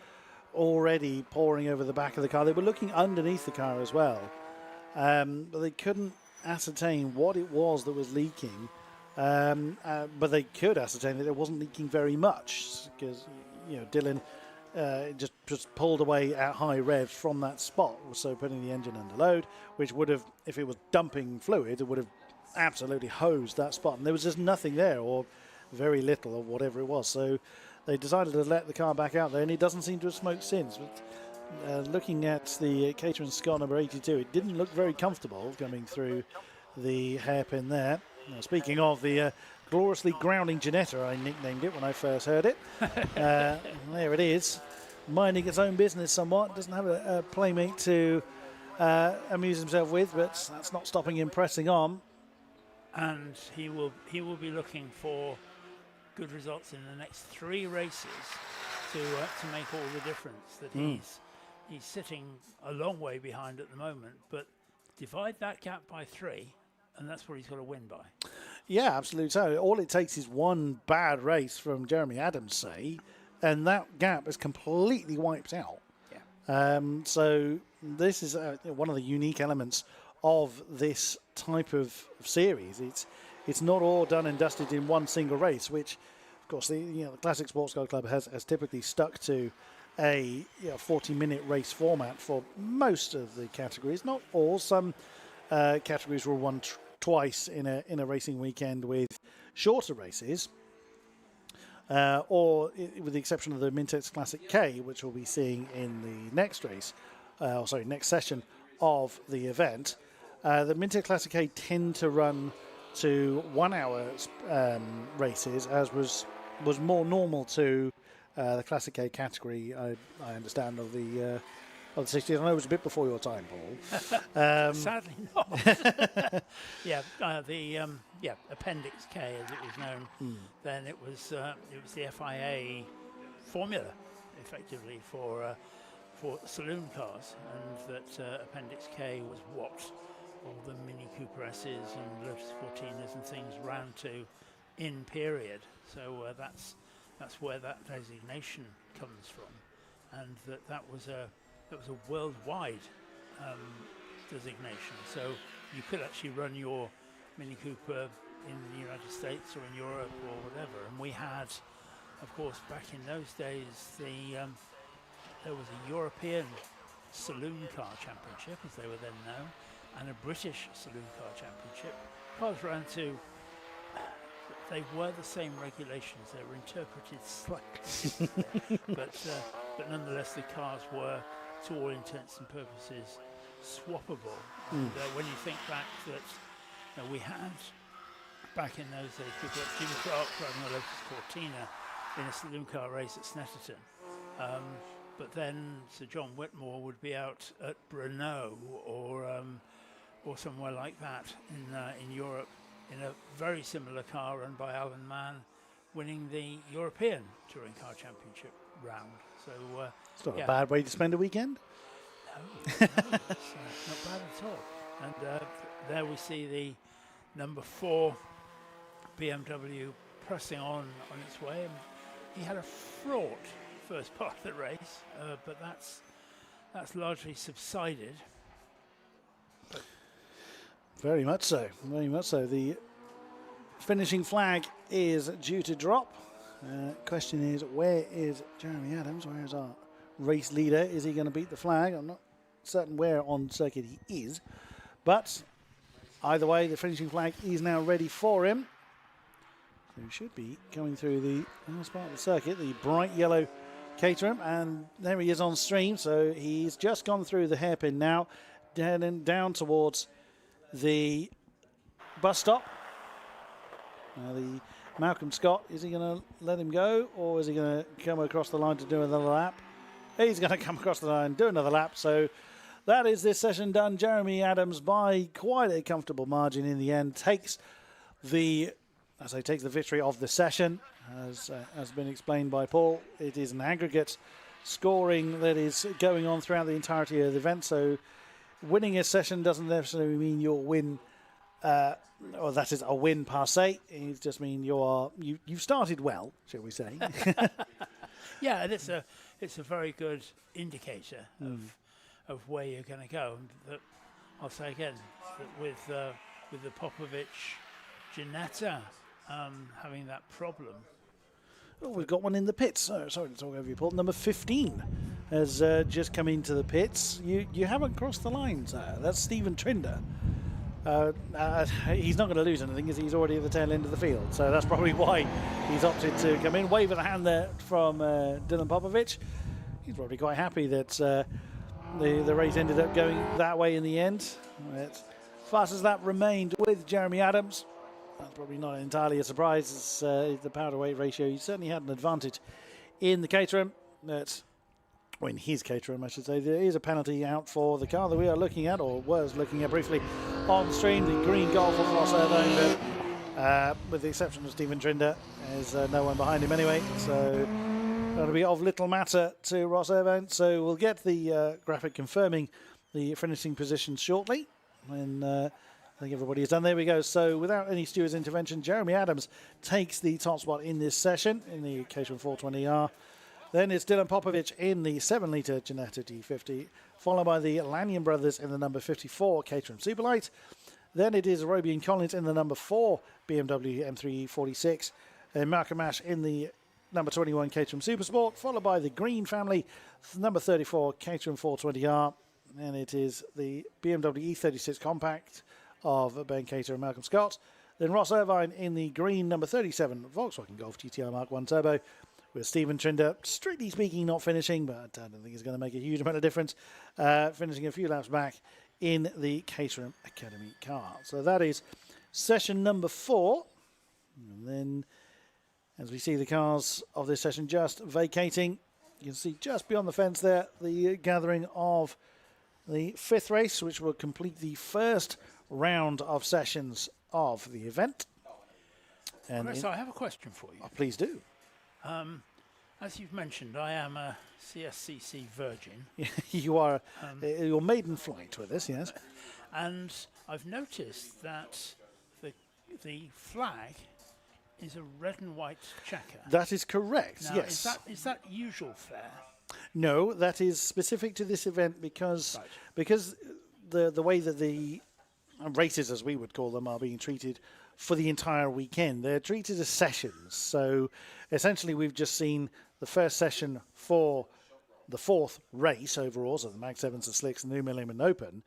already pouring over the back of the car. They were looking underneath the car as well, but they couldn't ascertain what it was that was leaking, but they could ascertain that it wasn't leaking very much, because Dylan just pulled away at high revs from that spot, so putting the engine under load, which would have, if it was dumping fluid, it would have absolutely hosed that spot, and there was just nothing there, or very little, or whatever it was. So they decided to let the car back out there, and it doesn't seem to have smoked since. But looking at the Caterham Scott number 82, it didn't look very comfortable coming through the hairpin there. Now, speaking of the gloriously grounding Ginetta, I nicknamed it when I first heard it. There it is, minding its own business somewhat. Doesn't have a playmate to amuse himself with, but that's not stopping him pressing on. And he will be looking for good results in the next 3 races to make all the difference. That he's sitting a long way behind at the moment, but divide that gap by 3, and that's where he's got to win by. Yeah, absolutely. So all it takes is one bad race from Jeremy Adams, say, and that gap is completely wiped out. Yeah. So this is one of the unique elements of this type of series. It's not all done and dusted in one single race, which, of course, the Classic Sports Car Club has typically stuck to a 40-minute race format for most of the categories. Not all. Some categories will run twice in a racing weekend with shorter races, or with the exception of the Mintex Classic K, which we'll be seeing in the next race, next session of the event. The Mintex Classic K tend to run to 1 hour races, as was more normal to the Classic K category, I understand, of the 60s. I know it was a bit before your time, Paul. Sadly not. The Appendix K, as it was known, then it was the FIA formula, effectively, for saloon cars, and that Appendix K was what all the Mini Cooper S's and Lotus Cortinas and things ran to in period. So that's where that designation comes from, and that was a worldwide designation. So you could actually run your Mini Cooper in the United States or in Europe or whatever. And we had, of course, back in those days, there was a European Saloon Car Championship, as they were then known, and a British Saloon Car Championship. Cars ran to, they were the same regulations, they were interpreted slightly differently, but nonetheless the cars were, to all intents and purposes, swappable. And when you think back that we had, back in those days, people like Jim Clark driving a Lotus Cortina in a saloon car race at Snetterton. But then Sir John Whitmore would be out at Brno or somewhere like that in Europe in a very similar car run by Alan Mann, winning the European Touring Car Championship round. So It's not a bad way to spend a weekend. No, it's not bad at all. And there we see the number 4 BMW pressing on its way. And he had a fraught first part of the race, but that's largely subsided. Very much so. Very much so. The finishing flag is due to drop. Question is, where is Jeremy Adams? Where is our race leader? Is he going to beat the flag? I'm not certain where on circuit he is. But either way, the finishing flag is now ready for him. So he should be coming through the last part of the circuit, the bright yellow Caterham, and there he is on stream. So he's just gone through the hairpin now, down towards the bus stop. Now the Malcolm Scott, is he going to let him go, or is he going to come across the line to do another lap? He's going to come across the line and do another lap. So that is this session done. Jeremy Adams, by quite a comfortable margin in the end, takes the victory of the session. As has been explained by Paul, it is an aggregate scoring that is going on throughout the entirety of the event. So winning a session doesn't necessarily mean you'll win, or that is a win per se. It just means you've started well, shall we say? Yeah, and it's a very good indicator of where you're going to go. And that, I'll say again, that with the Popovich Ginetta having that problem. Oh, we've got one in the pits. Sorry to talk over you, Paul. Number 15 has just come into the pits. You haven't crossed the line, sir. That's Stephen Trinder. He's not going to lose anything because he's already at the tail end of the field. So that's probably why he's opted to come in. Wave of the hand there from Dylan Popovich. He's probably quite happy that the race ended up going that way in the end. As fast as that remained with Jeremy Adams, that's probably not entirely a surprise. It's the power to weight ratio. He certainly had an advantage in the Caterham. In his Caterham, I should say. There is a penalty out for the car that we are looking at, or was looking at briefly on stream, the green Golf of Ross Irvine, but with the exception of Stephen Trinder, there's no one behind him anyway, so that'll be of little matter to Ross Irvine. So we'll get the graphic confirming the finishing positions shortly, and I think everybody is done. There we go. So without any steward's intervention, Jeremy Adams takes the top spot in this session in the Caterham 420R. Then it's Dylan Popovich in the 7-litre Ginetta D50, followed by the Lanyon brothers in the number 54 Caterham Superlight. Then it is Roby and Collins in the number 4 BMW M346, and Malcolm Ash in the number 21 Caterham Supersport, followed by the Green family, number 34 Caterham 420R, and it is the BMW E36 Compact of Ben Cater and Malcolm Scott. Then Ross Irvine in the green number 37 Volkswagen Golf GTR Mark 1 Turbo, with Stephen Trinder, strictly speaking, not finishing, but I don't think it's going to make a huge amount of difference, finishing a few laps back in the Caterham Academy car. So that is session number 4. And then, as we see the cars of this session just vacating, you can see just beyond the fence there the gathering of the 5th race, which will complete the first round of sessions of the event. And Chris, I have a question for you. Oh, please do. As you've mentioned, I am a CSCC virgin. You are your maiden flight with us, yes. And I've noticed that the flag is a red and white checker. That is correct, Now, yes. Is that usual fare? No, that is specific to this event because the way that the races, as we would call them, are being treated for the entire weekend. They're treated as sessions. So essentially we've just seen the first session for the fourth race overall, so the Mag 7s, the Slicks, and the New Millennium Open.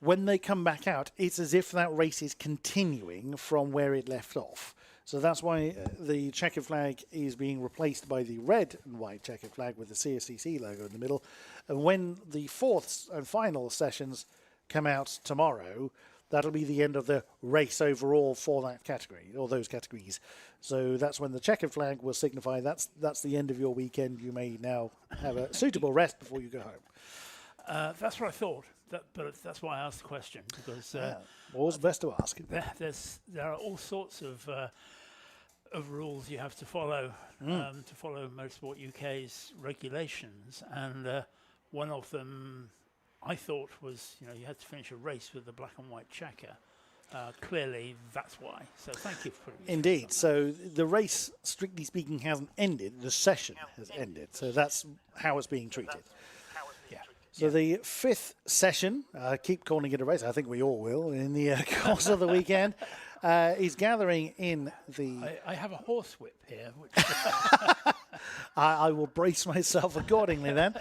When they come back out, it's as if that race is continuing from where it left off. So that's why the checkered flag is being replaced by the red and white checkered flag with the CSCC logo in the middle. And when the fourth and final sessions come out tomorrow, that'll be the end of the race overall for that category, or those categories. So that's when the checkered flag will signify that's the end of your weekend. You may now have a suitable rest before you go home. That's what I thought, but that's why I asked the question, because always best to ask. There are all sorts of rules you have to follow Motorsport UK's regulations, and one of them I thought was, you had to finish a race with the black and white checker. Clearly, that's why. So thank you for putting me Indeed. on So the race, strictly speaking, hasn't ended. The session has ended. So that's how it's being treated. Yeah. So the fifth session, keep calling it a race, I think we all will, in the course of the weekend, is gathering in the... I have a horsewhip here. Which I will brace myself accordingly then.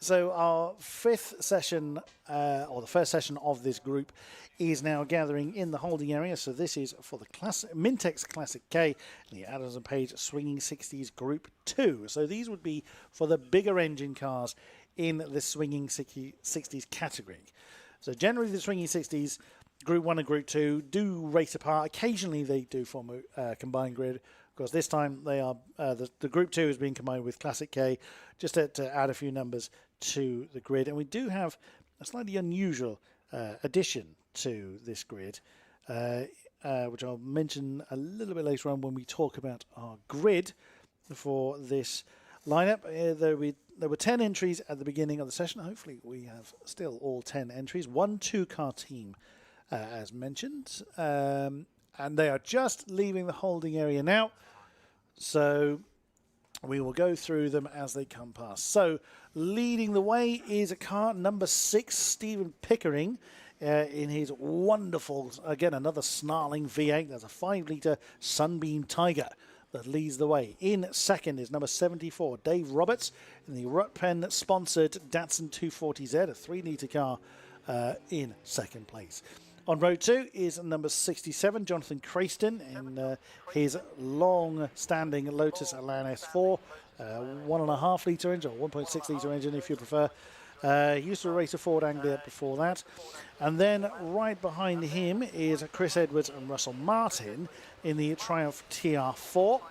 So our fifth session, or the first session of this group, is now gathering in the holding area. So this is for the Mintex Classic K and the Adams and Page Swinging 60s Group 2. So these would be for the bigger engine cars in the Swinging 60s category. So generally the Swinging 60s, Group 1 and Group 2 do race apart. Occasionally they do form a combined grid. Of course, this time they are the Group 2 is being combined with Classic K, just to add a few numbers to the grid. And we do have a slightly unusual addition to this grid, which I'll mention a little bit later on when we talk about our grid for this lineup. There were 10 entries at the beginning of the session. Hopefully we have still all 10 entries. 1 2-car team, as mentioned. And they are just leaving the holding area now. So we will go through them as they come past. So leading the way is a car number 6, Stephen Pickering, in his wonderful, again, another snarling V8. There's a 5-litre Sunbeam Tiger that leads the way. In second is number 74, Dave Roberts, in the Rutpen-sponsored Datsun 240Z, a 3-litre car, in second place. On row 2 is number 67, Jonathan Crayston, in his long-standing Lotus Elan S4, 1.5-litre engine, or 1.6-litre engine if you prefer. He used to race a Ford Anglia before that. And then right behind him is Chris Edwards and Russell Martin in the Triumph TR4.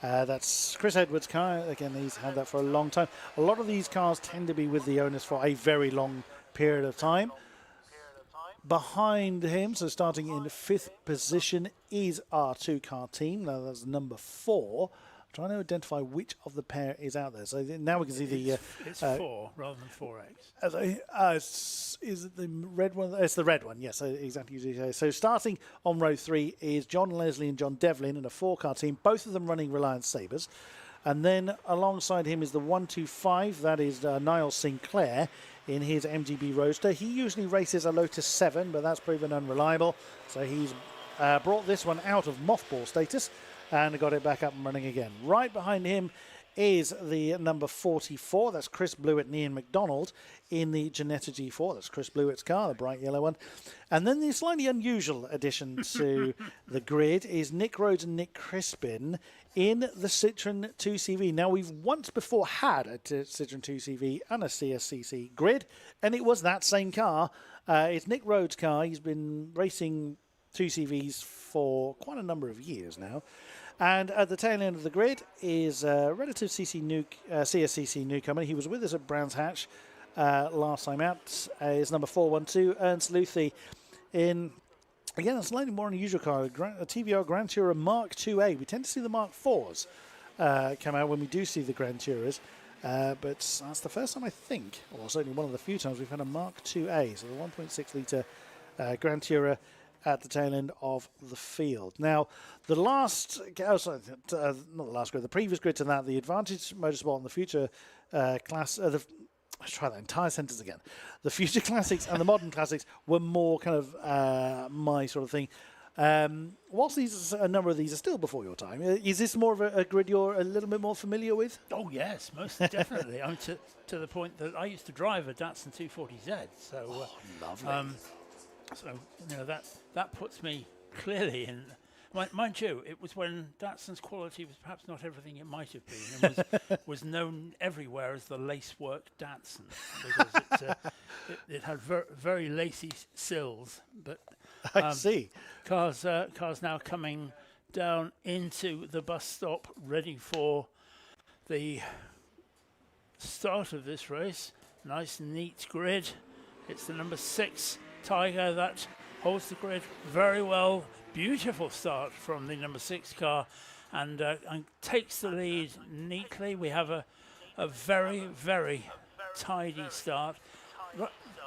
That's Chris Edwards' car. Again, he's had that for a long time. A lot of these cars tend to be with the owners for a very long period of time. Behind him, so starting in 5th position, is our 2-car team. Now that's number 4. I'm trying to identify which of the pair is out there. So now we can see the... It's 4 rather than 4X. Is it the red one? It's the red one, yes, exactly as you say. So starting on row 3 is John Leslie and John Devlin in a 4-car team, both of them running Reliance Sabres. And then alongside him is the 125, that is Niall Sinclair in his MGB Roadster. He usually races a Lotus 7, but that's proven unreliable. So he's brought this one out of mothball status and got it back up and running again. Right behind him is the number 44. That's Chris Blewett and Ian McDonald in the Janetta G4. That's Chris Blewett's car, the bright yellow one. And then the slightly unusual addition to the grid is Nick Rhodes and Nick Crispin in the Citroen 2CV. Now, we've once before had a Citroen 2CV and a CSCC grid, and it was that same car. It's Nick Rhodes' car. He's been racing 2CVs for quite a number of years now. And at the tail end of the grid is relative CSCC newcomer. He was with us at Brands Hatch last time out. Is number 412, Ernst Luthi, in, again, a slightly more unusual car, a TVR Grand Tourer Mark IIA. We tend to see the Mark IVs come out when we do see the Grand Tourers. But that's the first time, I think, or certainly one of the few times we've had a Mark IIA, so the 1.6-litre Grand Tourer at the tail end of the field. Now, the last, not the last grid, the previous grid to that, the Advantage Motorsport and the Future Class, let's try that entire sentence again. The Future Classics and the Modern Classics were more kind of my sort of thing. Whilst a number of these are still before your time, is this more of a grid you're a little bit more familiar with? Oh yes, most definitely. I'm to the point that I used to drive a Datsun 240Z. So lovely. So that puts me clearly in. Mind you, it was when Datsun's quality was perhaps not everything it might have been, and was known everywhere as the lacework Datsun, because it had very lacy sills. But I see. Cars now coming down into the bus stop, ready for the start of this race. Nice, neat grid. It's the number 6 Tiger that holds the grid very well. Beautiful start from the number 6 car, and takes the lead neatly. We have a very, very tidy start.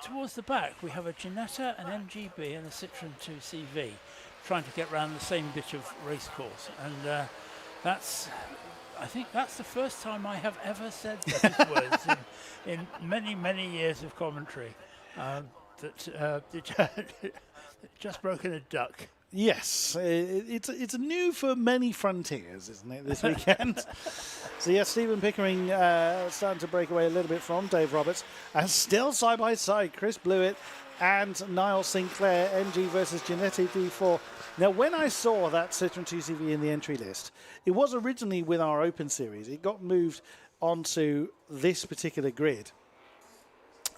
Towards the back, we have a Ginetta, an MGB, and a Citroen 2CV trying to get around the same bit of race course. And I think that's the first time I have ever said those words in many, many years of commentary. Just broken a duck. Yes, it's new for many frontiers, isn't it, this weekend? So yes, Stephen Pickering starting to break away a little bit from Dave Roberts, and still side by side, Chris Blewett and Niall Sinclair, MG versus Giannetti D4. Now, when I saw that Citroen 2CV in the entry list, it was originally with our Open Series. It got moved onto this particular grid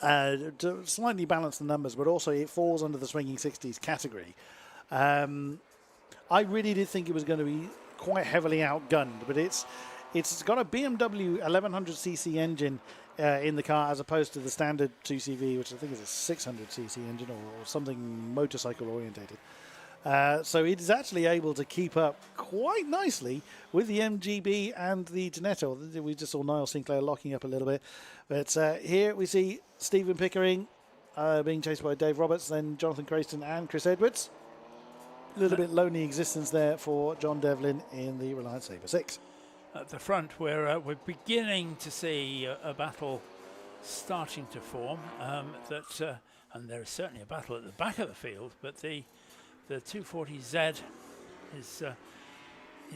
to slightly balance the numbers, but also it falls under the Swinging 60s category. I really did think it was going to be quite heavily outgunned, but it's got a BMW 1100cc engine in the car, as opposed to the standard 2CV, which I think is a 600cc engine or something motorcycle orientated. So it is actually able to keep up quite nicely with the MGB and the Ginetta. We just saw Niall Sinclair locking up a little bit. But here we see Stephen Pickering being chased by Dave Roberts, then Jonathan Crayston and Chris Edwards. A little bit lonely existence there for John Devlin in the Reliance Sabre 6. At the front, we're beginning to see a battle starting to form. And there is certainly a battle at the back of the field, but the 240Z is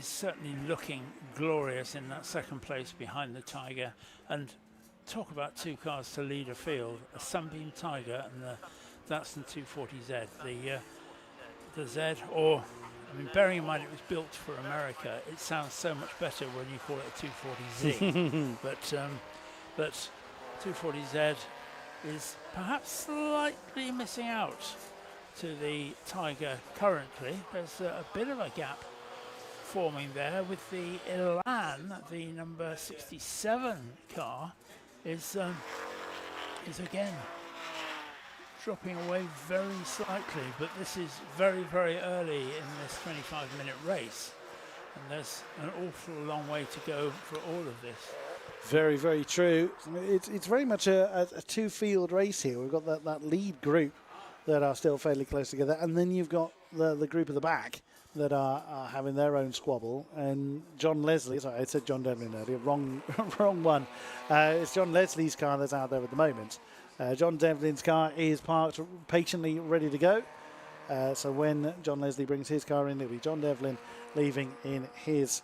certainly looking glorious in that second place behind the Tiger. And talk about two cars to lead a field: a Sunbeam Tiger and the Datsun 240Z. The Z, or I mean, bearing in mind it was built for America, it sounds so much better when you call it a 240Z. But 240Z is perhaps slightly missing out to the Tiger currently. There's a bit of a gap forming there with the Elan, the number 67 car, is again dropping away very slightly, but this is very, very early in this 25-minute race, and there's an awful long way to go for all of this. Very, very true. It's very much a two-field race here. We've got that lead group that are still fairly close together, and then you've got the group at the back that are having their own squabble. And John Leslie, sorry, I said John Devlin earlier, wrong one. It's John Leslie's car that's out there at the moment. John Devlin's car is parked patiently ready to go. So when John Leslie brings his car in, it'll be John Devlin leaving in his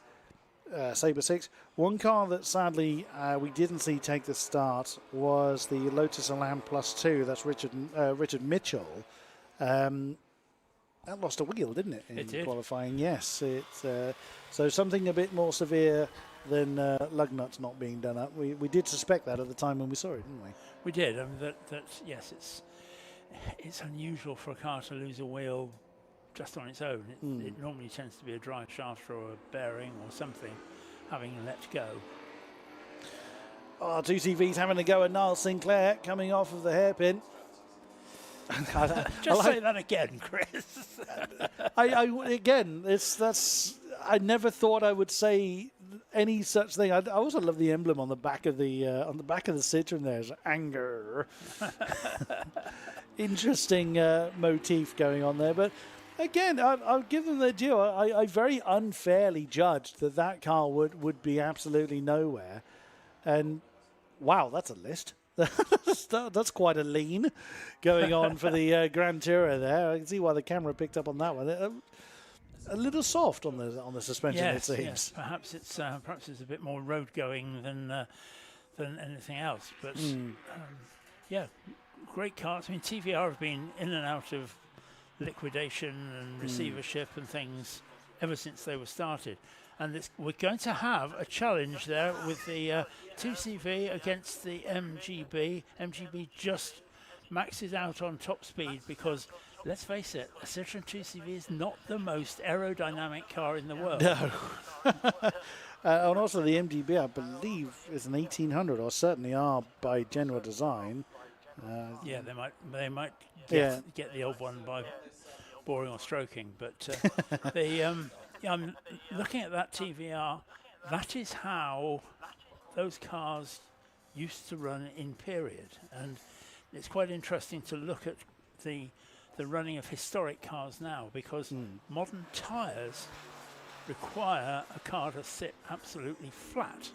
Sabre 6. One car that sadly we didn't see take the start was the Lotus Elan Plus 2. That's Richard Mitchell. That lost a wheel, didn't it, in qualifying? Yes. So something a bit more severe than lug nuts not being done up. We did suspect that at the time when we saw it, didn't we? We did. I mean, yes, it's unusual for a car to lose a wheel just on its own. It normally tends to be a drive shaft or a bearing or something having let go. Oh, 2CV's having a go at Niall Sinclair coming off of the hairpin. Just say that again, Chris. I never thought I would say any such thing. I also love the emblem on the back of the Citroen. There's anger. Interesting motif going on there, but Again, I'll give them their due. I very unfairly judged that car would be absolutely nowhere. And wow, that's a list. That's quite a lean going on for the Grand Tourer there. I can see why the camera picked up on that one. A little soft on the suspension, Yes, it seems. yes. Perhaps it's a bit more road going than anything else. But yeah, great cars. I mean, TVR have been in and out of liquidation and receivership and things ever since they were started. And we're going to have a challenge there with the 2CV against the MGB. MGB just maxes out on top speed because, let's face it, a Citroen 2CV is not the most aerodynamic car in the world. No. And also the MGB, I believe, is an 1800, or certainly are by general design. Yeah, they might Yeah. get the old one by boring or stroking, but I'm looking at that TVR. That is how those cars used to run in period, and it's quite interesting to look at the running of historic cars now, because modern tyres require a car to sit absolutely flat,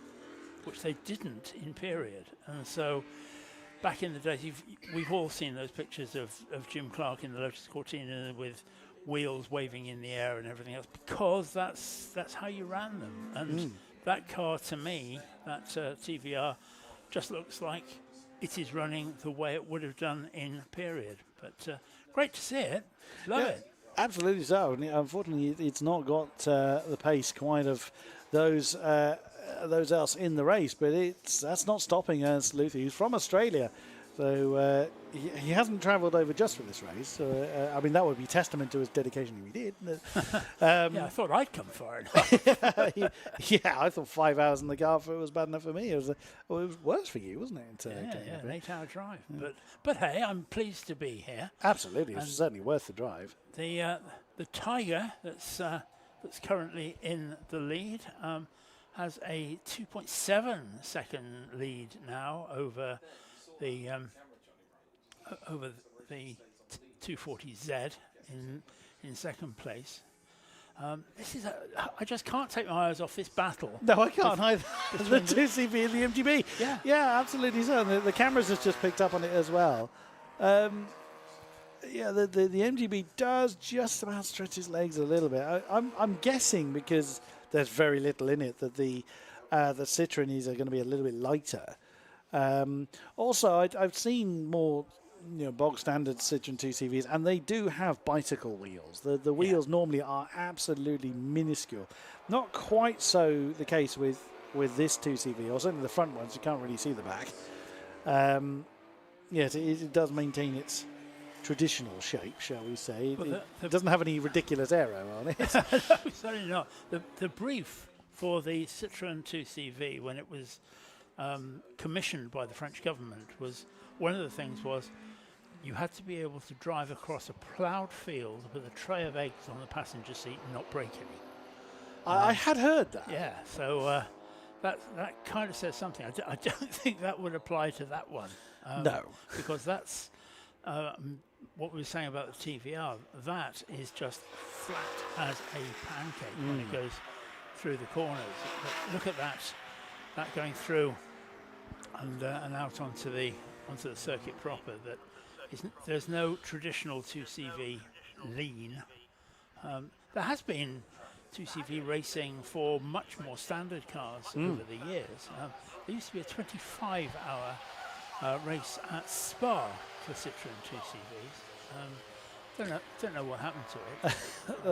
which they didn't in period. And so back in the days, we've all seen those pictures of Jim Clark in the Lotus Cortina with wheels waving in the air and everything else, because that's how you ran them. And that car, to me, that TVR, just looks like it is running the way it would have done in period. But great to see it. Love it. Absolutely so. And unfortunately, it's not got the pace quite of those else in the race, but that's not stopping Ernst Luther. He's from Australia, so he hasn't travelled over just for this race. So, I mean, that would be testament to his dedication if he did. Yeah, I thought I'd come far enough. Yeah, I thought 5 hours in the car was bad enough for me. It was worse for you, wasn't it? Yeah, an 8-hour drive. But hey, I'm pleased to be here. Absolutely, it's certainly worth the drive. The Tiger that's currently in the lead has a 2.7 second lead now over the 240Z in second place. I just can't take my eyes off this battle. No, I can't either. The 2CV and the MGB. Yeah, absolutely so. And the cameras has just picked up on it as well. Yeah, the MGB does just about stretch his legs a little bit. I'm guessing, because there's very little in it, that the Citroens are going to be a little bit lighter. Also, I've seen more bog standard Citroen 2CVs, and they do have bicycle wheels. The wheels normally are absolutely minuscule. Not quite so the case with this 2CV, or certainly the front ones. You can't really see the back. Yes, it does maintain its traditional shape, shall we say. It doesn't have any ridiculous aero on it. No, certainly not. The brief for the Citroen 2CV, when it was commissioned by the French government, was one of the things was you had to be able to drive across a ploughed field with a tray of eggs on the passenger seat and not break any. I had heard that. Yeah, so that kind of says something. I don't think that would apply to that one. No. Because that's what we were saying about the TVR. That is just flat as a pancake when it goes through the corners. But look at that going through and out onto the circuit proper. There's no traditional 2CV lean. There has been 2CV racing for much more standard cars over the years. There used to be a 25-hour race at Spa for Citroen 2CVs. Don't know what happened to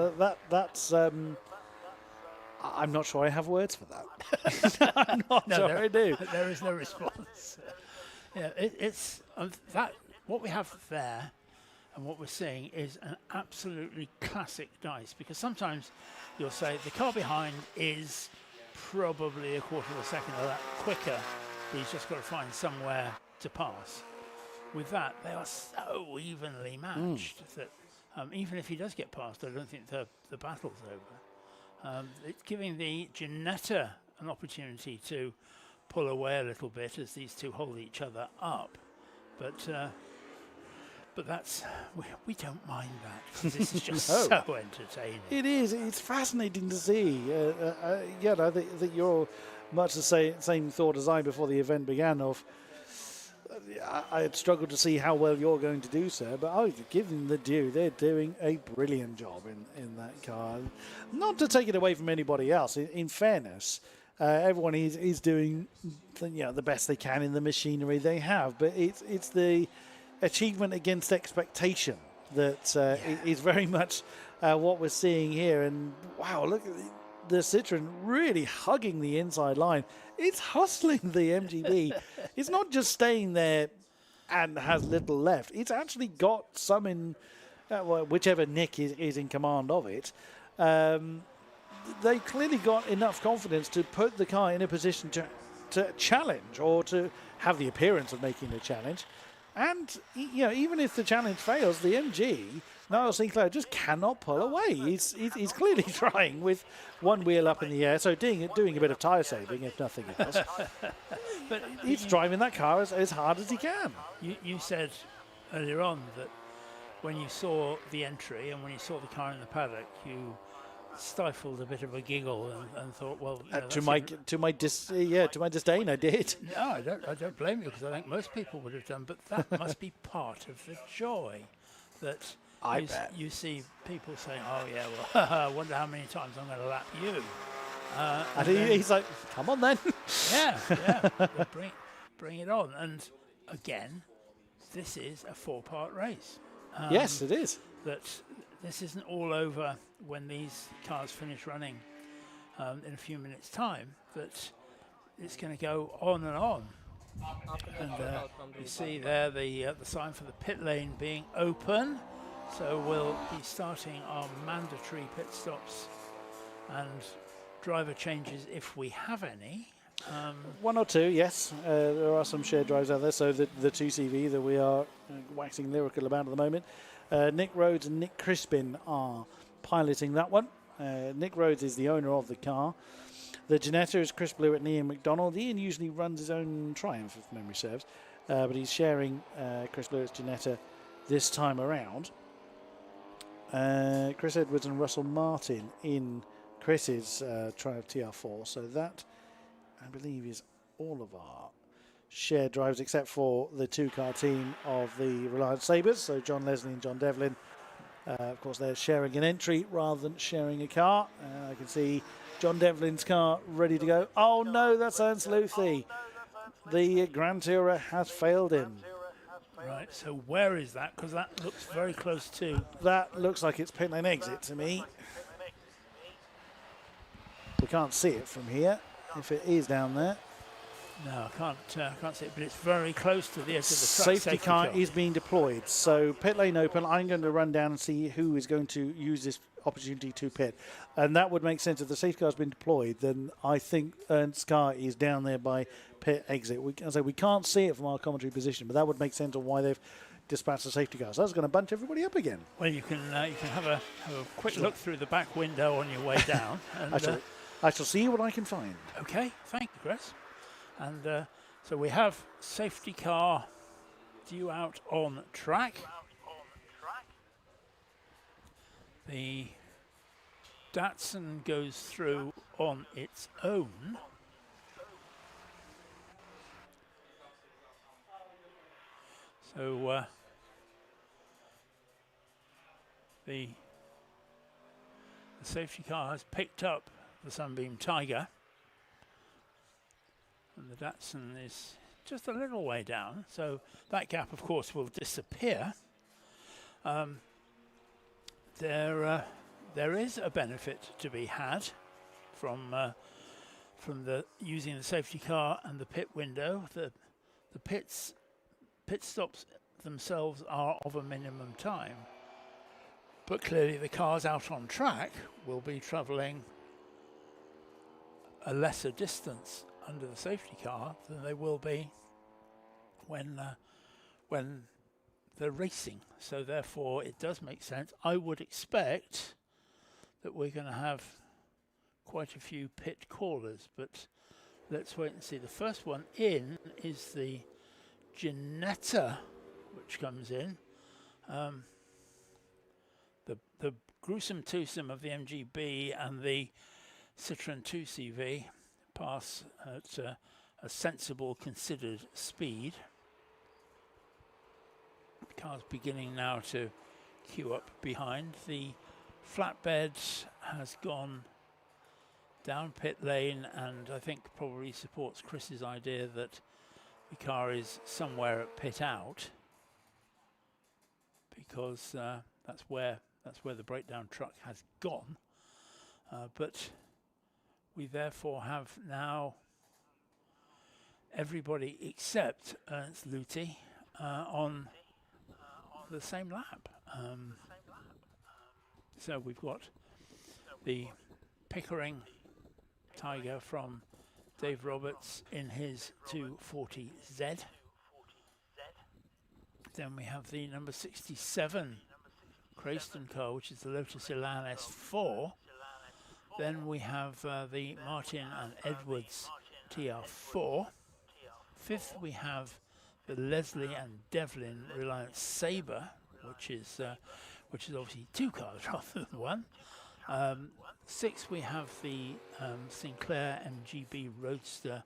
it. That's. I'm not sure I have words for that. I'm not sure I do. There is no response. Yeah, it's that. What we have there and what we're seeing is an absolutely classic dice, because sometimes you'll say the car behind is probably a quarter of a second or that quicker, but he's just got to find somewhere to pass. With that, they are so evenly matched that even if he does get past, I don't think the battle's over. It's giving the Ginetta an opportunity to pull away a little bit as these two hold each other up. But But that's we don't mind that 'cause this is just No. so entertaining. It is. It's fascinating to see. Yeah, I think you're much the same thought as I before the event began. Of I had struggled to see how well you're going to do, sir, but I would give them the due. They're doing a brilliant job in that car. Not to take it away from anybody else. In fairness, everyone is doing the best they can in the machinery they have, but it's the achievement against expectation that is very much what we're seeing here. And wow, look at the Citroen really hugging the inside line. It's hustling the MGB. It's not just staying there and has little left. It's actually got some in whichever Nick is in command of it. They clearly got enough confidence to put the car in a position to challenge or to have the appearance of making a challenge. And even if the challenge fails, the MG, Niall Sinclair, just cannot pull away. He's clearly trying with one wheel up in the air, so doing a bit of tyre saving, if nothing else. But He's driving that car as hard as he can. you said earlier on that when you saw the entry and when you saw the car in the paddock, you stifled a bit of a giggle and thought, well, To my disdain, I did. No, I don't blame you because I think most people would have done, but that must be part of the joy that I bet. you see people saying, oh yeah, well, I wonder how many times I'm going to lap you. And he's like, come on then. Yeah, bring it on. And again, this is a 4-part race. Yes, it is. That this isn't all over when these cars finish running in a few minutes' time, that it's going to go on and on. And you see there the sign for the pit lane being open, so we'll be starting our mandatory pit stops and driver changes if we have any. One or two, yes. There are some shared drives out there, so the 2CV that we are waxing lyrical about at the moment. Nick Rhodes and Nick Crispin are piloting that one. Nick Rhodes is the owner of the car. The Ginetta is Chris Blewett and Ian McDonald. Ian usually runs his own Triumph, if memory serves, but he's sharing Chris Blewett's Ginetta this time around. Chris Edwards and Russell Martin in Chris's Triumph TR4. So that, I believe, is all of our shared drives except for the 2-car team of the Reliance Sabres. So John Leslie and John Devlin, of course, they're sharing an entry rather than sharing a car. I can see John Devlin's car ready to go. Oh no, that's Ernst Luthi. The Grand Tourer has failed him. Right, so where is that? Because that looks very close to. That looks like it's pit lane exit to me. We can't see it from here, if it is down there. No, I can't see it, but it's very close to the edge of the track. Safety car is being deployed. So pit lane open. I'm going to run down and see who is going to use this opportunity to pit. And that would make sense. If the safety car has been deployed, then I think Ernst's car is down there by pit exit. We can't see it from our commentary position, but that would make sense of why they've dispatched the safety car. So that's going to bunch everybody up again. Well, you can have a quick look through the back window on your way down. And, I shall see what I can find. Okay, thank you, Chris. And so we have safety car due out on track. The Datsun goes through on its own. So the safety car has picked up the Sunbeam Tiger. And the Datsun is just a little way down, so that gap, of course, will disappear. There is a benefit to be had from the using the safety car and the pit window. The pit stops themselves are of a minimum time, but clearly the cars out on track will be travelling a lesser distance under the safety car than they will be when they're racing. So therefore it does make sense. I would expect that we're going to have quite a few pit callers, but let's wait and see. The first one in is the Ginetta, which comes in. The gruesome twosome of the MGB and the Citroën 2CV pass at a sensible, considered speed. The car's beginning now to queue up behind. The flatbed has gone down pit lane, and I think probably supports Chris's idea that the car is somewhere at pit out, because that's where the breakdown truck has gone. But we therefore have now everybody except Ernst Luthi on the same lap. So we've got the Pickering Tiger from Dave Roberts in his 240Z. Then we have the number 67 Crayston car, which is the Lotus Elan S4. Then we have the Martin and Edwards TR4. Fifth, we have the Leslie and Devlin Reliance Sabre, which is obviously two cars rather than one. Sixth, we have the Sinclair MGB Roadster,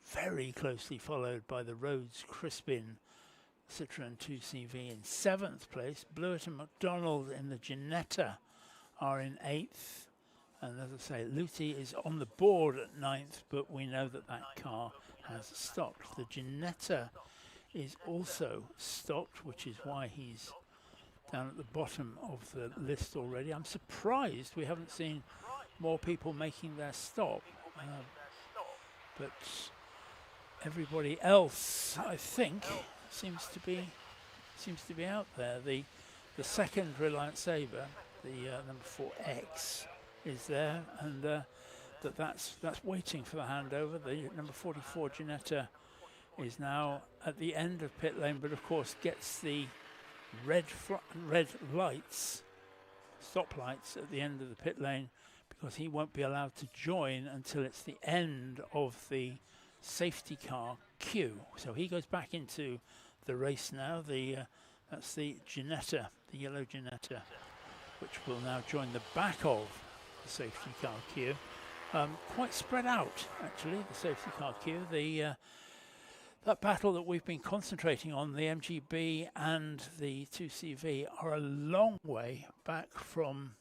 very closely followed by the Rhodes Crispin Citroën 2CV in seventh place. Blewett and McDonald in the Ginetta are in eighth. And as I say, Luthi is on the board at ninth, but we know that that car has stopped. The Ginetta is also stopped, which is why he's down at the bottom of the list already. I'm surprised we haven't seen more people making their stop. But everybody else, I think, seems to be out there. The second Reliance Sabre, the number 4X, is there, and that's waiting for the handover. The number 44 Ginetta is now at the end of pit lane, but of course gets the red lights, stop lights at the end of the pit lane, because he won't be allowed to join until it's the end of the safety car queue. So he goes back into the race now. That's the Ginetta, the yellow Ginetta, which will now join the back of the safety car queue. Quite spread out, actually, the safety car queue. That battle that we've been concentrating on, the MGB and the 2CV, are a long way back from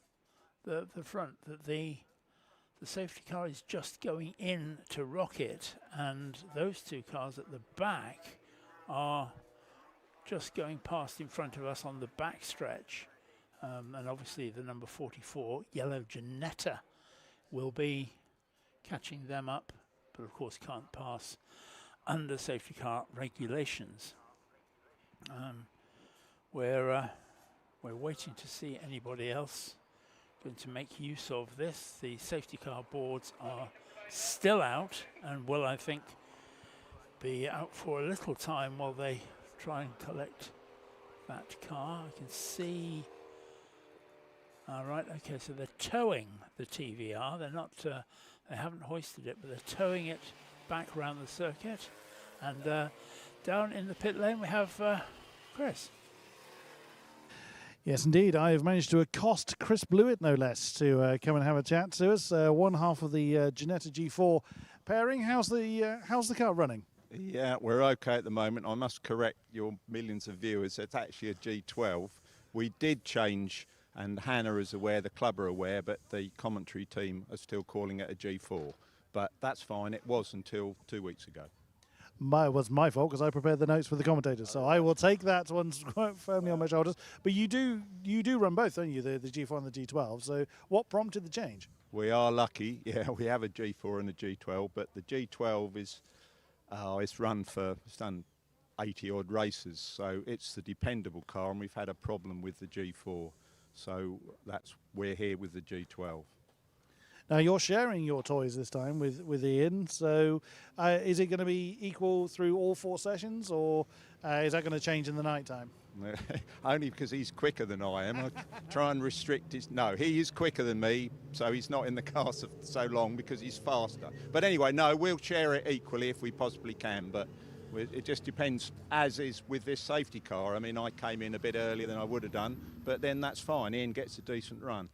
the front. The safety car is just going in to Rocket, and those two cars at the back are just going past in front of us on the back stretch. And obviously the number 44, yellow Ginetta, will be catching them up, but of course can't pass under safety car regulations. We're waiting to see anybody else going to make use of this. The safety car boards are still out and will, I think, be out for a little time while they try and collect that car. I can see. All right, okay, so they're towing the TVR. They're not, they haven't hoisted it, but they're towing it back around the circuit. And down in the pit lane, we have Chris. Yes, indeed. I've managed to accost Chris Blewett, no less, to come and have a chat to us. One half of the Ginetta G4 pairing. How's the car running? Yeah, we're okay at the moment. I must correct your millions of viewers. It's actually a G12. We did change, and Hannah is aware, the club are aware, but the commentary team are still calling it a G4. But that's fine. It was until 2 weeks ago. It was my fault because I prepared the notes for the commentators, so I will take that one quite firmly on my shoulders. But you do run both, don't you? The G4 and the G12. So what prompted the change? We are lucky. Yeah, we have a G4 and a G12, but the G12 is it's run for, it's done 80 odd races, so it's the dependable car, and we've had a problem with the G4, so we're here with the G12. Now you're sharing your toys this time with Ian, so is it going to be equal through all 4 sessions, or is that going to change in the night time? Only because he's quicker than I am. I try and restrict his... No, he is quicker than me, so he's not in the car so long because he's faster. But anyway, no, we'll share it equally if we possibly can, but It just depends, as is with this safety car. I mean, I came in a bit earlier than I would have done, but then that's fine. Ian gets a decent run.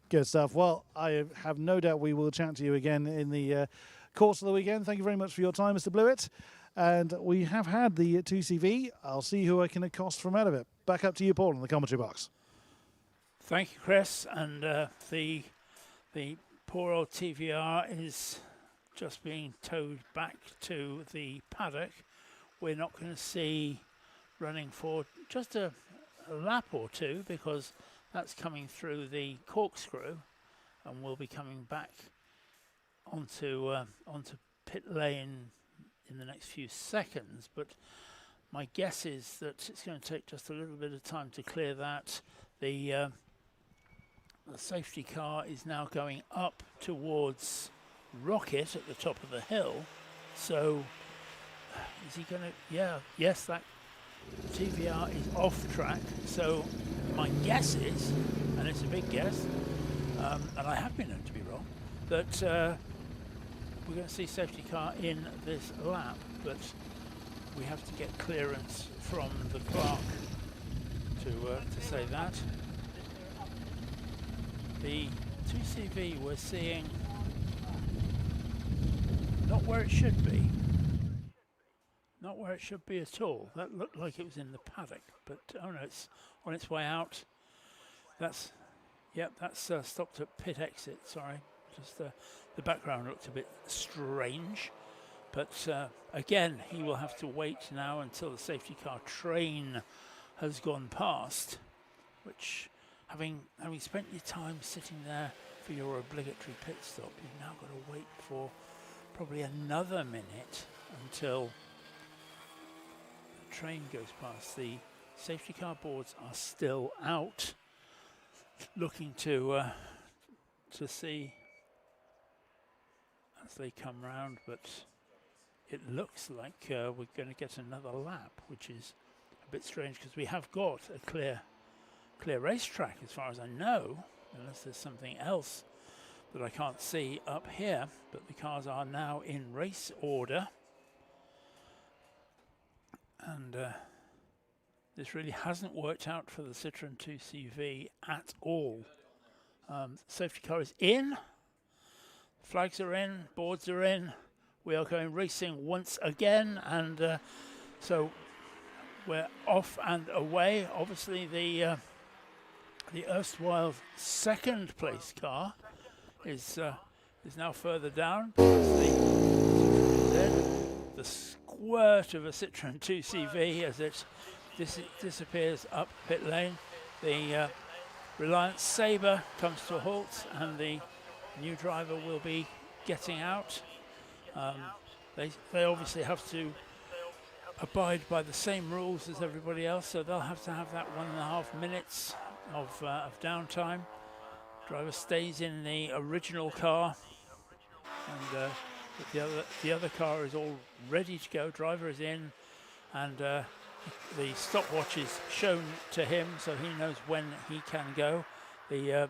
Good stuff. Well, I have no doubt we will chat to you again in the course of the weekend. Thank you very much for your time, Mr. Blewett. And we have had the 2CV. I'll see who I can accost from out of it. Back up to you, Paul, in the commentary box. Thank you, Chris. And the poor old TVR is just being towed back to the paddock. We're not going to see running for just a lap or two, because that's coming through the corkscrew, and we'll be coming back onto pit lane in the next few seconds. But my guess is that it's going to take just a little bit of time to clear that. The safety car is now going up towards Rocket at the top of the hill. So is he going to? Yeah, yes, that TVR is off track. So my guess is, and it's a big guess, and I have been known to be wrong, that we're going to see safety car in this lap, but we have to get clearance from the clerk to say that. The 2CV we're seeing not where it should be. Not where it should be at all. That looked like it was in the paddock, but oh no, it's on its way out. That's stopped at pit exit. Sorry, just the background looked a bit strange, but again, he will have to wait now until the safety car train has gone past. Which, having spent your time sitting there for your obligatory pit stop, you've now got to wait for probably another minute until train goes past. The safety car boards are still out, looking to see as they come round, but it looks like we're going to get another lap, which is a bit strange because we have got a clear racetrack as far as I know, unless there's something else that I can't see up here. But the cars are now in race order. And this really hasn't worked out for the Citroën 2CV at all. Safety car is in. Flags are in. Boards are in. We are going racing once again. And so we're off and away. Obviously, the erstwhile second place car is now further down. The squirt of a Citroën 2CV as it disappears up pit lane. The Reliance Sabre comes to a halt, and the new driver will be getting out. They obviously have to abide by the same rules as everybody else, so they'll have to have that 1.5 minutes of downtime. Driver stays in the original car, and the other car is all ready to go. Driver is in, and the stopwatch is shown to him, so he knows when he can go. The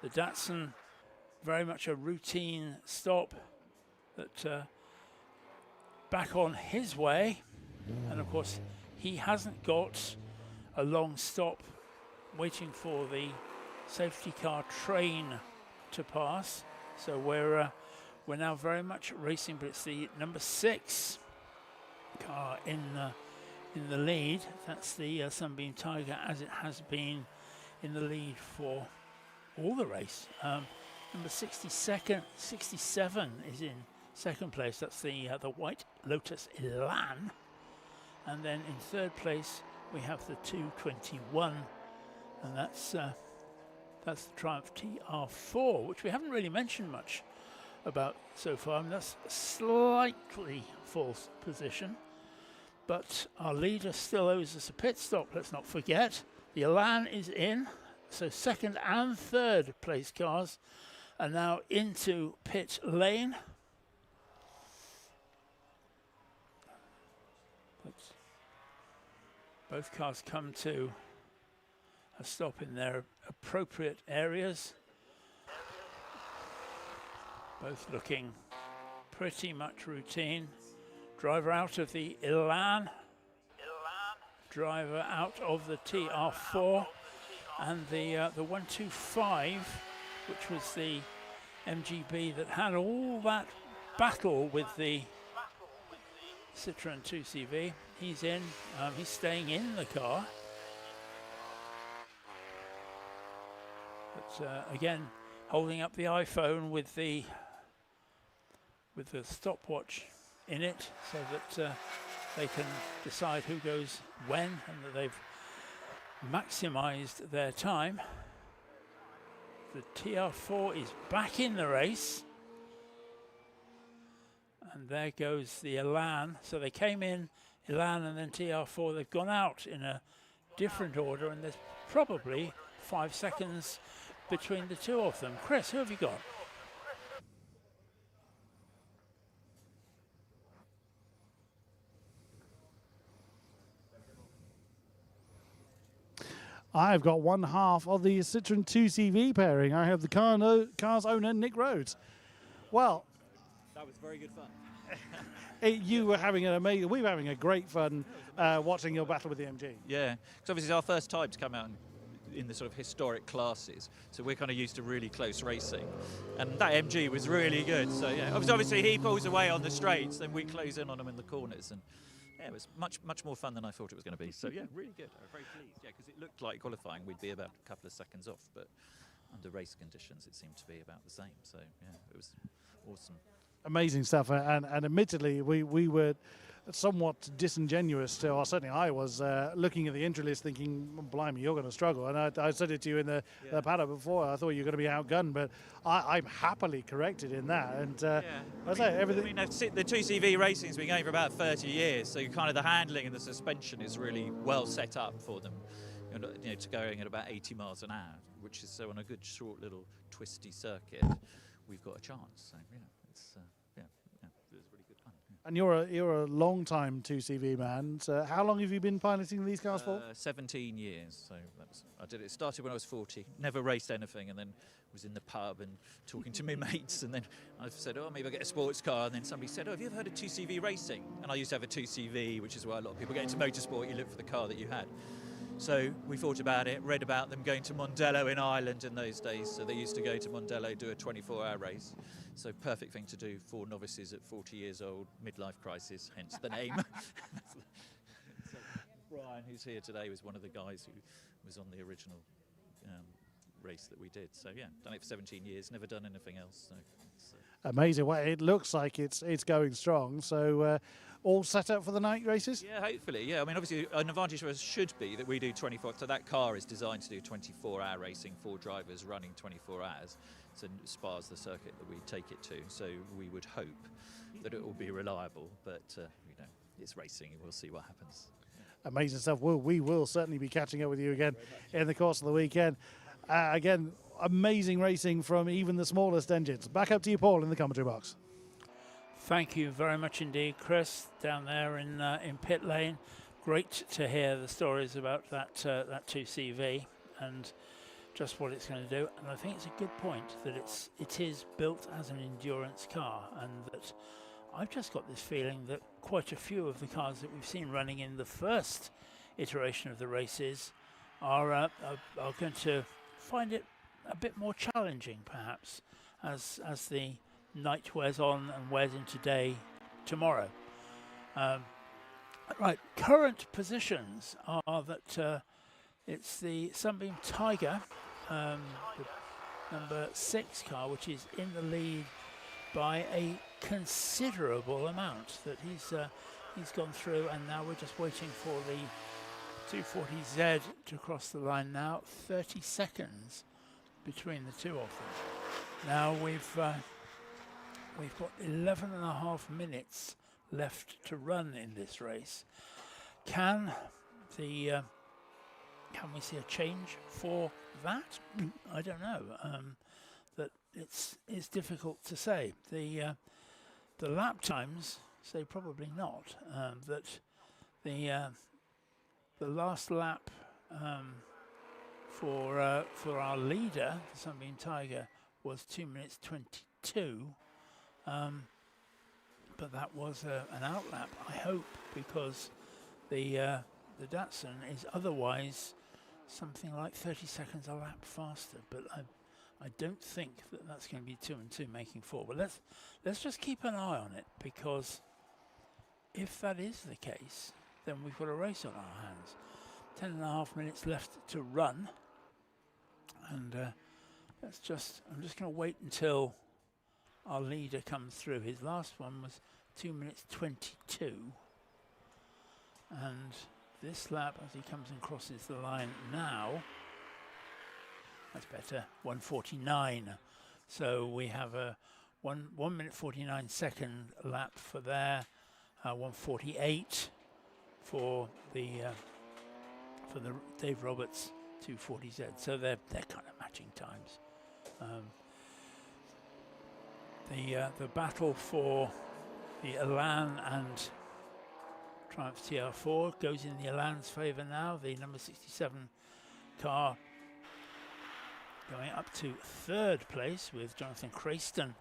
Datsun, very much a routine stop, that back on his way, and of course he hasn't got a long stop waiting for the safety car train to pass. So we're now very much racing, but it's the number 6 car in the lead. That's the Sunbeam Tiger, as it has been in the lead for all the race. Number 67 is in second place. That's the White Lotus Elan. And then in third place we have the 221, and that's the Triumph TR4, which we haven't really mentioned much about so far. I mean, that's a slightly false position, but our leader still owes us a pit stop, let's not forget. The Elan is in, so second and third place cars are now into pit lane. Both cars come to a stop in their appropriate areas. Both looking pretty much routine. Driver out of the Elan. Driver out of the TR4. And the 125, which was the MGB that had all that battle with the Citroën 2CV. He's in. He's staying in the car. But again, holding up the iPhone with the stopwatch in it, so that they can decide who goes when, and that they've maximised their time. The TR4 is back in the race. And there goes the Elan. So they came in, Elan and then TR4. They've gone out in a different order, and there's probably 5 seconds between the two of them. Chris, who have you got? I've got one half of the Citroën 2CV pairing. I have the car's owner, Nick Rhodes. Well, that was very good fun. You were having an amazing. We were having a great fun watching your battle with the MG. Yeah, because obviously it's our first time to come out in the sort of historic classes, so we're kind of used to really close racing, and that MG was really good. So yeah, obviously he pulls away on the straights, then we close in on him in the corners, and yeah, it was much more fun than I thought it was going to be. So yeah, really good. I'm very pleased. Yeah, because it looked like qualifying we'd be about a couple of seconds off, but under race conditions it seemed to be about the same. So yeah, it was awesome. Amazing stuff, and admittedly we were somewhat disingenuous still, or certainly I was, looking at the entry list thinking, blimey, you're going to struggle. And I said it to you in the paddock before, I thought you were going to be outgunned, but I'm happily corrected in that. And I say everything. I mean, the 2CV racing's been going for about 30 years, so kind of the handling and the suspension is really well set up for them, you know, to going at about 80 miles an hour, which is so on a good short little twisty circuit, we've got a chance. So you know, it's it was really good fun. Yeah. And you're a long time 2CV man. So how long have you been piloting these cars for? 17 years. So I did it. Started when I was 40. Never raced anything, and then was in the pub and talking to my mates. And then I said, "Oh, maybe I'll get a sports car." And then somebody said, "Oh, have you ever heard of 2CV racing?" And I used to have a 2CV, which is why a lot of people get into motorsport. You look for the car that you had. So we thought about it, read about them going to Mondello in Ireland in those days. So they used to go to Mondello, do a 24-hour race. So perfect thing to do for novices at 40 years old, midlife crisis, hence the name. So Brian, who's here today, was one of the guys who was on the original race that we did. So yeah, done it for 17 years, never done anything else. So it's, amazing. Well, it looks like it's going strong. So all set up for the night races? Yeah, hopefully. Yeah, I mean, obviously, an advantage for us should be that we do 24. So that car is designed to do 24-hour racing, 4 drivers running 24 hours. So Spa's the circuit that we take it to. So we would hope that it will be reliable. But you know, it's racing. We'll see what happens. Amazing stuff. We will certainly be catching up with you again in the course of the weekend. Again, amazing racing from even the smallest engines. Back up to you, Paul, in the commentary box. Thank you very much indeed, Chris, down there in pit lane. Great to hear the stories about that 2CV and just what it's going to do. And I think it's a good point that it is built as an endurance car, and that I've just got this feeling that quite a few of the cars that we've seen running in the first iteration of the races are going to find it a bit more challenging, perhaps, as the night wears on and wears into day tomorrow. Right, current positions are that it's the Sunbeam Tiger, the number 6 car, which is in the lead by a considerable amount. That he's gone through, and now we're just waiting for the 240Z to cross the line now. 30 seconds between the two of them. Now we've got 11.5 minutes left to run in this race. Can we see a change for that? I don't know. That it's difficult to say. The lap times say probably not. That the last lap for our leader, the Sunbeam Tiger, was 2 minutes 22. but that was an outlap, I hope, because the Datsun is otherwise something like 30 seconds a lap faster. But I don't think that that's going to be 2 and 2 making 4. But let's just keep an eye on it, because if that is the case, then we've got a race on our hands. 10.5 minutes left to run, and I'm just going to wait until our leader comes through. His last one was 2 minutes 22, and this lap, as he comes and crosses the line now, that's better, 1:49. So we have a 1 minute 49 second lap for there, 1:48 for the Dave Roberts 240Z. So they're kind of matching times. The battle for the Elan and Triumph TR4 goes in the Elan's favour now. The number 67 car going up to 3rd place with Jonathan Crayston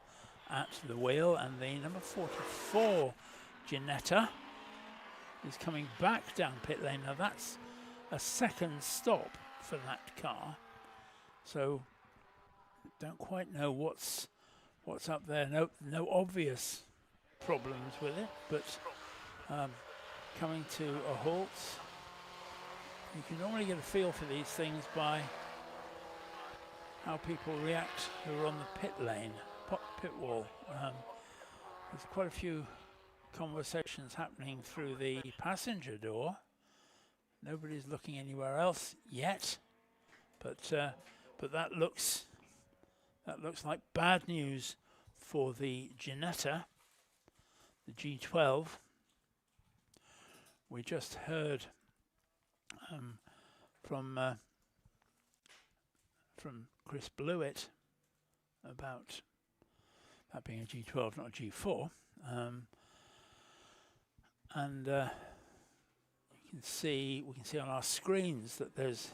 at the wheel, and the number 44 Ginetta is coming back down pit lane. Now that's a second stop for that car, so don't quite know what's up there. No obvious problems with it, but coming to a halt. You can normally get a feel for these things by how people react who are on the pit lane, pit wall. There's quite a few conversations happening through the passenger door. Nobody's looking anywhere else yet, but that looks like bad news for the Ginetta, the G12. We just heard from Chris Blewett about that being a G12, not a G4, and we can see on our screens that there's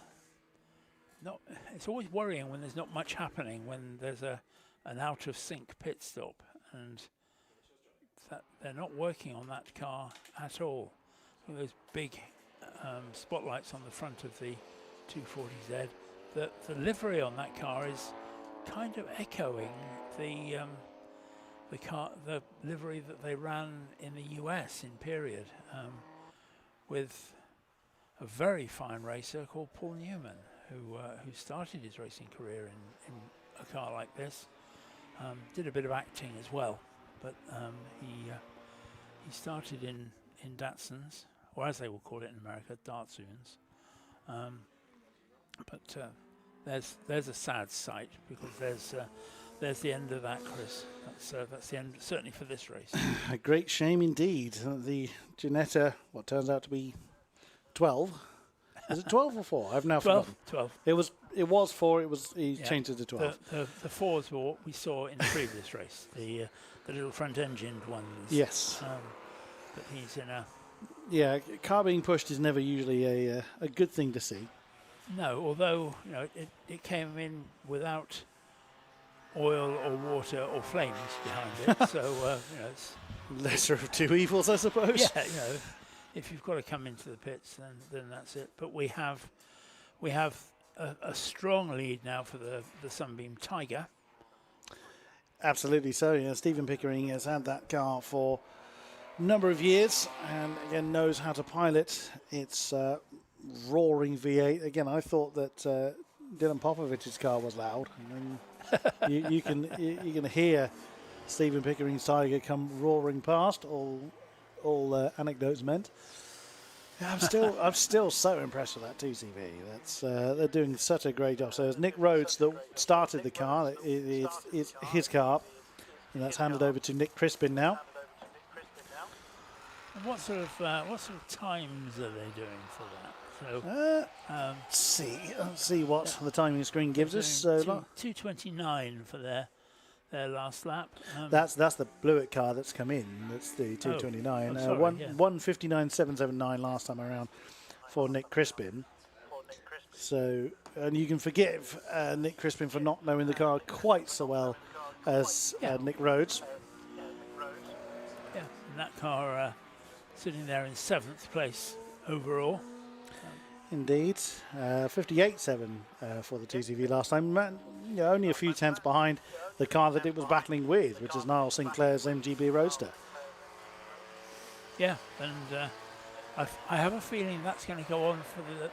not. It's always worrying when there's not much happening, when there's an out of sync pit stop, and that they're not working on that car at all. Those big spotlights on the front of the 240Z. The livery on that car is kind of echoing the livery that they ran in the US in period, with a very fine racer called Paul Newman, who started his racing career in a car like this. Did a bit of acting as well, but he started in Datsuns, or as they will call it in America, Datsuns. But there's a sad sight, because there's the end of that, Chris. That's the end, certainly for this race. A great shame indeed. The Ginetta, what turns out to be 12. Is it 12 or 4? I've now 12, forgotten. 12. It was 4. He changed it to 12. The 4s were what we saw in the previous race. The little front-engined ones. Yes. But he's in a. Yeah, car being pushed is never usually a good thing to see. No, although it came in without oil or water or flames behind it, so it's lesser of two evils, I suppose. Yeah, if you've got to come into the pits, then that's it. But we have a strong lead now for the Sunbeam Tiger. Absolutely so. Yeah, Stephen Pickering has had that car for a number of years, and again knows how to pilot its roaring V8. Again, I thought that Dylan Popovich's car was loud, and then you can hear Stephen Pickering's Tiger come roaring past. All anecdotes meant. Yeah, I'm still so impressed with that 2CV. That's they're doing such a great job. So it's Nick Rhodes that started the car. It's his car, and that's handed over to Nick Crispin now. And what sort of times are they doing for that? So let's see what the timing screen gives us. So 2:29 for their last lap. That's the Blewett car that's come in. That's the 2:29. 1:59.779 last time around for Nick Crispin. So, and you can forgive Nick Crispin for not knowing the car quite so well as Nick Rhodes. Yeah, that car sitting there in 7th place overall. Indeed, 58.7 for the 2CV last time. Only a few tenths behind the car that it was battling with, which is Niall Sinclair's MGB Roadster. Yeah, and I have a feeling that's going to go on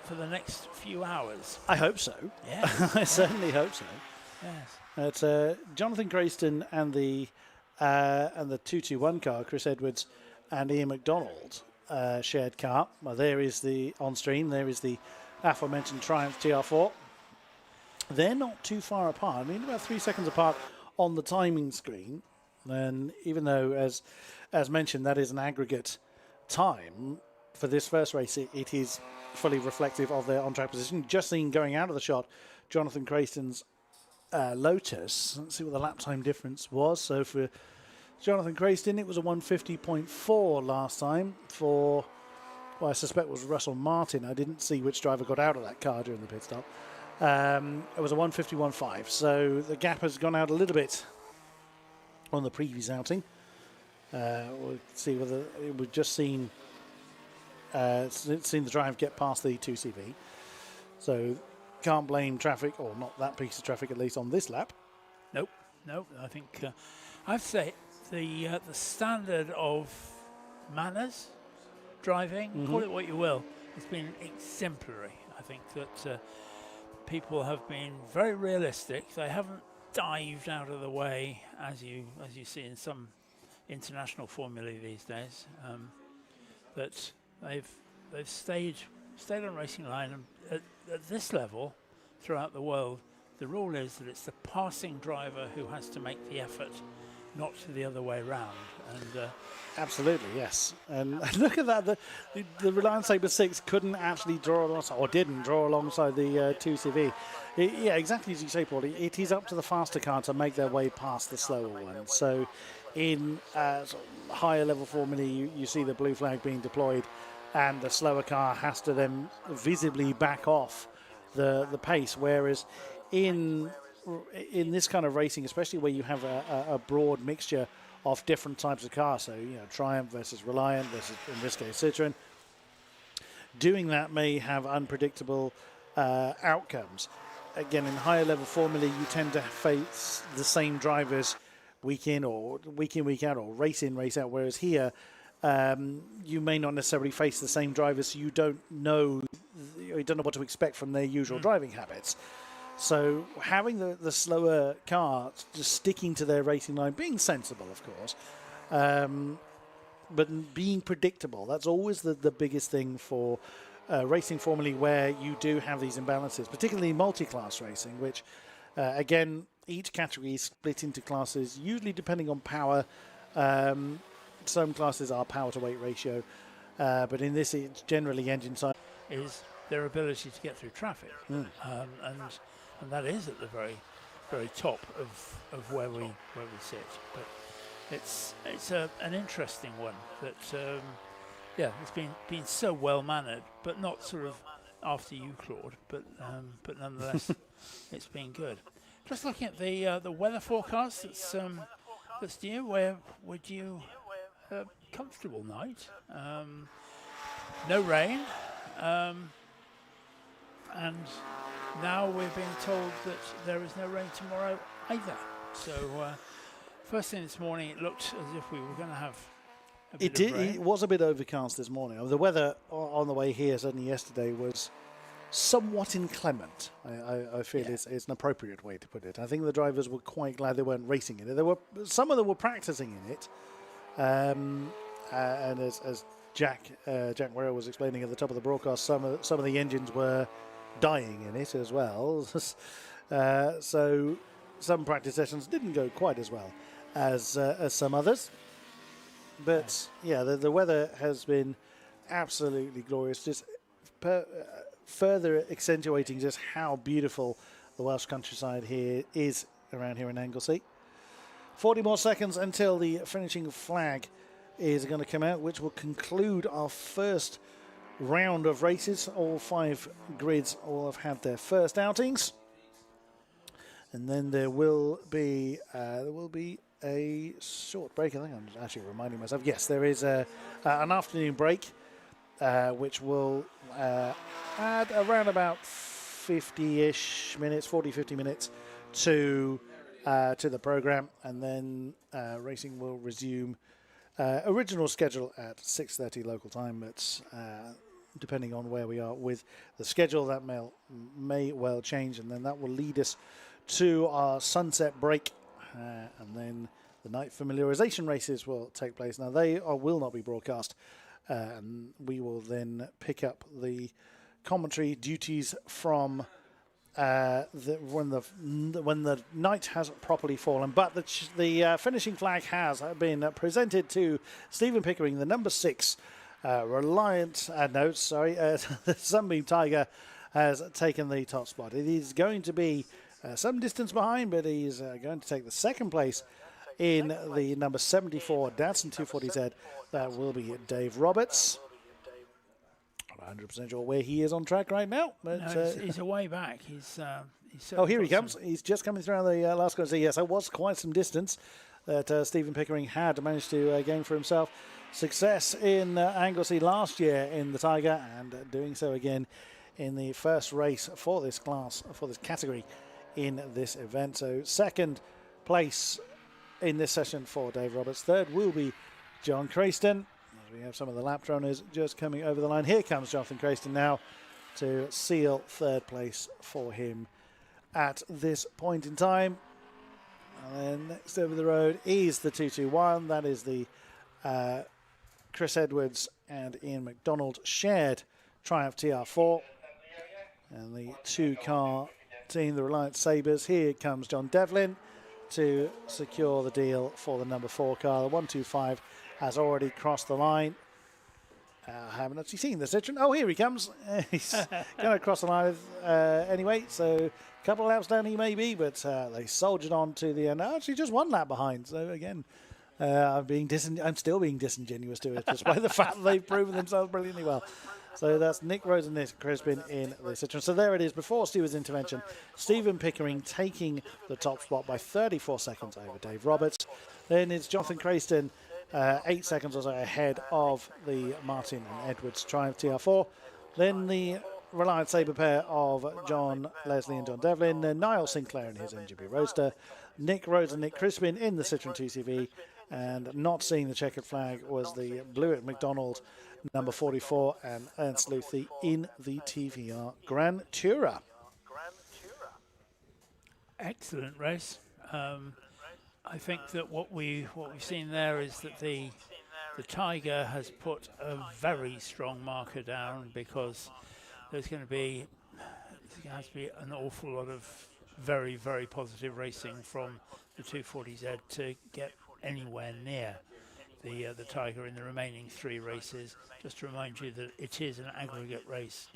for the next few hours. I hope so. Yeah, I certainly hope so. Yes. It's Jonathan Grayston and the 221 car, Chris Edwards and Ian McDonald. Shared car. Well, there is the on stream. There is the aforementioned Triumph TR4. They're not too far apart. I mean, about 3 seconds apart on the timing screen. And even though, as mentioned, that is an aggregate time for this first race, it is fully reflective of their on-track position. Just seen going out of the shot, Jonathan Grayston's Lotus. Let's see what the lap time difference was. So for Jonathan Grayston, it was a 150.4 last time. For, well, I suspect it was Russell Martin. I didn't see which driver got out of that car during the pit stop. It was a 151.5. So the gap has gone out a little bit on the previous outing. We'll see whether we've just seen the Triumph get past the 2CV. So can't blame traffic, or not that piece of traffic at least on this lap. Nope. I think I'd say the standard of manners, driving, call it what you will, has been exemplary. I think that people have been very realistic. They haven't dived out of the way as you see in some international formulae these days. That they've stayed on racing line, and at this level throughout the world, the rule is that it's the passing driver who has to make the effort, not the other way round. And absolutely, yes. And look at that. The Reliance Sabre 6 couldn't actually draw alongside, or didn't draw alongside the 2CV. Yeah, exactly as you say, Paul. It is up to the faster car to make their way past the slower one. So in sort of higher level formula, you see the blue flag being deployed, and the slower car has to then visibly back off the pace. Whereas in this kind of racing, especially where you have a broad mixture of different types of cars, so Triumph versus Reliant versus, in this case, Citroën, doing that may have unpredictable outcomes. Again, in higher level formula, you tend to face the same drivers week in, week out, or race in, race out. Whereas here, you may not necessarily face the same drivers, so you don't know what to expect from their usual driving habits. So having the slower car just sticking to their racing line, being sensible, of course, but being predictable, that's always the biggest thing for racing formally, where you do have these imbalances, particularly multi-class racing, which, again, each category is split into classes, usually depending on power. Some classes are power to weight ratio, but in this it's generally engine side. Is their ability to get through traffic, and that is at the very, very top of where we sit. But it's an interesting one that it's been so well mannered, but not sort of after you, Claude. But nonetheless, it's been good. Just looking at the weather forecast that's due. Where would you comfortable night? No rain. And now we're being told that there is no rain tomorrow either. So first thing this morning, it looked as if we were going to have a bit of rain. It was a bit overcast this morning. The weather on the way here, certainly yesterday, was somewhat inclement. I feel it's an appropriate way to put it. I think the drivers were quite glad they weren't racing in it. Some of them were practicing in it. And as Jack Warrior was explaining at the top of the broadcast, some of the engines were dying in it as well. So some practice sessions didn't go quite as well as some others. But yeah, the weather has been absolutely glorious, just further accentuating just how beautiful the Welsh countryside here is around here in Anglesey. 40 more seconds until the finishing flag is going to come out, which will conclude our first round of races. All 5 grids all have had their first outings. and then there will be a short break. I think I'm actually reminding myself. Yes, there is an afternoon break, which will add around about 50-ish minutes, 40-50 minutes to the program, and then racing will resume original schedule at 6:30 local time. But depending on where we are with the schedule, that may well change, and then that will lead us to our sunset break, and then the night familiarization races will take place. Now they will not be broadcast, and we will then pick up the commentary duties from when the night has properly fallen. But the finishing flag has been presented to Stephen Pickering, the number 6 Reliant. The Sunbeam Tiger has taken the top spot. It is going to be some distance behind, but he's going to take the second place in the number 74 Datsun 240Z. That will be Dave Roberts. I'm not 100% sure where he is on track right now. But no, he's a way back. He's here he comes. He's just coming through the last corner. So yes, it was quite some distance that Stephen Pickering had managed to gain for himself. Success in Anglesey last year in the Tiger, and doing so again in the first race for this class, for this category in this event. So second place in this session for Dave Roberts. Third will be John Crayston. We have some of the lap runners just coming over the line. Here comes Jonathan Crayston now to seal third place for him at this point in time. And then next over the road is the 221. That is the Chris Edwards and Ian McDonald shared Triumph TR4. And the 2-car team, the Reliant Sabres. Here comes John Devlin to secure the deal for the number 4 car. The 125 has already crossed the line. I haven't actually seen the Citroen. Oh, here he comes. He's going to cross the line anyway. So a couple of laps down he may be, but they soldiered on to the end. Actually, just one lap behind. So again, I'm still being disingenuous to it, despite the fact that they've proven themselves brilliantly well. So that's Nick Rose and Nick Crispin in the Citroen. So there it is, before Stewart's intervention. Stephen Pickering taking the top spot by 34 seconds over Dave Roberts. Then it's Jonathan Crayston, 8 seconds or so ahead of the Martin and Edwards Triumph TR4. Then the Reliant Sabre pair of John Leslie and John Devlin. Then Niall Sinclair in his MGB Roadster. Nick Rose and Nick Crispin in the Citroen 2CV. And not seeing the checkered flag was the Blewett McDonald number 44 and Ernst Luthi in the TVR Grand Tourer. Excellent race. I think that what we've seen there is that the Tiger has put a very strong marker down, because there's going to be an awful lot of very, very positive racing from the 240Z to get anywhere near the Tiger in the remaining 3 races. Just to remind you that it is an aggregate race,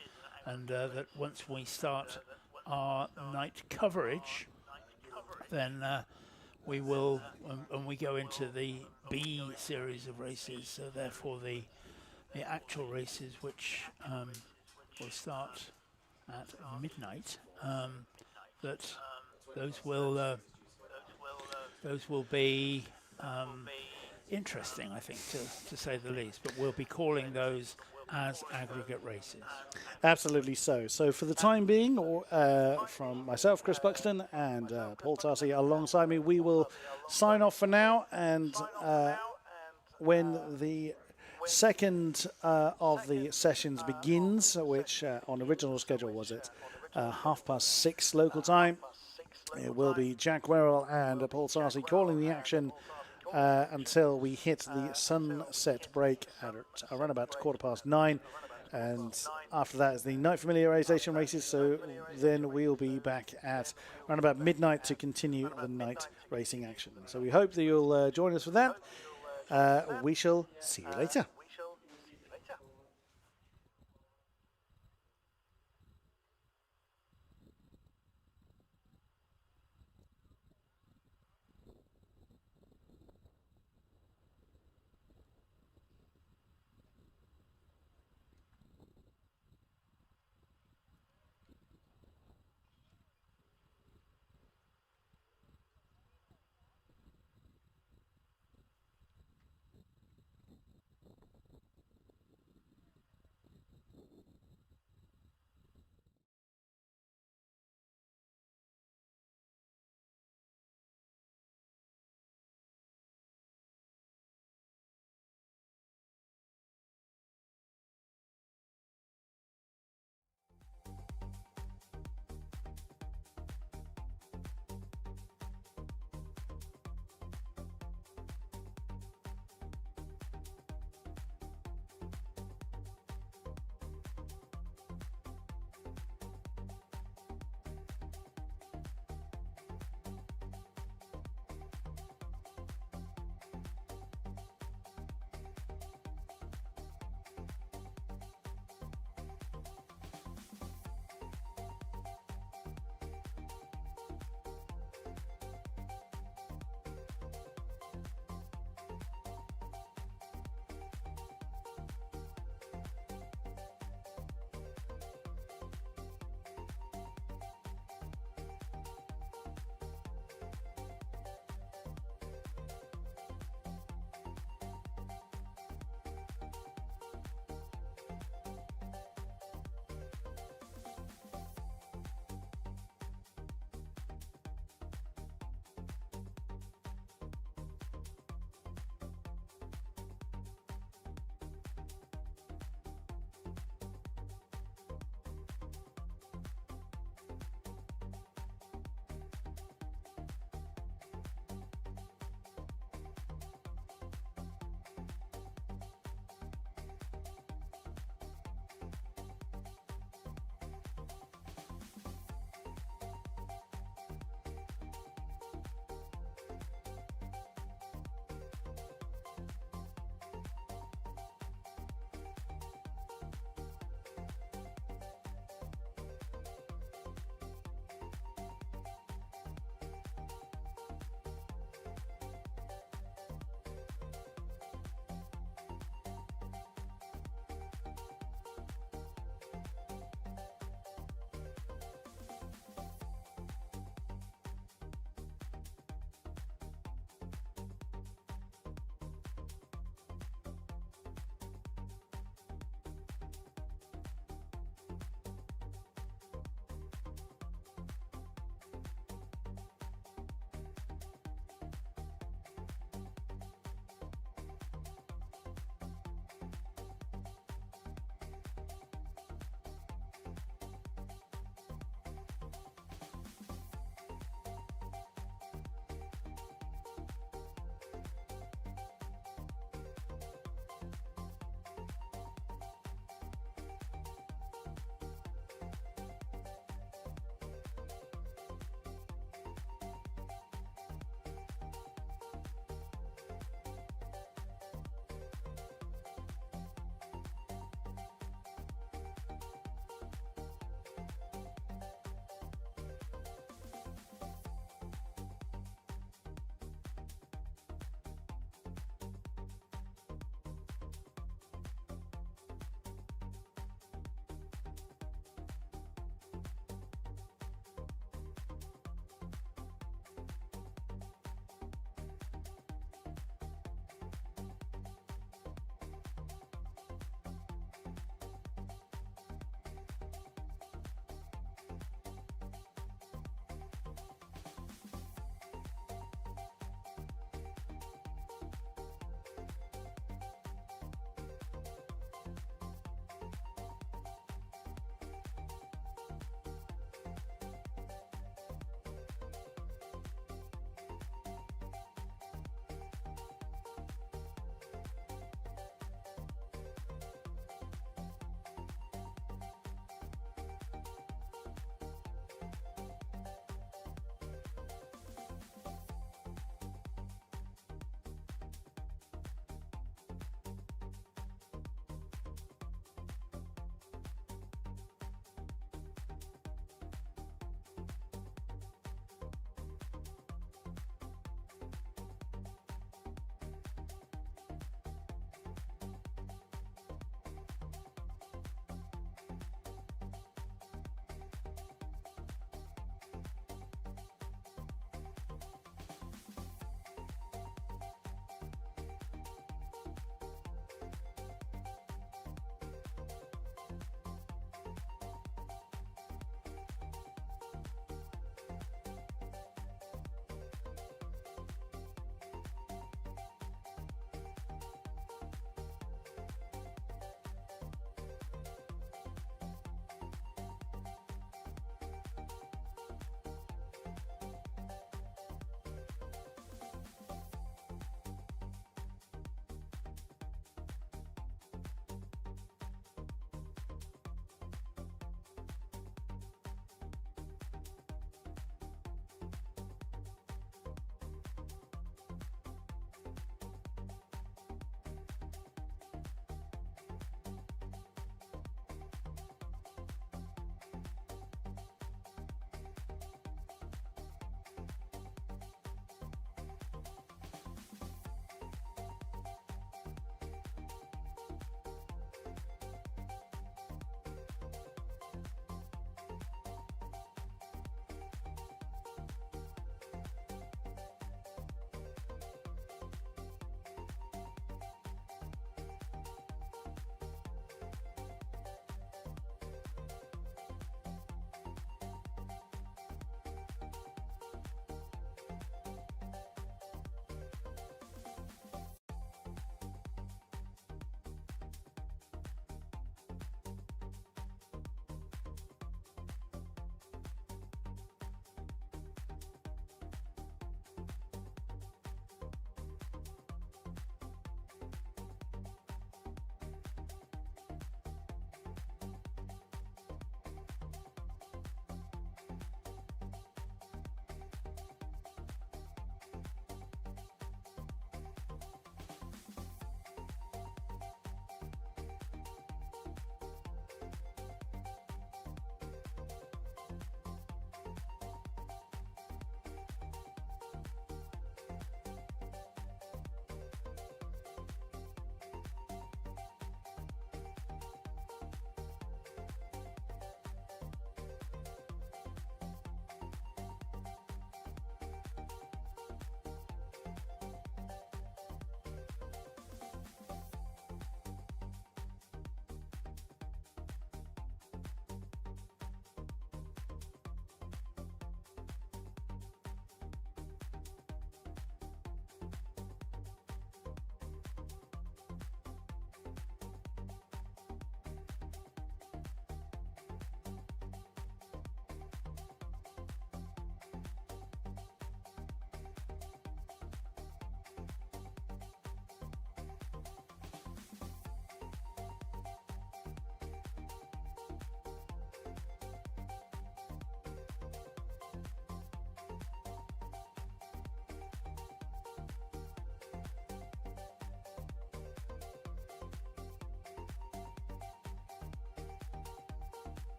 and that once we start our night coverage, then we will, and we go into the B series of races, so therefore the actual races, which will start at midnight, that those will be interesting, I think, to say the least. But we'll be calling those as aggregate races. Absolutely so. So for the time being, from myself, Chris Buxton, and Paul Tarsi alongside me, we will sign off for now. And when the second of the sessions begins, which on original schedule was at 6:30 local time, it will be Jack Werrell and Paul Tarsi calling the action until we hit the sunset break at around about 9:15. And after that is the night familiarization races, so then we'll be back at around about midnight to continue the night racing action. So we hope that you'll join us for that. We shall see you later.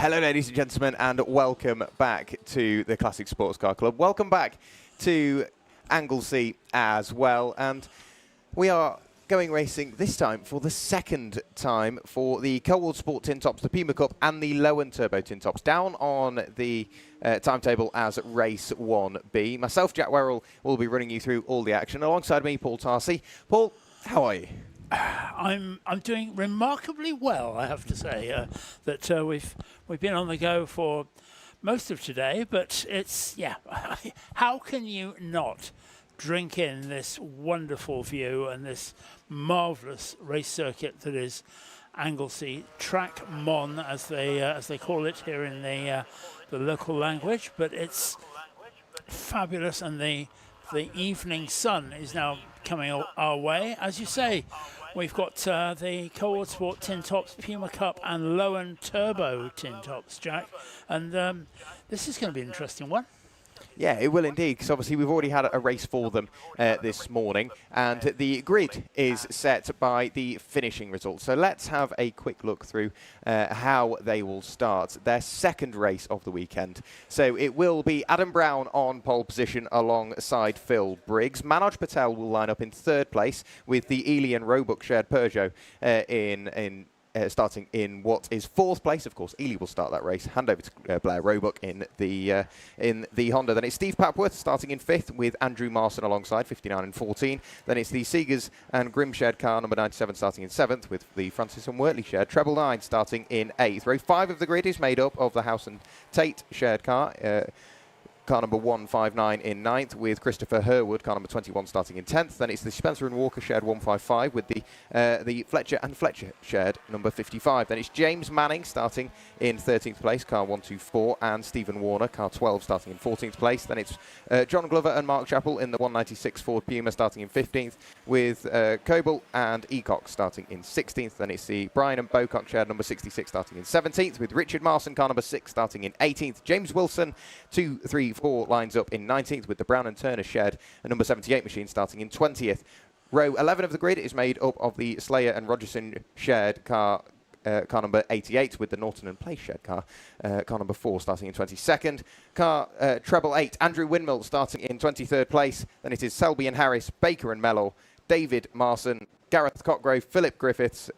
Hello, ladies and gentlemen, and welcome back to the Classic Sports Car Club. Welcome back to Anglesey as well. And we are going racing this time for the second time for the Coldwater Sport Tin Tops, the Puma Cup, and the Lowen Turbo Tin Tops. Down on the timetable as Race 1B. Myself, Jack Werrell, will be running you through all the action. Alongside me, Paul Tarsi. Paul, how are you? I'm doing remarkably well, I have to say. That we've been on the go for most of today, but it's how can you not drink in this wonderful view and this marvellous race circuit that is Anglesey Track Mon, as they call it here in the local language. But it's fabulous, and the evening sun is now coming our way. As you say, we've got the Coldwater Sport Tin Tops, Puma Cup, and Lowen Turbo Tin Tops, Jack. And this is going to be an interesting one. Yeah, it will indeed, because obviously we've already had a race for them this morning, and the grid is set by the finishing results. So let's have a quick look through how they will start their second race of the weekend. So it will be Adam Brown on pole position alongside Phil Briggs. Manoj Patel will line up in third place with the Ely and Roebuck shared Peugeot starting in what is fourth place. Of course, Ely will start that race. Hand over to Blair Roebuck in the Honda. Then it's Steve Papworth starting in fifth with Andrew Marson alongside, 59 and 14. Then it's the Seegers and Grimm shared car, number 97, starting in seventh, with the Francis and Wortley shared treble 9 starting in eighth. Row 5 of the grid is made up of the House and Tate shared car. Car number 159 in 9th with Christopher Herwood, car number 21 starting in 10th. Then it's the Spencer and Walker shared 155 with the Fletcher and Fletcher shared number 55. Then it's James Manning starting in 13th place, car 124, and Stephen Warner, car 12, starting in 14th place. Then it's John Glover and Mark Chappell in the 196 Ford Puma starting in 15th with Coble and Eacock starting in 16th. Then it's the Brian and Bocock shared number 66 starting in 17th with Richard Marson, car number 6, starting in 18th. James Wilson, 2, 3, 4 lines up in 19th with the Brown and Turner shared a number 78 machine starting in 20th. Row 11 of the grid is made up of the Slayer and Rogerson shared car number 88 with the Norton and Place shared car number 4 starting in 22nd. Car treble 8, Andrew Windmill starting in 23rd place. Then it is Selby and Harris, Baker and Mellor, David Marson, Gareth Cockgrove, Philip Griffiths,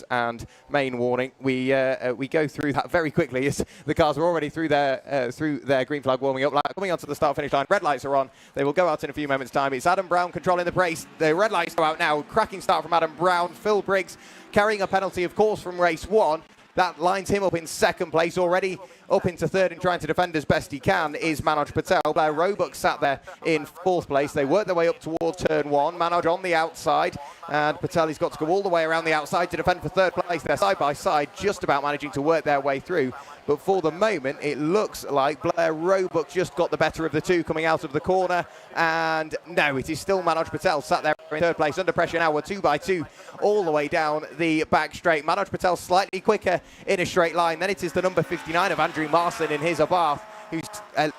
and Main Warning. We go through that very quickly as the cars are already through their green flag warming up. Coming onto the start-finish line, red lights are on. They will go out in a few moments' time. It's Adam Brown controlling the pace. The red lights go out now. Cracking start from Adam Brown. Phil Briggs carrying a penalty, of course, from race 1. That lines him up in second place. Already up into third and trying to defend as best he can is Manoj Patel. Blair Roebuck sat there in fourth place. They work their way up towards turn 1. Manoj on the outside, and Patel has got to go all the way around the outside to defend for third place. They're side by side, just about managing to work their way through. But for the moment, it looks like Blair Roebuck just got the better of the two coming out of the corner. And no, it is still Manoj Patel sat there in third place under pressure now. We're 2 by 2 all the way down the back straight. Manoj Patel slightly quicker in a straight line. Then it is the number 59 of Andrew Marson in his Abarth, who's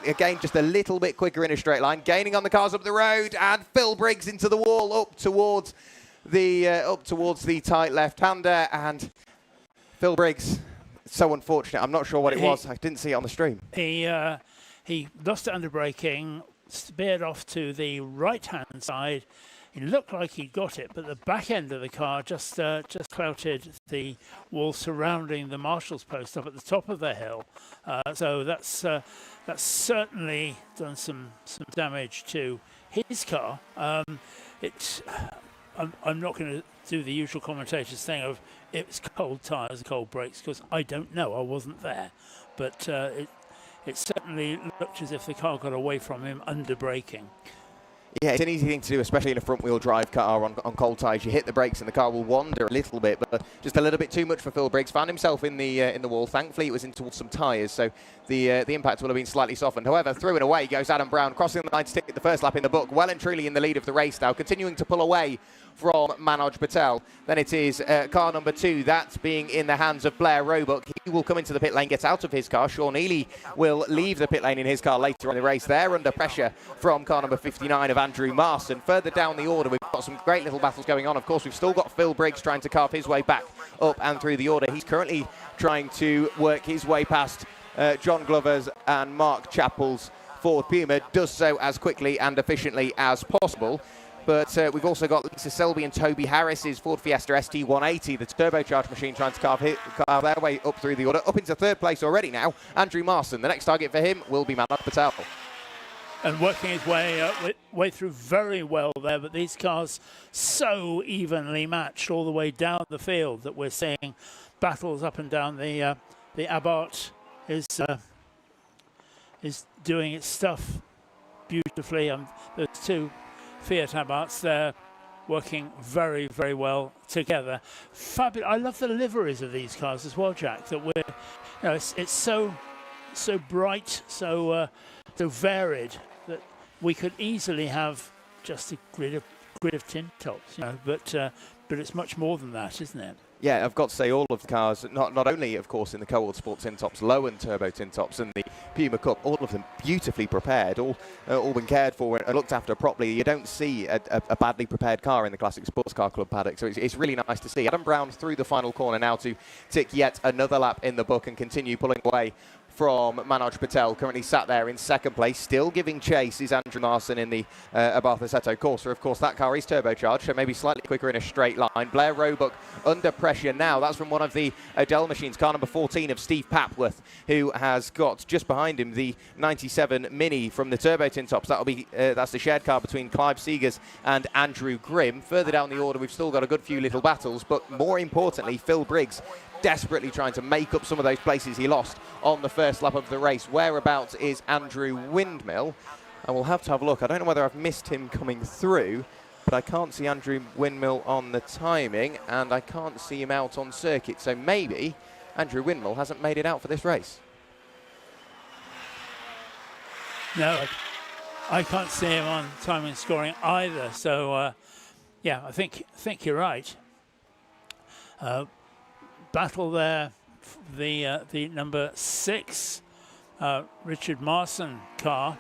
again just a little bit quicker in a straight line, gaining on the cars up the road, and Phil Briggs into the wall up towards the tight left-hander. And Phil Briggs, so unfortunate. I'm not sure what it was. I didn't see it on the stream. He lost it under braking, speared off to the right-hand side. It looked like he got it, but the back end of the car just clouted the wall surrounding the marshal's post up at the top of the hill. So that's certainly done some damage to his car. I'm not going to do the usual commentators thing of it's cold tyres and cold brakes, because I don't know. I wasn't there, but it certainly looked as if the car got away from him under braking. Yeah, it's an easy thing to do, especially in a front-wheel drive car on cold tyres. You hit the brakes and the car will wander a little bit, but just a little bit too much for Phil Briggs. Found himself in the wall. Thankfully, it was in towards some tyres, so the impact will have been slightly softened. However, through and away goes Adam Brown, crossing the line to take the first lap in the book. Well and truly in the lead of the race now, continuing to pull away from Manoj Patel. Then it is car number 2. That's being in the hands of Blair Roebuck. He will come into the pit lane, get out of his car. Sean Ely will leave the pit lane in his car later on in the race. They're under pressure from car number 59 of Andrew Marston. Further down the order, we've got some great little battles going on. Of course, we've still got Phil Briggs trying to carve his way back up and through the order. He's currently trying to work his way past John Glover's and Mark Chappell's Ford Puma. Does so as quickly and efficiently as possible. But we've also got Lisa Selby and Toby Harris's Ford Fiesta ST180, the turbocharged machine, trying to carve their way up through the order. Up into third place already now, Andrew Marston. The next target for him will be Manoj Patel. And working his way through very well there, but these cars so evenly matched all the way down the field that we're seeing battles up and down. The Abarth is doing its stuff beautifully. There's 2 Fiat Abarths there working very, very well together. Fabulous. I love the liveries of these cars as well, Jack. That it's so bright, so varied that we could easily have just a grid of tin tops, but it's much more than that, isn't it? Yeah, I've got to say all of the cars, not only, of course, in the Cold Sport tin tops, low and turbo tin tops and the Puma Cup, all of them beautifully prepared, all been cared for and looked after properly. You don't see a badly prepared car in the Classic Sports Car Club paddock, so it's really nice to see. Adam Brown through the final corner now to tick yet another lap in the book and continue pulling away from Manoj Patel, currently sat there in second place. Still giving chase is Andrew Marston in the Abarth Assetto Corsa. Of course, that car is turbocharged, so maybe slightly quicker in a straight line. Blair Roebuck under pressure now. That's from one of the Odell machines, car number 14 of Steve Papworth, who has got just behind him the 97 Mini from the Turbo Tin Tops. That'll be that's the shared car between Clive Seegers and Andrew Grimm. Further down the order, we've still got a good few little battles, but more importantly, Phil Briggs desperately trying to make up some of those places he lost on the first lap of the race. Whereabouts is Andrew Windmill? I will have to have a look. I don't know whether I've missed him coming through, but I can't see Andrew Windmill on the timing, and I can't see him out on circuit. So maybe Andrew Windmill hasn't made it out for this race. No, I can't see him on timing scoring either. So, yeah, I think you're right. Battle there, the number 6 Richard Marston car.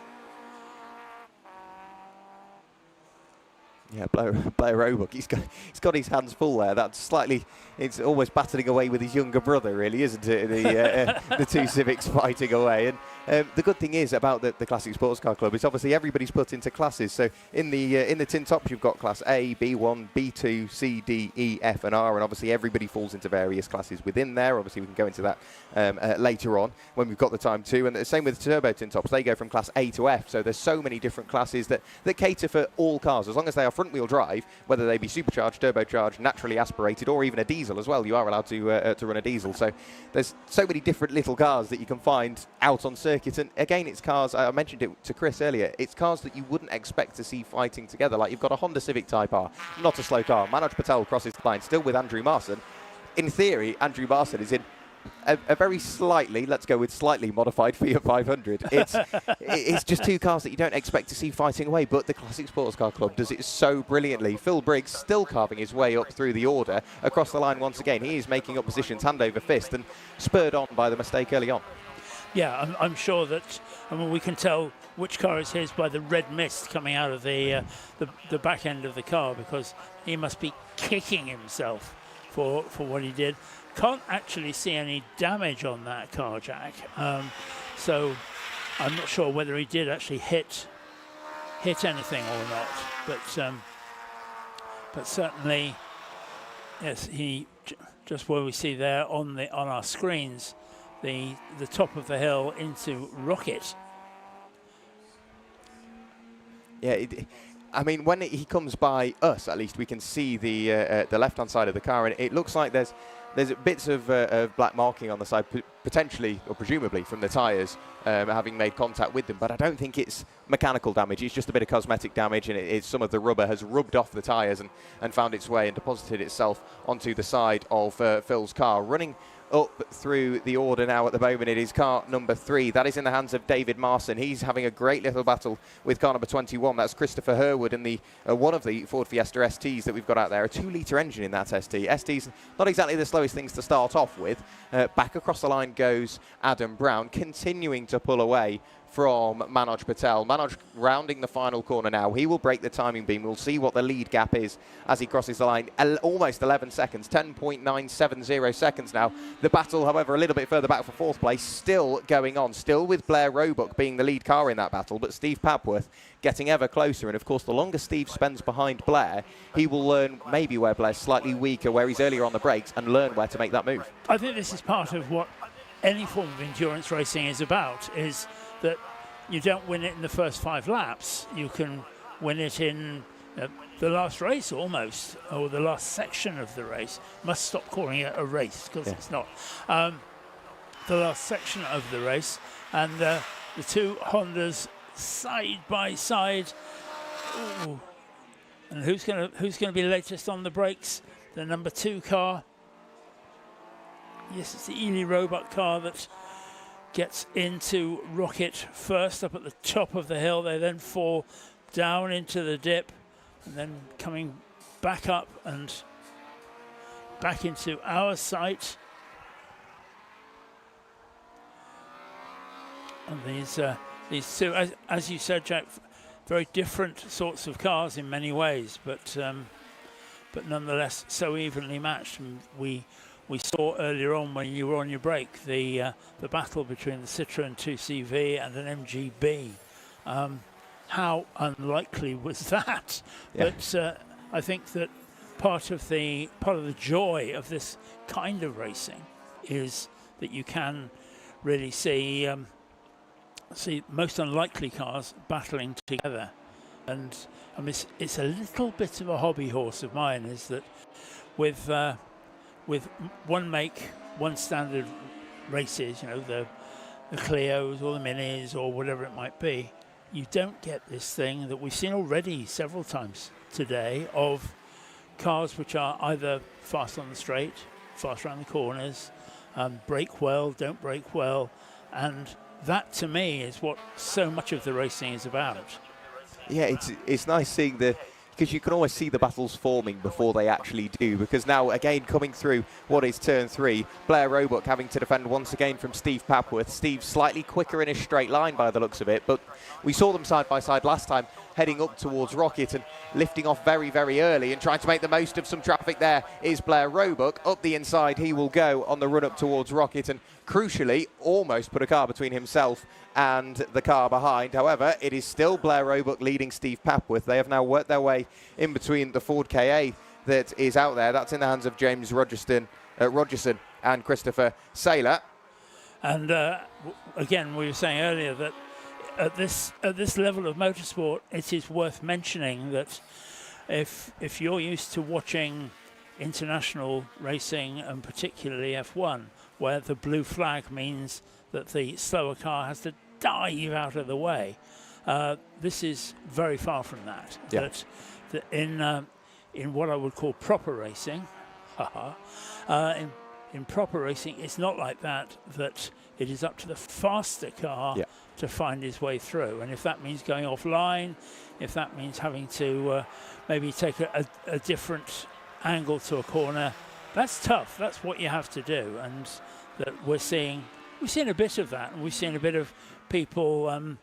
Yeah, Blair Roebuck, he's got his hands full there. That's slightly, it's almost battling away with his younger brother, really, isn't it? The 2 Civics fighting away. And the good thing is about the Classic Sports Car Club is obviously everybody's put into classes. So in the tin tops, you've got class A, B1, B2, C, D, E, F, and R, and obviously everybody falls into various classes within there. Obviously, we can go into that later on when we've got the time to. And the same with the turbo tin tops; they go from class A to F. So there's so many different classes that cater for all cars, as long as they are front-wheel drive, whether they be supercharged, turbocharged, naturally aspirated, or even a diesel as well. You are allowed to run a diesel. So there's so many different little cars that you can find out on circuit. And again, it's cars, I mentioned it to Chris earlier, it's cars that you wouldn't expect to see fighting together. Like you've got a Honda Civic Type R, not a slow car. Manoj Patel crosses the line, still with Andrew Marston. In theory, Andrew Marston is in a very slightly, let's go with slightly modified Fiat 500. It's just 2 cars that you don't expect to see fighting away, but the Classic Sports Car Club does it so brilliantly. Phil Briggs still carving his way up through the order, across the line once again. He is making up positions hand over fist and spurred on by the mistake early on. Yeah, I'm sure that, we can tell which car is his by the red mist coming out of the back end of the car, because he must be kicking himself for what he did. Can't actually see any damage on that car, Jack. So I'm not sure whether he did actually hit anything or not. But certainly, yes, he just where we see there on our screens, the top of the hill into Rocket. Yeah, I mean, when he comes by us, at least we can see the left-hand side of the car, and it looks like there's bits of black marking on the side, potentially or presumably from the tyres having made contact with them. But I don't think it's mechanical damage. It's just a bit of cosmetic damage, and it's some of the rubber has rubbed off the tyres and found its way and deposited itself onto the side of Phil's car. Running up through the order now at the moment. It is car number 3. That is in the hands of David Marson. He's having a great little battle with car number 21. That's Christopher Herwood in the one of the Ford Fiesta STs that we've got out there. A 2-litre engine in that ST. ST's not exactly the slowest things to start off with. Back across the line goes Adam Brown, continuing to pull away from Manoj Patel. Manoj rounding the final corner now. He will break the timing beam. We'll see what the lead gap is as he crosses the line. Almost 11 seconds, 10.970 seconds now. The battle, however, a little bit further back for 4th place, still going on. Still with Blair Roebuck being the lead car in that battle, but Steve Papworth getting ever closer. And of course, the longer Steve spends behind Blair, he will learn maybe where Blair's slightly weaker, where he's earlier on the brakes, and learn where to make that move. I think this is part of what any form of endurance racing is about, is that you don't win it in the first 5 laps. You can win it in the last race almost, or the last section of the race. Must stop calling it a race, because it's not. The last section of the race, and the 2 Hondas side by side. Ooh. And who's gonna be latest on the brakes? The number 2 car. Yes, it's the Ely Roebuck car that gets into Rocket first up at the top of the hill. They then fall down into the dip, and then coming back up and back into our sight. And these two, as you said, Jack, very different sorts of cars in many ways, but nonetheless so evenly matched. And we saw earlier on, when you were on your break, the battle between the Citroën 2CV and an MGB. How unlikely was that? Yeah. But I think that part of the joy of this kind of racing is that you can really see most unlikely cars battling together. And I mean, it's a little bit of a hobby horse of mine, is that with one make, one standard races, you know, the Clios or the Minis or whatever it might be, you don't get this thing that we've seen already several times today of cars which are either fast on the straight, fast around the corners, brake well, don't brake well, and that to me is what so much of the racing is about. Yeah, it's nice seeing because you can always see the battles forming before they actually do, because now again coming through what is turn 3, Blair Roebuck having to defend once again from Steve Papworth. Steve slightly quicker in a straight line by the looks of it, but we saw them side by side last time heading up towards Rocket and lifting off very, very early and trying to make the most of some traffic. There is Blair Roebuck. Up the inside he will go on the run up towards Rocket, and crucially almost put a car between himself and the car behind. However, it is still Blair Roebuck leading Steve Papworth. They have now worked their way in between the Ford KA that is out there. That's in the hands of James Rogerson and Christopher Saylor. And again, we were saying earlier that at this level of motorsport, it is worth mentioning that if you're used to watching international racing, and particularly F1, where the blue flag means that the slower car has to dive out of the way, this is very far from that. Yeah. That in what I would call proper racing, in proper racing, it's not like that. That it is up to the faster car to find his way through, and if that means going offline, if that means having to maybe take a different angle to a corner, that's tough. That's what you have to do, and that we've seen a bit of that, and we've seen a bit of people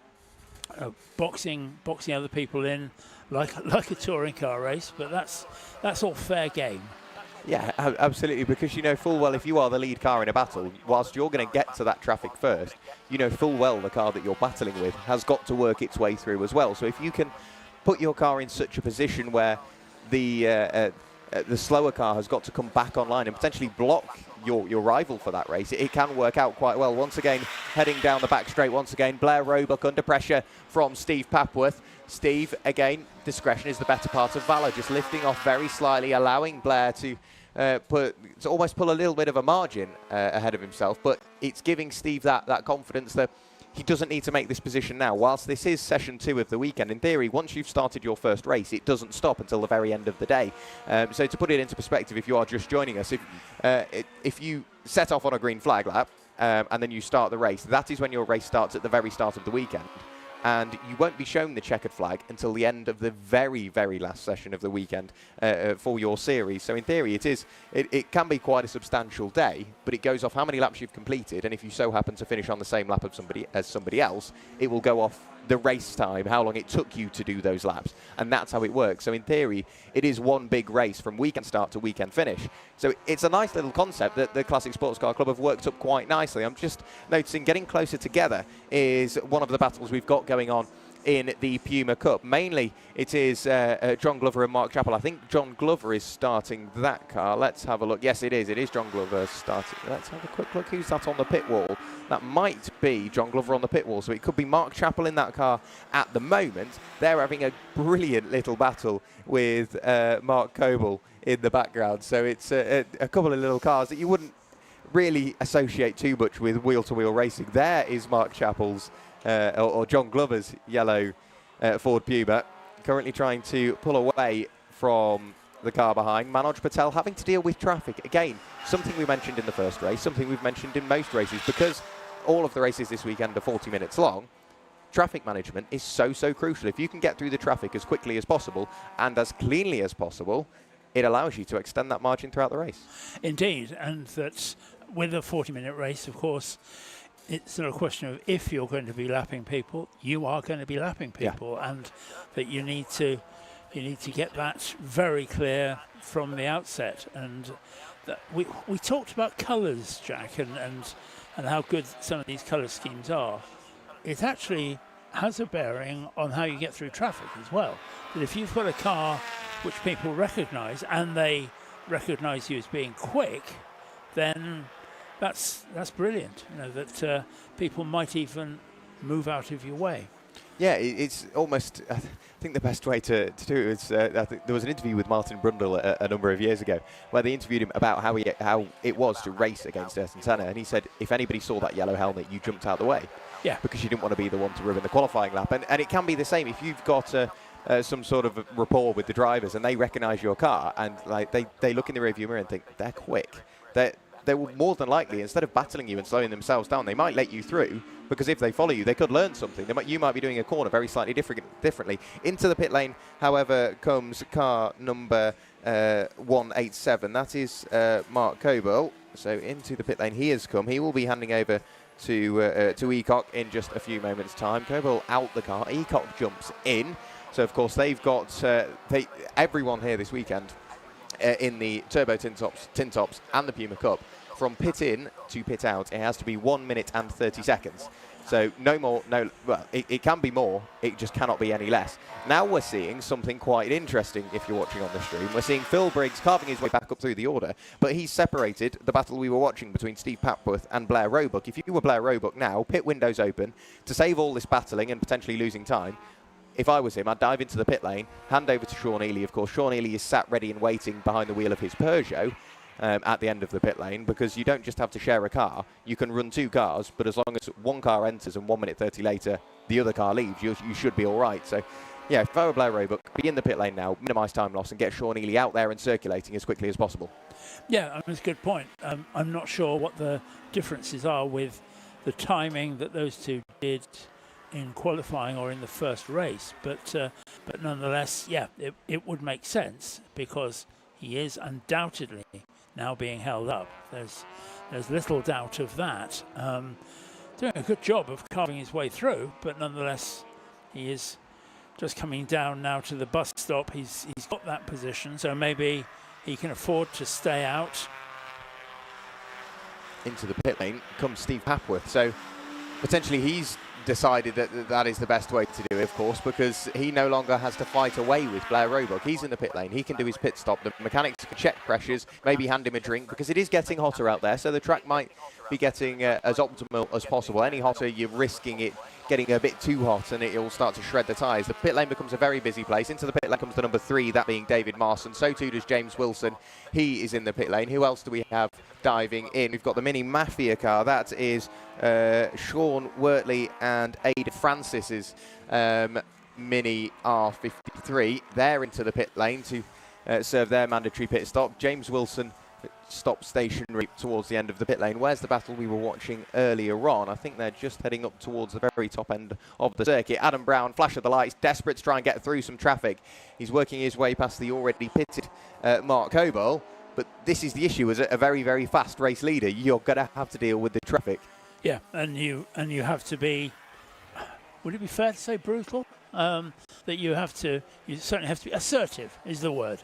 boxing other people in like a touring car race, but that's all fair game. Yeah, absolutely, because you know full well if you are the lead car in a battle, whilst you're going to get to that traffic first, you know full well the car that you're battling with has got to work its way through as well. So if you can put your car in such a position where the slower car has got to come back online and potentially block your rival for that race, it can work out quite well. Once again, heading down the back straight, once again, Blair Roebuck under pressure from Steve Papworth. Steve, again, discretion is the better part of valour, just lifting off very slightly, allowing Blair to almost pull a little bit of a margin ahead of himself, but it's giving Steve that confidence that he doesn't need to make this position now. Whilst this is session 2 of the weekend, in theory, once you've started your first race, it doesn't stop until the very end of the day. So to put it into perspective, if you are just joining us, if you set off on a green flag lap and then you start the race, that is when your race starts at the very start of the weekend. And you won't be shown the checkered flag until the end of the very, very last session of the weekend for your series. So in theory, it can be quite a substantial day, but it goes off how many laps you've completed, and if you so happen to finish on the same lap as somebody else, it will go off the race time, how long it took you to do those laps. And that's how it works. So in theory, it is one big race from weekend start to weekend finish. So it's a nice little concept that the Classic Sports Car Club have worked up quite nicely. I'm just noticing getting closer together is one of the battles we've got going on in the Puma Cup. Mainly, it is John Glover and Mark Chappell. I think John Glover is starting that car. Let's have a look. Yes, it is. It is John Glover starting. Let's have a quick look. Who's that on the pit wall? That might be John Glover on the pit wall. So it could be Mark Chappell in that car at the moment. They're having a brilliant little battle with Mark Coble in the background. So it's a couple of little cars that you wouldn't really associate too much with wheel-to-wheel racing. There is Mark Chappell's or John Glover's yellow Ford Puma, currently trying to pull away from the car behind. Manoj Patel having to deal with traffic. Again, something we mentioned in the first race, something we've mentioned in most races, because all of the races this weekend are 40 minutes long. Traffic management is so crucial. If you can get through the traffic as quickly as possible and as cleanly as possible, it allows you to extend that margin throughout the race. Indeed, and that's with a 40-minute race, of course. It's not a question of if you're going to be lapping people, you are going to be lapping people, and that you need to get that very clear from the outset. And that we talked about colours, Jack, and how good some of these colour schemes are. It actually has a bearing on how you get through traffic as well. That if you've got a car which people recognise and they recognise you as being quick, then that's brilliant. You know, that people might even move out of your way. Yeah, it's almost, I think the best way to do it is, I think there was an interview with Martin Brundle a number of years ago where they interviewed him about how it was to race against Ayrton Senna, and he said if anybody saw that yellow helmet, you jumped out of the way. Yeah. Because you didn't want to be the one to ruin the qualifying lap. And it can be the same if you've got some sort of rapport with the drivers and they recognise your car and like they look in the rearview mirror and think they're quick. They will more than likely, instead of battling you and slowing themselves down, they might let you through, because if they follow you, they could learn something. You might be doing a corner very slightly differently. Into the pit lane, however, comes car number 187. That is Mark Coble. So into the pit lane he has come. He will be handing over to Eacock in just a few moments' time. Coble out the car. Eacock jumps in. So, of course, they've got everyone here this weekend in the Turbo Tin Tops and the Puma Cup. From pit in to pit out, it has to be 1 minute and 30 seconds. So no more, well, it can be more, it just cannot be any less. Now we're seeing something quite interesting if you're watching on the stream. We're seeing Phil Briggs carving his way back up through the order, but he's separated the battle we were watching between Steve Papworth and Blair Roebuck. If you were Blair Roebuck now, pit windows open, to save all this battling and potentially losing time, if I was him, I'd dive into the pit lane, hand over to Sean Ely. Of course, Sean Ely is sat ready and waiting behind the wheel of his Peugeot at the end of the pit lane, because you don't just have to share a car. You can run two cars, but as long as one car enters and 1 minute 30 later the other car leaves, you should be all right. So, yeah, if I were Blair Roebuck, be in the pit lane now, minimise time loss and get Sean Ely out there and circulating as quickly as possible. Yeah, that's a good point. I'm not sure what the differences are with the timing that those two did in qualifying or in the first race, but nonetheless, yeah, it would make sense, because he is undoubtedly now being held up. There's little doubt of that. Doing a good job of carving his way through, but nonetheless, he is just coming down now to the bus stop. He's got that position, so maybe he can afford to stay out. Into the pit lane comes Steve Papworth, so potentially he's decided that is the best way to do it, of course, because he no longer has to fight away with Blair Roebuck. He's in the pit lane. He can do his pit stop. The mechanics can check pressures, maybe hand him a drink, because it is getting hotter out there, so the track might be getting as optimal as possible. Any hotter, you're risking it getting a bit too hot and it'll start to shred the tyres. The pit lane becomes a very busy place. Into the pit lane comes the number 3, that being David Marston. So too does James Wilson. He is in the pit lane. Who else do we have diving in? We've got the Mini Mafia car. That is Sean Wortley and Ada Francis's Mini R53. They're into the pit lane to serve their mandatory pit stop. James Wilson stopped stationary towards the end of the pit lane. Where's the battle we were watching earlier on? I think they're just heading up towards the very top end of the circuit. Adam Brown, flash of the lights, desperate to try and get through some traffic. He's working his way past the already pitted Mark Coble. But this is the issue. As a very, very fast race leader, you're going to have to deal with the traffic. Yeah, and you have to be, would it be fair to say brutal? That you certainly have to be assertive is the word.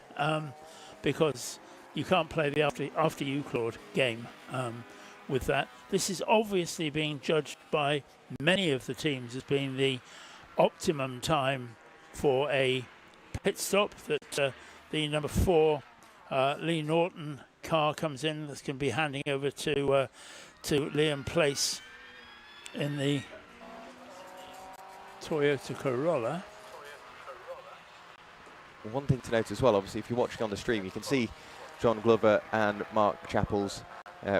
Because you can't play the after you, Claude, game with that. This is obviously being judged by many of the teams as being the optimum time for a pit stop. That the number 4 Lee Norton car comes in. That's going to be handing over to Liam Place in the Toyota Corolla. One thing to note as well, obviously, if you're watching on the stream, you can see John Glover and Mark Chappell's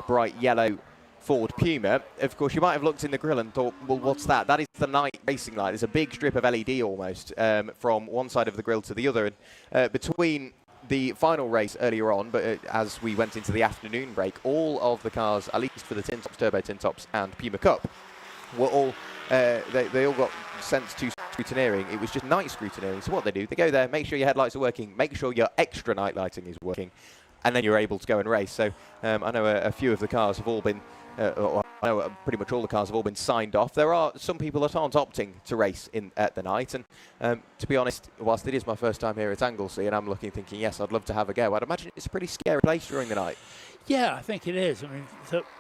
bright yellow Ford Puma. Of course, you might have looked in the grille and thought, well, what's that? That is the night racing light. There's a big strip of LED almost from one side of the grille to the other. And between the final race earlier on, but as we went into the afternoon break, all of the cars, at least for the Tin Tops, Turbo Tin Tops and Puma Cup, were all, they all got sent to scrutineering. It was just night scrutineering. So what they do, they go there, make sure your headlights are working, make sure your extra night lighting is working, and then you're able to go and race. So I know a few of the cars have all been, I know pretty much all the cars have all been signed off. There are some people that aren't opting to race at the night. And to be honest, whilst it is my first time here at Anglesey, and I'm looking thinking, yes, I'd love to have a go, I'd imagine it's a pretty scary place during the night. Yeah, I think it is. I mean,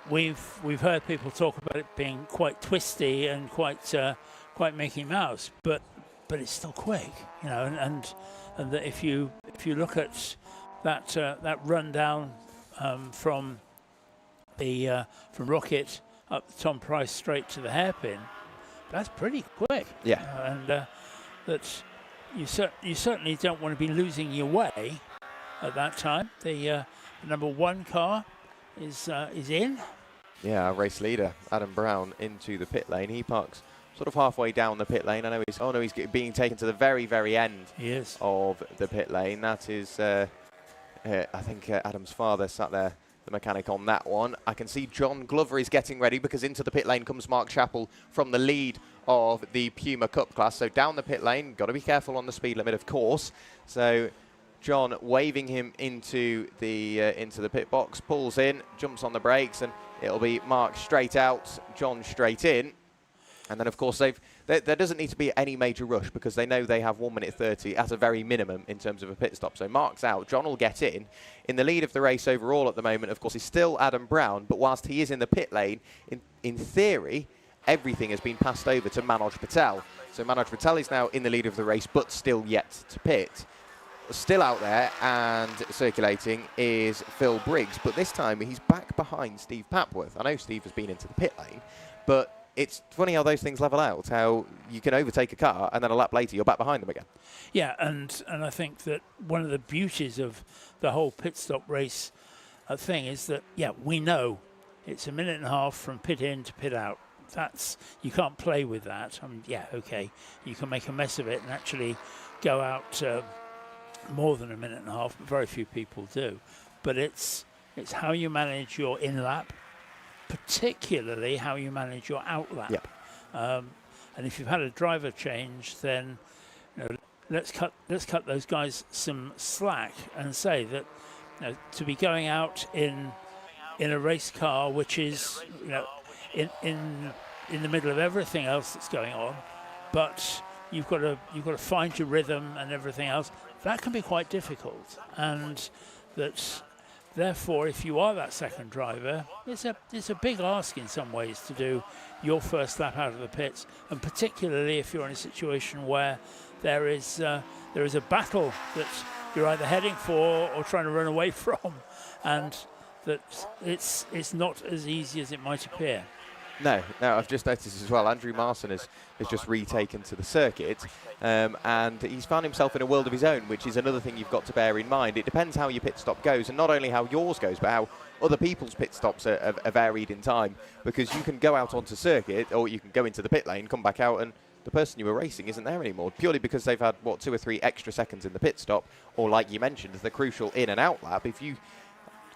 we've heard people talk about it being quite twisty and quite Mickey Mouse, but it's still quick, you know. And that if you look at that rundown from Rocket up Tom Price straight to the hairpin, that's pretty quick. Yeah, and that you certainly don't want to be losing your way at that time. The number 1 car is in. Yeah, our race leader Adam Brown into the pit lane. He parks sort of halfway down the pit lane. I know he's being taken to the very, very end of the pit lane. That is, I think Adam's father sat there, the mechanic on that one. I can see John Glover is getting ready because into the pit lane comes Mark Chappell from the lead of the Puma Cup class. So down the pit lane, got to be careful on the speed limit, of course. So John waving him into the pit box, pulls in, jumps on the brakes, and it'll be Mark straight out, John straight in. And then, of course, there doesn't need to be any major rush because they know they have 1 minute 30 at a very minimum in terms of a pit stop. So Mark's out, John will get in. In the lead of the race overall at the moment, of course, is still Adam Brown, but whilst he is in the pit lane, in theory, everything has been passed over to Manoj Patel. So Manoj Patel is now in the lead of the race, but still yet to pit. Still out there and circulating is Phil Briggs, but this time he's back behind Steve Papworth. I know Steve has been into the pit lane, but it's funny how those things level out, how you can overtake a car and then a lap later you're back behind them again. Yeah, and I think that one of the beauties of the whole pit stop race thing is that, yeah, we know it's a minute and a half from pit in to pit out. You can't play with that. I mean, yeah, okay, you can make a mess of it and actually go out more than a minute and a half, but very few people do. But it's how you manage your in-lap, particularly how you manage your out-lap. Yep. And if you've had a driver change, then let's cut those guys some slack and say that to be going out in a race car which is in the middle of everything else that's going on, but you've got to find your rhythm and everything else. That can be quite difficult, and that therefore, if you are that second driver, it's a big ask in some ways to do your first lap out of the pits, and particularly if you're in a situation where there is a battle that you're either heading for or trying to run away from, and that it's not as easy as it might appear. No, I've just noticed as well, Andrew Marson has just retaken to the circuit, and he's found himself in a world of his own, which is another thing you've got to bear in mind. It depends how your pit stop goes, and not only how yours goes, but how other people's pit stops are varied in time, because you can go out onto circuit, or you can go into the pit lane, come back out, and the person you were racing isn't there anymore, purely because they've had, 2 or 3 extra seconds in the pit stop, or like you mentioned, the crucial in and out lap. If you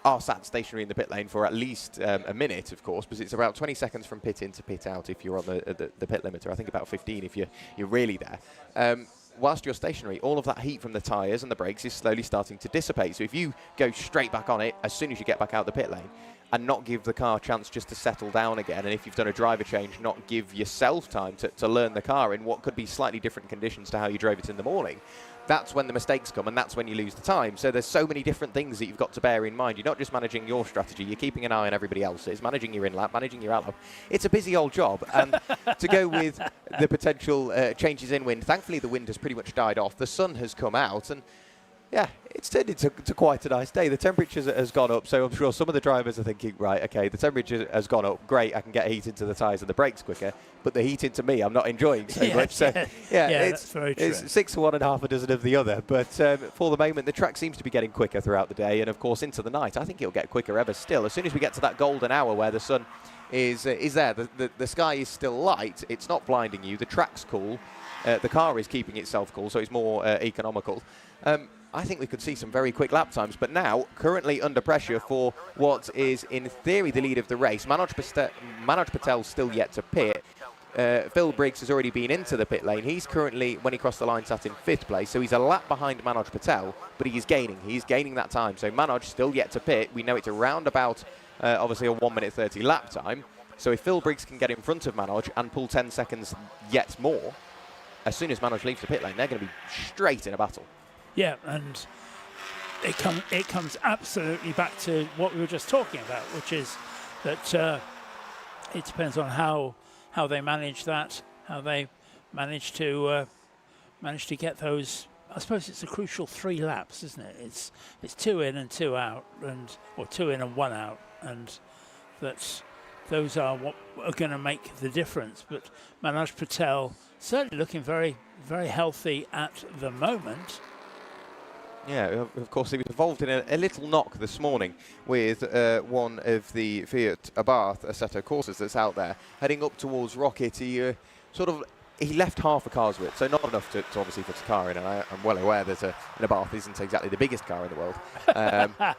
are sat stationary in the pit lane for at least a minute, of course, because it's about 20 seconds from pit in to pit out if you're on the pit limiter. I think about 15 if you're really there. Whilst you're stationary, all of that heat from the tyres and the brakes is slowly starting to dissipate. So if you go straight back on it as soon as you get back out the pit lane and not give the car a chance just to settle down again, and if you've done a driver change, not give yourself time to learn the car in what could be slightly different conditions to how you drove it in the morning, that's when the mistakes come, and that's when you lose the time. So there's so many different things that you've got to bear in mind. You're not just managing your strategy, you're keeping an eye on everybody else's, managing your in-lap, managing your out-lap. It's a busy old job, and to go with the potential changes in wind, thankfully the wind has pretty much died off. The sun has come out, and yeah, it's turned into quite a nice day. The temperature has gone up, so I'm sure some of the drivers are thinking, right, okay, the temperature has gone up, great, I can get heat into the tyres and the brakes quicker, but the heat into me I'm not enjoying so much. So that's very true. It's 6 to 1 and half a dozen of the other, but for the moment the track seems to be getting quicker throughout the day, and of course into the night I think it'll get quicker ever still. As soon as we get to that golden hour where the sun is there, the sky is still light, it's not blinding you, the track's cool, the car is keeping itself cool, so it's more economical. I think we could see some very quick lap times, but now, currently under pressure for what is, in theory, the lead of the race. Manoj Patel's still yet to pit. Phil Briggs has already been into the pit lane. He's currently, when he crossed the line, sat in 5th place, so he's a lap behind Manoj Patel, but he's gaining that time. So Manoj still yet to pit. We know it's around about, obviously, a 1 minute 30 lap time. So if Phil Briggs can get in front of Manoj and pull 10 seconds yet more, as soon as Manoj leaves the pit lane, they're going to be straight in a battle. Yeah, and it comes absolutely back to what we were just talking about, which is that it depends on how they manage that, how they manage to get those. I suppose it's a crucial 3 laps, isn't it? It's 2 in and 2 out, or 2 in and 1 out, and those are what are going to make the difference. But Manoj Patel certainly looking very, very healthy at the moment. Yeah, of course, he was involved in a little knock this morning with one of the Fiat Abarth Assetto Corsas that's out there. Heading up towards Rocket, he left half a car's width, so not enough to obviously put a car in, and I'm well aware that an Abarth isn't exactly the biggest car in the world.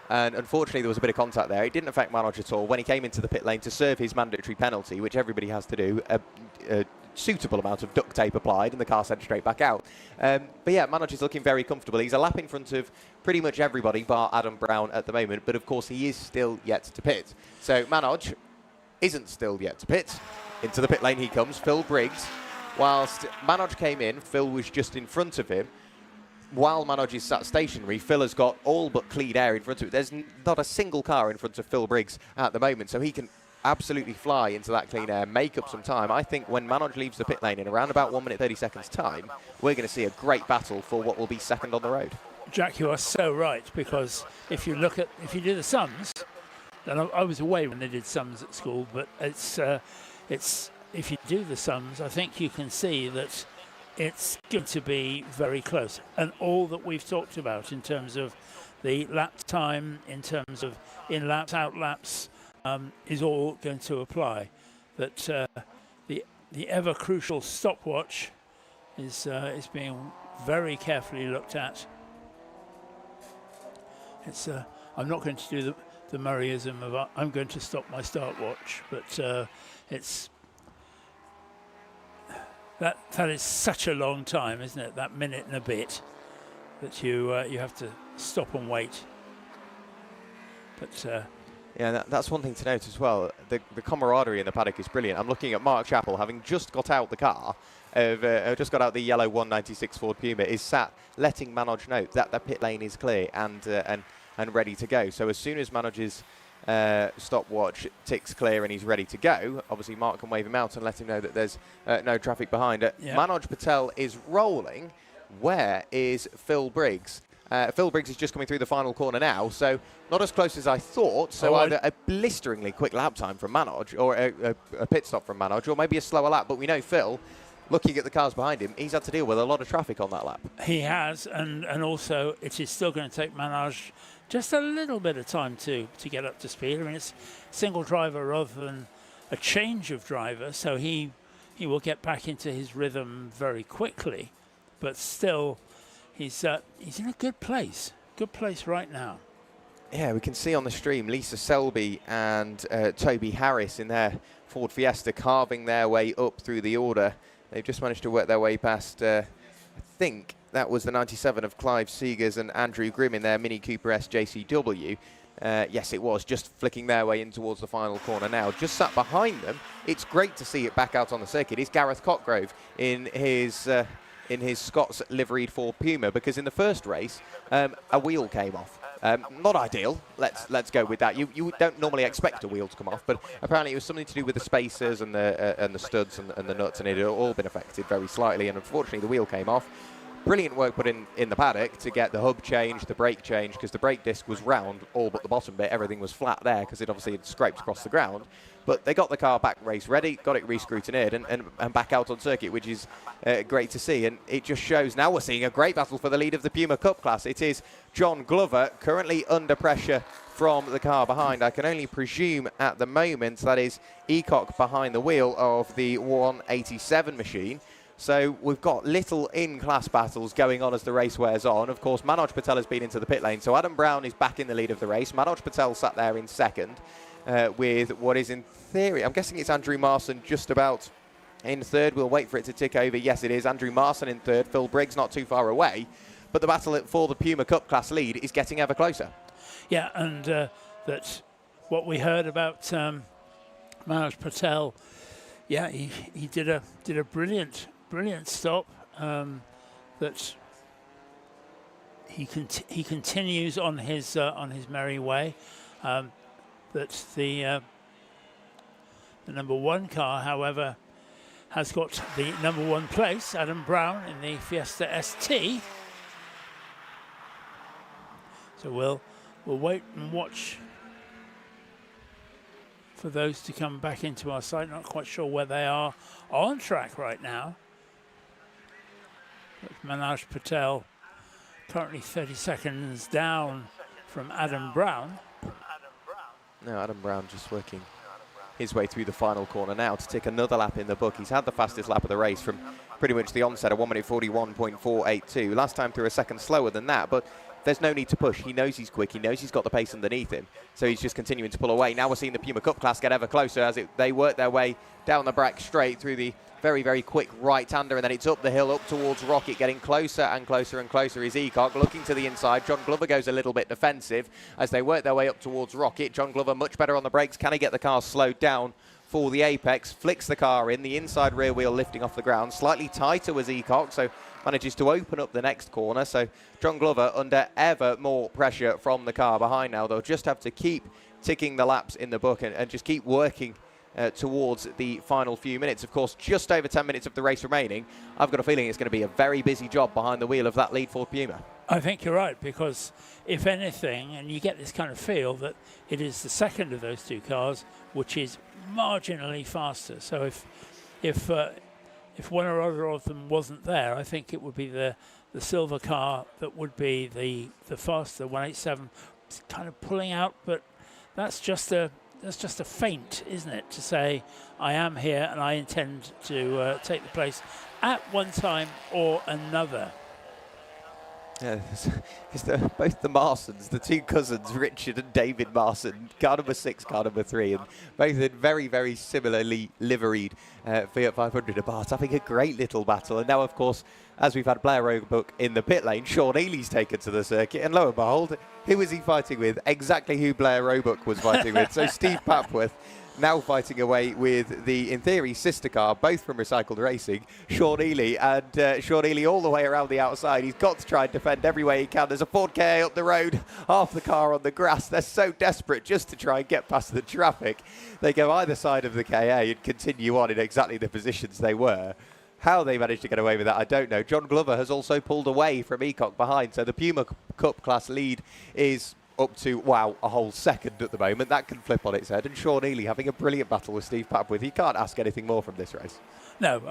And unfortunately, there was a bit of contact there. It didn't affect Manoj at all. When he came into the pit lane to serve his mandatory penalty, which everybody has to do, a suitable amount of duct tape applied, and the car sent straight back out. But yeah, Manoj is looking very comfortable. He's a lap in front of pretty much everybody bar Adam Brown at the moment, but of course he is still yet to pit. So Manoj isn't still yet to pit. Into the pit lane he comes, Phil Briggs. Whilst Manoj came in, Phil was just in front of him. While Manoj is sat stationary, Phil has got all but clean air in front of it. There's not a single car in front of Phil Briggs at the moment, so he can absolutely fly into that clean air, make up some time. I think when Manoj leaves the pit lane in around about 1 minute 30 seconds time, we're going to see a great battle for what will be second on the road. Jack, you are so right, because if you do the sums, and I was away when they did sums at school, but it's if you do the sums, I think you can see that it's going to be very close. And all that we've talked about in terms of the lap time, in terms of in-laps, out-laps, is all going to apply. That the ever crucial stopwatch is being very carefully looked at. I'm not going to do the Murrayism of I'm going to stop my start watch, but it's that is such a long time, isn't it? That minute and a bit that you have to stop and wait. But yeah, that's one thing to note as well. The camaraderie in the paddock is brilliant. I'm looking at Mark Chappell, having just got out the car, just got out the yellow 196 Ford Puma, is sat letting Manoj know that the pit lane is clear and ready to go. So as soon as Manoj's stopwatch ticks clear and he's ready to go, obviously Mark can wave him out and let him know that there's no traffic behind. Yeah. Manoj Patel is rolling. Where is Phil Briggs? Phil Briggs is just coming through the final corner now, so not as close as I thought. So either a blisteringly quick lap time from Manoj, or a pit stop from Manoj, or maybe a slower lap. But we know Phil, looking at the cars behind him, he's had to deal with a lot of traffic on that lap. He has, and also it is still going to take Manoj just a little bit of time to get up to speed. I mean, it's single driver rather than a change of driver, so he will get back into his rhythm very quickly. But still, he's in a good place right now. Yeah, we can see on the stream Lisa Selby and Toby Harris in their Ford Fiesta carving their way up through the order. They've just managed to work their way past, I think that was the 97 of Clive Seegers and Andrew Grimm in their Mini Cooper S JCW. Yes, it was, just flicking their way in towards the final corner now. Just sat behind them, it's great to see it back out on the circuit, is Gareth Cotgrove in his Scots liveried Ford Puma, because in the first race, a wheel came off. Not ideal, let's go with that. You don't normally expect a wheel to come off, but apparently it was something to do with the spacers and the studs and the nuts, and it had all been affected very slightly, and unfortunately the wheel came off. Brilliant work put in the paddock to get the hub changed, the brake changed, because the brake disc was round, all but the bottom bit. Everything was flat there because it obviously had scraped across the ground. But they got the car back race ready, got it re-scrutineered and back out on circuit, which is great to see. And it just shows now we're seeing a great battle for the lead of the Puma Cup class. It is John Glover currently under pressure from the car behind. I can only presume at the moment that is Eacock behind the wheel of the 187 machine. So we've got little in-class battles going on as the race wears on. Of course, Manoj Patel has been into the pit lane, so Adam Brown is back in the lead of the race. Manoj Patel sat there in second with what is in theory, I'm guessing it's Andrew Marson just about in third. We'll wait for it to tick over. Yes, it is Andrew Marson in third. Phil Briggs not too far away. But the battle for the Puma Cup class lead is getting ever closer. Yeah, and that's what we heard about Manoj Patel. Yeah, he did a brilliant stop. That he continues on his merry way. That the number one car, however, has got the number one place, Adam Brown in the Fiesta ST. So we'll wait and watch for those to come back into our sight. Not quite sure where they are on track right now. But Manoj Patel currently 30 seconds down from Adam Brown. No, Adam Brown just working his way through the final corner now to take another lap in the book. He's had the fastest lap of the race from pretty much the onset, a 1 minute 41.482. Last time through a second slower than that, but there's no need to push. He knows he's quick. He knows he's got the pace underneath him. So he's just continuing to pull away. Now we're seeing the Puma Cup class get ever closer as they work their way down the back straight through the very, very quick right-hander, and then it's up the hill, up towards Rocket, getting closer and closer and closer is Eacock, looking to the inside. John Glover goes a little bit defensive as they work their way up towards Rocket. John Glover much better on the brakes. Can he get the car slowed down for the apex? Flicks the car in, the inside rear wheel lifting off the ground. Slightly tighter was Eacock, so manages to open up the next corner. So John Glover under ever more pressure from the car behind now. They'll just have to keep ticking the laps in the book and just keep working towards the final few minutes. Of course, just over 10 minutes of the race remaining. I've got a feeling it's going to be a very busy job behind the wheel of that lead Ford Puma. I think you're right, because if anything, and you get this kind of feel that it is the second of those two cars which is marginally faster. So if one or other of them wasn't there, I think it would be the silver car that would be the faster 187. It's kind of pulling out, but that's just a feint, isn't it, to say I am here and I intend to take the place at one time or another. Yeah, it's both the Marsons, the two cousins, Richard and David Marson, car number 6, car number 3, and both in very, very similarly liveried Fiat 500 Abarth, having a great little battle. And now, of course, as we've had Blair Roebuck in the pit lane, Sean Ely's taken to the circuit, and lo and behold, who is he fighting with? Exactly who Blair Roebuck was fighting with. So Steve Papworth now fighting away with the, in theory, sister car, both from Recycled Racing, Sean Ely. And Sean Ely all the way around the outside. He's got to try and defend every way he can. There's a Ford KA up the road, half the car on the grass. They're so desperate just to try and get past the traffic. They go either side of the KA and continue on in exactly the positions they were. How they managed to get away with that, I don't know. John Glover has also pulled away from Eacock behind, so the Puma Cup class lead is up to, wow, a whole second at the moment. That can flip on its head. And Sean Ely having a brilliant battle with Steve Papworth. You can't ask anything more from this race. No,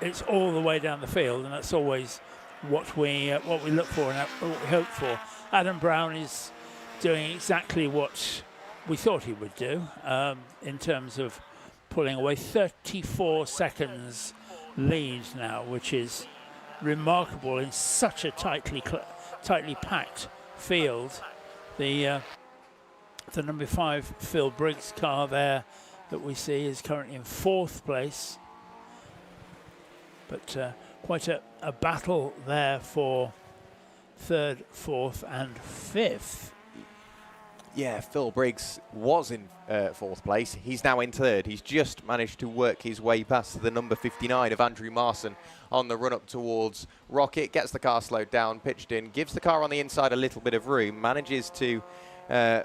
it's all the way down the field, and that's always what we look for and what we hope for. Adam Brown is doing exactly what we thought he would do in terms of pulling away. 34 seconds lead now, which is remarkable in such a tightly packed field. The number 5 Phil Briggs car there that we see is currently in 4th place, but quite a battle there for 3rd, 4th and 5th. Yeah, Phil Briggs was in 4th place. He's now in 3rd. He's just managed to work his way past the number 59 of Andrew Marson on the run-up towards Rocket. Gets the car slowed down, pitched in, gives the car on the inside a little bit of room, manages to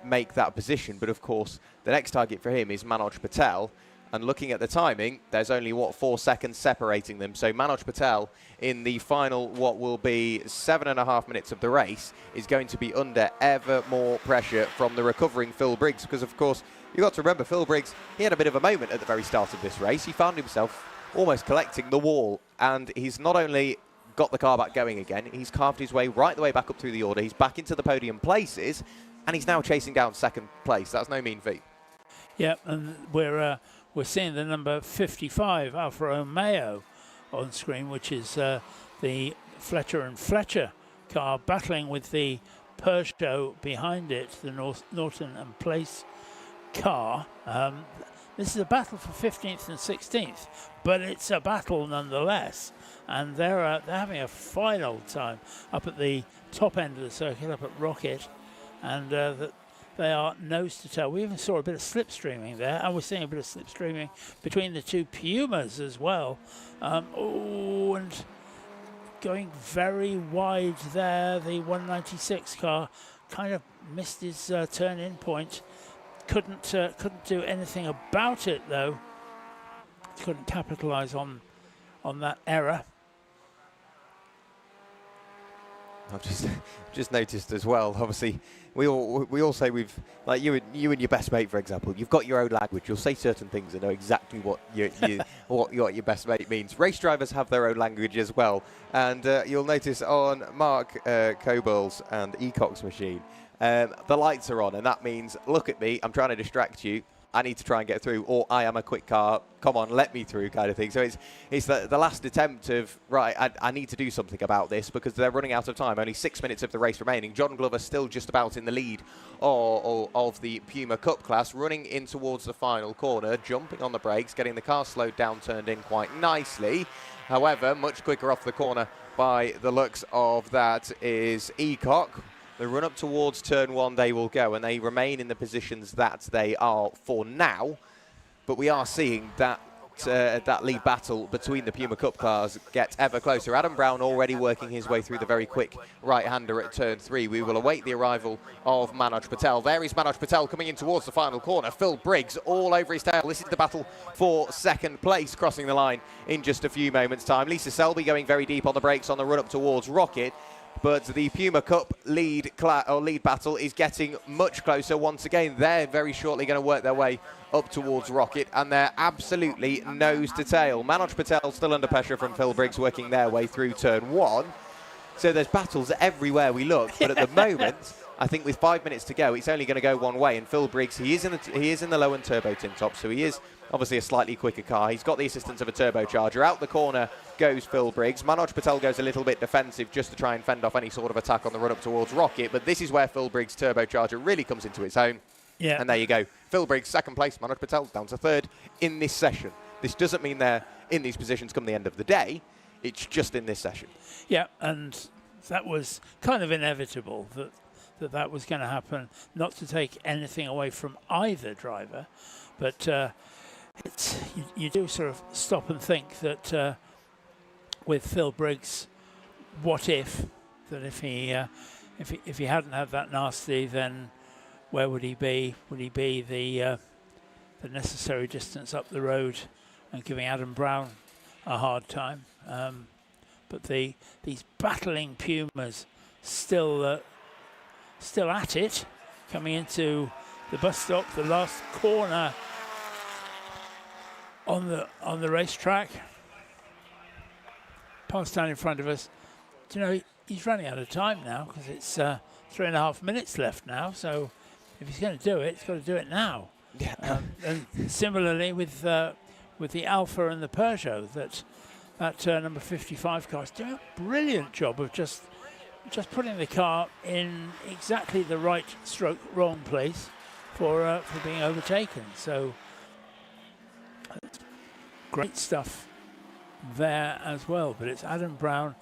make that position. But, of course, the next target for him is Manoj Patel. And looking at the timing, there's only, 4 seconds separating them. So Manoj Patel, in the final, what will be 7.5 minutes of the race, is going to be under ever more pressure from the recovering Phil Briggs. Because, of course, you've got to remember, Phil Briggs, he had a bit of a moment at the very start of this race. He found himself almost collecting the wall. And he's not only got the car back going again, he's carved his way right the way back up through the order. He's back into the podium places, and he's now chasing down 2nd place. That's no mean feat. Yeah, and we're seeing the number 55, Alfa Romeo, on screen, which is the Fletcher and Fletcher car battling with the Peugeot behind it, the Norton and Place car. This is a battle for 15th and 16th, but it's a battle nonetheless. And they're having a fine old time up at the top end of the circuit, up at Rocket, and they are nose to tail. We even saw a bit of slipstreaming there, and we're seeing a bit of slipstreaming between the 2 Pumas as well. And going very wide there, the 196 car kind of missed his turn-in point. Couldn't do anything about it though. Couldn't capitalise on that error. I've just noticed as well. Obviously, we all say we've, like you and your best mate, for example. You've got your own language. You'll say certain things and know exactly what what your best mate means. Race drivers have their own language as well, and you'll notice on Mark Coburl's and Eacock's machine, the lights are on, and that means look at me. I'm trying to distract you. I need to try and get through, or I am a quick car, come on, let me through kind of thing. So it's the last attempt of, right, I need to do something about this because they're running out of time. Only 6 minutes of the race remaining. John Glover still just about in the lead of the Puma Cup class, running in towards the final corner, jumping on the brakes, getting the car slowed down, turned in quite nicely. However, much quicker off the corner by the looks of that is Eacock. The run up towards turn 1 they will go, and they remain in the positions that they are for now. But we are seeing that that lead battle between the Puma Cup cars get ever closer. Adam Brown already working his way through the very quick right-hander at turn 3. We will await the arrival of Manoj Patel. There is Manoj Patel coming in towards the final corner. Phil Briggs all over his tail. This is the battle for 2nd place, crossing the line in just a few moments' time. Lisa Selby going very deep on the brakes on the run up towards Rocket. But the Puma Cup lead battle is getting much closer. Once again, they're very shortly going to work their way up towards Rocket, and they're absolutely nose to tail. Manoj Patel still under pressure from Phil Briggs, working their way through turn 1. So there's battles everywhere we look, but at the moment, I think with 5 minutes to go, it's only going to go one way. And Phil Briggs, he is in the low-end turbo tin top, so he is obviously a slightly quicker car. He's got the assistance of a turbocharger. Out the corner goes Phil Briggs. Manoj Patel goes a little bit defensive just to try and fend off any sort of attack on the run-up towards Rocket. But this is where Phil Briggs' turbocharger really comes into its own. Yeah. And there you go. Phil Briggs, 2nd place. Manoj Patel down to 3rd in this session. This doesn't mean they're in these positions come the end of the day. It's just in this session. Yeah, and that was kind of inevitable that was going to happen. Not to take anything away from either driver, but you do sort of stop and think that with Phil Briggs, what if he hadn't had that nasty, then where would he be? Would he be the necessary distance up the road and giving Adam Brown a hard time? But these battling Pumas still at it, coming into the bus stop, the last corner on the racetrack. Pass down in front of us. Do you know, he's running out of time now because it's 3.5 minutes left now. So if he's going to do it, he's got to do it now. Yeah. And similarly with the Alfa and the Peugeot, that number 55 car is doing a brilliant job of just putting the car in exactly the right stroke wrong place for being overtaken. So great stuff there as well. But it's Adam Brown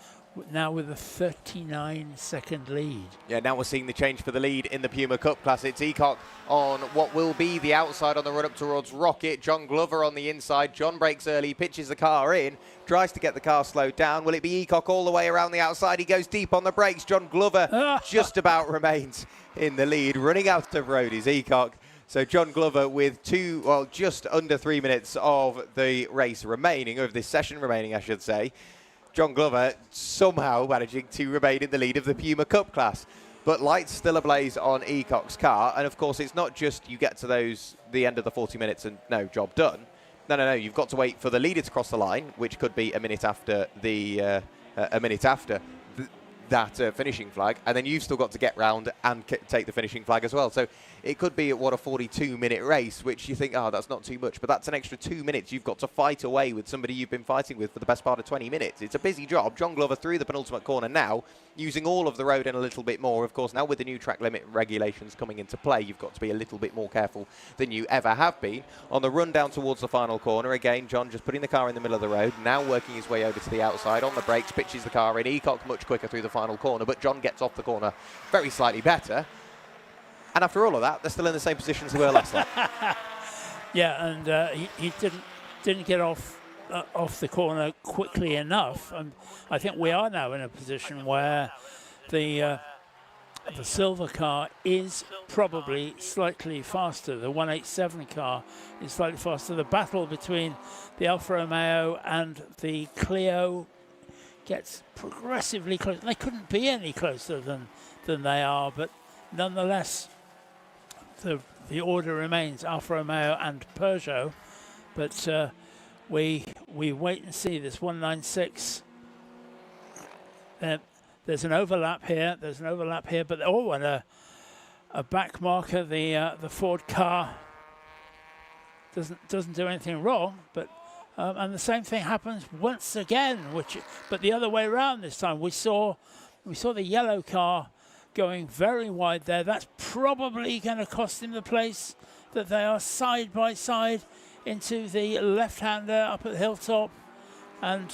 now with a 39-second lead. Yeah, now we're seeing the change for the lead in the Puma Cup class. It's Eacock on what will be the outside on the run up towards Rocket. John Glover on the inside. John brakes early, pitches the car in, tries to get the car slowed down. Will it be Eacock all the way around the outside? He goes deep on the brakes. John Glover just about remains in the lead. Running out of road is Eacock. So John Glover with just under 3 minutes of the race remaining, of this session remaining, I should say. John Glover somehow managing to remain in the lead of the Puma Cup class. But lights still ablaze on Eacock's car. And of course, it's not just you get to the end of the 40 minutes and no, job done. No. You've got to wait for the leader to cross the line, which could be a minute after that finishing flag, and then you've still got to get round and take the finishing flag as well. So it could be a 42-minute race, which you think, that's not too much, but that's an extra 2 minutes you've got to fight away with somebody you've been fighting with for the best part of 20 minutes. It's a busy job. John Glover through the penultimate corner now, using all of the road and a little bit more. Of course, now with the new track limit regulations coming into play, you've got to be a little bit more careful than you ever have been. On the run down towards the final corner, again, John just putting the car in the middle of the road, now working his way over to the outside. On the brakes, pitches the car in. Eacock much quicker through the final corner, but John gets off the corner very slightly better. And after all of that, they're still in the same position as they were last lap. Yeah, and he didn't get off the corner quickly enough. And I think we are now in a position where the silver car is probably slightly faster. The 187 car is slightly faster. The battle between the Alfa Romeo and the Clio gets progressively closer. They couldn't be any closer than they are, but nonetheless, the order remains Alfa Romeo and Peugeot. But we wait and see this 196. There's an overlap here. But and a back marker. The Ford car doesn't do anything wrong, but. And the same thing happens once again, but the other way around this time. We saw the yellow car going very wide there. That's probably going to cost him the place, that they are side by side into the left-hander up at the hilltop. And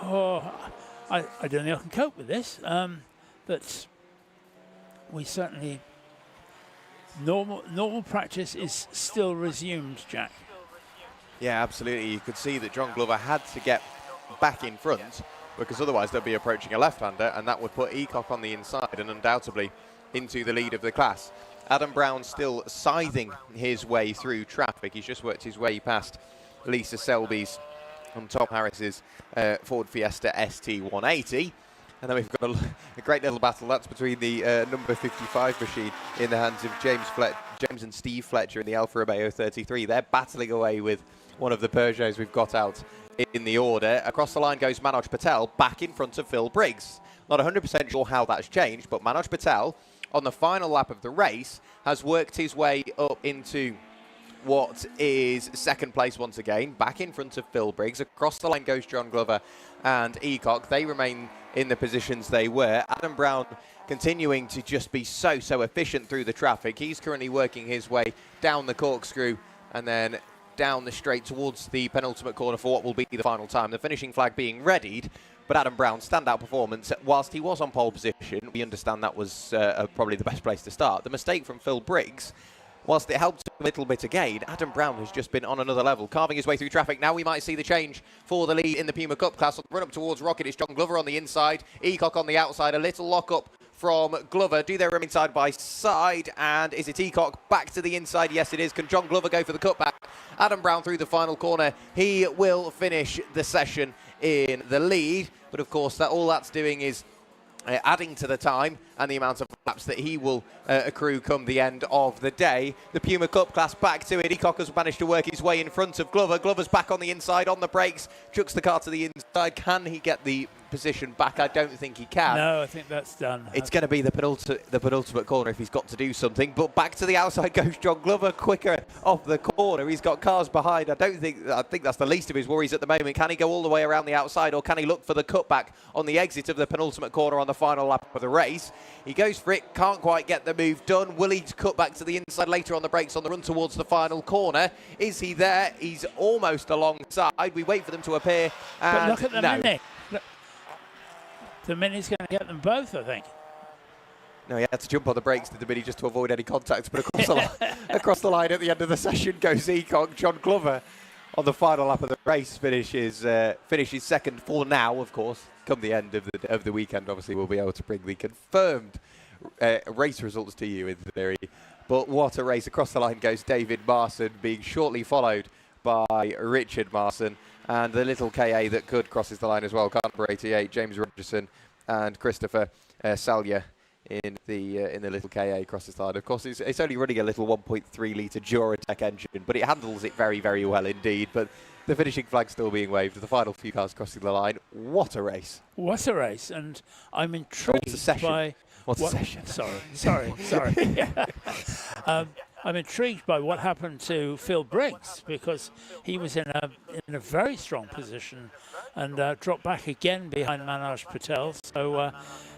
I don't think I can cope with this. But we certainly, normal practice is still resumed, Jack. Yeah, absolutely. You could see that John Glover had to get back in front because otherwise they'll be approaching a left-hander, and that would put Eacock on the inside and undoubtedly into the lead of the class. Adam Brown still scything his way through traffic. He's just worked his way past Lisa Selby's and Tom Harris's Ford Fiesta ST180. And then we've got a great little battle. That's between the number 55 machine in the hands of James and Steve Fletcher in the Alfa Romeo 33. They're battling away with one of the Peugeots we've got out in the order. Across the line goes Manoj Patel, back in front of Phil Briggs. Not 100% sure how that's changed, but Manoj Patel, on the final lap of the race, has worked his way up into what is second place once again, back in front of Phil Briggs. Across the line goes John Glover and Eacock. They remain in the positions they were. Adam Brown continuing to just be so efficient through the traffic. He's currently working his way down the corkscrew and then down the straight towards the penultimate corner for what will be the final time. The finishing flag being readied, but Adam Brown's standout performance, whilst he was on pole position, we understand that was probably the best place to start. The mistake from Phil Briggs, whilst it helped a little bit again, Adam Brown has just been on another level, carving his way through traffic. Now we might see the change for the lead in the Puma Cup class. Run up towards Rocket is John Glover on the inside, Eacock on the outside, a little lock-up from Glover. Do they remain side by side? And is it Eacock back to the inside? Yes, it is. Can John Glover go for the cutback? Adam Brown through the final corner. He will finish the session in the lead. But of course, all that's doing is adding to the time and the amount of laps that he will accrue come the end of the day. The Puma Cup class back to it. Eacock has managed to work his way in front of Glover. Glover's back on the inside, on the brakes, chucks the car to the inside. Can he get the position back? I don't think he can. No, I think that's done. It's going to be the penultimate corner if he's got to do something. But back to the outside goes John Glover, quicker off the corner. He's got cars behind. I think that's the least of his worries at the moment. Can he go all the way around the outside, or can he look for the cutback on the exit of the penultimate corner on the final lap of the race? He goes for it, can't quite get the move done. Will he cut back to the inside later on the brakes on the run towards the final corner? Is he there? He's almost alongside. We wait for them to appear. And but look at the no. Mini. Look, the Mini's going to get them both, I think. No, he had to jump on the brakes to the Mini just to avoid any contact. But across the line at the end of the session goes Eacock. John Glover on the final lap of the race finishes second for now, of course. Come the end of the weekend, obviously, we'll be able to bring the confirmed race results to you in theory. But what a race. Across the line goes David Marson, being shortly followed by Richard Marson. And the little KA that could crosses the line as well. Car number 88, James Rogerson and Christopher Salyer in the little KA crosses the line. Of course, it's only running a little 1.3 litre Duratec engine, but it handles it very, very well indeed. But the finishing flag still being waved. The final few cars crossing the line. What a race! What a race! And I'm intrigued by What's a session? Sorry. I'm intrigued by what happened to Phil Briggs, because he was in a very strong position and dropped back again behind Manoj Patel.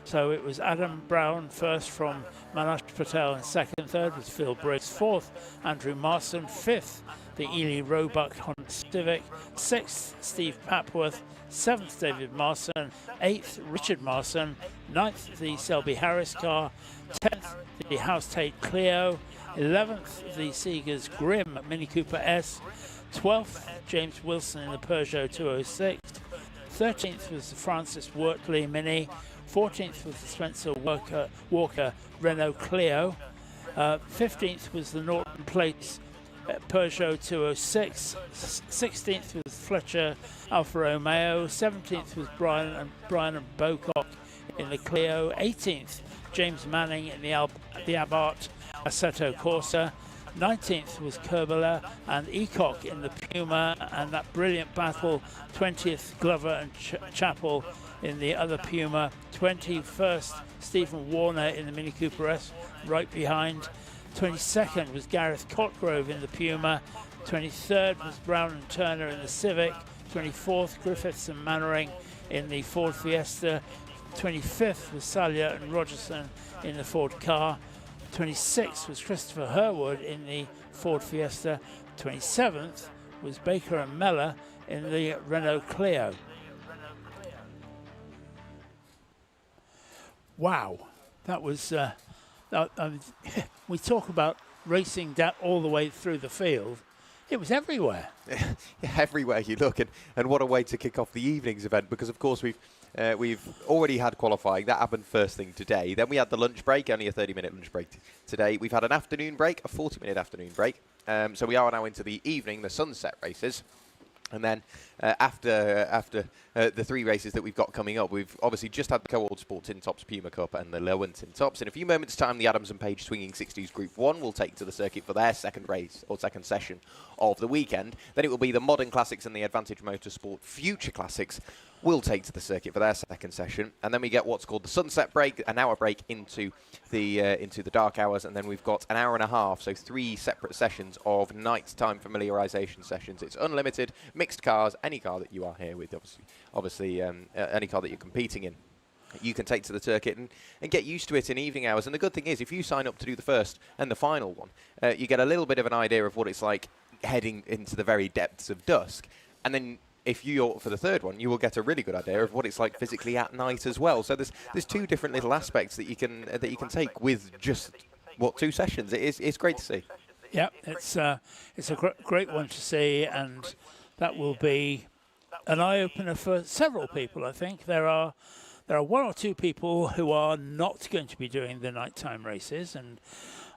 So it was Adam Brown first from Manoj Patel, and second, third was Phil Briggs, fourth Andrew Marson, fifth the Ely Roebuck Honda Civic, sixth Steve Papworth, seventh David Marson, eighth Richard Marson, ninth the Selby Harris car, 10th the House Tate Clio, 11th the Seegers Grimm Mini Cooper S, 12th James Wilson in the Peugeot 206, 13th was the Francis Wortley Mini, 14th was the Spencer Walker Renault Clio, 15th was the Norton Place Peugeot 206, 16th was Fletcher Alfa Romeo, 17th was Brian and Bocock in the Clio, 18th James Manning in the Abarth Assetto Corsa, 19th was Kerbala and Eacock in the Puma, and that brilliant battle, 20th Glover and Chappell in the other Puma, 21st Stephen Warner in the Mini Cooper S right behind, 22nd was Gareth Cotgrove in the Puma, 23rd was Brown and Turner in the Civic, 24th Griffiths and Mannering in the Ford Fiesta, 25th was Salyer and Rogerson in the Ford car, 26th was Christopher Herwood in the Ford Fiesta, 27th was Baker and Meller in the Renault Clio. Wow, that was we talk about racing down all the way through the field. It was everywhere. Everywhere you look, and what a way to kick off the evening's event, because of course we've already had qualifying. That happened first thing today. Then we had the lunch break, only a 30-minute lunch break today. We've had an afternoon break, a 40-minute afternoon break. So we are now into the evening, the sunset races. And then after the three races that we've got coming up, we've obviously just had the Co-World Sport Tin Tops Puma Cup and the Lowen Tin Tops. In a few moments' time, the Adams and Page Swinging 60s Group 1 will take to the circuit for their second race, or second session of the weekend. Then it will be the Modern Classics and the Advantage Motorsport Future Classics will take to the circuit for their second session. And then we get what's called the sunset break, an hour break into the dark hours, and then we've got an hour and a half, so 3 separate sessions of nighttime familiarization sessions. It's unlimited, mixed cars, any car that you are here with, obviously any car that you're competing in. You can take to the circuit and get used to it in evening hours. And the good thing is, if you sign up to do the first and the final one, you get a little bit of an idea of what it's like heading into the very depths of dusk. And then if you're for the third one, you will get a really good idea of what it's like physically at night as well. So there's 2 different little aspects that you can take with just 2 sessions. It's great to see. Yeah, it's a great one to see, and that will be an eye opener for several people. I think there are 1 or 2 people who are not going to be doing the nighttime races, and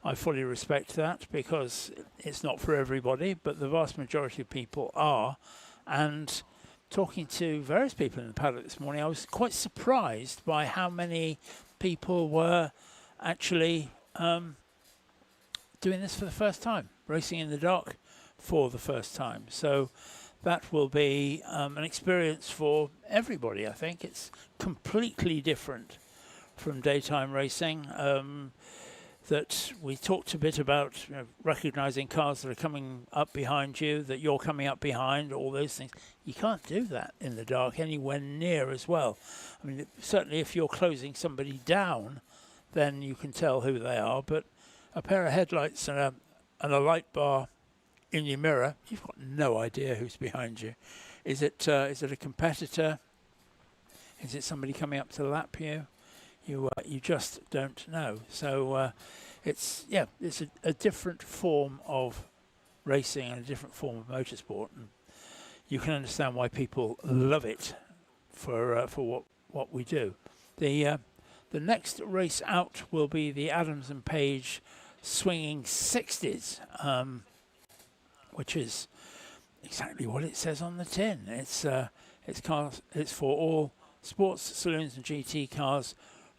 I fully respect that, because it's not for everybody, but the vast majority of people are. And talking to various people in the paddock this morning, I was quite surprised by how many people were actually doing this for the first time, racing in the dark for the first time. So that will be an experience for everybody, I think. It's completely different from daytime racing. That we talked a bit about, recognizing cars that are coming up behind you, that you're coming up behind, all those things. You can't do that in the dark anywhere near as well. I mean, certainly if you're closing somebody down, then you can tell who they are, but a pair of headlights and a light bar in your mirror, you've got no idea who's behind you. Is it a competitor? Is it somebody coming up to lap you? You just don't know. So it's a different form of racing and a different form of motorsport, and you can understand why people love it for what we do. The next race out will be the Adams and Page Swinging 60s, which is exactly what it says on the tin. It's for all sports saloons and GT cars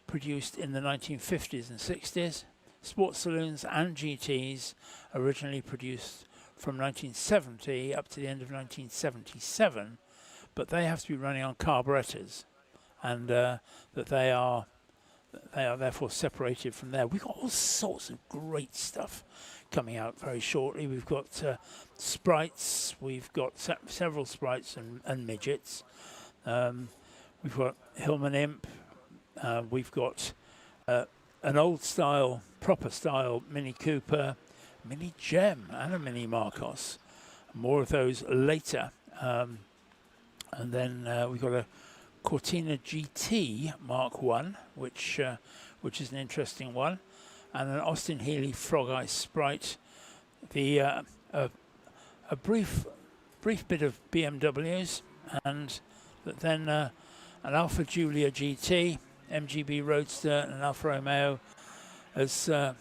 produced in the 1950s and 60s. Sports saloons and GTs originally produced from 1970 up to the end of 1977, but they have to be running on carburetors, and that they are therefore separated from there. We've got all sorts of great stuff coming out very shortly. We've got sprites, we've got several sprites and midgets. We've got Hillman Imp. We've got an old style, proper style Mini Cooper, Mini Gem, and a Mini Marcos. More of those later. And then we've got a Cortina GT Mark 1, which is an interesting one, and an Austin Healey Frog Eye Sprite. A brief bit of BMWs, and then an Alfa Giulia GT, MGB Roadster, and an Alfa Romeo as that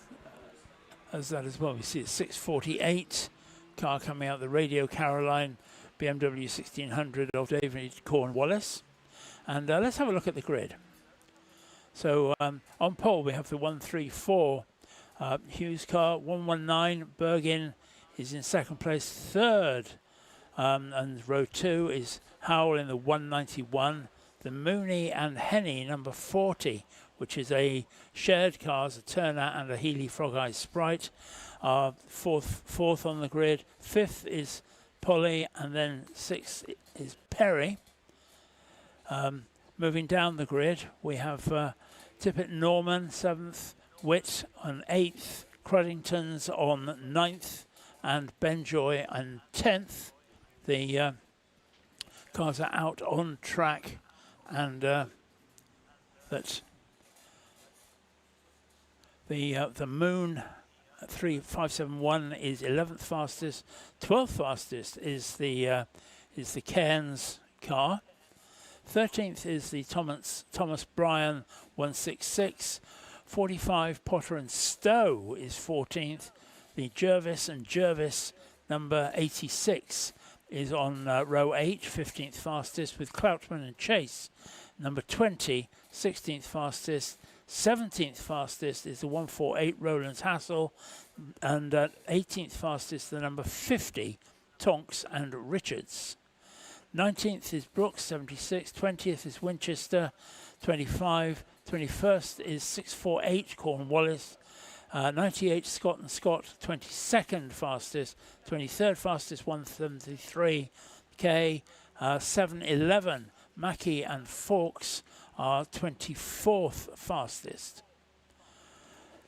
as well. We see a 648 car coming out, the Radio Caroline BMW 1600 of David Cornwallis. And let's have a look at the grid. So on pole we have the 134 Hughes car, 119 Bergin is in second place, third, and row 2 is Howell in the 191. The Mooney and Henny, number 40, which is a shared cars, a Turner and a Healey Frog Eye Sprite, fourth on the grid. Fifth is Polly, and then sixth is Perry. Moving down the grid, we have Tippett Norman, 7th, Witt on 8th, Cruddington's on 9th, and Benjoy on 10th. The cars are out on track, and that the Moon 3571 is 11th fastest. 12th fastest is the Cairns car. 13th is the Thomas Bryan 166. 45 Potter and Stowe is 14th. The Jervis and Jervis number 86 is on row 8, 15th fastest, with Cloutman and Chase number 20, 16th fastest. 17th fastest is the 148 Roland's Hassel, and 18th fastest the number 50 Tonks and Richards. 19th is Brooks, 76. 20th is Winchester, 25. 21st is 648 Cornwallis. 98 Scott and Scott, 22nd fastest. 23rd fastest 173 K. 711 Mackey and Fawkes are 24th fastest.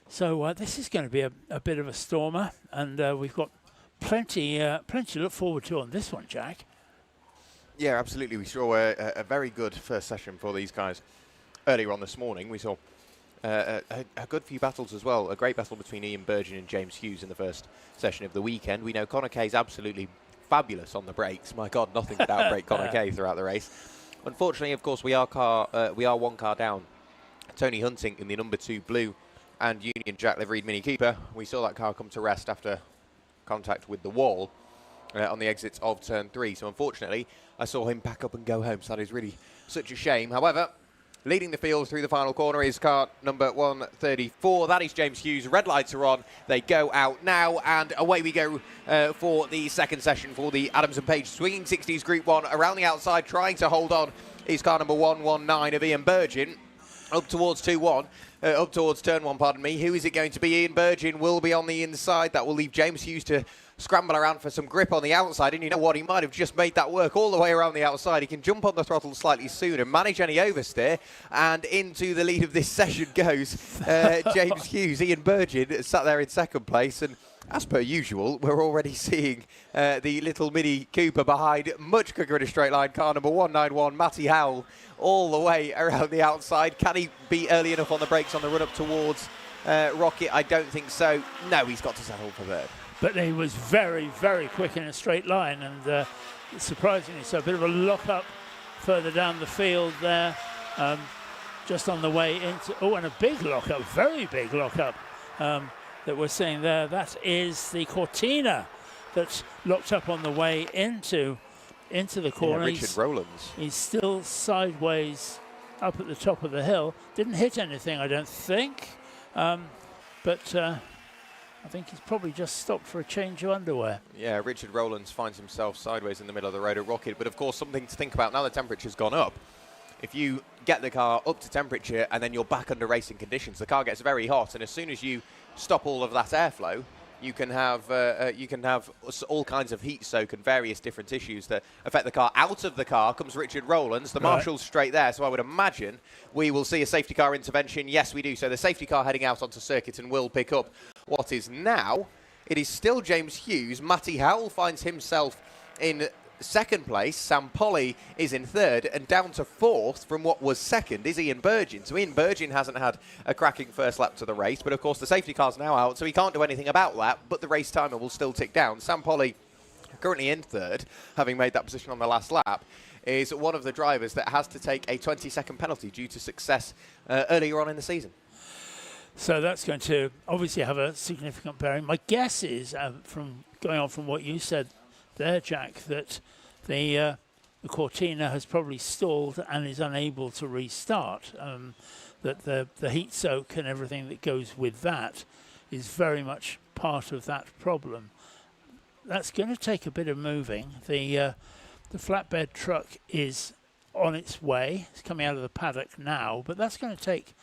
So this is going to be a bit of a stormer, and we've got plenty to look forward to on this one, Jack. Yeah, absolutely. We saw a very good first session for these guys earlier on this morning. We saw a good few battles as well. A great battle between Ian Burgin and James Hughes in the first session of the weekend. We know Connor Kay is absolutely fabulous on the brakes. My God, nothing could outbrake Connor Kay throughout the race. Unfortunately, of course, we are one car down. Tony Hunting in the number 2 blue and Union Jack liveried Mini Cooper. We saw that car come to rest after contact with the wall. on the exits of turn 3. So unfortunately, I saw him pack up and go home. So that is really such a shame. However, leading the field through the final corner is car number 134. That is James Hughes. Red lights are on. They go out now, and away we go for the second session for the Adams and Page Swinging 60s Group 1. Around the outside, trying to hold on, is car number 119 of Ian Burgin. Up towards 2-1, up towards turn 1, pardon me. Who is it going to be? Ian Burgin will be on the inside. That will leave James Hughes to scramble around for some grip on the outside. And you know what? He might have just made that work all the way around the outside. He can jump on the throttle slightly sooner, manage any oversteer, and into the lead of this session goes James Hughes. Ian Burgin sat there in second place, and as per usual, we're already seeing the little Mini Cooper behind, much quicker in a straight line. Car number 191, Matty Howell, all the way around the outside. Can he be early enough on the brakes on the run up towards Rocket? I don't think so. No, he's got to settle for third. But he was very, very quick in a straight line, and surprisingly so. A bit of a lock-up further down the field there, just on the way into... Oh, and a big lock-up, very big lock-up that we're seeing there. That is the Cortina that's locked up on the way into the corner. Yeah, Richard Rowlands. He's still sideways up at the top of the hill. Didn't hit anything, I don't think. But I think he's probably just stopped for a change of underwear. Yeah, Richard Rowlands finds himself sideways in the middle of the road at Rocket. But of course, something to think about now the temperature's gone up. If you get the car up to temperature and then you're back under racing conditions, the car gets very hot. And as soon as you stop all of that airflow, you can have all kinds of heat soak and various different issues that affect the car. Out of the car comes Richard Rowlands. The marshal's straight there, so I would imagine we will see a safety car intervention. Yes, we do. So the safety car heading out onto circuit and will pick up what is now. It is still James Hughes. Matty Howell finds himself in second place. Sam Polly is in third, and down to fourth from what was second is Ian Burgin. So Ian Burgin hasn't had a cracking first lap to the race, but of course the safety car's now out, so he can't do anything about that, but the race timer will still tick down. Sam Polly, currently in third, having made that position on the last lap, is one of the drivers that has to take a 20-second penalty due to success earlier on in the season. So that's going to obviously have a significant bearing. My guess is, from going on from what you said there, Jack, that the Cortina has probably stalled and is unable to restart. That the heat soak and everything that goes with that is very much part of that problem. That's going to take a bit of moving. The flatbed truck is on its way. It's coming out of the paddock now, but that's going to take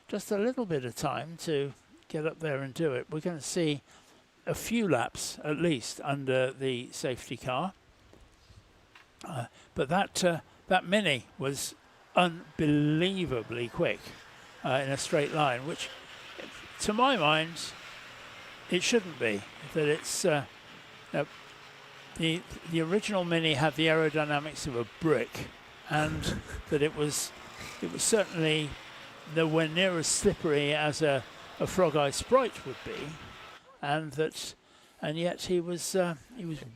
just a little bit of time to get up there and do it. We're going to see a few laps at least under the safety car. But that Mini was unbelievably quick in a straight line, which to my mind it shouldn't be. That it's the original Mini had the aerodynamics of a brick, and that it was certainly nowhere near as slippery as a Frog Eye Sprite would be, and yet he was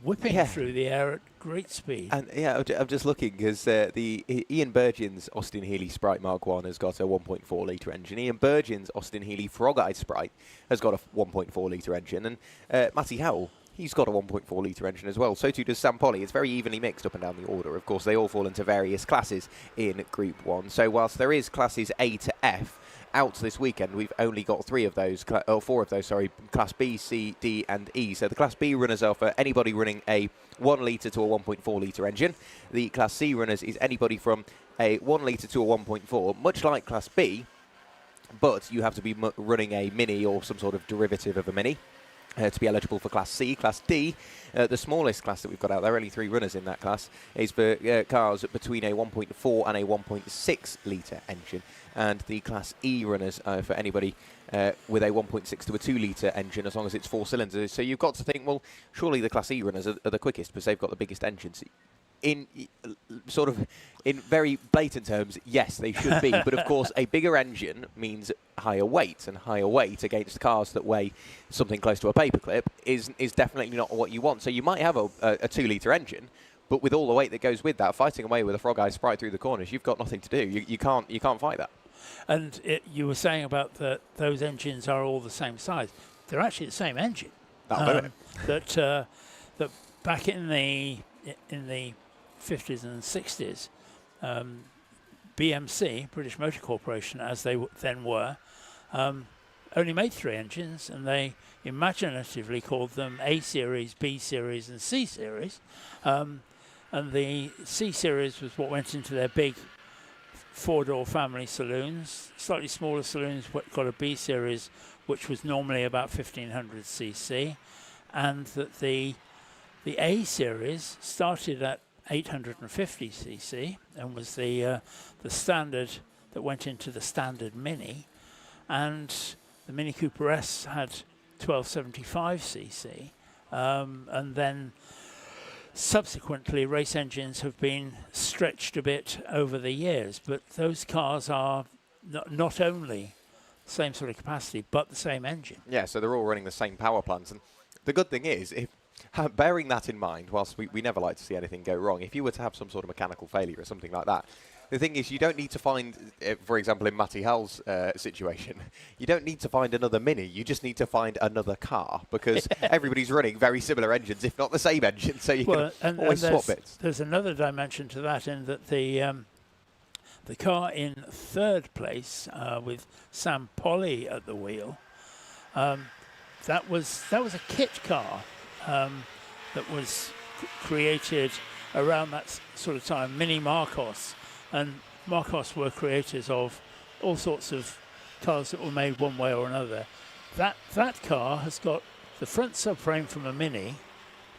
whipping through the air at great speed. And yeah, I'm just looking because the Ian Burgin's Austin Healey Sprite Mark 1 has got a 1.4 litre engine. Ian Burgin's Austin Healey Frog Eye Sprite has got a 1.4 litre engine, and Matty Howell, he's got a 1.4 litre engine as well. So too does Sam Polly. It's very evenly mixed up and down the order. Of course, they all fall into various classes in Group 1. So whilst there is classes A to F out this weekend, we've only got four of those, Class B, C, D and E. So the Class B runners are for anybody running a 1 litre to a 1.4 litre engine. The Class C runners is anybody from a 1 litre to a 1.4, much like Class B, but you have to be running a Mini or some sort of derivative of a Mini to be eligible for Class C. Class D, the smallest class that we've got out there, only 3 runners in that class, is for cars between a 1.4 and a 1.6 litre engine. And the Class E runners for anybody with a 1.6 to a 2 litre engine, as long as it's 4 cylinders. So you've got to think, well, surely the Class E runners are the quickest because they've got the biggest engines. In very blatant terms, yes, they should be. But of course, a bigger engine means higher weight, and higher weight against cars that weigh something close to a paperclip is definitely not what you want. So you might have a 2 litre engine, but with all the weight that goes with that, fighting away with a Frog Eye Sprite through the corners, you've got nothing to do. You can't fight that. And you were saying about those engines are all the same size. They're actually the same engine. That'll do it. That back in the 50s and 60s, BMC, British Motor Corporation, as they then were, only made 3 engines, and they imaginatively called them A Series, B Series, and C Series. And the C Series was what went into their big 4-door family saloons. Slightly smaller saloons got a B Series, which was normally about 1500 cc, and that the A Series started at 850 cc and was the standard that went into the standard Mini, and the Mini Cooper S had 1275 cc, and then subsequently race engines have been stretched a bit over the years, but those cars are not only same sort of capacity but the same engine. Yeah, so they're all running the same power plants, and the good thing is, if bearing that in mind, whilst we never like to see anything go wrong, if you were to have some sort of mechanical failure or something like that, the thing is, you don't need to find, for example, in Matty Hall's situation, you don't need to find another Mini. You just need to find another car, because everybody's running very similar engines, if not the same engine, so you can always swap bits. There's another dimension to that, in that the car in 3rd place with Sam Polly at the wheel, that was a kit car that was created around that sort of time, Mini Marcos. And Marcos were creators of all sorts of cars that were made one way or another. That car has got the front subframe from a Mini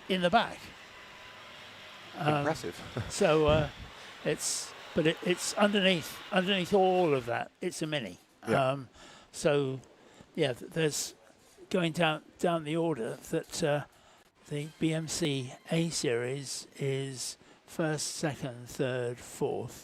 in the back. Impressive. So it's underneath all of that. It's a Mini. Yeah. So yeah, there's going down the order that the BMC A Series is 1st, 2nd, 3rd, 4th.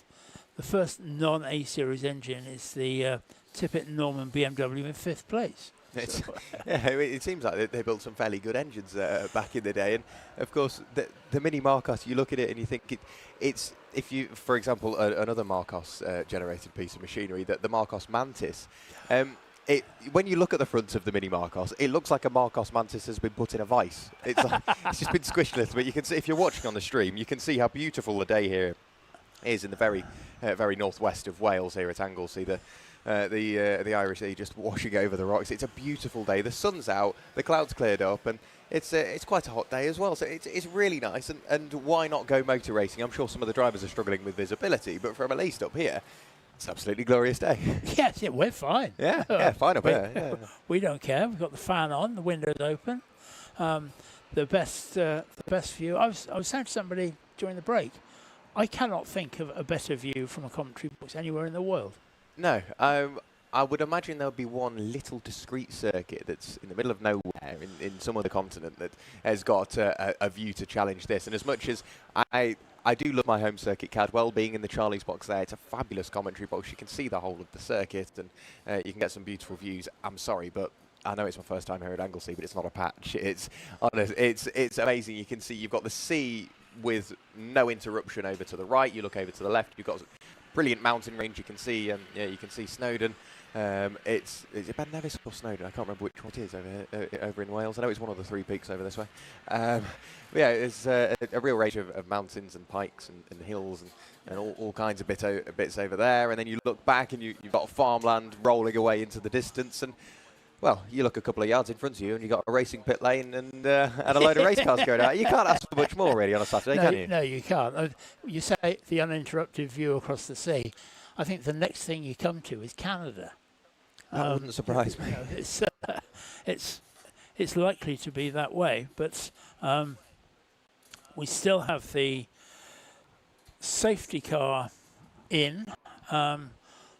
The first non-A Series engine is the Tippett Norman BMW in 5th place. Yeah, it seems like they built some fairly good engines back in the day, and of course the Mini Marcos, you look at it and you think it's if you, for example, another Marcos generated piece of machinery, the Marcos Mantis. When you look at the front of the Mini Marcos, it looks like a Marcos Mantis has been put in a vice. It's like, it's just been squished a little bit. You can see, if you're watching on the stream, you can see how beautiful the day here is in the very northwest of Wales here at Anglesey. The Irish Sea just washing over the rocks. It's a beautiful day. The sun's out, the clouds cleared up, and it's quite a hot day as well. So it's really nice. And why not go motor racing? I'm sure some of the drivers are struggling with visibility, but from at least up here, it's an absolutely glorious day. Yes, yeah, we're fine. Yeah, fine up here. Yeah. We don't care. We've got the fan on, the windows open. The best view. I was saying to somebody during the break, I cannot think of a better view from a commentary box anywhere in the world. No, I would imagine there'll be one little discrete circuit that's in the middle of nowhere in some other continent that has got a view to challenge this. And as much as I do love my home circuit, Cadwell, being in the Charlie's box there, it's a fabulous commentary box. You can see the whole of the circuit, and you can get some beautiful views. I'm sorry, but I know it's my first time here at Anglesey, but it's not a patch. It's honest. It's amazing. You can see you've got the sea with no interruption over to the right. You look over to the left. You've got brilliant mountain range. You can see you can see Snowdon. Is it Ben Nevis or Snowdon? I can't remember which one it is over in Wales. I know it's one of the 3 peaks over this way. Yeah, it's a real range of mountains and pikes and hills and all kinds of bits over there. And then you look back and you've got farmland rolling away into the distance. And well, you look a couple of yards in front of you and you've got a racing pit lane and a load of race cars going out. You can't ask for much more really on a Saturday, can you? No, you can't. You say the uninterrupted view across the sea. I think the next thing you come to is Canada. That wouldn't surprise me. You know, it's likely to be that way, but we still have the safety car in.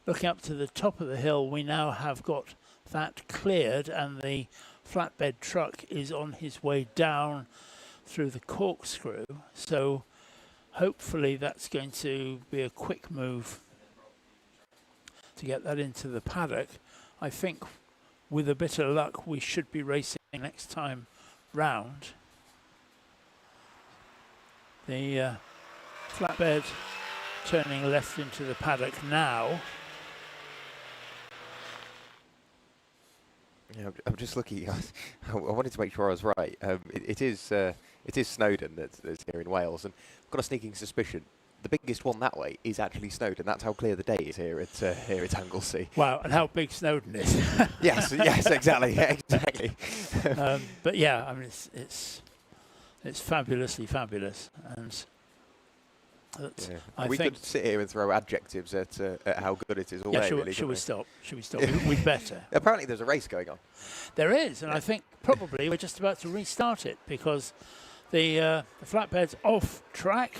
Looking up to the top of the hill, we now have got that cleared, and the flatbed truck is on his way down through the corkscrew. So hopefully that's going to be a quick move to get that into the paddock. I think with a bit of luck we should be racing next time round. The flatbed turning left into the paddock now. Yeah, I'm just looking. I wanted to make sure I was right. It is It is Snowdon that's here in Wales, and I've got a sneaking suspicion the biggest one that way is actually Snowdon. That's how clear the day is here at Anglesey. Wow, and how big Snowdon is. yes, exactly, exactly. But yeah, I mean, it's fabulously fabulous, and we could sit here and throw adjectives at how good it is all day. Should we stop? Should we stop? We'd better. Apparently, there's a race going on. There is, and I think probably we're just about to restart it because the flatbed's off track.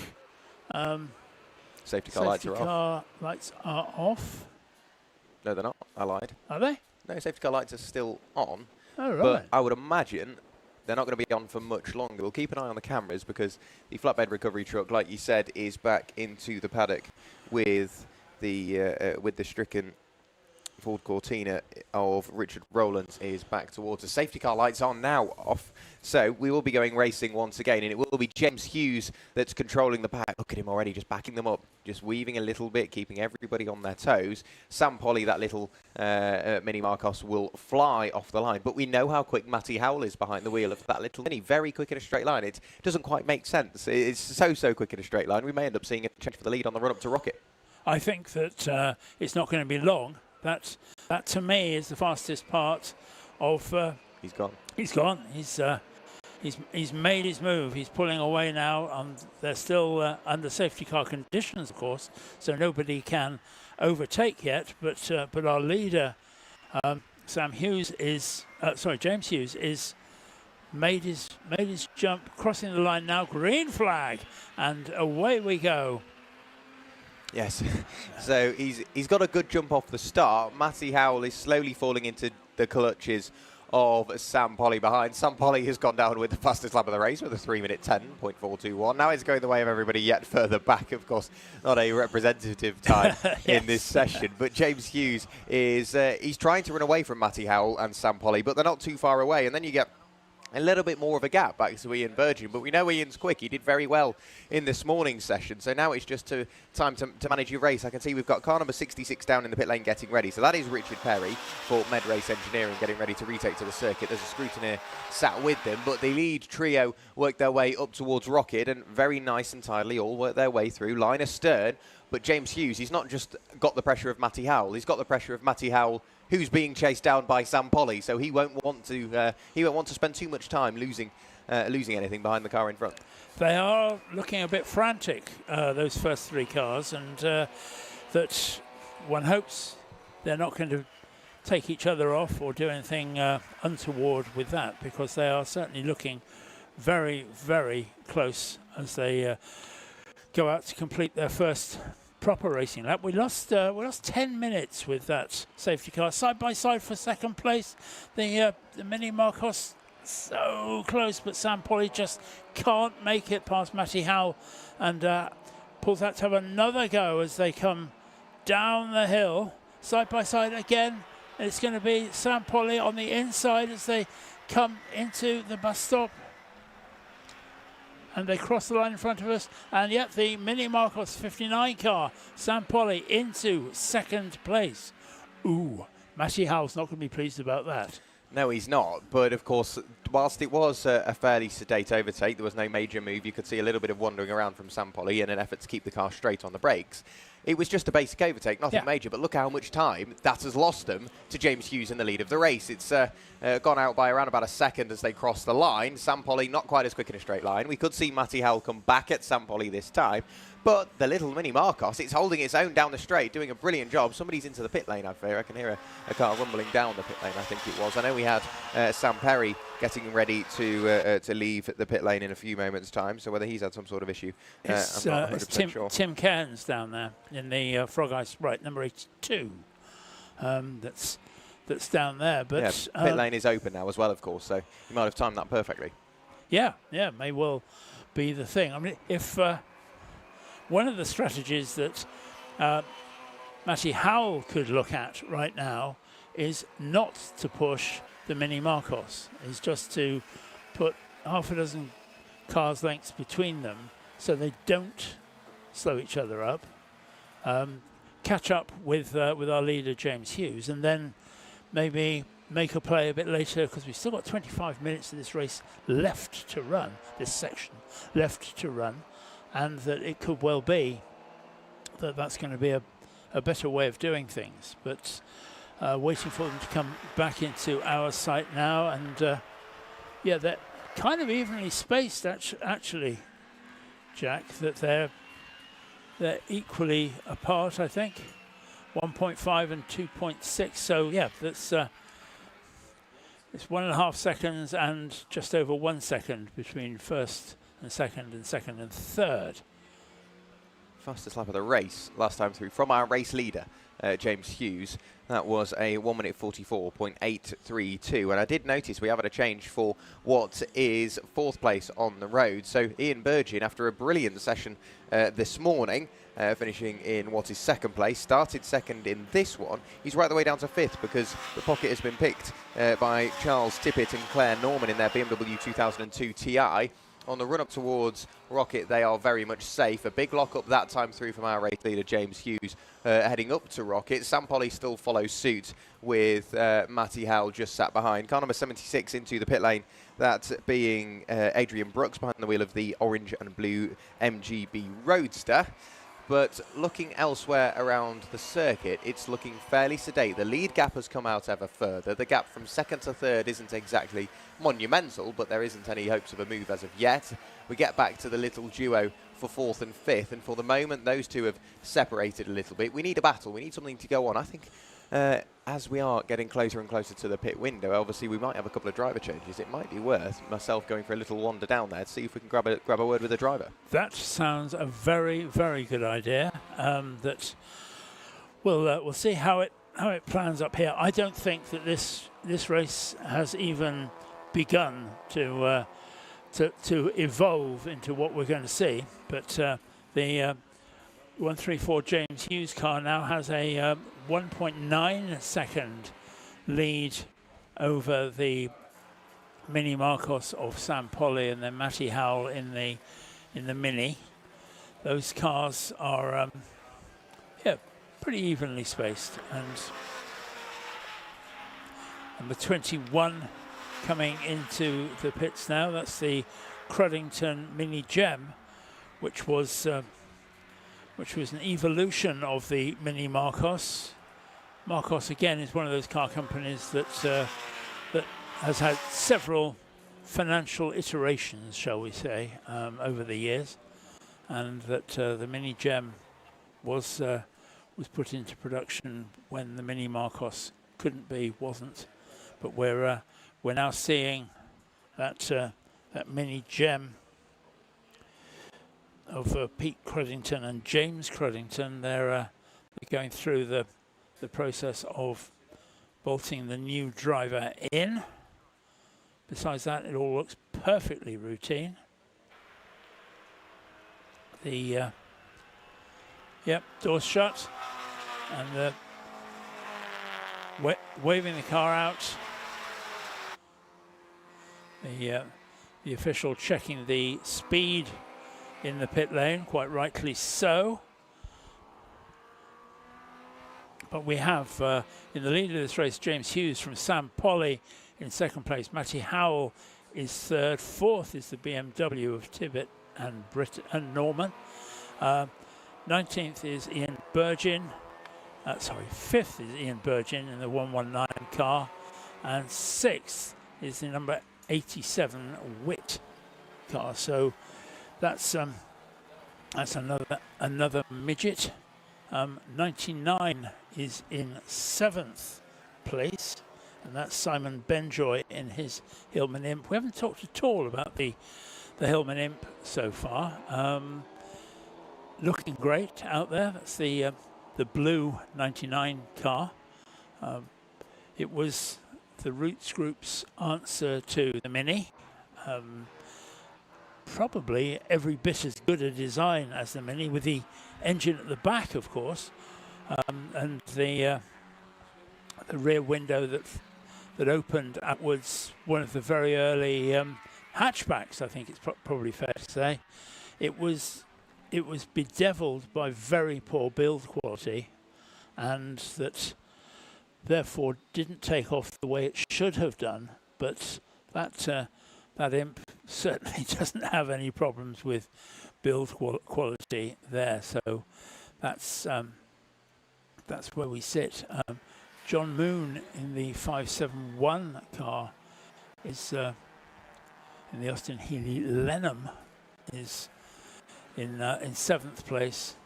Safety car lights are off. Safety car lights are off. No, they're not. I lied. Are they? No, safety car lights are still on. Oh, right. But I would imagine they're not going to be on for much longer. We'll keep an eye on the cameras because the flatbed recovery truck, like you said, is back into the paddock with the stricken Ford Cortina of Richard Rowlands is back towards us. Safety car lights are now off, so we will be going racing once again, and it will be James Hughes that's controlling the pack. Look at him already, just backing them up, just weaving a little bit, keeping everybody on their toes. Sam Polly, that little Mini Marcos, will fly off the line, but we know how quick Matty Howell is behind the wheel of that little Mini. Very quick in a straight line. It doesn't quite make sense. It's so quick in a straight line. We may end up seeing a change for the lead on the run-up to Rocket. I think that it's not going to be long. That to me is the fastest part of. He's gone. He's gone. He's made his move. He's pulling away now, and they're still under safety car conditions, of course, so nobody can overtake yet. But our leader, James Hughes, is made his jump, crossing the line now. Green flag, and away we go. Yes, so he's got a good jump off the start. Matty Howell is slowly falling into the clutches of Sam Polly behind. Sam Polly has gone down with the fastest lap of the race with a 3-minute 10.421. Now it's going the way of everybody yet further back. Of course, not a representative time yes. in this session. But James Hughes is he's trying to run away from Matty Howell and Sam Polly, but they're not too far away. And then you get a little bit more of a gap back to Ian Virgin, but we know Ian's quick. He did very well in this morning's session, so now it's just time to manage your race. I can see we've got car number 66 down in the pit lane getting ready, so that is Richard Perry for Med Race Engineering getting ready to retake to the circuit. There's a scrutineer sat with them, but the lead trio worked their way up towards Rocket, and very nice and tidily all worked their way through. Line astern, but James Hughes, he's not just got the pressure of Matty Howell, he's got the pressure of Matty Howell, who's being chased down by Sam Polly, so he won't want to spend too much time losing anything behind the car in front. They are looking a bit frantic, those first three cars, and that one hopes they're not going to take each other off or do anything untoward with that, because they are certainly looking very, very close as they go out to complete their first proper racing lap. We lost 10 minutes with that safety car side by side for second place. The Mini Marcos so close, but Sam Polly just can't make it past Matty Howell, and pulls out to have another go as they come down the hill side by side again. It's going to be Sam Polly on the inside as they come into the bus stop. And they cross the line in front of us, and yet the Mini Marcos 59 car, Sam Polly, into second place. Ooh, Matty Howell's not going to be pleased about that. No, he's not. But of course, whilst it was a fairly sedate overtake, there was no major move. You could see a little bit of wandering around from Sam Polly in an effort to keep the car straight on the brakes. It was just a basic overtake, nothing major, but look how much time that has lost them to James Hughes in the lead of the race. It's gone out by around about a second as they cross the line. Sam Polly not quite as quick in a straight line. We could see Matty Howell come back at Sam Polly this time, but the little Mini Marcos, it's holding its own down the straight, doing a brilliant job. Somebody's into the pit lane, I fear. I can hear a car rumbling down the pit lane, I think it was. I know we had Sam Perry getting ready to leave the pit lane in a few moments' time, so whether he's had some sort of issue, I'm not 100% sure. Tim Cairns down there in the Frog Ice, right, number 82. That's down there, but yeah, pit lane is open now as well, of course, so you might have timed that perfectly. Yeah, may well be the thing. I mean, if one of the strategies that Matty Howell could look at right now is not to push the Mini Marcos, is just to put half a dozen cars lengths between them so they don't slow each other up, catch up with our leader James Hughes, and then maybe make a play a bit later, because we've still got 25 minutes of this race left to run, this section left to run, and that it could well be that that's going to be a better way of doing things. But waiting for them to come back into our sight now, and yeah, they're kind of evenly spaced actually, Jack, that they're equally apart, I think. 1.5 and 2.6. So yeah, that's it's 1.5 seconds and just over 1 second between first and second and third. Fastest lap of the race last time through from our race leader, James Hughes. That was a 1 minute 44.832. And I did notice we have had a change for what is 4th place on the road. So Ian Burgin, after a brilliant session this morning, finishing in what is 2nd place, started 2nd in this one. He's right the way down to 5th because the pocket has been picked by Charles Tippett and Claire Norman in their BMW 2002 Ti. On the run-up towards Rocket, they are very much safe. A big lock-up that time through from our race leader, James Hughes, heading up to Rocket. Sam Polly still follows suit with Matty Howell just sat behind. Car number 76 into the pit lane, that being Adrian Brooks behind the wheel of the orange and blue MGB Roadster. But looking elsewhere around the circuit, it's looking fairly sedate. The lead gap has come out ever further. The gap from 2nd to 3rd isn't exactly monumental, but there isn't any hopes of a move as of yet. We get back to the little duo for 4th and 5th, and for the moment, those two have separated a little bit. We need a battle. We need something to go on. I think as we are getting closer and closer to the pit window, obviously we might have a couple of driver changes. It might be worth myself going for a little wander down there to see if we can grab a word with the driver. That sounds a very, very good idea. That we'll see how it plans up here. I don't think that this race has even begun to evolve into what we're going to see. But the 134 James Hughes car now has a 1.9 second lead over the Mini Marcos of Sam Polly and then Matty Howell in the Mini. Those cars are pretty evenly spaced, and number 21 coming into the pits now. That's the Cruddington Mini Gem, which was an evolution of the Mini Marcos. Marcos again is one of those car companies that has had several financial iterations, shall we say, over the years, and that the Mini Gem was put into production when the Mini Marcos wasn't. But we're now seeing that Mini Gem of Pete Cruddington and James Cruddington. They're going through the process of bolting the new driver in. Besides that, it all looks perfectly routine. The door's shut, and waving the car out. The official checking the speed in the pit lane, quite rightly so. But we have in the lead of this race James Hughes from Sam Polly in 2nd place. Matty Howell is 3rd. 4th is the BMW of Tibbett and Norman. 19th is Ian Burgin. 5th is Ian Burgin in the 119 car, and 6th is the number 87 Witt car. So that's another midget. 99 is in 7th place, and that's Simon Benjoy in his Hillman Imp. We haven't talked at all about the Hillman Imp so far. Looking great out there. That's the blue 99 car. It was the Roots Group's answer to the Mini. Probably every bit as good a design as the Mini, with the engine at the back, of course, and the rear window that opened outwards. One of the very early hatchbacks, I think it's probably fair to say. It was bedeviled by very poor build quality, and that therefore didn't take off the way it should have done. But that imp certainly doesn't have any problems with build quality there. So that's where we sit. John Moon in the 571 car is in the Austin Healey Lenham is in 7th place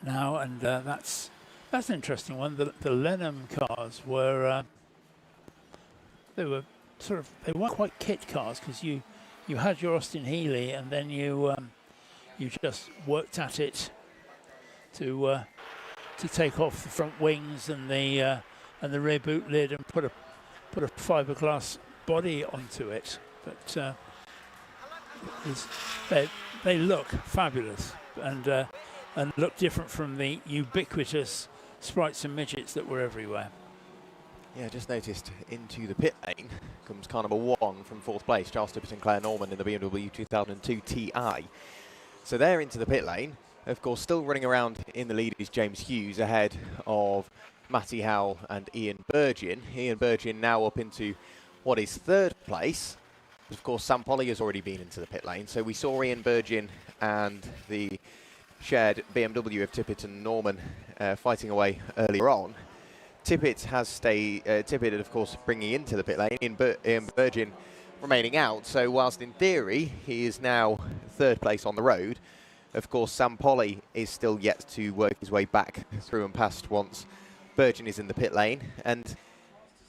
now, and that's an interesting one. The Lenham cars were they weren't quite kit cars, because you had your Austin Healey and then you just worked at it to take off the front wings and the rear boot lid and put a fiberglass body onto it. But they look fabulous and look different from the ubiquitous sprites and midgets that were everywhere. Yeah, just noticed into the pit lane comes car number 1 from 4th place, Charles Tippett and Claire Norman in the BMW 2002 Ti. So they're into the pit lane. Of course, still running around in the lead is James Hughes ahead of Matty Howell and Ian Burgin. Ian Burgin now up into what is 3rd place. Of course, Sam Polly has already been into the pit lane. So we saw Ian Burgin and the shared BMW of Tippett and Norman fighting away earlier on. Tippett has stayed, Tippett, of course, bringing into the pit lane, Ian Burgin remaining out. So whilst in theory he is now 3rd place on the road, of course Sam Polly is still yet to work his way back through and past once Burgin is in the pit lane. And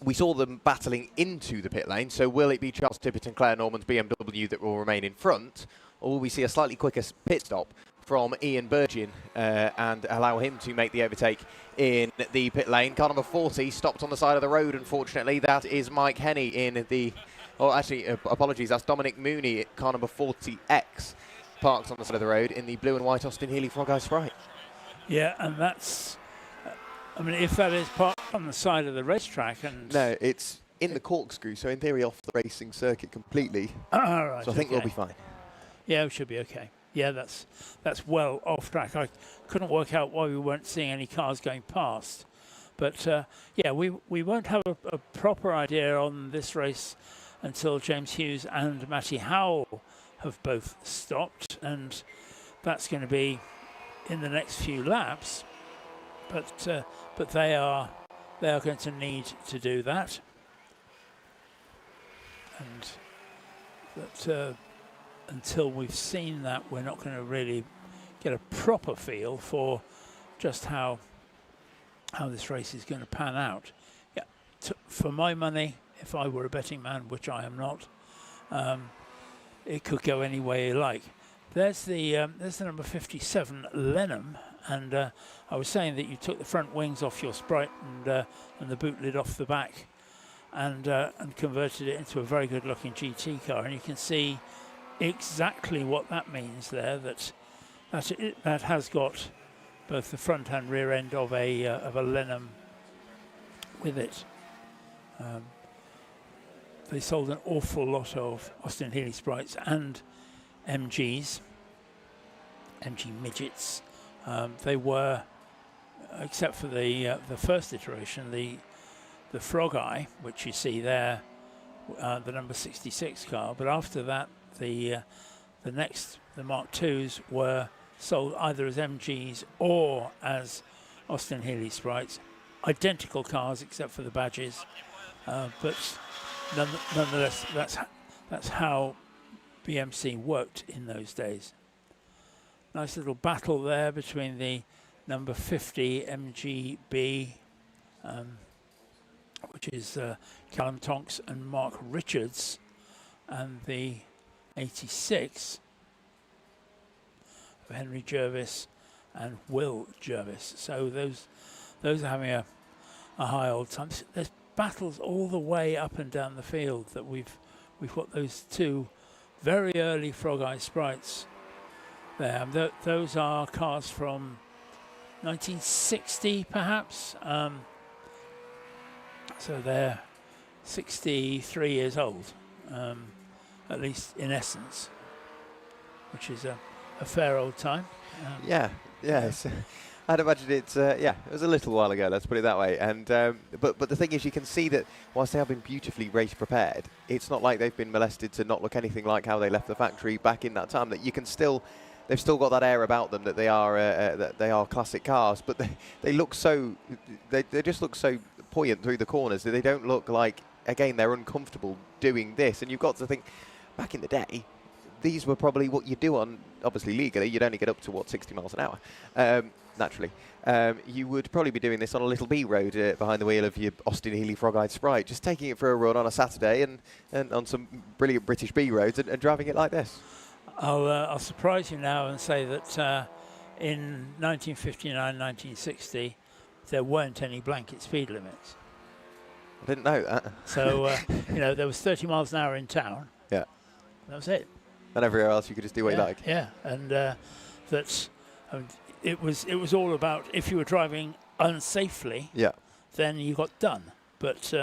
we saw them battling into the pit lane, so will it be Charles Tippett and Claire Norman's BMW that will remain in front, or will we see a slightly quicker pit stop from Ian Burgin and allow him to make the overtake in the pit lane? Car number 40 stopped on the side of the road, unfortunately. That is Mike Henney in the... Oh, actually, apologies, that's Dominic Mooney at car number 40X, parked on the side of the road in the blue and white Austin Healey Frog Eye Sprite. Yeah, and that's... I mean, if that is parked on the side of the racetrack and... No, it's in the corkscrew, so in theory off the racing circuit completely. Right, so I think we'll be fine. Yeah, we should be okay. Yeah, that's well off track. I couldn't work out why we weren't seeing any cars going past. But, yeah, we won't have a proper idea on this race until James Hughes and Matty Howell have both stopped, and that's going to be in the next few laps. But they are going to need to do that. And that... until we've seen that, we're not going to really get a proper feel for just how this race is going to pan out. Yeah, for my money, if I were a betting man, which I am not, it could go any way you like. There's the number 57 Lenham, and I was saying that you took the front wings off your Sprite and the boot lid off the back, and converted it into a very good-looking GT car, and you can see exactly what that means there. That has got both the front and rear end of a Lenham with it. They sold an awful lot of Austin Healey Sprites and MG midgets. They were, except for the first iteration, the Frog Eye, which you see there, the number 66 car. But after that, the Mark IIs were sold either as MGs or as Austin Healey Sprites. Identical cars except for the badges, but nonetheless, that's how BMC worked in those days. Nice little battle there between the number 50 MGB, which is Callum Tonks and Mark Richards, and the 86 of Henry Jervis and Will Jervis. So those are having a high old time. There's battles all the way up and down the field that we've got those two very early Frog Eye Sprites there. Those are cars from 1960 perhaps. So they're 63 years old, at least in essence, which is a fair old time. Yeah. I'd imagine it's, yeah, it was a little while ago, let's put it that way. And but the thing is, you can see that whilst they have been beautifully race prepared, it's not like they've been molested to not look anything like how they left the factory back in that time. That you can still, they've still got that air about them that they are classic cars, but they look so, they just look so buoyant through the corners that they don't look like, again, they're uncomfortable doing this. And you've got to think, back in the day, these were probably what you do on, obviously legally, you'd only get up to, what, 60 miles an hour, naturally. You would probably be doing this on a little B road behind the wheel of your Austin Healey Frog-Eyed Sprite, just taking it for a run on a Saturday and on some brilliant British B roads and driving it like this. I'll surprise you now and say that in 1959, 1960, there weren't any blanket speed limits. I didn't know that. So, you know, there was 30 miles an hour in town. Yeah. That was it. And everywhere else you could just do what you like. Yeah, and that's, it was all about if you were driving unsafely, then you got done. But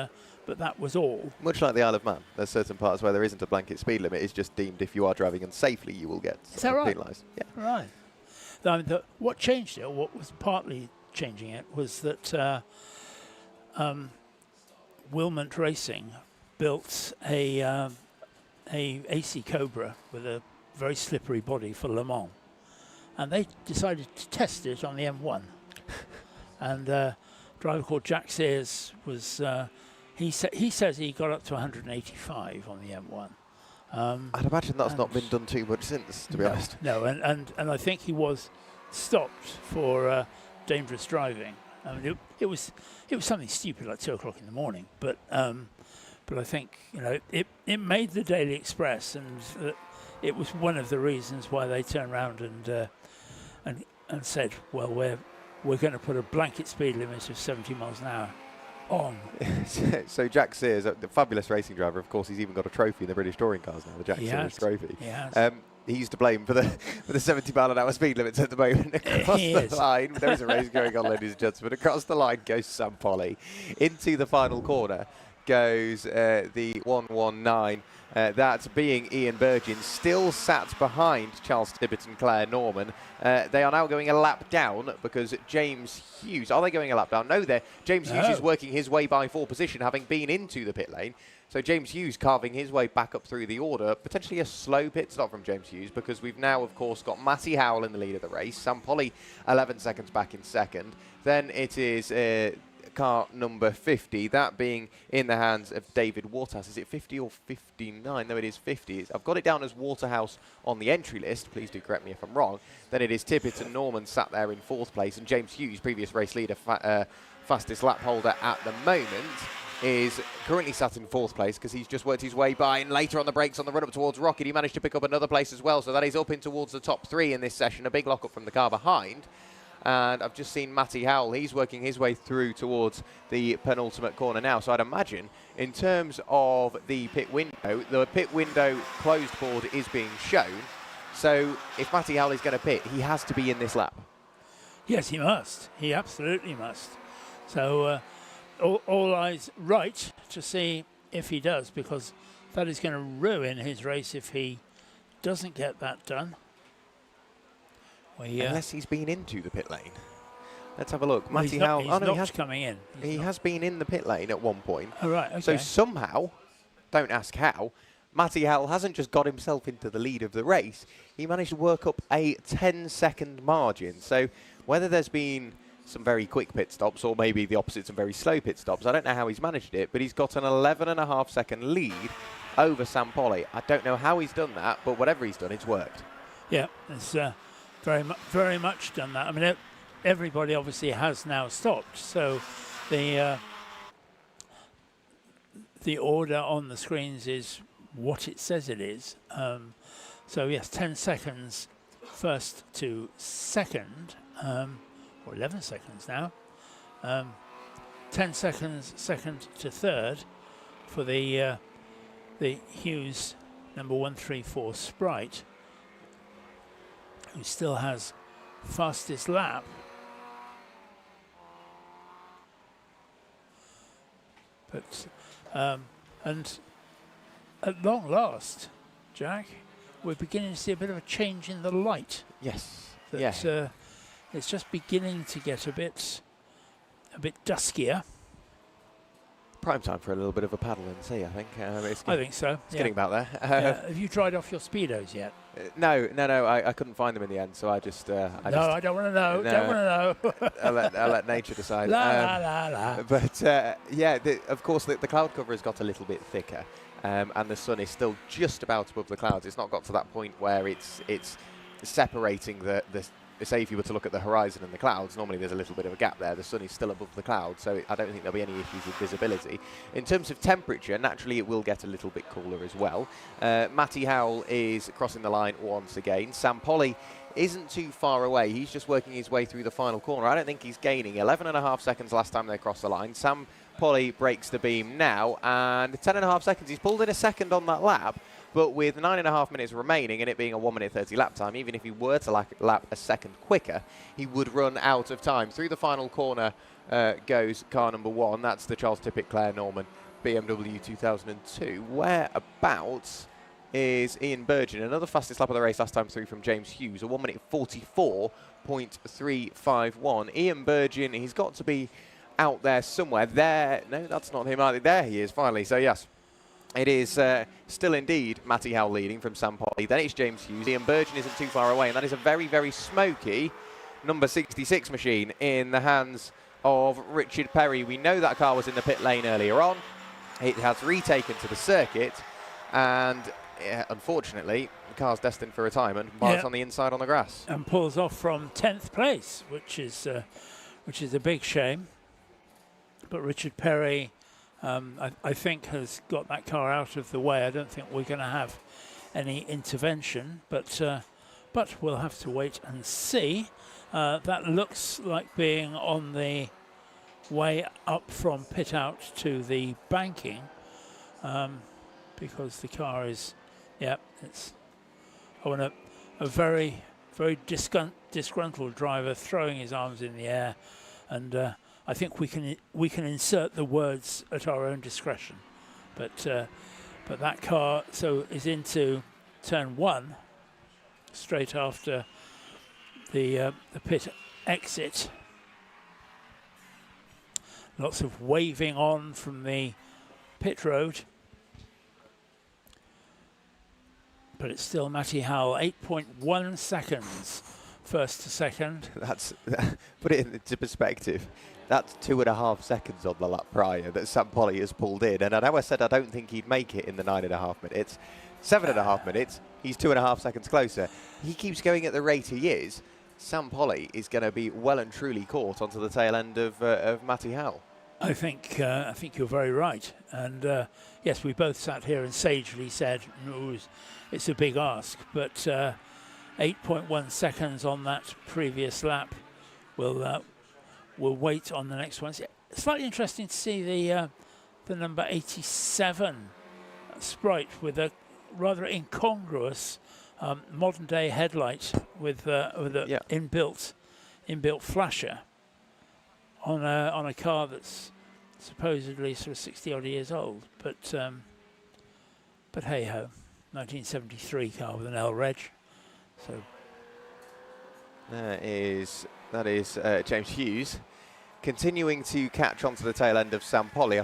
that was all. Much like the Isle of Man, there's certain parts where there isn't a blanket speed limit. It's just deemed if you are driving unsafely, you will get penalised. Yeah. Right. What changed it, or what was partly changing it, was that Wilmot Racing built a AC Cobra with a very slippery body for Le Mans, and they decided to test it on the M1. And a driver called Jack Sears was he says he got up to 185 on the M1. I'd imagine that's not been done too much since, to be honest. No, and I think he was stopped for dangerous driving. I mean, it was something stupid like 2 o'clock in the morning, but I think, you know, it made the Daily Express, and it was one of the reasons why they turned around and said, well, we're going to put a blanket speed limit of 70 miles an hour on. So Jack Sears, the fabulous racing driver, of course, he's even got a trophy in the British Touring Cars now, the Jack Sears Trophy. He has. He's to blame for the 70 mile an hour speed limits at the moment. Across the line, there is a race going on, ladies and gentlemen. Across the line goes Sam Polly. Into the final corner goes the 119. That's being Ian Burgin, still sat behind Charles Tibbett and Claire Norman. They are now going a lap down because James Hughes, are they going a lap down? No, James Hughes is working his way by 4 position, having been into the pit lane. So James Hughes carving his way back up through the order. Potentially a slow pit stop from James Hughes, because we've now, of course, got Matty Howell in the lead of the race. Sam Polly 11 seconds back in second. Then it is car number 50, that being in the hands of David Waterhouse. Is it 50 or 59? No, it is 50. I've got it down as Waterhouse on the entry list. Please do correct me if I'm wrong. Then it is Tippett and Norman sat there in 4th place, and James Hughes, previous race leader, fastest lap holder at the moment, is currently sat in 4th place because he's just worked his way by, and later on the brakes on the run up towards Rocket, he managed to pick up another place as well, so that is up in towards the top 3 in this session. A big lock up from the car behind. And I've just seen Matty Howell, he's working his way through towards the penultimate corner now. So I'd imagine, in terms of the pit window closed board is being shown. So if Matty Howell is going to pit, he has to be in this lap. Yes, he must. He absolutely must. So all eyes right to see if he does, because that is going to ruin his race if he doesn't get that done. Unless he's been into the pit lane. Let's have a look. Well, Matty Howell. He has coming in. He has been in the pit lane at one point. Oh, right, okay. So somehow, don't ask how, Matty Howell hasn't just got himself into the lead of the race. He managed to work up a 10-second margin. So whether there's been some very quick pit stops or maybe the opposite, some very slow pit stops, I don't know how he's managed it, but he's got an 11.5-second lead over Sam Polly. I don't know how he's done that, but whatever he's done, it's worked. Yeah, it's very much done that. I mean, everybody obviously has now stopped, so the order on the screens is what it says it is. So yes, 10 seconds first to second, or 11 seconds now. 10 seconds second to third for the Hughes number 134 Sprite, who still has fastest lap. But and at long last, Jack, we're beginning to see a bit of a change in the light. Yes. That it's just beginning to get a bit duskier. Prime time for a little bit of a paddle and see, I think. I think so. It's getting about there. Have you dried off your Speedos yet? No. I couldn't find them in the end, so I just. I don't want to know. Don't want to know. I'll let nature decide. La. But of course, the cloud cover has got a little bit thicker, and the sun is still just about above the clouds. It's not got to that point where it's separating the. Say if you were to look at the horizon and the clouds, normally there's a little bit of a gap there. The sun is still above the clouds, so I don't think there'll be any issues with visibility. In terms of temperature, naturally it will get a little bit cooler as well. Matty Howell is crossing the line once again. Sam Polly isn't too far away. He's just working his way through the final corner. I don't think he's gaining. 11.5 seconds last time they crossed the line. Sam Polly breaks the beam now, and 10.5 seconds. He's pulled in a second on that lap. But with 9.5 minutes remaining and it being a 1 minute 30 lap time, even if he were to lap a second quicker, he would run out of time. Through the final corner goes car number 1. That's the Charles Tippett Claire Norman BMW 2002. Whereabouts is Ian Burgin? Another fastest lap of the race last time through from James Hughes, a 1 minute 44.351. Ian Burgin, he's got to be out there somewhere. There, no, that's not him either. There he is, finally. So, yes. It is still indeed Matty Howell leading from Sam Polly. Then it's James Hughes. Ian Burgin isn't too far away, and that is a very, very smoky number 66 machine in the hands of Richard Perry. We know that car was in the pit lane earlier on. It has retaken to the circuit, and unfortunately, the car's destined for retirement while it's on the inside on the grass. And pulls off from 10th place, which is a big shame. But Richard Perry, I think, has got that car out of the way. I don't think we're going to have any intervention, but we'll have to wait and see. That looks like being on the way up from pit out to the banking, because the car is, it's a very, very disgruntled driver throwing his arms in the air, and I think we can insert the words at our own discretion, but that car is into turn 1 straight after the pit exit. Lots of waving on from the pit road, but it's still Matty Howell, 8.1 seconds first to second. That's put it into perspective. That's 2.5 seconds on the lap prior that Sam Polly has pulled in. And I know I said I don't think he'd make it in the 9.5 minutes. 7.5 minutes, he's 2.5 seconds closer. He keeps going at the rate he is. Sam Polly is going to be well and truly caught onto the tail end of Matty Howell. I think you're very right. And yes, we both sat here and sagely said, no, it's a big ask. But 8.1 seconds on that previous lap will wait on the next one. It's slightly interesting to see the number 87 Sprite with a rather incongruous modern-day headlight with a inbuilt flasher on a car that's supposedly sort of 60-odd years old. But hey ho, 1973 car with an L reg. So that is James Hughes continuing to catch onto the tail end of Sam Polly.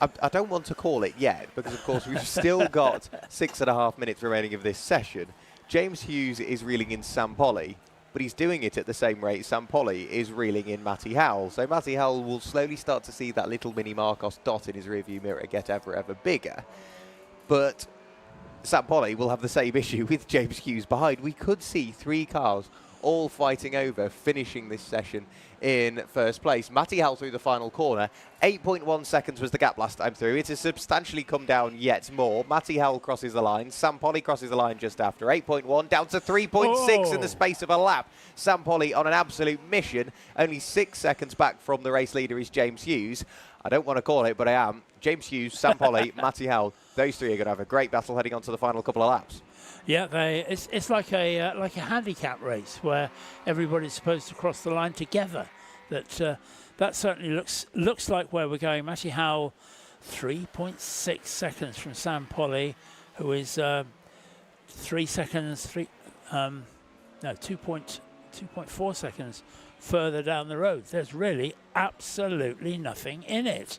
I don't want to call it yet because, of course, we've still got 6.5 minutes remaining of this session. James Hughes is reeling in Sam Polly, but he's doing it at the same rate Sam Polly is reeling in Matty Howell. So Matty Howell will slowly start to see that little mini Marcos dot in his rearview mirror get ever bigger. But Sam Polly will have the same issue with James Hughes behind. We could see 3 cars all fighting over finishing this session in first place. Matty Howell through the final corner. 8.1 seconds was the gap last time through. It has substantially come down yet more. Matty Howell crosses the line. Sam Polly crosses the line just after. 8.1 down to 3.6 in the space of a lap. Sam Polly on an absolute mission. Only 6 seconds back from the race leader is James Hughes. I don't want to call it, but I am. James Hughes, Sam Polly, Matty Howell. Those 3 are going to have a great battle heading on to the final couple of laps. Yeah, it's like a handicap race where everybody's supposed to cross the line together. That certainly looks like where we're going. Matty Howell, 3.6 seconds from Sam Polly, who is 3 seconds. 2.2 2.4 seconds further down the road. There's really absolutely nothing in it.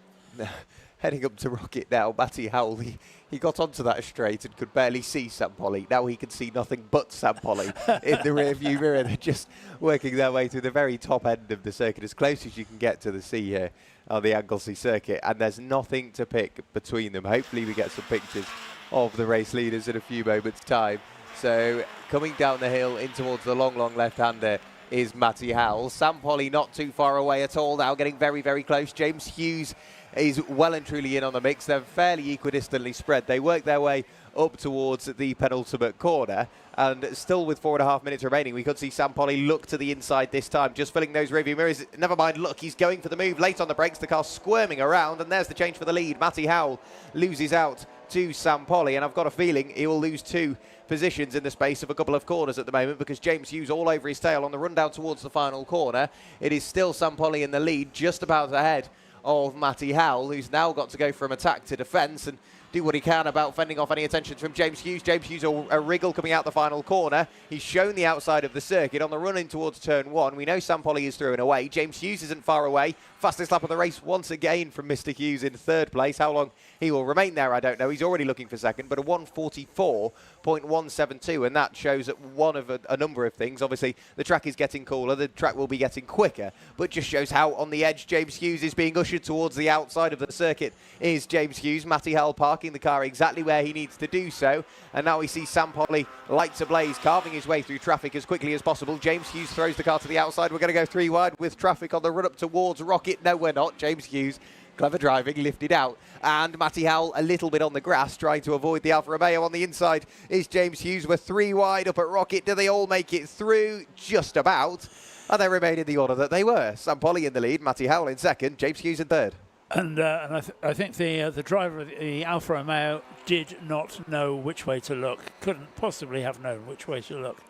Heading up to Rocket now, Matty Howell, he got onto that straight and could barely see Sampoli. Now he can see nothing but Sampoli in the rear-view mirror. They're just working their way through the very top end of the circuit, as close as you can get to the sea here on the Anglesey Circuit, and there's nothing to pick between them. Hopefully we get some pictures of the race leaders in a few moments' time. So coming down the hill in towards the long left-hander is Matty Howell. Sampoli not too far away at all now, getting very, very close. James Hughes is well and truly in on the mix. They're fairly equidistantly spread. They work their way up towards the penultimate corner, and still with 4.5 minutes remaining, we could see Sampoli look to the inside this time, just filling those rearview mirrors. Never mind, look, he's going for the move, late on the brakes, the car squirming around, and there's the change for the lead. Matty Howell loses out to Sampoli, and I've got a feeling he will lose 2 positions in the space of a couple of corners at the moment, because James Hughes all over his tail on the run down towards the final corner. It is still Sampoli in the lead, just about ahead of Matty Howell, who's now got to go from attack to defence and do what he can about fending off any attention from James Hughes. James Hughes a wriggle coming out the final corner. He's shown the outside of the circuit on the run in towards turn 1. We know Sampoli is through and away. James Hughes isn't far away. Fastest lap of the race once again from Mr. Hughes in 3rd place. How long he will remain there, I don't know. He's already looking for 2nd, but a 1:44.172, and that shows one of a number of things. Obviously, the track is getting cooler. The track will be getting quicker, but just shows how on the edge James Hughes is being ushered towards the outside of the circuit is James Hughes. Matty Howell parking the car exactly where he needs to do so, and now we see Sampoli lights ablaze, carving his way through traffic as quickly as possible. James Hughes throws the car to the outside. We're going to go 3 wide with traffic on the run up towards Rocket. No, we're not. James Hughes, clever driving, lifted out, and Matty Howell a little bit on the grass, trying to avoid the Alfa Romeo. On the inside is James Hughes. We're 3 wide up at Rocket. Do they all make it through? Just about. And they remain in the order that they were. Sampoli in the lead, Matty Howell in 2nd, James Hughes in 3rd. And I think the driver of the Alfa Romeo did not know which way to look. Couldn't possibly have known which way to look.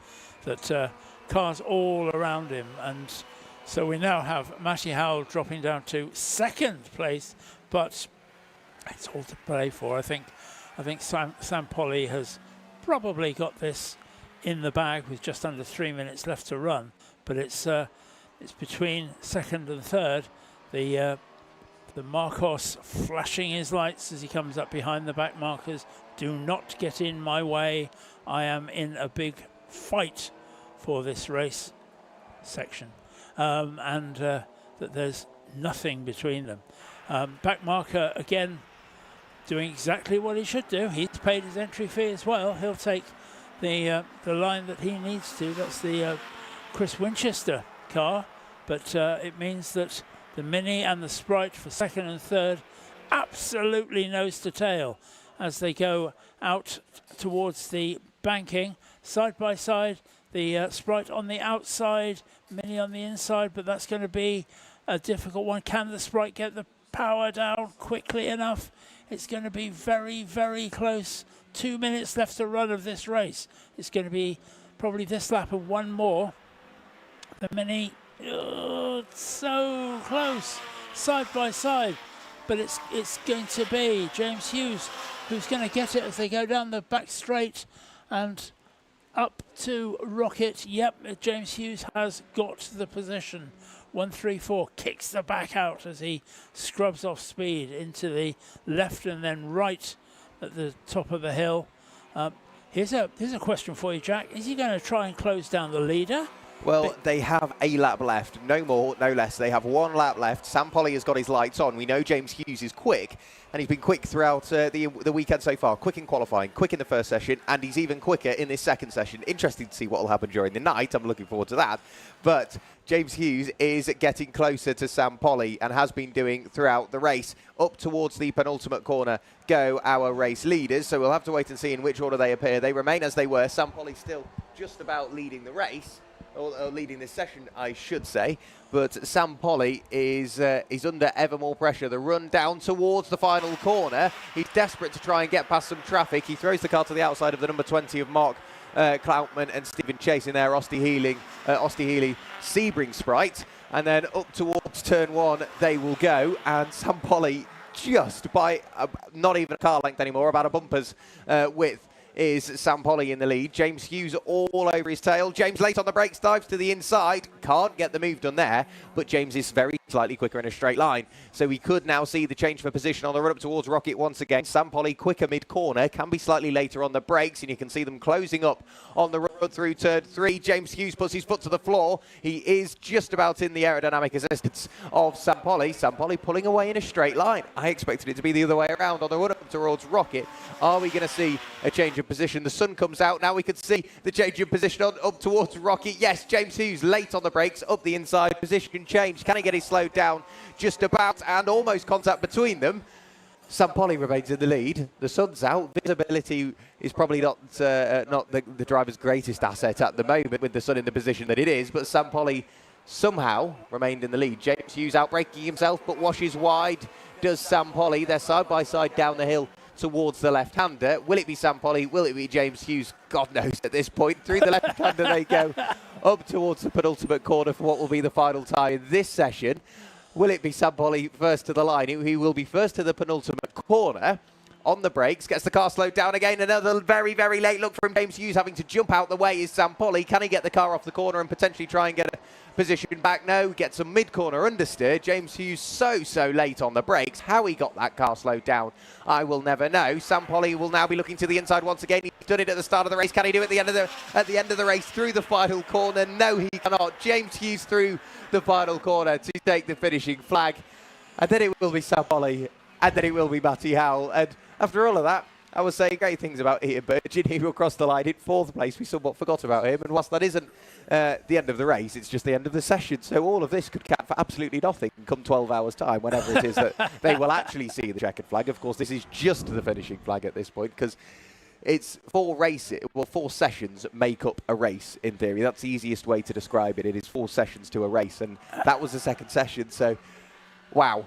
That cars all around him, and so we now have Matty Howell dropping down to 2nd place, but it's all to play for. I think Sampoli has probably got this in the bag with just under 3 minutes left to run, but it's between 2nd and 3rd. The Marcos flashing his lights as he comes up behind the back markers. Do not get in my way. I am in a big fight for this race section. And that there's nothing between them. Back marker again doing exactly what he should do. He's paid his entry fee as well. He'll take the line that he needs to. That's the Chris Winchester car, but it means that the Mini and the Sprite for 2nd and 3rd absolutely nose to tail as they go out towards the banking. Side by side, the Sprite on the outside, Mini on the inside, but that's going to be a difficult one. Can the Sprite get the power down quickly enough? It's going to be very, very close. 2 minutes left to run of this race. It's going to be probably this lap and one more. The Mini, so close, side by side, but it's going to be James Hughes who's going to get it as they go down the back straight and up to Rocket. Yep, James Hughes has got the position. 134 kicks the back out as he scrubs off speed into the left and then right at the top of the hill. Here's a question for you, Jack. Is he going to try and close down the leader? Well, they have a lap left, no more, no less. They have 1 lap left. Sampoli has got his lights on. We know James Hughes is quick, and he's been quick throughout the weekend so far. Quick in qualifying, quick in the first session, and he's even quicker in this second session. Interesting to see what will happen during the night. I'm looking forward to that. But James Hughes is getting closer to Sampoli and has been doing throughout the race. Up towards the penultimate corner go our race leaders, so we'll have to wait and see in which order they appear. They remain as they were. Sampoli still just about leading the race. Or leading this session, I should say. But Sampoli is under ever more pressure. The run down towards the final corner. He's desperate to try and get past some traffic. He throws the car to the outside of the number 20 of Mark Cloutman and Stephen Chase in their Osty Healy Sebring Sprite. And then up towards turn 1 they will go. And Sampoli just by not even a car length anymore, about a bumper's width, is Sam Polly in the lead. James Hughes all over his tail. James late on the brakes, dives to the inside. Can't get the move done there, but James is very slightly quicker in a straight line. So we could now see the change for position on the run up towards Rocket once again. Sam Polly quicker mid-corner, can be slightly later on the brakes, and you can see them closing up on the run through turn 3. James Hughes puts his foot to the floor. He is just about in the aerodynamic assistance of Sam Polly. Sam Polly pulling away in a straight line. I expected it to be the other way around on the run up towards Rocket. Are we going to see a change of position? The sun comes out. Now we can see the change of position up towards Rocket. Yes, James Hughes late on the brakes, up the inside, position change. Can he get it slowed down? Just about, and almost contact between them. Sam Polly remains in the lead. The sun's out. Visibility is probably not the driver's greatest asset at the moment with the sun in the position that it is, but Sam Polly somehow remained in the lead. James Hughes outbraking himself, but washes wide. Does Sam Polly. They're side by side down the hill towards the left-hander. Will it be Sam Polly? Will it be James Hughes? God knows at this point. Through the left-hander they go, up towards the penultimate corner for what will be the final tie in this session. Will it be Sam Polly first to the line? He will be first to the penultimate corner. On the brakes, gets the car slowed down again. Another very, very late look from James Hughes, having to jump out the way is Sam Polly. Can he get the car off the corner and potentially try and get a position back? No, gets some mid-corner understeer. James Hughes so late on the brakes. How he got that car slowed down, I will never know. Sam Polly will now be looking to the inside once again. He's done it at the start of the race. Can he do it at the end of the race through the final corner? No, he cannot. James Hughes through the final corner to take the finishing flag. And then it will be Sam Polly, and then it will be Matty Howell. And after all of that, I was saying great things about Ian Burgin. He will cross the line in 4th place. We somewhat forgot about him. And whilst that isn't the end of the race, it's just the end of the session. So all of this could count for absolutely nothing come 12 hours' time, whenever it is that they will actually see the checkered flag. Of course, this is just the finishing flag at this point, because it's 4 sessions make up a race, in theory. That's the easiest way to describe it. It is 4 sessions to a race, and that was the second session. So, wow.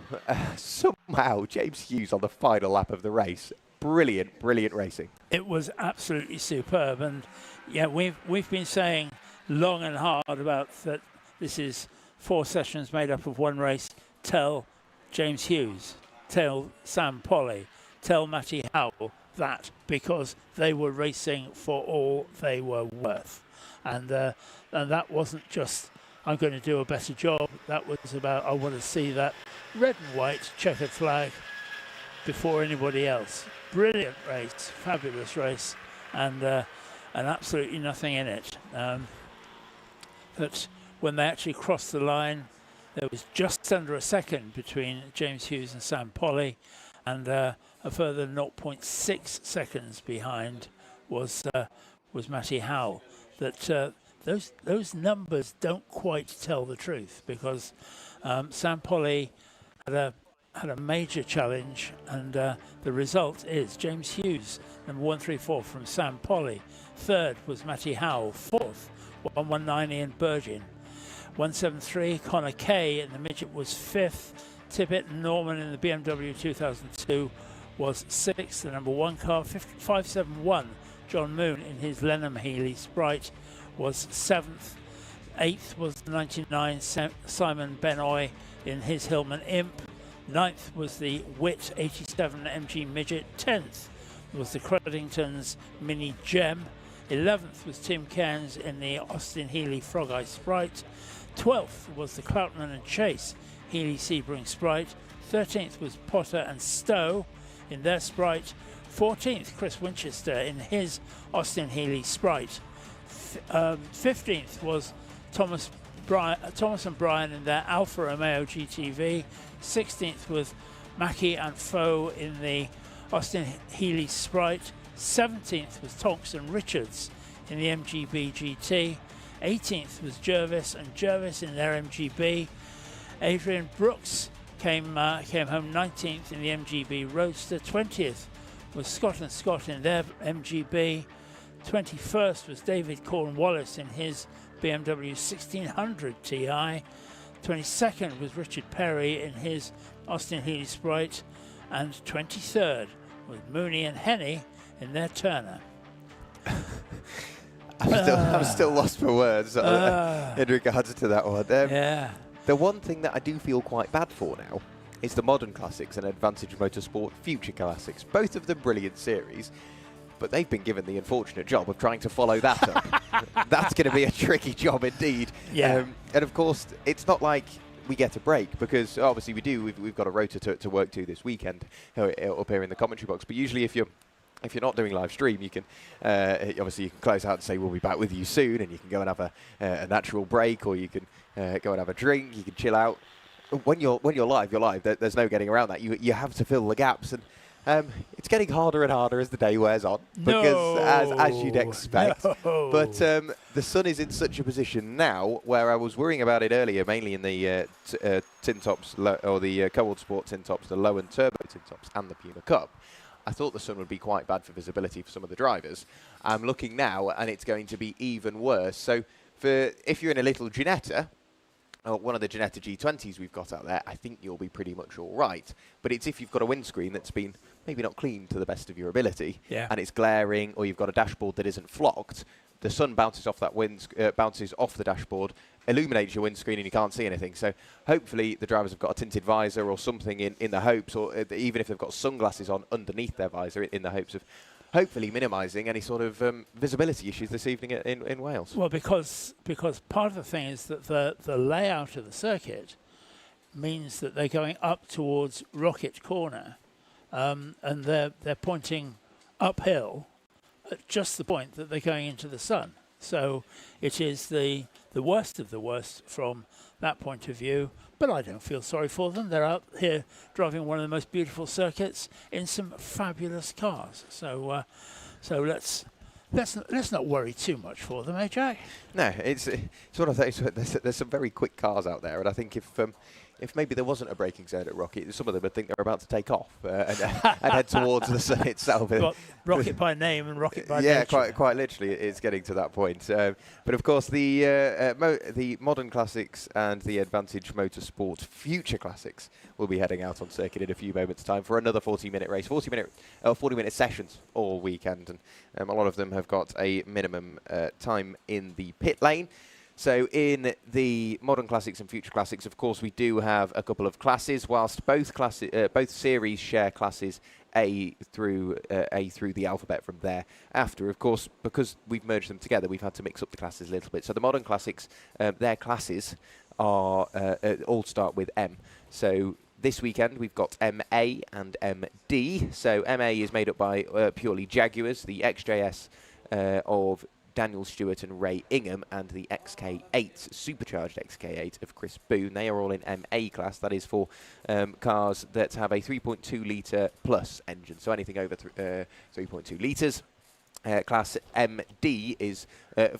Somehow, James Hughes on the final lap of the race. Brilliant, brilliant racing. It was absolutely superb, and yeah, we've been saying long and hard about that. This is 4 sessions made up of 1 race. Tell James Hughes, tell Sam Polly, tell Matty Howell that, because they were racing for all they were worth, and that wasn't just I'm going to do a better job. That was about I want to see that red and white checkered flag before anybody else. Brilliant race, fabulous race, and absolutely nothing in it. But when they actually crossed the line, there was just under a second between James Hughes and Sam Polly, and a further 0.6 seconds behind was Matty Howell. That those numbers don't quite tell the truth, because Sam Polly had a major challenge, and the result is James Hughes, number 134 from Sam Polly. 3rd was Matty Howell. 4th, 119 Ian Burgin. 173 Connor Kay in the midget was 5th. Tippett Norman in the BMW 2002 was 6th. The number 1 car, 571 John Moon in his Lenham Healy Sprite was 7th. 8th was 99 Simon Benoy in his Hillman Imp. 9th was the Witt 87 MG Midget. 10th was the Cruddington's Mini Gem. 11th was Tim Cairns in the Austin Healy Frog Eye Sprite. 12th was the Cloutman and Chase Healy Sebring Sprite. 13th was Potter and Stowe in their Sprite. 14th Chris Winchester in his Austin Healy Sprite. 15th was Thomas and Brian in their Alfa Romeo GTV. 16th was Mackie and Foe in the Austin Healy Sprite. 17th was Tonks and Richards in the MGB GT. 18th was Jervis and Jervis in their MGB. Adrian Brooks came home 19th in the MGB Roadster. 20th was Scott and Scott in their MGB. 21st was David Cornwallis in his BMW 1600 Ti. 22nd was Richard Perry in his Austin Healy Sprite, and 23rd was Mooney and Henny in their Turner. I'm still lost for words in regards to that one. Yeah. The one thing that I do feel quite bad for now is the Modern Classics and Advantage Motorsport Future Classics. Both of them brilliant series. but they've been given the unfortunate job of trying to follow that up. That's going to be a tricky job indeed. Yeah. And of course, it's not like we get a break, because obviously we do. We've got a rota to work to this weekend up here in the commentary box. But usually, if you're not doing live stream, you can obviously you can close out and say we'll be back with you soon, and you can go and have a natural break, or you can go and have a drink. You can chill out. When you're live, you're live. There's no getting around that. You have to fill the gaps, and it's getting harder and harder as the day wears on, because as you'd expect. No. But the sun is in such a position now where I was worrying about it earlier, mainly in the tin tops, or the Cobalt Sport tin tops, the low and turbo tin tops, and the Puma Cup. I thought the sun would be quite bad for visibility for some of the drivers. I'm looking now, and it's going to be even worse. So if you're in a little Ginetta, or one of the Ginetta G20s we've got out there, I think you'll be pretty much all right. But it's if you've got a windscreen that's been maybe not cleaned to the best of your ability, and it's glaring, or you've got a dashboard that isn't flocked, the sun bounces off that bounces off the dashboard, illuminates your windscreen, and you can't see anything. So hopefully the drivers have got a tinted visor or something in the hopes, or even if they've got sunglasses on underneath their visor, in the hopes of hopefully minimising any sort of visibility issues this evening in Wales. Well, because part of the thing is that the layout of the circuit means that they're going up towards Rocket Corner, and they're pointing uphill at just the point that they're going into the sun. So it is the worst of the worst from that point of view. But I don't feel sorry for them. They're out here driving one of the most beautiful circuits in some fabulous cars. So let's not worry too much for them, eh, Jack? No, it's one of those. There's some very quick cars out there, and I think if maybe there wasn't a braking zone at Rocket, some of them would think they're about to take off and head towards the sun itself. Rocket by name and Rocket by yeah, nature. quite literally, it's getting to that point. But of course, the Modern Classics and the Advantage Motorsport Future Classics will be heading out on circuit in a few moments' time for another 40-minute race, 40-minute sessions all weekend, and a lot of them have got a minimum time in the pit lane. So in the Modern Classics and Future Classics, of course, we do have a couple of classes, whilst both series share classes A through the alphabet from there. After, of course, because we've merged them together, we've had to mix up the classes a little bit. So the Modern Classics, their classes are all start with M. So this weekend we've got MA and MD. So MA is made up by purely Jaguars, the XJS of Daniel Stewart and Ray Ingham, and the XK8, supercharged XK8 of Chris Boone. They are all in MA class. That is for cars that have a 3.2 litre plus engine, so anything over 3.2 litres. Class MD is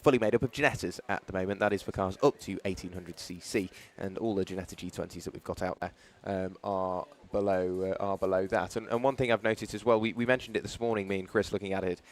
fully made up of Ginettas at the moment. That is for cars up to 1800cc, and all the Ginetta G20s that we've got out there are below that. And one thing I've noticed as well, we mentioned it this morning, me and Chris looking at it,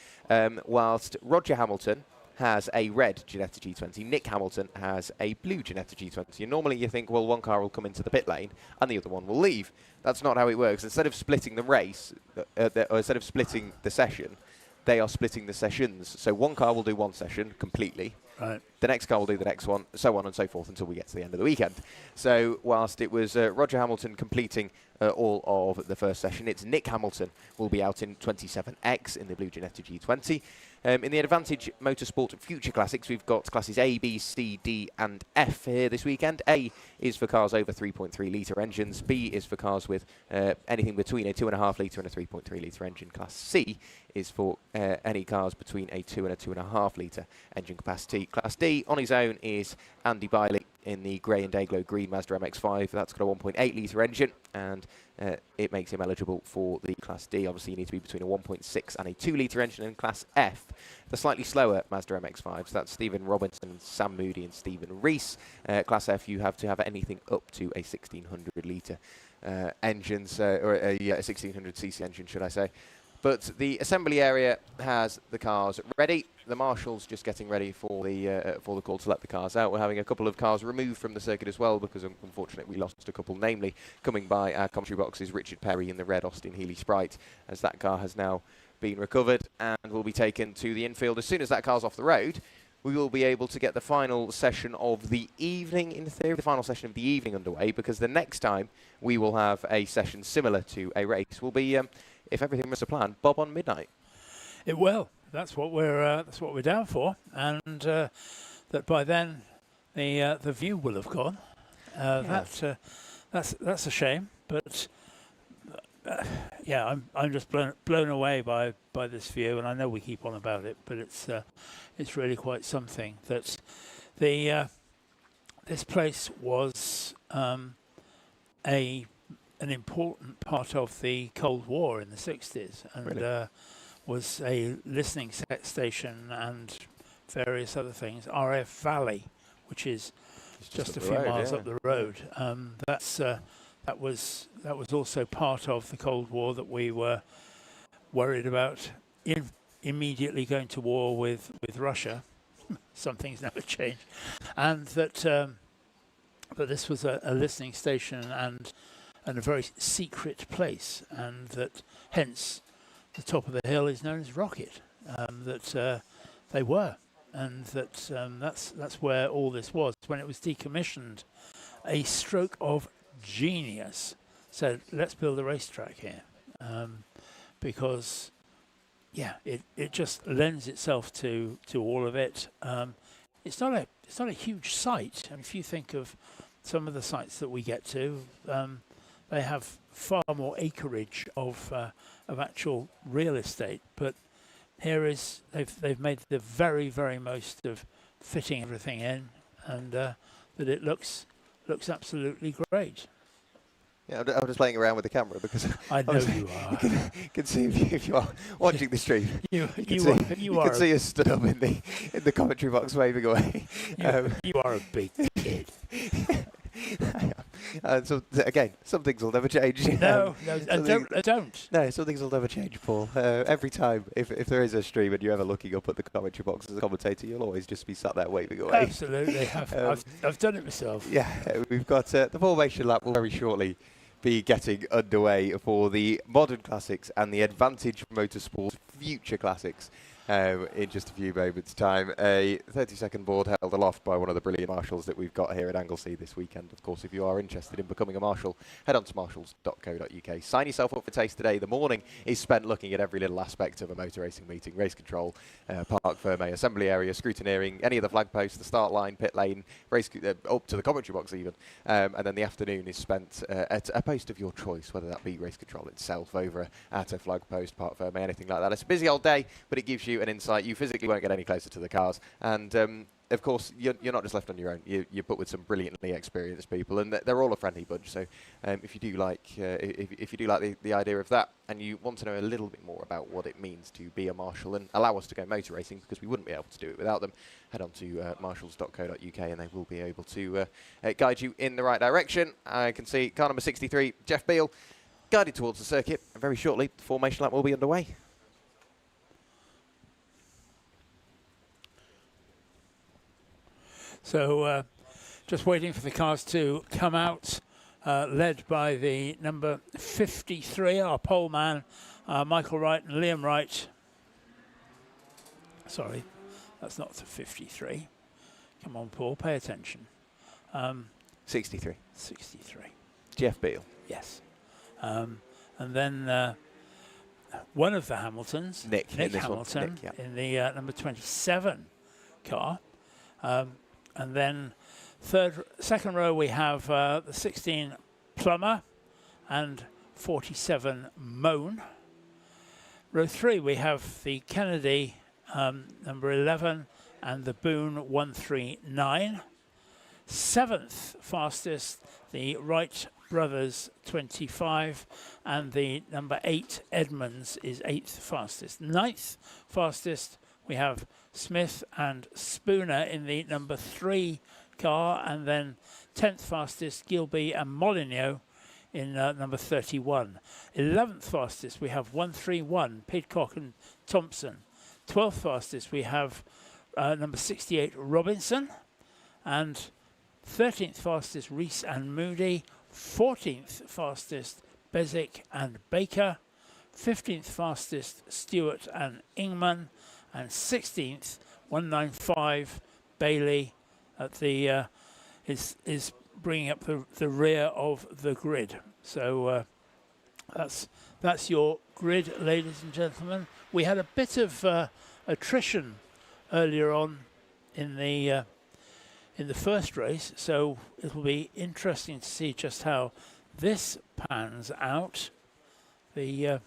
whilst Roger Hamilton has a red Ginetta G20, Nick Hamilton has a blue Ginetta G20. And normally you think, well, one car will come into the pit lane and the other one will leave. That's not how it works. Instead of splitting the race, or instead of splitting the session, they are splitting the sessions. So one car will do one session completely. Right. The next car will do the next one, so on and so forth until we get to the end of the weekend. So whilst it was Roger Hamilton completing all of the first session, it's Nick Hamilton will be out in 27X in the blue Ginetta G20. In the Advantage Motorsport Future Classics, we've got classes A, B, C, D and F here this weekend. A is for cars over 3.3 litre engines. B is for cars with anything between a 2.5 litre and a 3.3 litre engine. Class C is for any cars between a 2 and a 2.5 litre engine capacity. Class D on his own is Andy Biley in the grey and Dayglow green Mazda MX-5. That's got a 1.8 litre engine, and it makes him eligible for the Class D. Obviously, you need to be between a 1.6 and a 2 litre engine. In Class F, the slightly slower Mazda MX-5s, that's Stephen Robinson, Sam Moody and Stephen Rees. Class F, you have to have anything up to a 1600 litre engines, or a 1600cc engine, should I say. But the assembly area has the cars ready. The marshal's just getting ready for the call to let the cars out. We're having a couple of cars removed from the circuit as well, because unfortunately we lost a couple, namely coming by our commentary boxes, Richard Perry in the red Austin Healey Sprite, as that car has now been recovered and will be taken to the infield. As soon as that car's off the road, we will be able to get the final session of the evening, in theory, the final session of the evening underway, because the next time we will have a session similar to a race will be, if everything was to plan, Bob on midnight. It will. That's what we're down for, and that by then the view will have gone. That's a shame, but yeah, I'm just blown away by this view, and I know we keep on about it, but it's really quite something. That this place was an important part of the Cold War in the 60s, and Really? was a listening station and various other things. RF Valley, which is just a few miles up the road. That was also part of the Cold War that we were worried about immediately going to war with Russia. Some things never change, and that but this was a listening station and a very secret place, and that hence the top of the hill is known as Rocket. That they were, and that's where all this was. When it was decommissioned, a stroke of genius said, let's build a racetrack here, because it just lends itself to all of it. It's not a huge site, and if you think of some of the sites that we get to, they have far more acreage of actual real estate. But here is they've made the very, very most of fitting everything in, and that it looks absolutely great. Yeah, I'm just playing around with the camera because I know you are. You can see if you are watching the stream. You can see us stood up in the commentary box waving away. You are a big kid. So again, some things will never change. No, don't. No, some things will never change, Paul. Every time, if there is a stream and you're ever looking up at the commentary box as a commentator, you'll always just be sat there waving away. Absolutely, I've done it myself. Yeah, we've got the formation lap will very shortly be getting underway for the Modern Classics and the Advantage Motorsport Future Classics. In just a few moments' time. A 30-second board held aloft by one of the brilliant marshals that we've got here at Anglesey this weekend. Of course, if you are interested in becoming a marshal, head on to marshals.co.uk. Sign yourself up for taste today. The morning is spent looking at every little aspect of a motor racing meeting: race control, park ferme, assembly area, scrutineering, any of the flag posts, the start line, pit lane, race up to the commentary box even. And then the afternoon is spent at a post of your choice, whether that be race control itself over at a flag post, park ferme, anything like that. It's a busy old day, but it gives you an insight. You physically won't get any closer to the cars, and of course you're not just left on your own. You're put with some brilliantly experienced people, and they're all a friendly bunch. So if you do like if you do like the idea of that, and you want to know a little bit more about what it means to be a marshal and allow us to go motor racing, because we wouldn't be able to do it without them, head on to marshals.co.uk and they will be able to guide you in the right direction. I can see car number 63, Jeff Beale, guided towards the circuit, and very shortly the formation lap will be underway. So just waiting for the cars to come out, led by the number 53, our pole man, Michael Wright and Liam Wright. Sorry, that's not the 53. Come on, Paul, pay attention. 63. 63. Jeff Beale. Yes. And then one of the Hamiltons, Nick Hamilton, in the number 27 car. And then second row we have the 16 Plummer and 47 Moan. Row 3 we have the Kennedy number 11 and the Boone 139. Seventh fastest, the Wright Brothers 25, and the number 8 Edmonds is 8th fastest. Ninth fastest we have Smith and Spooner in the number 3 car, and then 10th fastest Gilby and Molineux in number 31. 11th fastest we have 131 Pidcock and Thompson. 12th fastest we have number 68 Robinson, and 13th fastest Reese and Moody. 14th fastest Bezic and Baker. 15th fastest Stewart and Ingman. And 16th, 195 Bailey at the is bringing up the rear of the grid. So that's your grid, ladies and gentlemen. we had a bit of attrition earlier on in the first race, so it will be interesting to see just how this pans out. The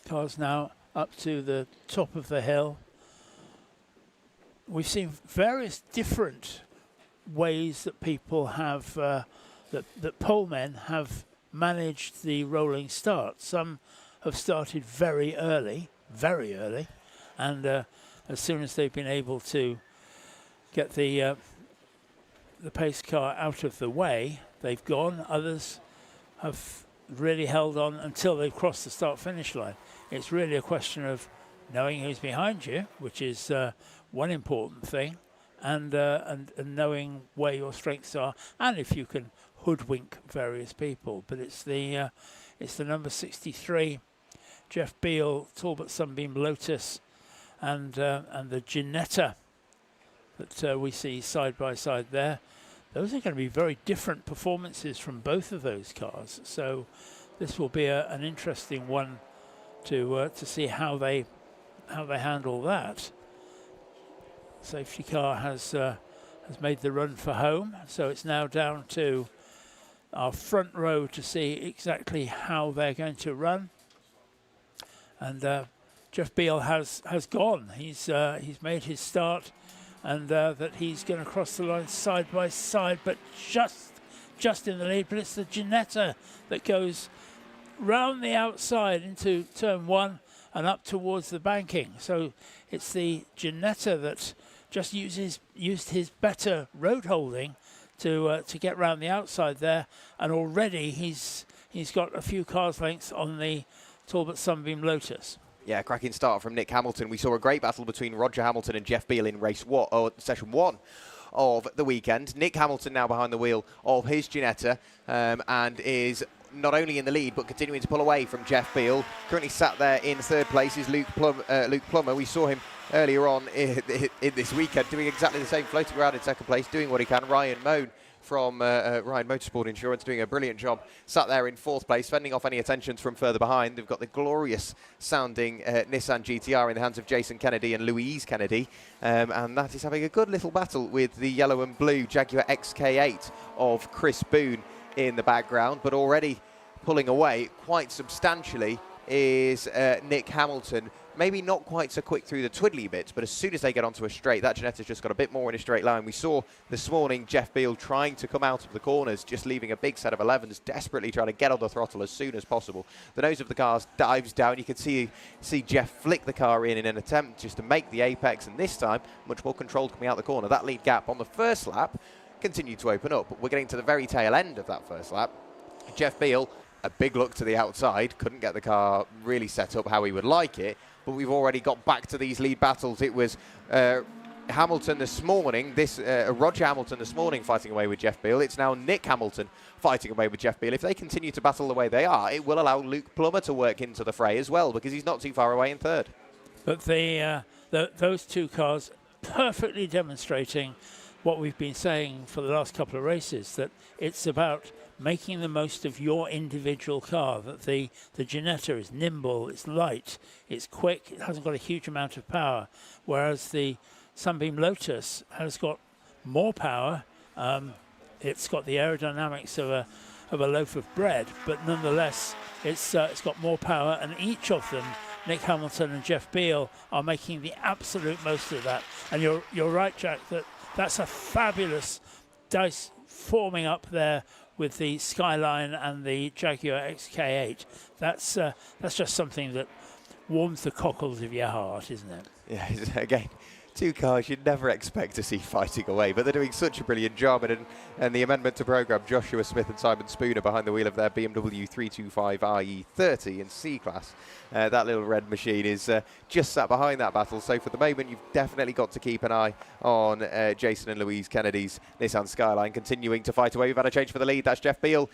car's now up to the top of the hill. We've seen various different ways that people have, that polemen have managed the rolling start. Some have started very early, and as soon as they've been able to get the pace car out of the way, they've gone. Others have really held on until they've crossed the start-finish line. It's really a question of knowing who's behind you, which is one important thing, and knowing where your strengths are, and if you can hoodwink various people. But it's the number 63, Jeff Beale, Talbot Sunbeam Lotus, and the Ginetta that we see side by side there. Those are going to be very different performances from both of those cars. So this will be an interesting one to see how they handle that. Safety car has made the run for home, so it's now down to our front row to see exactly how they're going to run. And Jeff Beale has gone. He's made his start, and that he's going to cross the line side by side, but just in the lead. But it's the Ginetta that goes round the outside into turn one and up towards the banking. So it's the Ginetta that just used his better road holding to get round the outside there, and already he's got a few cars lengths on the Talbot Sunbeam Lotus. Yeah, cracking start from Nick Hamilton. We saw a great battle between Roger Hamilton and Jeff Beale in session one of the weekend. Nick Hamilton now behind the wheel of his Ginetta and is not only in the lead but continuing to pull away from Jeff Beale. Currently sat there in third place is Luke Plummer. We saw him earlier on in this weekend doing exactly the same, floating around in second place, doing what he can. Ryan Moan from Ryan Motorsport Insurance doing a brilliant job, sat there in fourth place, fending off any attentions from further behind. They've got the glorious sounding Nissan GTR in the hands of Jason Kennedy and Louise Kennedy, and that is having a good little battle with the yellow and blue Jaguar XK8 of Chris Boone in the background. But already pulling away quite substantially is Nick Hamilton. Maybe not quite so quick through the twiddly bits, but as soon as they get onto a straight, that Ginetta's just got a bit more in a straight line. We saw this morning Jeff Beale trying to come out of the corners, just leaving a big set of 11s, desperately trying to get on the throttle as soon as possible. The nose of the car dives down. You can see Jeff flick the car in an attempt just to make the apex, and this time, much more controlled coming out the corner. That lead gap on the first lap continued to open up, but we're getting to the very tail end of that first lap. Jeff Beale, a big look to the outside, couldn't get the car really set up how he would like it, but we've already got back to these lead battles. It was Hamilton this morning, Roger Hamilton this morning fighting away with Jeff Beale. It's now Nick Hamilton fighting away with Jeff Beale. If they continue to battle the way they are, it will allow Luke Plummer to work into the fray as well, because he's not too far away in third. But Those two cars perfectly demonstrating what we've been saying for the last couple of races, that it's about making the most of your individual car, that the Ginetta is nimble, it's light, it's quick, it hasn't got a huge amount of power, whereas the Sunbeam Lotus has got more power. It's got the aerodynamics of a loaf of bread, but nonetheless it's got more power, and each of them, Nick Hamilton and Jeff Beale, are making the absolute most of that. And you're right, Jack, that's a fabulous dice forming up there with the Skyline and the Jaguar XK8. That's just something that warms the cockles of your heart, isn't it? Yeah, again, two cars you'd never expect to see fighting away, but they're doing such a brilliant job. And the amendment to programme, Joshua Smith and Simon Spooner behind the wheel of their BMW 325 IE30 in C-Class. That little red machine is just sat behind that battle. So for the moment, you've definitely got to keep an eye on Jason and Louise Kennedy's Nissan Skyline continuing to fight away. We've had a change for the lead. That's Jeff Beale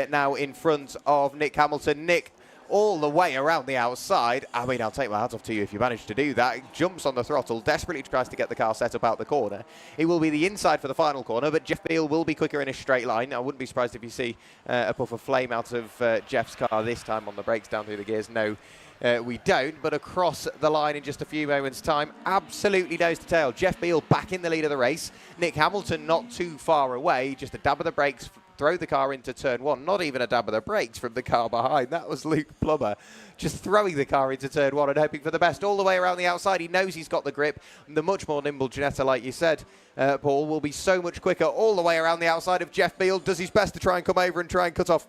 now in front of Nick Hamilton. Nick, all the way around the outside. I mean, I'll take my hat off to you if you manage to do that. He jumps on the throttle, desperately tries to get the car set up out the corner. It will be the inside for the final corner, but Jeff Beale will be quicker in a straight line. I wouldn't be surprised if you see a puff of flame out of Jeff's car this time on the brakes down through the gears. No, we don't. But across the line in just a few moments' time, absolutely nose to tail. Jeff Beale back in the lead of the race. Nick Hamilton not too far away, just a dab of the brakes, throw the car into turn one. Not even a dab of the brakes from the car behind. That was Luke Plummer just throwing the car into turn one and hoping for the best all the way around the outside. He knows he's got the grip. The much more nimble Ginetta, like you said, Paul, will be so much quicker all the way around the outside of Jeff Beale. Does his best to try and come over and try and cut off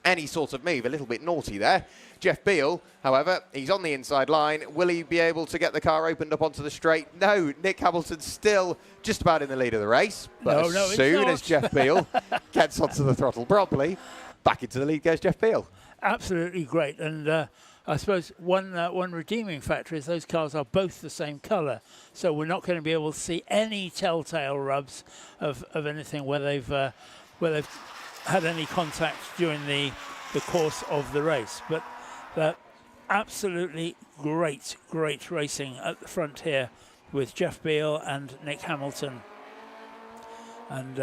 any sort of move. A little bit naughty there. Jeff Beale, however, he's on the inside line. Will he be able to get the car opened up onto the straight? No, Nick Hamilton's still just about in the lead of the race. But as soon as Jeff Beale gets onto the throttle properly, back into the lead goes Jeff Beale. Absolutely great. And I suppose one redeeming factor is those cars are both the same colour. So we're not going to be able to see any telltale rubs of anything where they've had any contact during the course of the race. But absolutely great racing at the front here with Jeff Beale and Nick Hamilton. And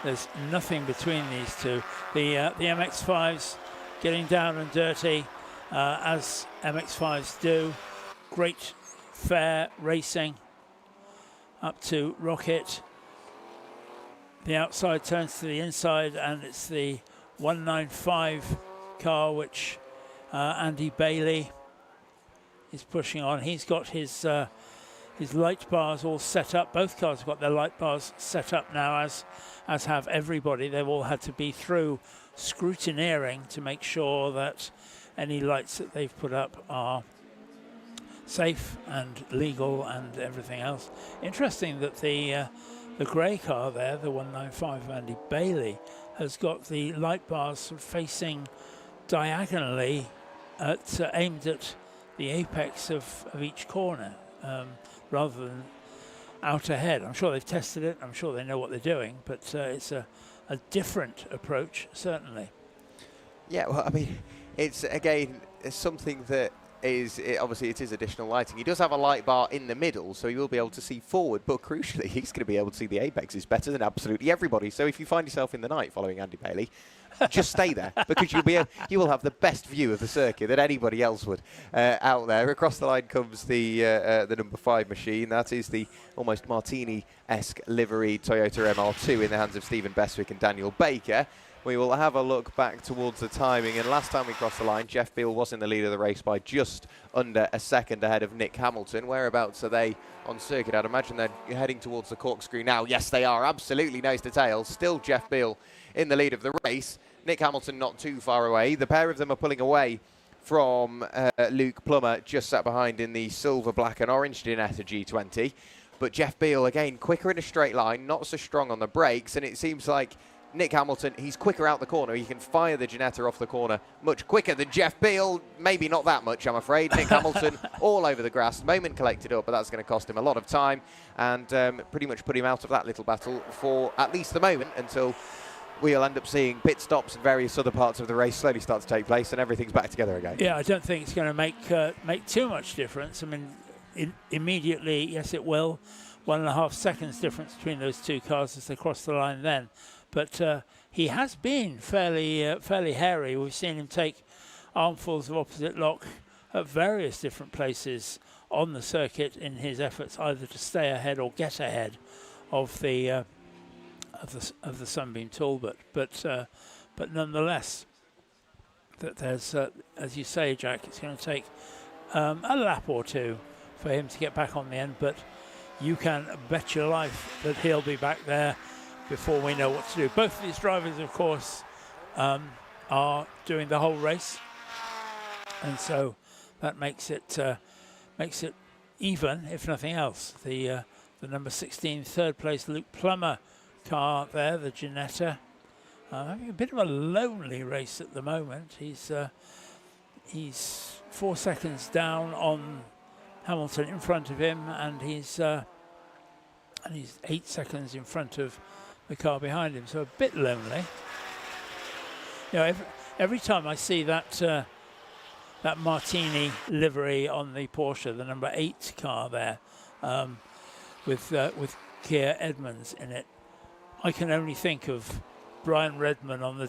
there's nothing between these two. The MX-5s getting down and dirty, as MX-5s do. Great, fair racing up to Rocket. The outside turns to the inside, and it's the 195 car which Andy Bailey is pushing on. He's got his light bars all set up. Both cars have got their light bars set up now, as have everybody. They've all had to be through scrutineering to make sure that any lights that they've put up are safe and legal and everything else. Interesting that the grey car there, the 195 of Andy Bailey, has got the light bars sort of facing diagonally aimed at the apex of each corner rather than out ahead. I'm sure they've tested it. I'm sure they know what they're doing, but it's a different approach, certainly. Yeah, well, I mean, it's something that obviously it is additional lighting. He does have a light bar in the middle, so he will be able to see forward, but crucially, he's going to be able to see the apexes better than absolutely everybody. So if you find yourself in the night following Andy Bailey, just stay there, because you will have the best view of the circuit that anybody else would out there. Across the line comes the number 5 machine. That is the almost Martini-esque livery Toyota MR2 in the hands of Stephen Beswick and Daniel Baker. We will have a look back towards the timing, and last time we crossed the line, Jeff Beale was in the lead of the race by just under a second ahead of Nick Hamilton. Whereabouts are they on circuit? I'd imagine they're heading towards the corkscrew now. Yes, they are, absolutely nose to tail. Still Jeff Beale in the lead of the race. Nick Hamilton not too far away. The pair of them are pulling away from Luke Plummer, just sat behind in the silver, black and orange Ginetta G20. But Jeff Beale, again, quicker in a straight line, not so strong on the brakes, and it seems like Nick Hamilton, he's quicker out the corner. He can fire the Ginetta off the corner much quicker than Jeff Beale. Maybe not that much, I'm afraid. Nick Hamilton all over the grass. Moment collected up, but that's going to cost him a lot of time and pretty much put him out of that little battle for at least the moment, until we'll end up seeing pit stops and various other parts of the race slowly start to take place and everything's back together again. Yeah, I don't think it's going to make too much difference. I mean, immediately, yes, it will. 1.5 seconds difference between those two cars as they cross the line then. But he has been fairly hairy. We've seen him take armfuls of opposite lock at various different places on the circuit in his efforts either to stay ahead or get ahead of the Sunbeam Talbot. But nonetheless, that there's as you say, Jack, it's going to take a lap or two for him to get back on the end. But you can bet your life that he'll be back there before we know what to do. Both of these drivers, of course, are doing the whole race, and so that makes it even, if nothing else. The number 16, third place Luke Plummer car there, the Ginetta, having a bit of a lonely race at the moment. He's 4 seconds down on Hamilton in front of him, and he's 8 seconds in front of the car behind him, so a bit lonely. You know, every time I see that Martini livery on the Porsche, the number 8 car there, with Keir Edmonds in it, I can only think of Brian Redman on the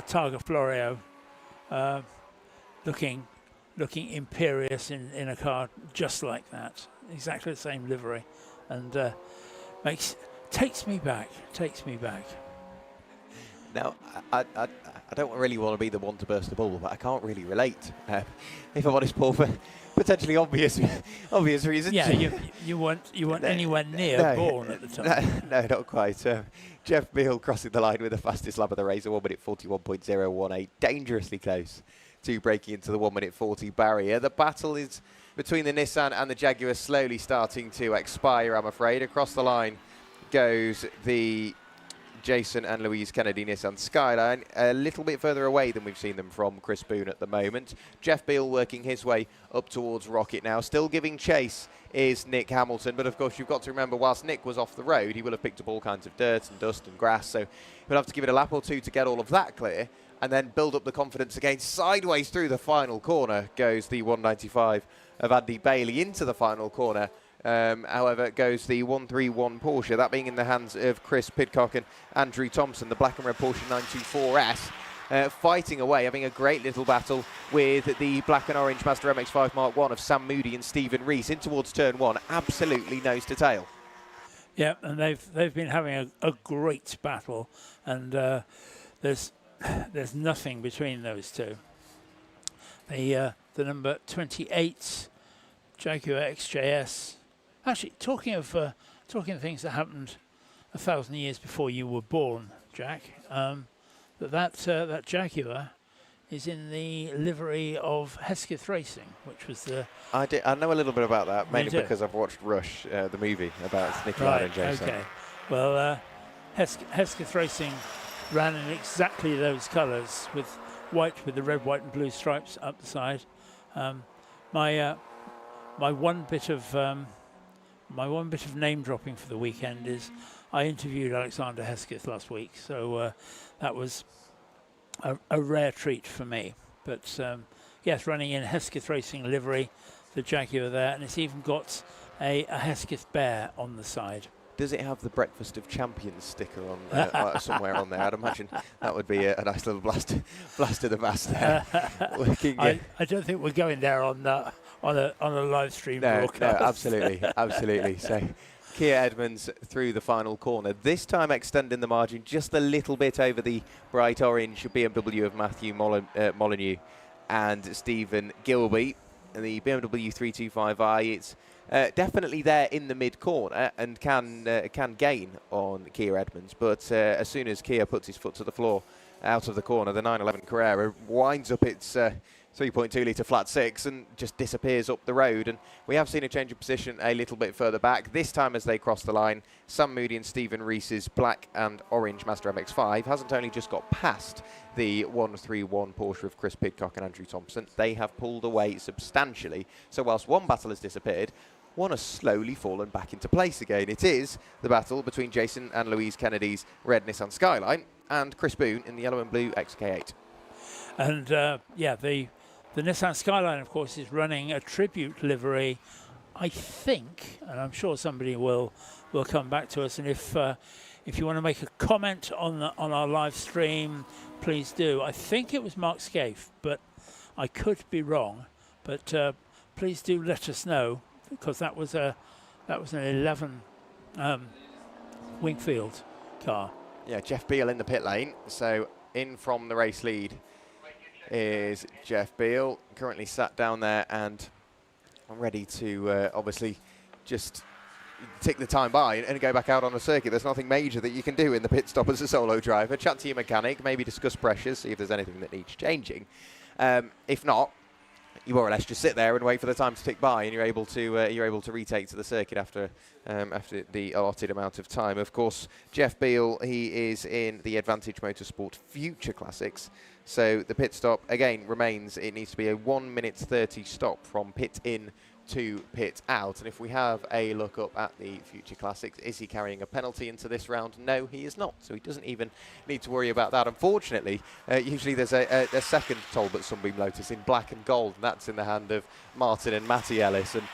Targa Florio, looking looking imperious in a car just like that, exactly the same livery, and takes me back. Now, I don't really want to be the one to burst the bubble, but I can't really relate. If I'm honest, Paul, for potentially obvious reasons. Yeah, you weren't anywhere near born at the time. No, not quite. Jeff Beale crossing the line with the fastest lap of the race, a 1 minute 41.018, dangerously close to breaking into the 1 minute 40 barrier. The battle is between the Nissan and the Jaguar slowly starting to expire, I'm afraid. Across the line goes the Jason and Louise Kennedy Nissan Skyline, a little bit further away than we've seen them from Chris Boone at the moment. Jeff Beale working his way up towards Rocket now. Still giving chase is Nick Hamilton, but of course you've got to remember, whilst Nick was off the road, he will have picked up all kinds of dirt and dust and grass, so he'll have to give it a lap or two to get all of that clear, and then build up the confidence again. Sideways through the final corner goes the 195 of Andy Bailey into the final corner. However, goes the 131 Porsche, that being in the hands of Chris Pidcock and Andrew Thompson, the black and red Porsche 924S, fighting away, having a great little battle with the black and orange Mazda MX-5 Mark 1 of Sam Moody and Stephen Rees in towards turn 1, absolutely nose to tail. Yeah, and they've been having a great battle, and there's nothing between those two. The number 28 Jaguar XJS. Actually, talking of things that happened 1,000 years before you were born, Jack, that Jaguar is in the livery of Hesketh Racing, which was the... I know a little bit about that, mainly because I've watched Rush, the movie about Nicky Lauda and Jason. Okay. Well, Hesketh Racing ran in exactly those colours, with white with the red, white and blue stripes up the side. My one bit of name dropping for the weekend is I interviewed Alexander Hesketh last week, so that was a rare treat for me. But yes, running in Hesketh Racing livery, the Jaguar there, and it's even got a Hesketh bear on the side. Does it have the Breakfast of Champions sticker on somewhere on there? I'd imagine that would be a nice little blast of the past there. I don't think we're going there on a live stream broadcast. No, absolutely. So Kia Edmonds through the final corner, this time extending the margin just a little bit over the bright orange BMW of Matthew Molyneux and Stephen Gilby. And the BMW 325i, it's definitely there in the mid-corner and can gain on Kia Edmonds, but as soon as Kia puts his foot to the floor out of the corner, the 911 Carrera winds up its 3.2 litre flat six and just disappears up the road. And we have seen a change of position a little bit further back, this time as they cross the line. Sam Moody and Stephen Rees's black and orange Mazda MX-5 hasn't only just got past the 131 Porsche of Chris Pidcock and Andrew Thompson, they have pulled away substantially. So whilst one battle has disappeared, one has slowly fallen back into place again. It is the battle between Jason and Louise Kennedy's red Nissan Skyline and Chris Boone in the yellow and blue XK8. And the Nissan Skyline, of course, is running a tribute livery, I think, and I'm sure somebody will come back to us. And if you want to make a comment on our live stream, please do. I think it was Mark Scaife, but I could be wrong. But please do let us know, because that was an 11 Wingfield car. Yeah, Jeff Beale in the pit lane. So in from the race lead is Jeff Beale, currently sat down there and ready to obviously just tick the time by and go back out on the circuit. There's nothing major that you can do in the pit stop as a solo driver. Chat to your mechanic, maybe discuss pressures, see if there's anything that needs changing. If not, you more or less just sit there and wait for the time to tick by, and you're able to retake to the circuit after the allotted amount of time. Of course, Jeff Beale, he is in the Advantage Motorsport Future Classics. So the pit stop, again, remains, it needs to be a 1 minute 30 stop from pit in to pit out. And if we have a look up at the Future Classics, is he carrying a penalty into this round? No, he is not. So he doesn't even need to worry about that. Unfortunately, usually there's a second Talbot Sunbeam Lotus in black and gold, and that's in the hand of Martin and Matty Ellis. And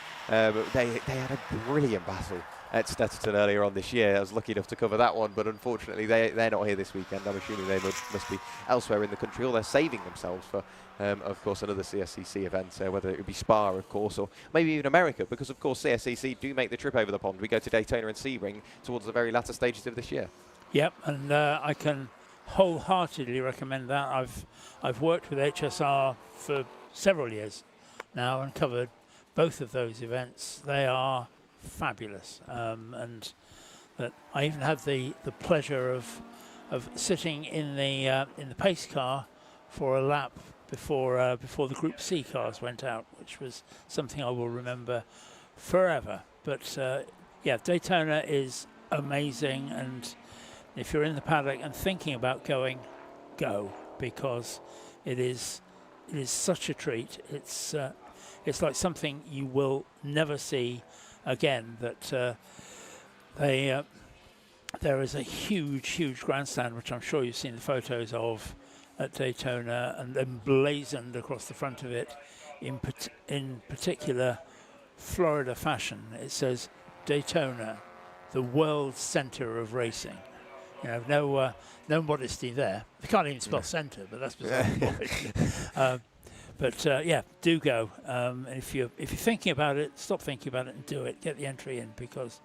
they had a brilliant battle at Stetterton earlier on this year. I was lucky enough to cover that one, but unfortunately they're not here this weekend. I'm assuming they must be elsewhere in the country, or they're saving themselves for, of course, another CSCC event, whether it would be Spa, of course, or maybe even America, because, of course, CSCC do make the trip over the pond. We go to Daytona and Sebring towards the very latter stages of this year. Yep, and I can wholeheartedly recommend that. I've worked with HSR for several years now and covered both of those events. They are fabulous, and that I even had the pleasure of sitting in the pace car for a lap before the Group C cars went out, which was something I will remember forever. But yeah, Daytona is amazing, and if you're in the paddock and thinking about going, go, because it is such a treat. It's like something you will never see again. That there is a huge grandstand, which I'm sure you've seen the photos of at Daytona, and emblazoned across the front of it in particular Florida fashion. It says Daytona, the world center of racing. You know, no modesty there. They can't even spell centre, but that's bizarre. But yeah, do go. If you're thinking about it, stop thinking about it and do it. Get the entry in, because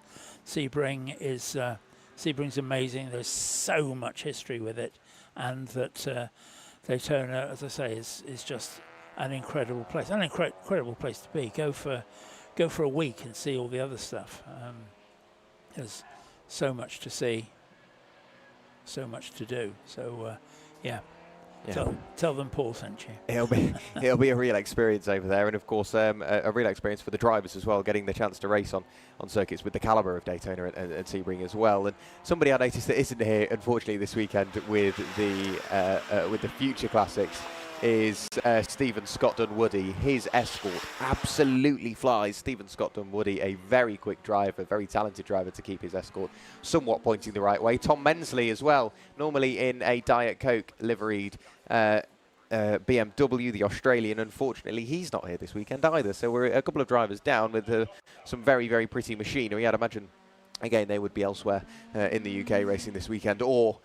Sebring's amazing. There's so much history with it, and that Daytona, as I say, is just an incredible place. An incredible place to be. Go for a week and see all the other stuff. There's so much to see, so much to do. So yeah. Tell them Paul sent you. It'll be a real experience over there, and of course a real experience for the drivers as well, getting the chance to race on circuits with the calibre of Daytona and Sebring as well. And somebody I noticed that isn't here, unfortunately, this weekend with the Future Classics is Stephen Scott Dunwoody. His escort absolutely flies. Stephen Scott Dunwoody, a very quick driver, very talented driver to keep his escort somewhat pointing the right way. Tom Mensley as well, normally in a Diet Coke liveried BMW, the Australian. Unfortunately, he's not here this weekend either. So we're a couple of drivers down with some very pretty machinery. I'd imagine, again, they would be elsewhere in the UK racing this weekend, or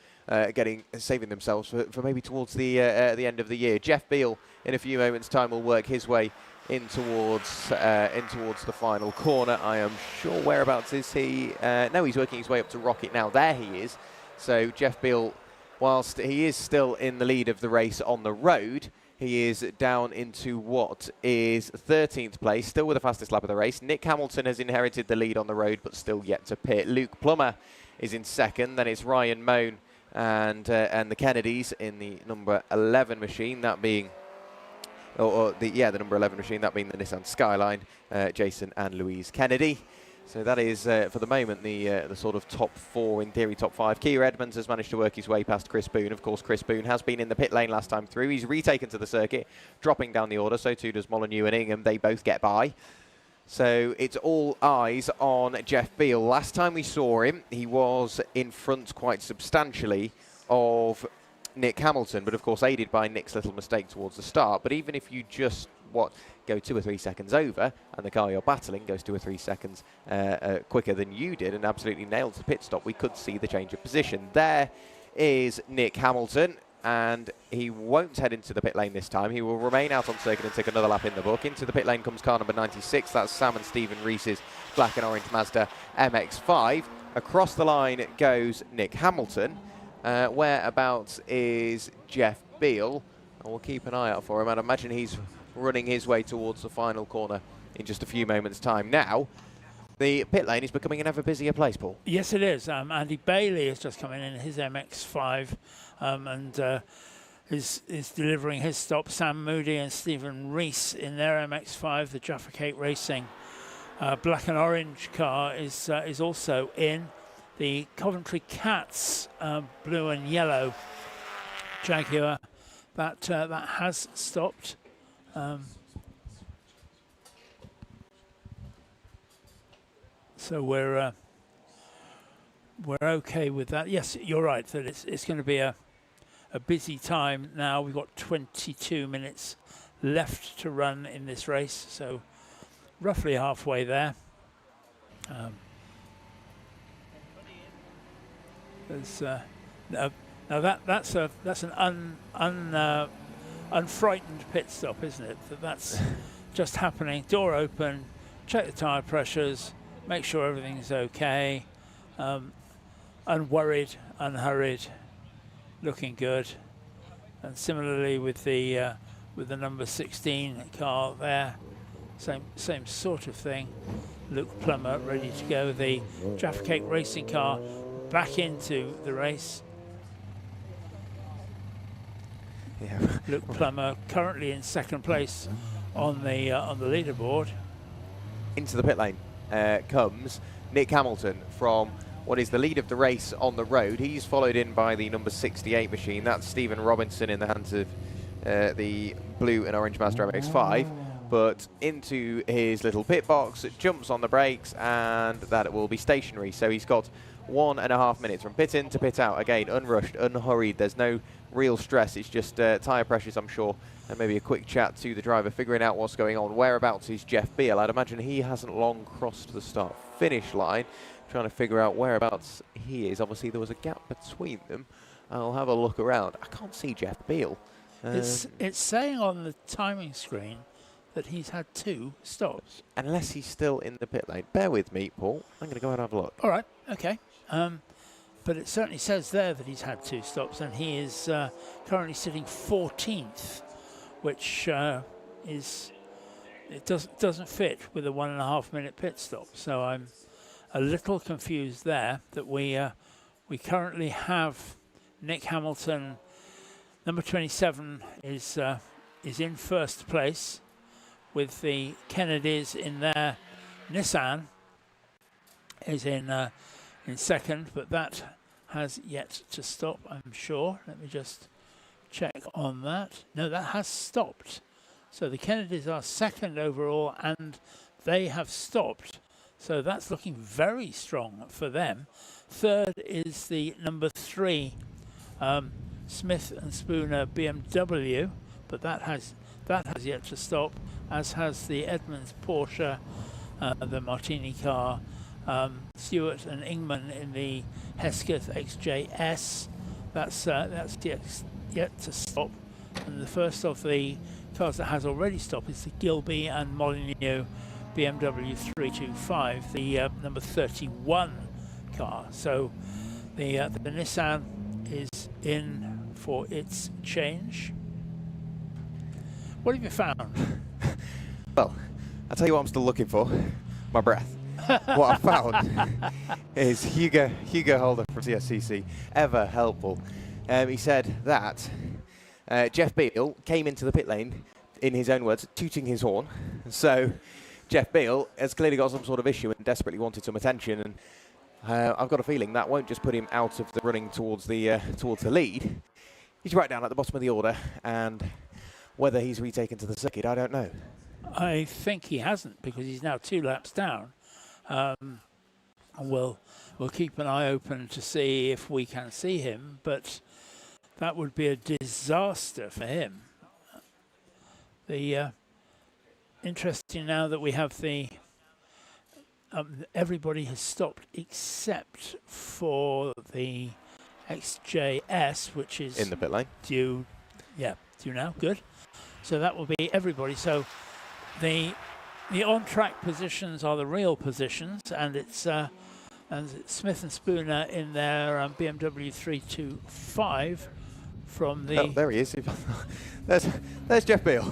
saving themselves for maybe towards the end of the year. Jeff Beale, in a few moments' time, will work his way in towards the final corner. I am sure, whereabouts is he? No, he's working his way up to Rocket now. There he is. So Jeff Beale, whilst he is still in the lead of the race on the road, he is down into what is 13th place, still with the fastest lap of the race. Nick Hamilton has inherited the lead on the road, but still yet to pit. Luke Plummer is in second. Then it's Ryan Moan and the Kennedys in the number 11 machine, that being the number 11 machine, that being the Nissan Skyline, Jason and Louise Kennedy. So that is for the moment the sort of top four, in theory top five. Kia Edmonds has managed to work his way past Chris Boone. Of course, Chris Boone has been in the pit lane last time through. He's retaken to the circuit, dropping down the order. So too does Molyneux and Ingham. They both get by. So it's all eyes on Jeff Beale. Last time we saw him, he was in front quite substantially of Nick Hamilton, but of course aided by Nick's little mistake towards the start. But even if you just go 2 or 3 seconds over, and the car you're battling goes 2 or 3 seconds quicker than you did and absolutely nails the pit stop, we could see the change of position. There is Nick Hamilton, and he won't head into the pit lane this time. He will remain out on circuit and take another lap in the book. Into the pit lane comes car number 96. That's Sam and Stephen Reese's black and orange Mazda MX-5. Across the line goes Nick Hamilton. Whereabouts is Jeff Beale? And we'll keep an eye out for him. I'd imagine he's running his way towards the final corner in just a few moments' time. Now, the pit lane is becoming an ever busier place, Paul. Yes, it is. Andy Bailey has just come in his MX-5 and is delivering his stop. Sam Moody and Stephen Rees in their MX-5, the Jaffa Cake Racing black and orange car is also in. The Coventry Cats blue and yellow Jaguar that has stopped. So we're okay with that. Yes, you're right that it's going to be a busy time now. We've got 22 minutes left to run in this race, so roughly halfway there. There's now that's an unfrightened pit stop, isn't it? That's just happening. Door open, check the tyre pressures, make sure everything's okay. Unworried, unhurried, looking good. And similarly with the number 16 car there, same sort of thing. Luke Plummer ready to go. The Jaffa Cake Racing car back into the race. Yeah. Luke Plummer currently in second place on the leaderboard. Into the pit lane comes Nick Hamilton from what is the lead of the race on the road. He's followed in by the number 68 machine. That's Stephen Robinson in the hands of the blue and orange Mazda MX-5. But into his little pit box, jumps on the brakes, and that will be stationary. So he's got 1.5 minutes from pit in to pit out. Again, unrushed, unhurried. There's no real stress. It's just tyre pressures, I'm sure, and maybe a quick chat to the driver, figuring out what's going on. Whereabouts is Jeff Beale? I'd imagine he hasn't long crossed the start-finish line, trying to figure out whereabouts he is. Obviously, there was a gap between them. I'll have a look around. I can't see Jeff Beale. It's saying on the timing screen that he's had 2 stops. Unless he's still in the pit lane. Bear with me, Paul. I'm going to go and have a look. All right, okay. But it certainly says there that he's had 2 stops, and he is currently sitting 14th, which doesn't fit with a 1.5 minute pit stop. So I'm a little confused there that we currently have Nick Hamilton, number 27, is in first place, with the Kennedys in there. Nissan is in second, but that has yet to stop, I'm sure. Let me just check on that. No, that has stopped. So the Kennedys are second overall, and they have stopped. So that's looking very strong for them. Third is the number 3, Smith and Spooner BMW, but that has yet to stop, as has the Edmunds Porsche, the Martini car, Stewart and Ingman in the Hesketh XJS. That's yet to stop. And the first of the cars that has already stopped is the Gilby and Molyneux BMW 325, the number 31 car. So the Nissan is in for its change. What have you found? Well, I'll tell you what I'm still looking for. My breath. What I found is Hugo Holder from CSCC, ever helpful. He said that Jeff Beale came into the pit lane, in his own words, tooting his horn. So Jeff Beale has clearly got some sort of issue and desperately wanted some attention. And I've got a feeling that won't just put him out of the running towards the lead. He's right down at the bottom of the order, and whether he's retaken to the circuit, I don't know. I think he hasn't, because he's now 2 laps down. We'll keep an eye open to see if we can see him, but that would be a disaster for him. The interesting now that we have the everybody has stopped except for the XJS, which is in the pit lane. Due now. Good. So that will be everybody. So the on-track positions are the real positions, and it's Smith and Spooner in their BMW 325 from the. Oh, there he is. There's Jeff Beale.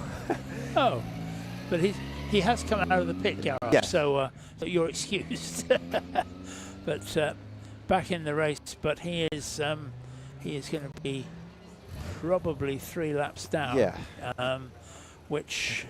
Oh, but he has come out of the pit garage, yeah. So you're excused. But back in the race, but he is going to be probably 3 laps down. Yeah. Which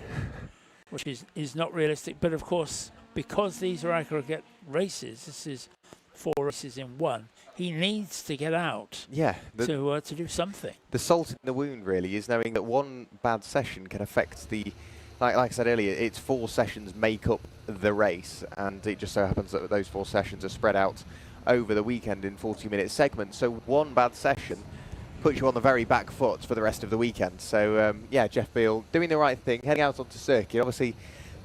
is not realistic. But of course, because these are aggregate races, this is 4 races in one. He needs to get out. Yeah. To do something. The salt in the wound really is knowing that one bad session can affect the. Like I said earlier, it's 4 sessions make up the race, and it just so happens that those 4 sessions are spread out over the weekend in 40-minute segments. So one bad session puts you on the very back foot for the rest of the weekend. So yeah, Jeff Beale doing the right thing, heading out onto circuit. Obviously,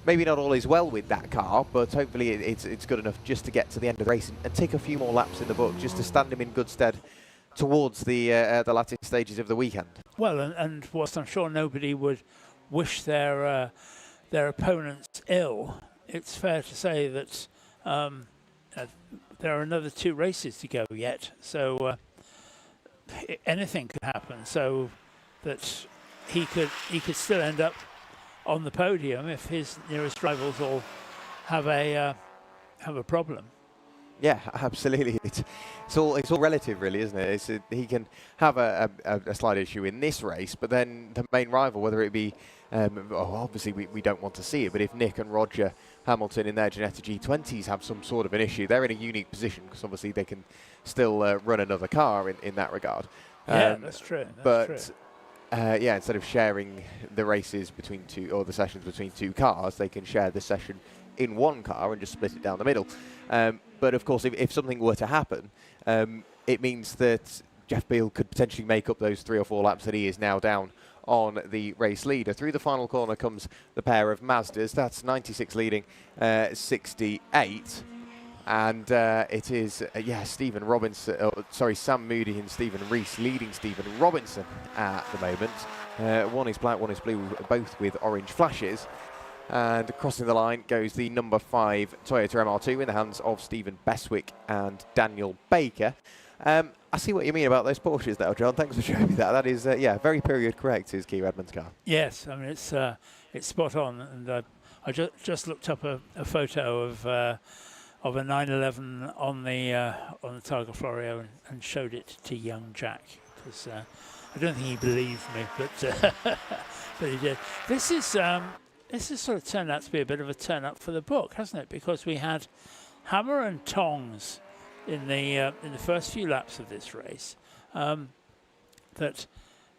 maybe not all is well with that car, but hopefully it's good enough just to get to the end of the race and take a few more laps in the book, just to stand him in good stead towards the latter stages of the weekend. Well, and whilst I'm sure nobody would wish their opponents ill, it's fair to say that there are another 2 races to go yet, so anything could happen. So that he could still end up on the podium if his nearest rivals all have a problem. Yeah, absolutely. It's all relative, really, isn't it? He can have a slight issue in this race, but then the main rival, whether it be, obviously we don't want to see it, but if Nick and Roger Hamilton in their Ginetta G20s have some sort of an issue, they're in a unique position because obviously they can still run another car in that regard. Yeah, that's true. Instead of sharing the races between two, or the sessions between 2 cars, they can share the session in one car and just split it down the middle. But of course, if something were to happen, it means that Jeff Beale could potentially make up those 3 or 4 laps that he is now down on the race leader. Through the final corner comes the pair of Mazdas. That's 96 leading 68. And it is, Stephen Robinson, Sam Moody and Stephen Rees leading Stephen Robinson at the moment. One is black, one is blue, both with orange flashes. And crossing the line goes the number 5 Toyota MR2 in the hands of Stephen Beswick and Daniel Baker. I see what you mean about those Porsches there, John. Thanks for showing me that. That is, very period correct, is Keir Edmonds' car. Yes, I mean, it's spot on. And I just looked up a photo of a 911 on the Targa Florio and showed it to young Jack, because I don't think he believed me, but but he did. This is sort of turned out to be a bit of a turn up for the book, hasn't it? Because we had hammer and tongs in the first few laps of this race. That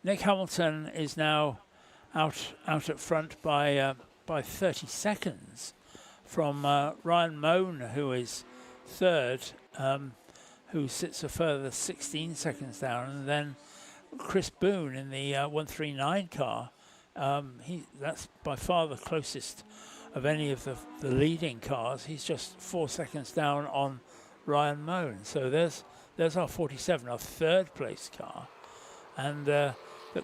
Nick Hamilton is now out at front by 30 seconds from Ryan Moan, who is 3rd, who sits a further 16 seconds down, and then Chris Boone in the 139 car. That's by far the closest of any of the leading cars. He's just 4 seconds down on Ryan Moan. So there's our 47, our 3rd place car, and that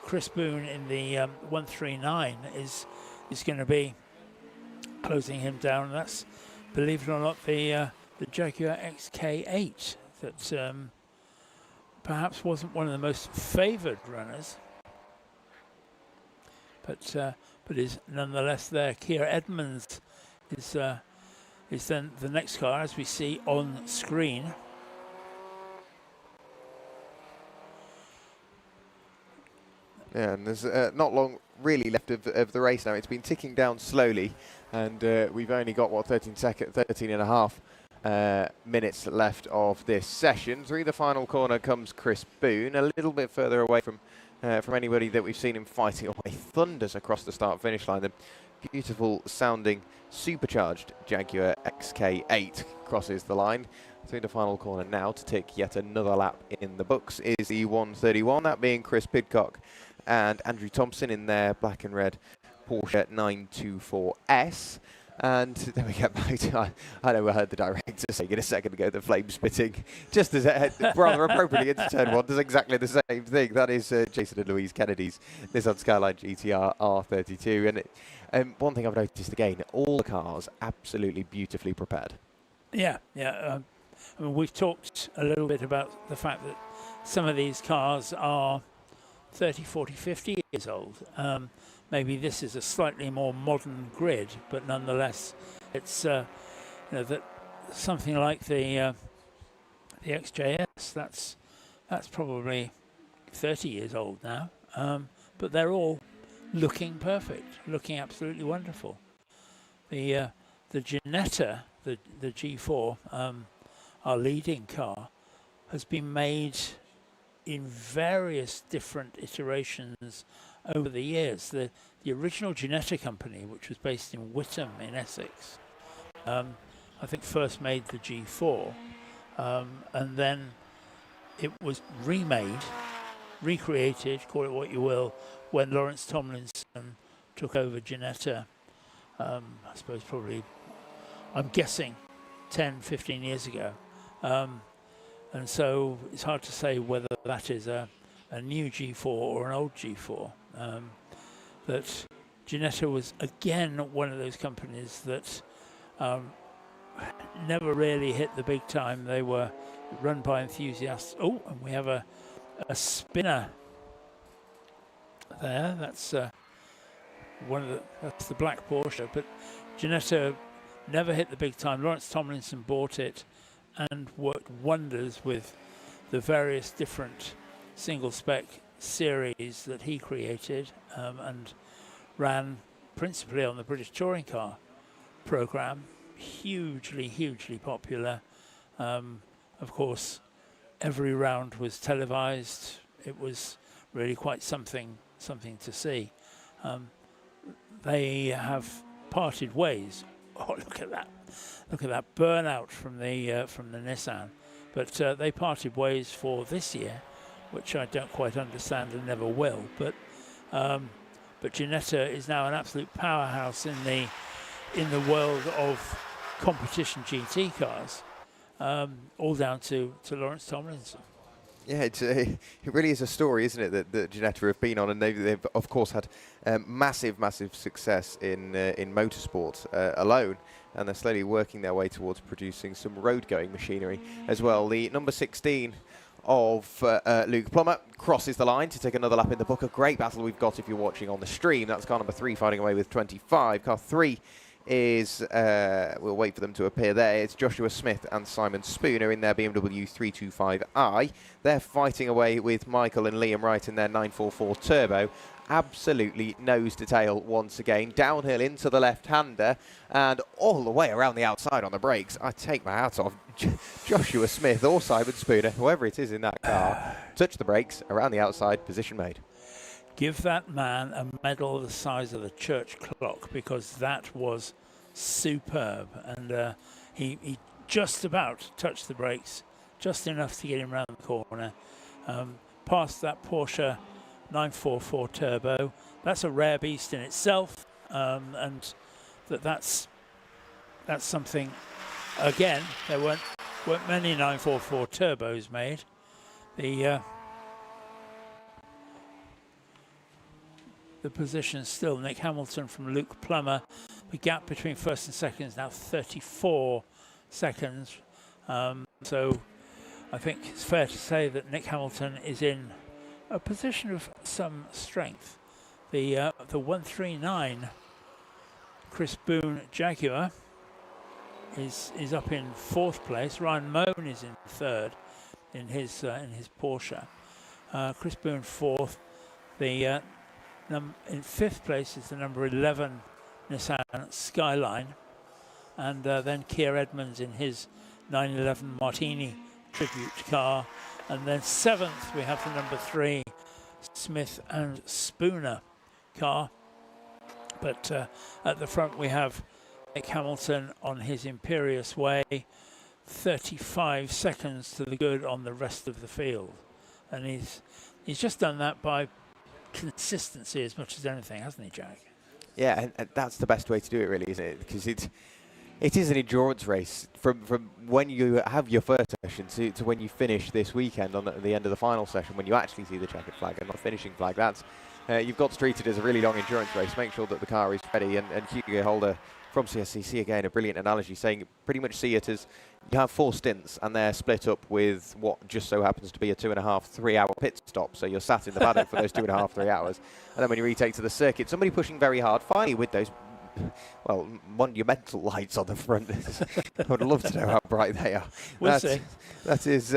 Chris Boone in the 139 is going to be closing him down. That's, believe it or not, the Jaguar XK8 that perhaps wasn't one of the most favoured runners, but is nonetheless there. Keir Edmonds is then the next car, as we see on screen. Yeah, and there's not long really left of the race now. It's been ticking down slowly, and we've only got, 13 and a half minutes left of this session. Through the final corner comes Chris Boone, a little bit further away from anybody that we've seen him fighting away. Thunders across the start-finish line. The beautiful sounding supercharged Jaguar XK8 crosses the line. Through the final corner now to take yet another lap in the books is the 131, that being Chris Pidcock and Andrew Thompson in their black and red Porsche 924S. And then we get back to, I know I heard the director saying it a second ago, the flame spitting, just as rather appropriately into turn 1, does exactly the same thing. That is Jason and Louise Kennedy's Nissan Skyline GTR R32. And one thing I've noticed again, all the cars absolutely beautifully prepared. Yeah. I mean, we've talked a little bit about the fact that some of these cars are 30, 40, 50 years old. Maybe this is a slightly more modern grid, but nonetheless, it's that something like the XJS. That's probably 30 years old now, but they're all looking perfect, looking absolutely wonderful. The Ginetta, the G4, our leading car, has been made in various different iterations over the years. The original Ginetta company, which was based in Whittam in Essex, I think first made the G4, and then it was remade, recreated, call it what you will, when Lawrence Tomlinson took over Ginetta I suppose probably, I'm guessing, 10, 15 years ago. And so it's hard to say whether that is a new G4 or an old G4. But Ginetta was again one of those companies that never really hit the big time. They were run by enthusiasts. Oh, and we have a spinner there. That's that's the black Porsche. But Ginetta never hit the big time. Lawrence Tomlinson bought it and worked wonders with the various different single spec series that he created, and ran principally on the British touring car program. Hugely popular. Of course, every round was televised. It was really quite something to see. They have parted ways. Oh, look at that! Look at that burnout from the Nissan. But they parted ways for this year, which I don't quite understand and never will. But Ginetta is now an absolute powerhouse in the world of competition GT cars, all down to Lawrence Tomlinson. Yeah, it really is a story, isn't it, that Ginetta have been on, and they've of course had massive success in motorsport alone, and they're slowly working their way towards producing some road-going machinery as well. The number 16 of Luke Plummer crosses the line to take another lap in the book. A great battle we've got if you're watching on the stream. That's car number 3 fighting away with 25. Car 3 is, we'll wait for them to appear there, it's Joshua Smith and Simon Spooner in their BMW 325i. They're fighting away with Michael and Liam Wright in their 944 Turbo. Absolutely nose to tail once again, downhill into the left-hander and all the way around the outside on the brakes. I take my hat off. Joshua Smith or Simon Spooner, whoever it is in that car, touch the brakes, around the outside, position made. Give that man a medal the size of the church clock, because that was superb. And he just about touched the brakes, just enough to get him round the corner. Past that Porsche 944 Turbo. That's a rare beast in itself, and that's something. Again, there weren't many 944 Turbos made. The position still Nick Hamilton from Luke Plummer. The gap between first and second is now 34 seconds. So I think it's fair to say that Nick Hamilton is in a position of some strength. The 139 Chris Boone Jaguar is up in 4th place. Ryan Moan is in 3rd in his Porsche. Chris Boone 4th. In 5th place is the number 11 Nissan Skyline, and then Keir Edmonds in his 911 Martini tribute car, and then 7th we have the number 3 Smith and Spooner car. But at the front we have Nick Hamilton on his Imperious Way, 35 seconds to the good on the rest of the field, and he's just done that by consistency as much as anything, hasn't he, Jack? Yeah, and that's the best way to do it, really, isn't it? Because it is an endurance race from when you have your first session to when you finish this weekend on the end of the final session, when you actually see the checkered flag and not the finishing flag. That's you've got to treat it as a really long endurance race. Make sure that the car is ready. And Hugo Holder from CSCC, again, a brilliant analogy, saying pretty much see it as you have 4 stints and they're split up with what just so happens to be a 2.5, 3 hour pit stop. So you're sat in the paddock for those 2.5, 3 hours. And then when you retake to the circuit, somebody pushing very hard, finally with those, well, monumental lights on the front. I would love to know how bright they are. We'll see. That is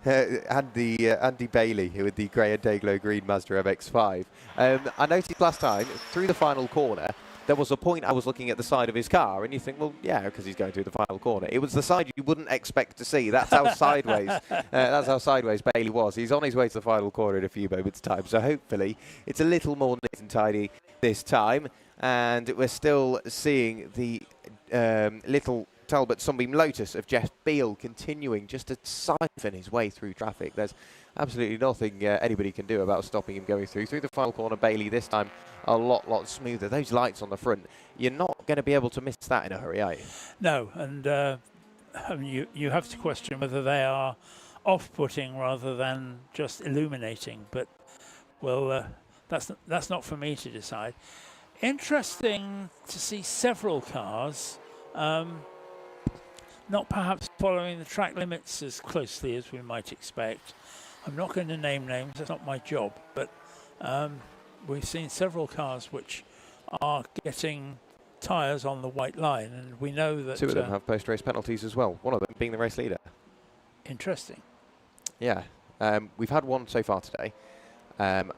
Andy Bailey, who with the grey and day glow green Mazda MX-5. I noticed last time, through the final corner, there was a point I was looking at the side of his car, and you think, well, yeah, because he's going through the final corner. It was the side you wouldn't expect to see. That's how sideways. That's how sideways Bailey was. He's on his way to the final corner in a few moments' time. So hopefully, it's a little more neat and tidy this time, and we're still seeing the little Talbot Sunbeam Lotus of Jeff Beale continuing just to siphon his way through traffic. There's absolutely nothing anybody can do about stopping him going through the final corner. Bailey this time a lot smoother. Those lights on the front, you're not going to be able to miss that in a hurry, are you? No, and I mean, you have to question whether they are off-putting rather than just illuminating. But well, that's not for me to decide. Interesting to see several cars not perhaps following the track limits as closely as we might expect. I'm not going to name names, that's not my job, but we've seen several cars which are getting tyres on the white line, and we know that... Two of them have post-race penalties as well, one of them being the race leader. Interesting. Yeah, we've had one so far today, and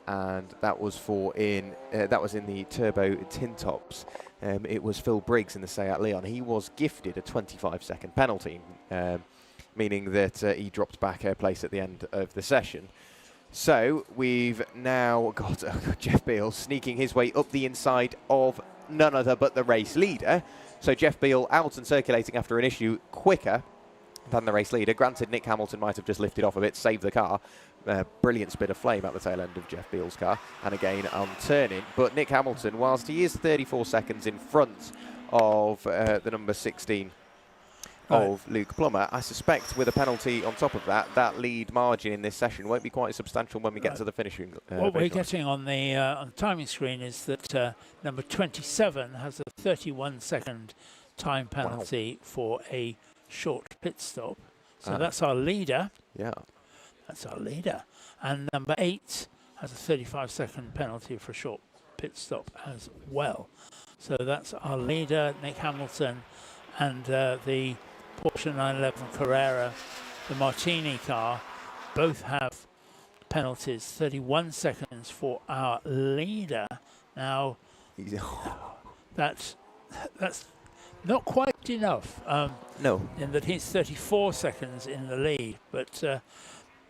that was in the turbo tin tops. It was Phil Briggs in the Seat Leon. He was gifted a 25-second penalty, meaning that he dropped back a place at the end of the session. So we've now got Jeff Beale sneaking his way up the inside of none other but the race leader. So Jeff Beale out and circulating after an issue quicker than the race leader. Granted, Nick Hamilton might have just lifted off a bit, saved the car. Brilliant spit of flame at the tail end of Jeff Beale's car, and again on turning. But Nick Hamilton, whilst he is 34 seconds in front of the number 16 of Luke Plummer, I suspect with a penalty on top of that, that lead margin in this session won't be quite substantial when we get to the finishing. What we're getting on the timing screen is that number 27 has a 31-second time penalty for a short pit stop. So that's our leader. Yeah. That's our leader. And number 8 has a 35-second penalty for a short pit stop as well. So that's our leader, Nick Hamilton, and the Porsche 911 Carrera, the Martini car, both have penalties. 31 seconds for our leader. Now, that's not quite enough. No. In that he's 34 seconds in the lead, but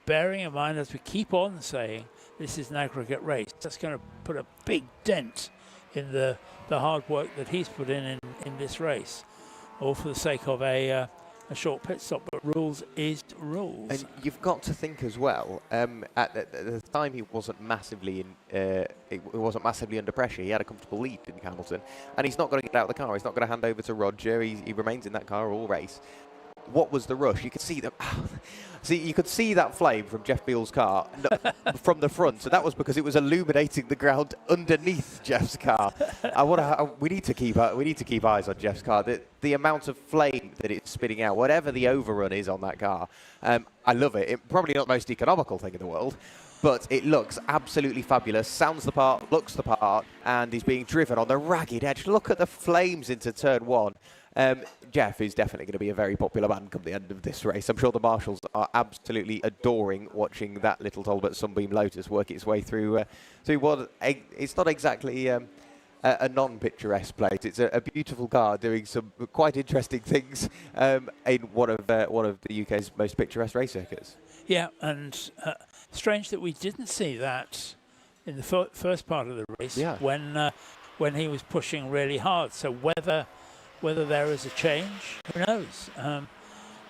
bearing in mind, as we keep on saying, this is an aggregate race. That's going to put a big dent in the hard work that he's put in this race, all for the sake of a short pit stop. But rules is rules. And you've got to think as well. At the time, he wasn't massively under pressure. He had a comfortable lead in Hamilton, and he's not going to get out of the car. He's not going to hand over to Roger. He remains in that car all race. What was the rush? You could see them. You could see that flame from Jeff Beale's car from the front. So that was because it was illuminating the ground underneath Jeff's car. We need to keep eyes on Jeff's car. The amount of flame that it's spitting out, whatever the overrun is on that car, I love it. It's probably not the most economical thing in the world, but it looks absolutely fabulous. Sounds the part, looks the part, and is being driven on the ragged edge. Look at the flames into turn one. Jeff is definitely going to be a very popular man come the end of this race. I'm sure the marshals are absolutely adoring watching that little Talbot Sunbeam Lotus work its way through what it's not exactly a non-picturesque place. It's a beautiful car doing some quite interesting things in one of the UK's most picturesque race circuits. Yeah, and strange that we didn't see that in the first part of the race when he was pushing really hard. So whether there is a change, who knows?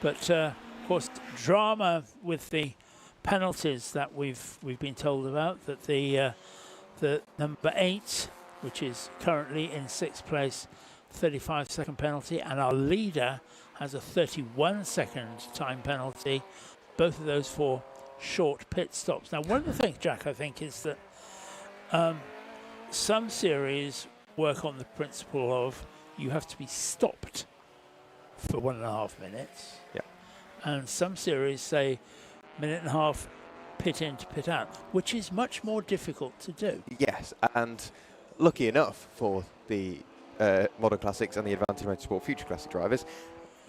But of course, drama with the penalties that we've been told about. That the number 8, which is currently in 6th place, 35-second penalty, and our leader has a 31-second time penalty. Both of those for short pit stops. Now, one of the things, Jack, I think, is that some series work on the principle of you have to be stopped for 1.5 minutes. Yeah. And some series say 1.5 minutes pit in to pit out, which is much more difficult to do. Yes, and lucky enough for the Modern Classics and the Advantage Motorsport Future Classic drivers,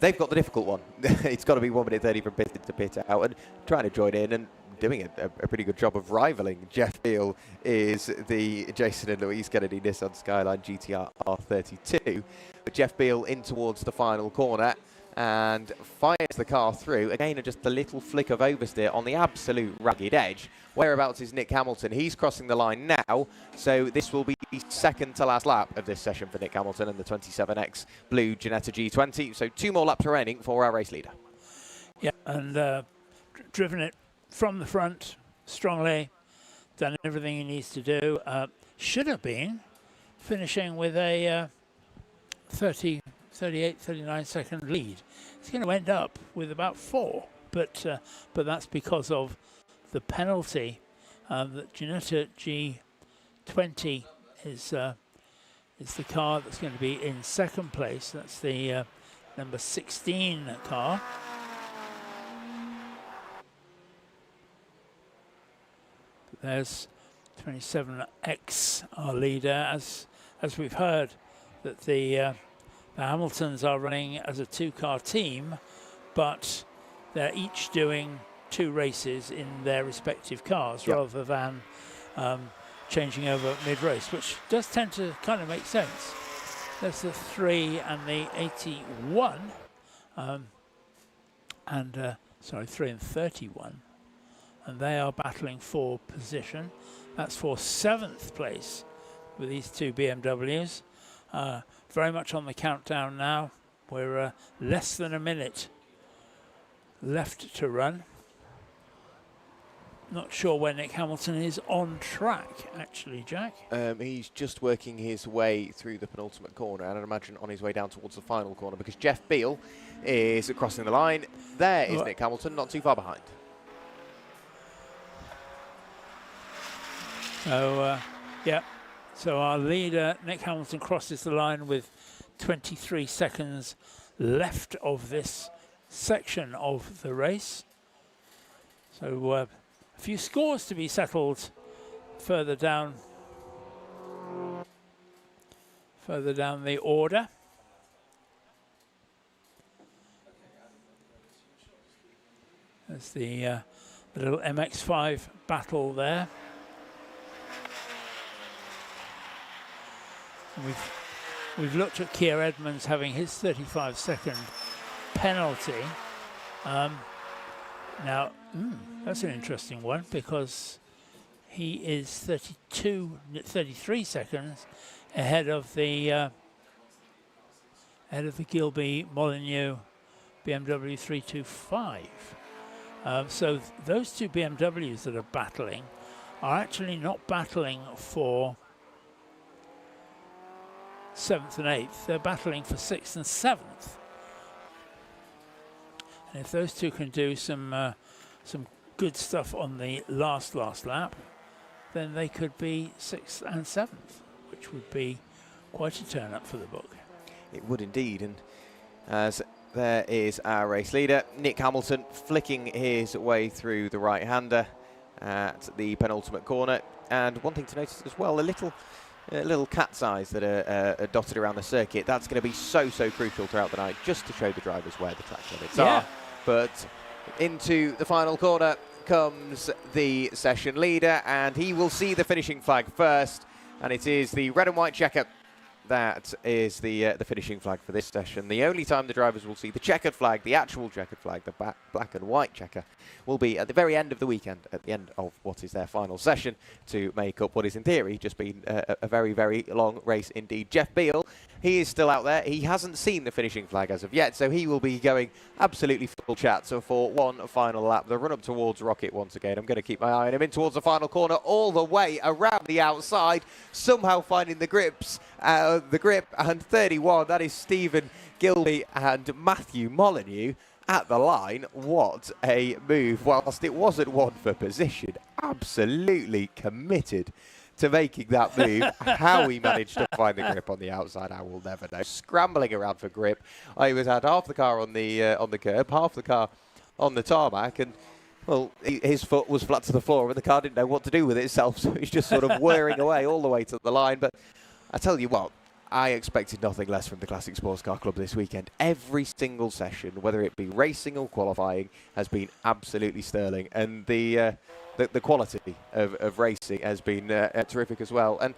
they've got the difficult one. It's got to be 1 minute 30 from pit in to pit out, and trying to join in and doing a pretty good job of rivaling Jeff Beale is the Jason and Louise Kennedy Nissan Skyline GTR R32. But Jeff Beale in towards the final corner, and fires the car through. Again, just a little flick of oversteer on the absolute rugged edge. Whereabouts is Nick Hamilton? He's crossing the line now, so this will be the second to last lap of this session for Nick Hamilton and the 27X Blue Ginetta G20. So 2 more laps remaining for our race leader. Yeah, and driven it from the front strongly, done everything he needs to do. Should have been finishing with a 38, 39 second lead. It's going to end up with about 4, but that's because of the penalty. The Ginetta G20 is the car that's going to be in second place. That's the number 16 car. There's 27X, our leader, as we've heard that the Hamiltons are running as a 2-car team, but they're each doing 2 races in their respective cars rather than changing over mid-race, which does tend to kind of make sense. There's the 3 and the 81, sorry, 3 and 31. And they are battling for position. That's for 7th place with these 2 BMWs. Very much on the countdown now. We're less than a minute left to run. Not sure where Nick Hamilton is on track, actually, Jack. He's just working his way through the penultimate corner, and I'd imagine on his way down towards the final corner, because Jeff Beale is crossing the line. There is Nick Hamilton, not too far behind. So, yeah. So our leader, Nick Hamilton, crosses the line with 23 seconds left of this section of the race. So a few scores to be settled further down the order. There's the little MX-5 battle there. We've looked at Keir Edmonds having his 35-second penalty. Now, that's an interesting one, because he is 33 seconds ahead of the Gilbey Molyneux BMW 325. So those 2 BMWs that are battling are actually not battling for 7th and 8th, they're battling for 6th and 7th. And if those 2 can do some good stuff on the last lap, then they could be 6th and 7th, which would be quite a turn up for the book. It would indeed, and as there is our race leader, Nick Hamilton, flicking his way through the right-hander at the penultimate corner. And one thing to notice as well, little cat's eyes that are dotted around the circuit. That's going to be so crucial throughout the night, just to show the drivers where the track limits are. But into the final corner comes the session leader, and he will see the finishing flag first, and it is the red and white checker. That is the finishing flag for this session. The only time the drivers will see the checkered flag, the actual checkered flag, the black and white checker, will be at the very end of the weekend, at the end of what is their final session, to make up what is in theory just been a very long race indeed. Jeff Beale, he is still out there. He hasn't seen the finishing flag as of yet, so he will be going absolutely full chat. So for one final lap, the run up towards Rocket once again. I'm going to keep my eye on him in towards the final corner, all the way around the outside, somehow finding the grip, and 31, that is Stephen Gilbey and Matthew Molyneux at the line. What a move. Whilst it wasn't one for position, absolutely committed to making that move. How he managed to find the grip on the outside, I will never know. Scrambling around for grip. He had half the car on the curb, half the car on the tarmac, and well, his foot was flat to the floor, and the car didn't know what to do with itself, so he's just sort of whirring away all the way to the line. But I tell you what, I expected nothing less from the Classic Sports Car Club this weekend. Every single session, whether it be racing or qualifying, has been absolutely sterling, and the quality of racing has been terrific as well. And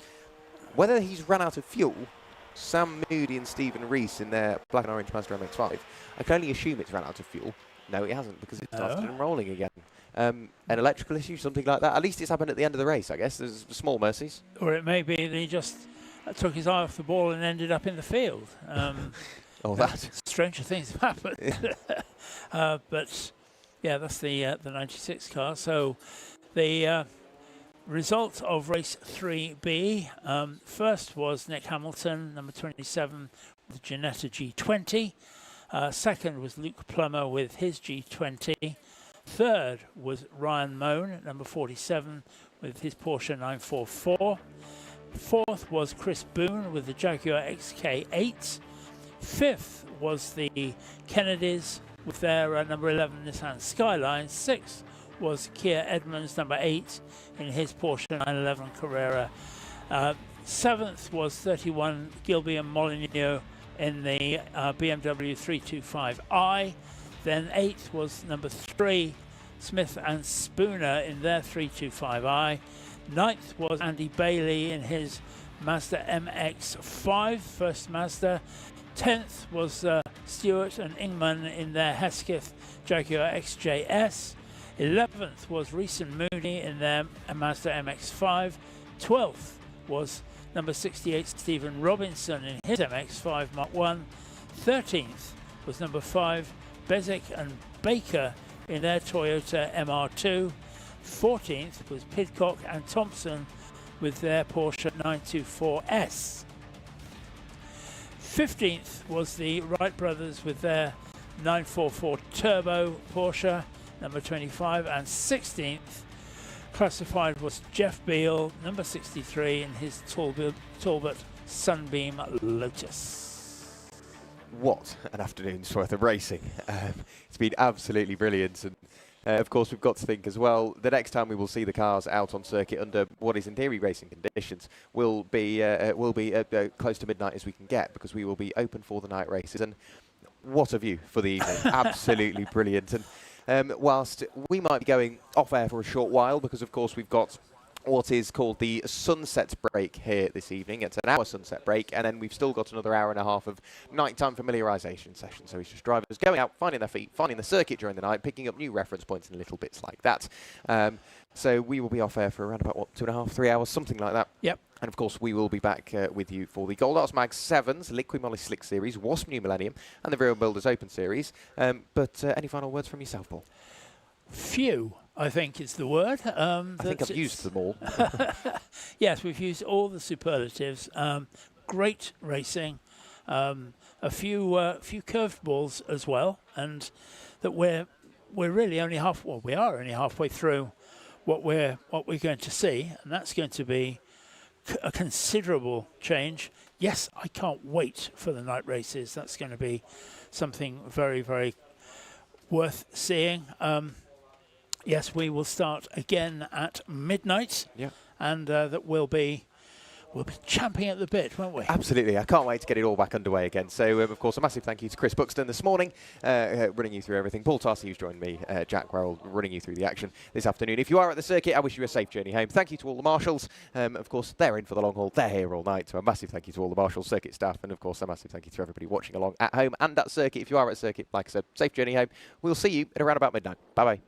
whether he's run out of fuel Sam Moody and Stephen Rees in their black and orange Mazda MX-5. I can only assume it's ran out of fuel. No, it hasn't, because it started rolling again. An electrical issue, something like that. At least it's happened at the end of the race, I guess. There's small mercies. Or it may be that he just took his eye off the ball and ended up in the field. That. Stranger things have happened. Yeah. But, yeah, that's the 96 car. So the result of race 3B, first was Nick Hamilton, number 27, with Ginetta G20. Second was Luke Plummer with his G20. Third was Ryan Moan, number 47, with his Porsche 944. Fourth was Chris Boone with the Jaguar XK8. Fifth was the Kennedys with their number 11 Nissan Skyline. Sixth was Kia Edmonds, number 8, in his Porsche 911 Carrera. Seventh was 31 Gilby and Molineux in the BMW 325i. Then 8th was number 3 Smith and Spooner in their 325i. 9th was Andy Bailey in his Mazda MX-5, first Mazda. 10th was Stewart and Ingman in their Hesketh Jaguar XJS. 11th was Rees and Mooney in their Mazda MX-5. 12th was number 68 Stephen Robinson in his MX-5 Mark 1. 13th was number 5 Bezic and Baker in their Toyota MR2. 14th was Pidcock and Thompson with their Porsche 924S. 15th was the Wright brothers with their 944 Turbo Porsche, number 25. And 16th classified was Jeff Beal, number 63, in his Talbot Sunbeam Lotus. What an afternoon's worth of racing. It's been absolutely brilliant. And of course, we've got to think as well, the next time we will see the cars out on circuit under what is in theory racing conditions will be close to midnight as we can get, because we will be open for the night races. And what a view for the evening. Absolutely brilliant. And whilst we might be going off air for a short while, because of course we've got what is called the sunset break here this evening. It's an hour sunset break, and then we've still got another hour and a half of nighttime familiarisation session. So it's just drivers going out, finding their feet, finding the circuit during the night, picking up new reference points and little bits like that. So we will be off air for around about, 2.5, 3 hours, something like that. Yep. And of course, we will be back with you for the Gold Arts Mag 7s, Liqui Moly Slick Series, Wasp New Millennium, and the Real Builders Open Series. But any final words from yourself, Paul? Few, I think is the word. I think I've used them all. Yes, we've used all the superlatives. Great racing, a few curved balls as well, and that we're really only we are only halfway through what we're going to see, and that's going to be a considerable change. Yes, I can't wait for the night races. That's going to be something very, very worth seeing. Yes, we will start again at midnight. Yeah. And that we'll be champing at the bit, won't we? Absolutely. I can't wait to get it all back underway again. So, of course, a massive thank you to Chris Buxton this morning, running you through everything. Paul Tarsi, who's joined me, Jack Warrell, running you through the action this afternoon. If you are at the circuit, I wish you a safe journey home. Thank you to all the marshals. Of course, they're in for the long haul. They're here all night. So a massive thank you to all the marshal circuit staff. And, of course, a massive thank you to everybody watching along at home and at circuit. If you are at circuit, like I said, safe journey home. We'll see you at around about midnight. Bye-bye.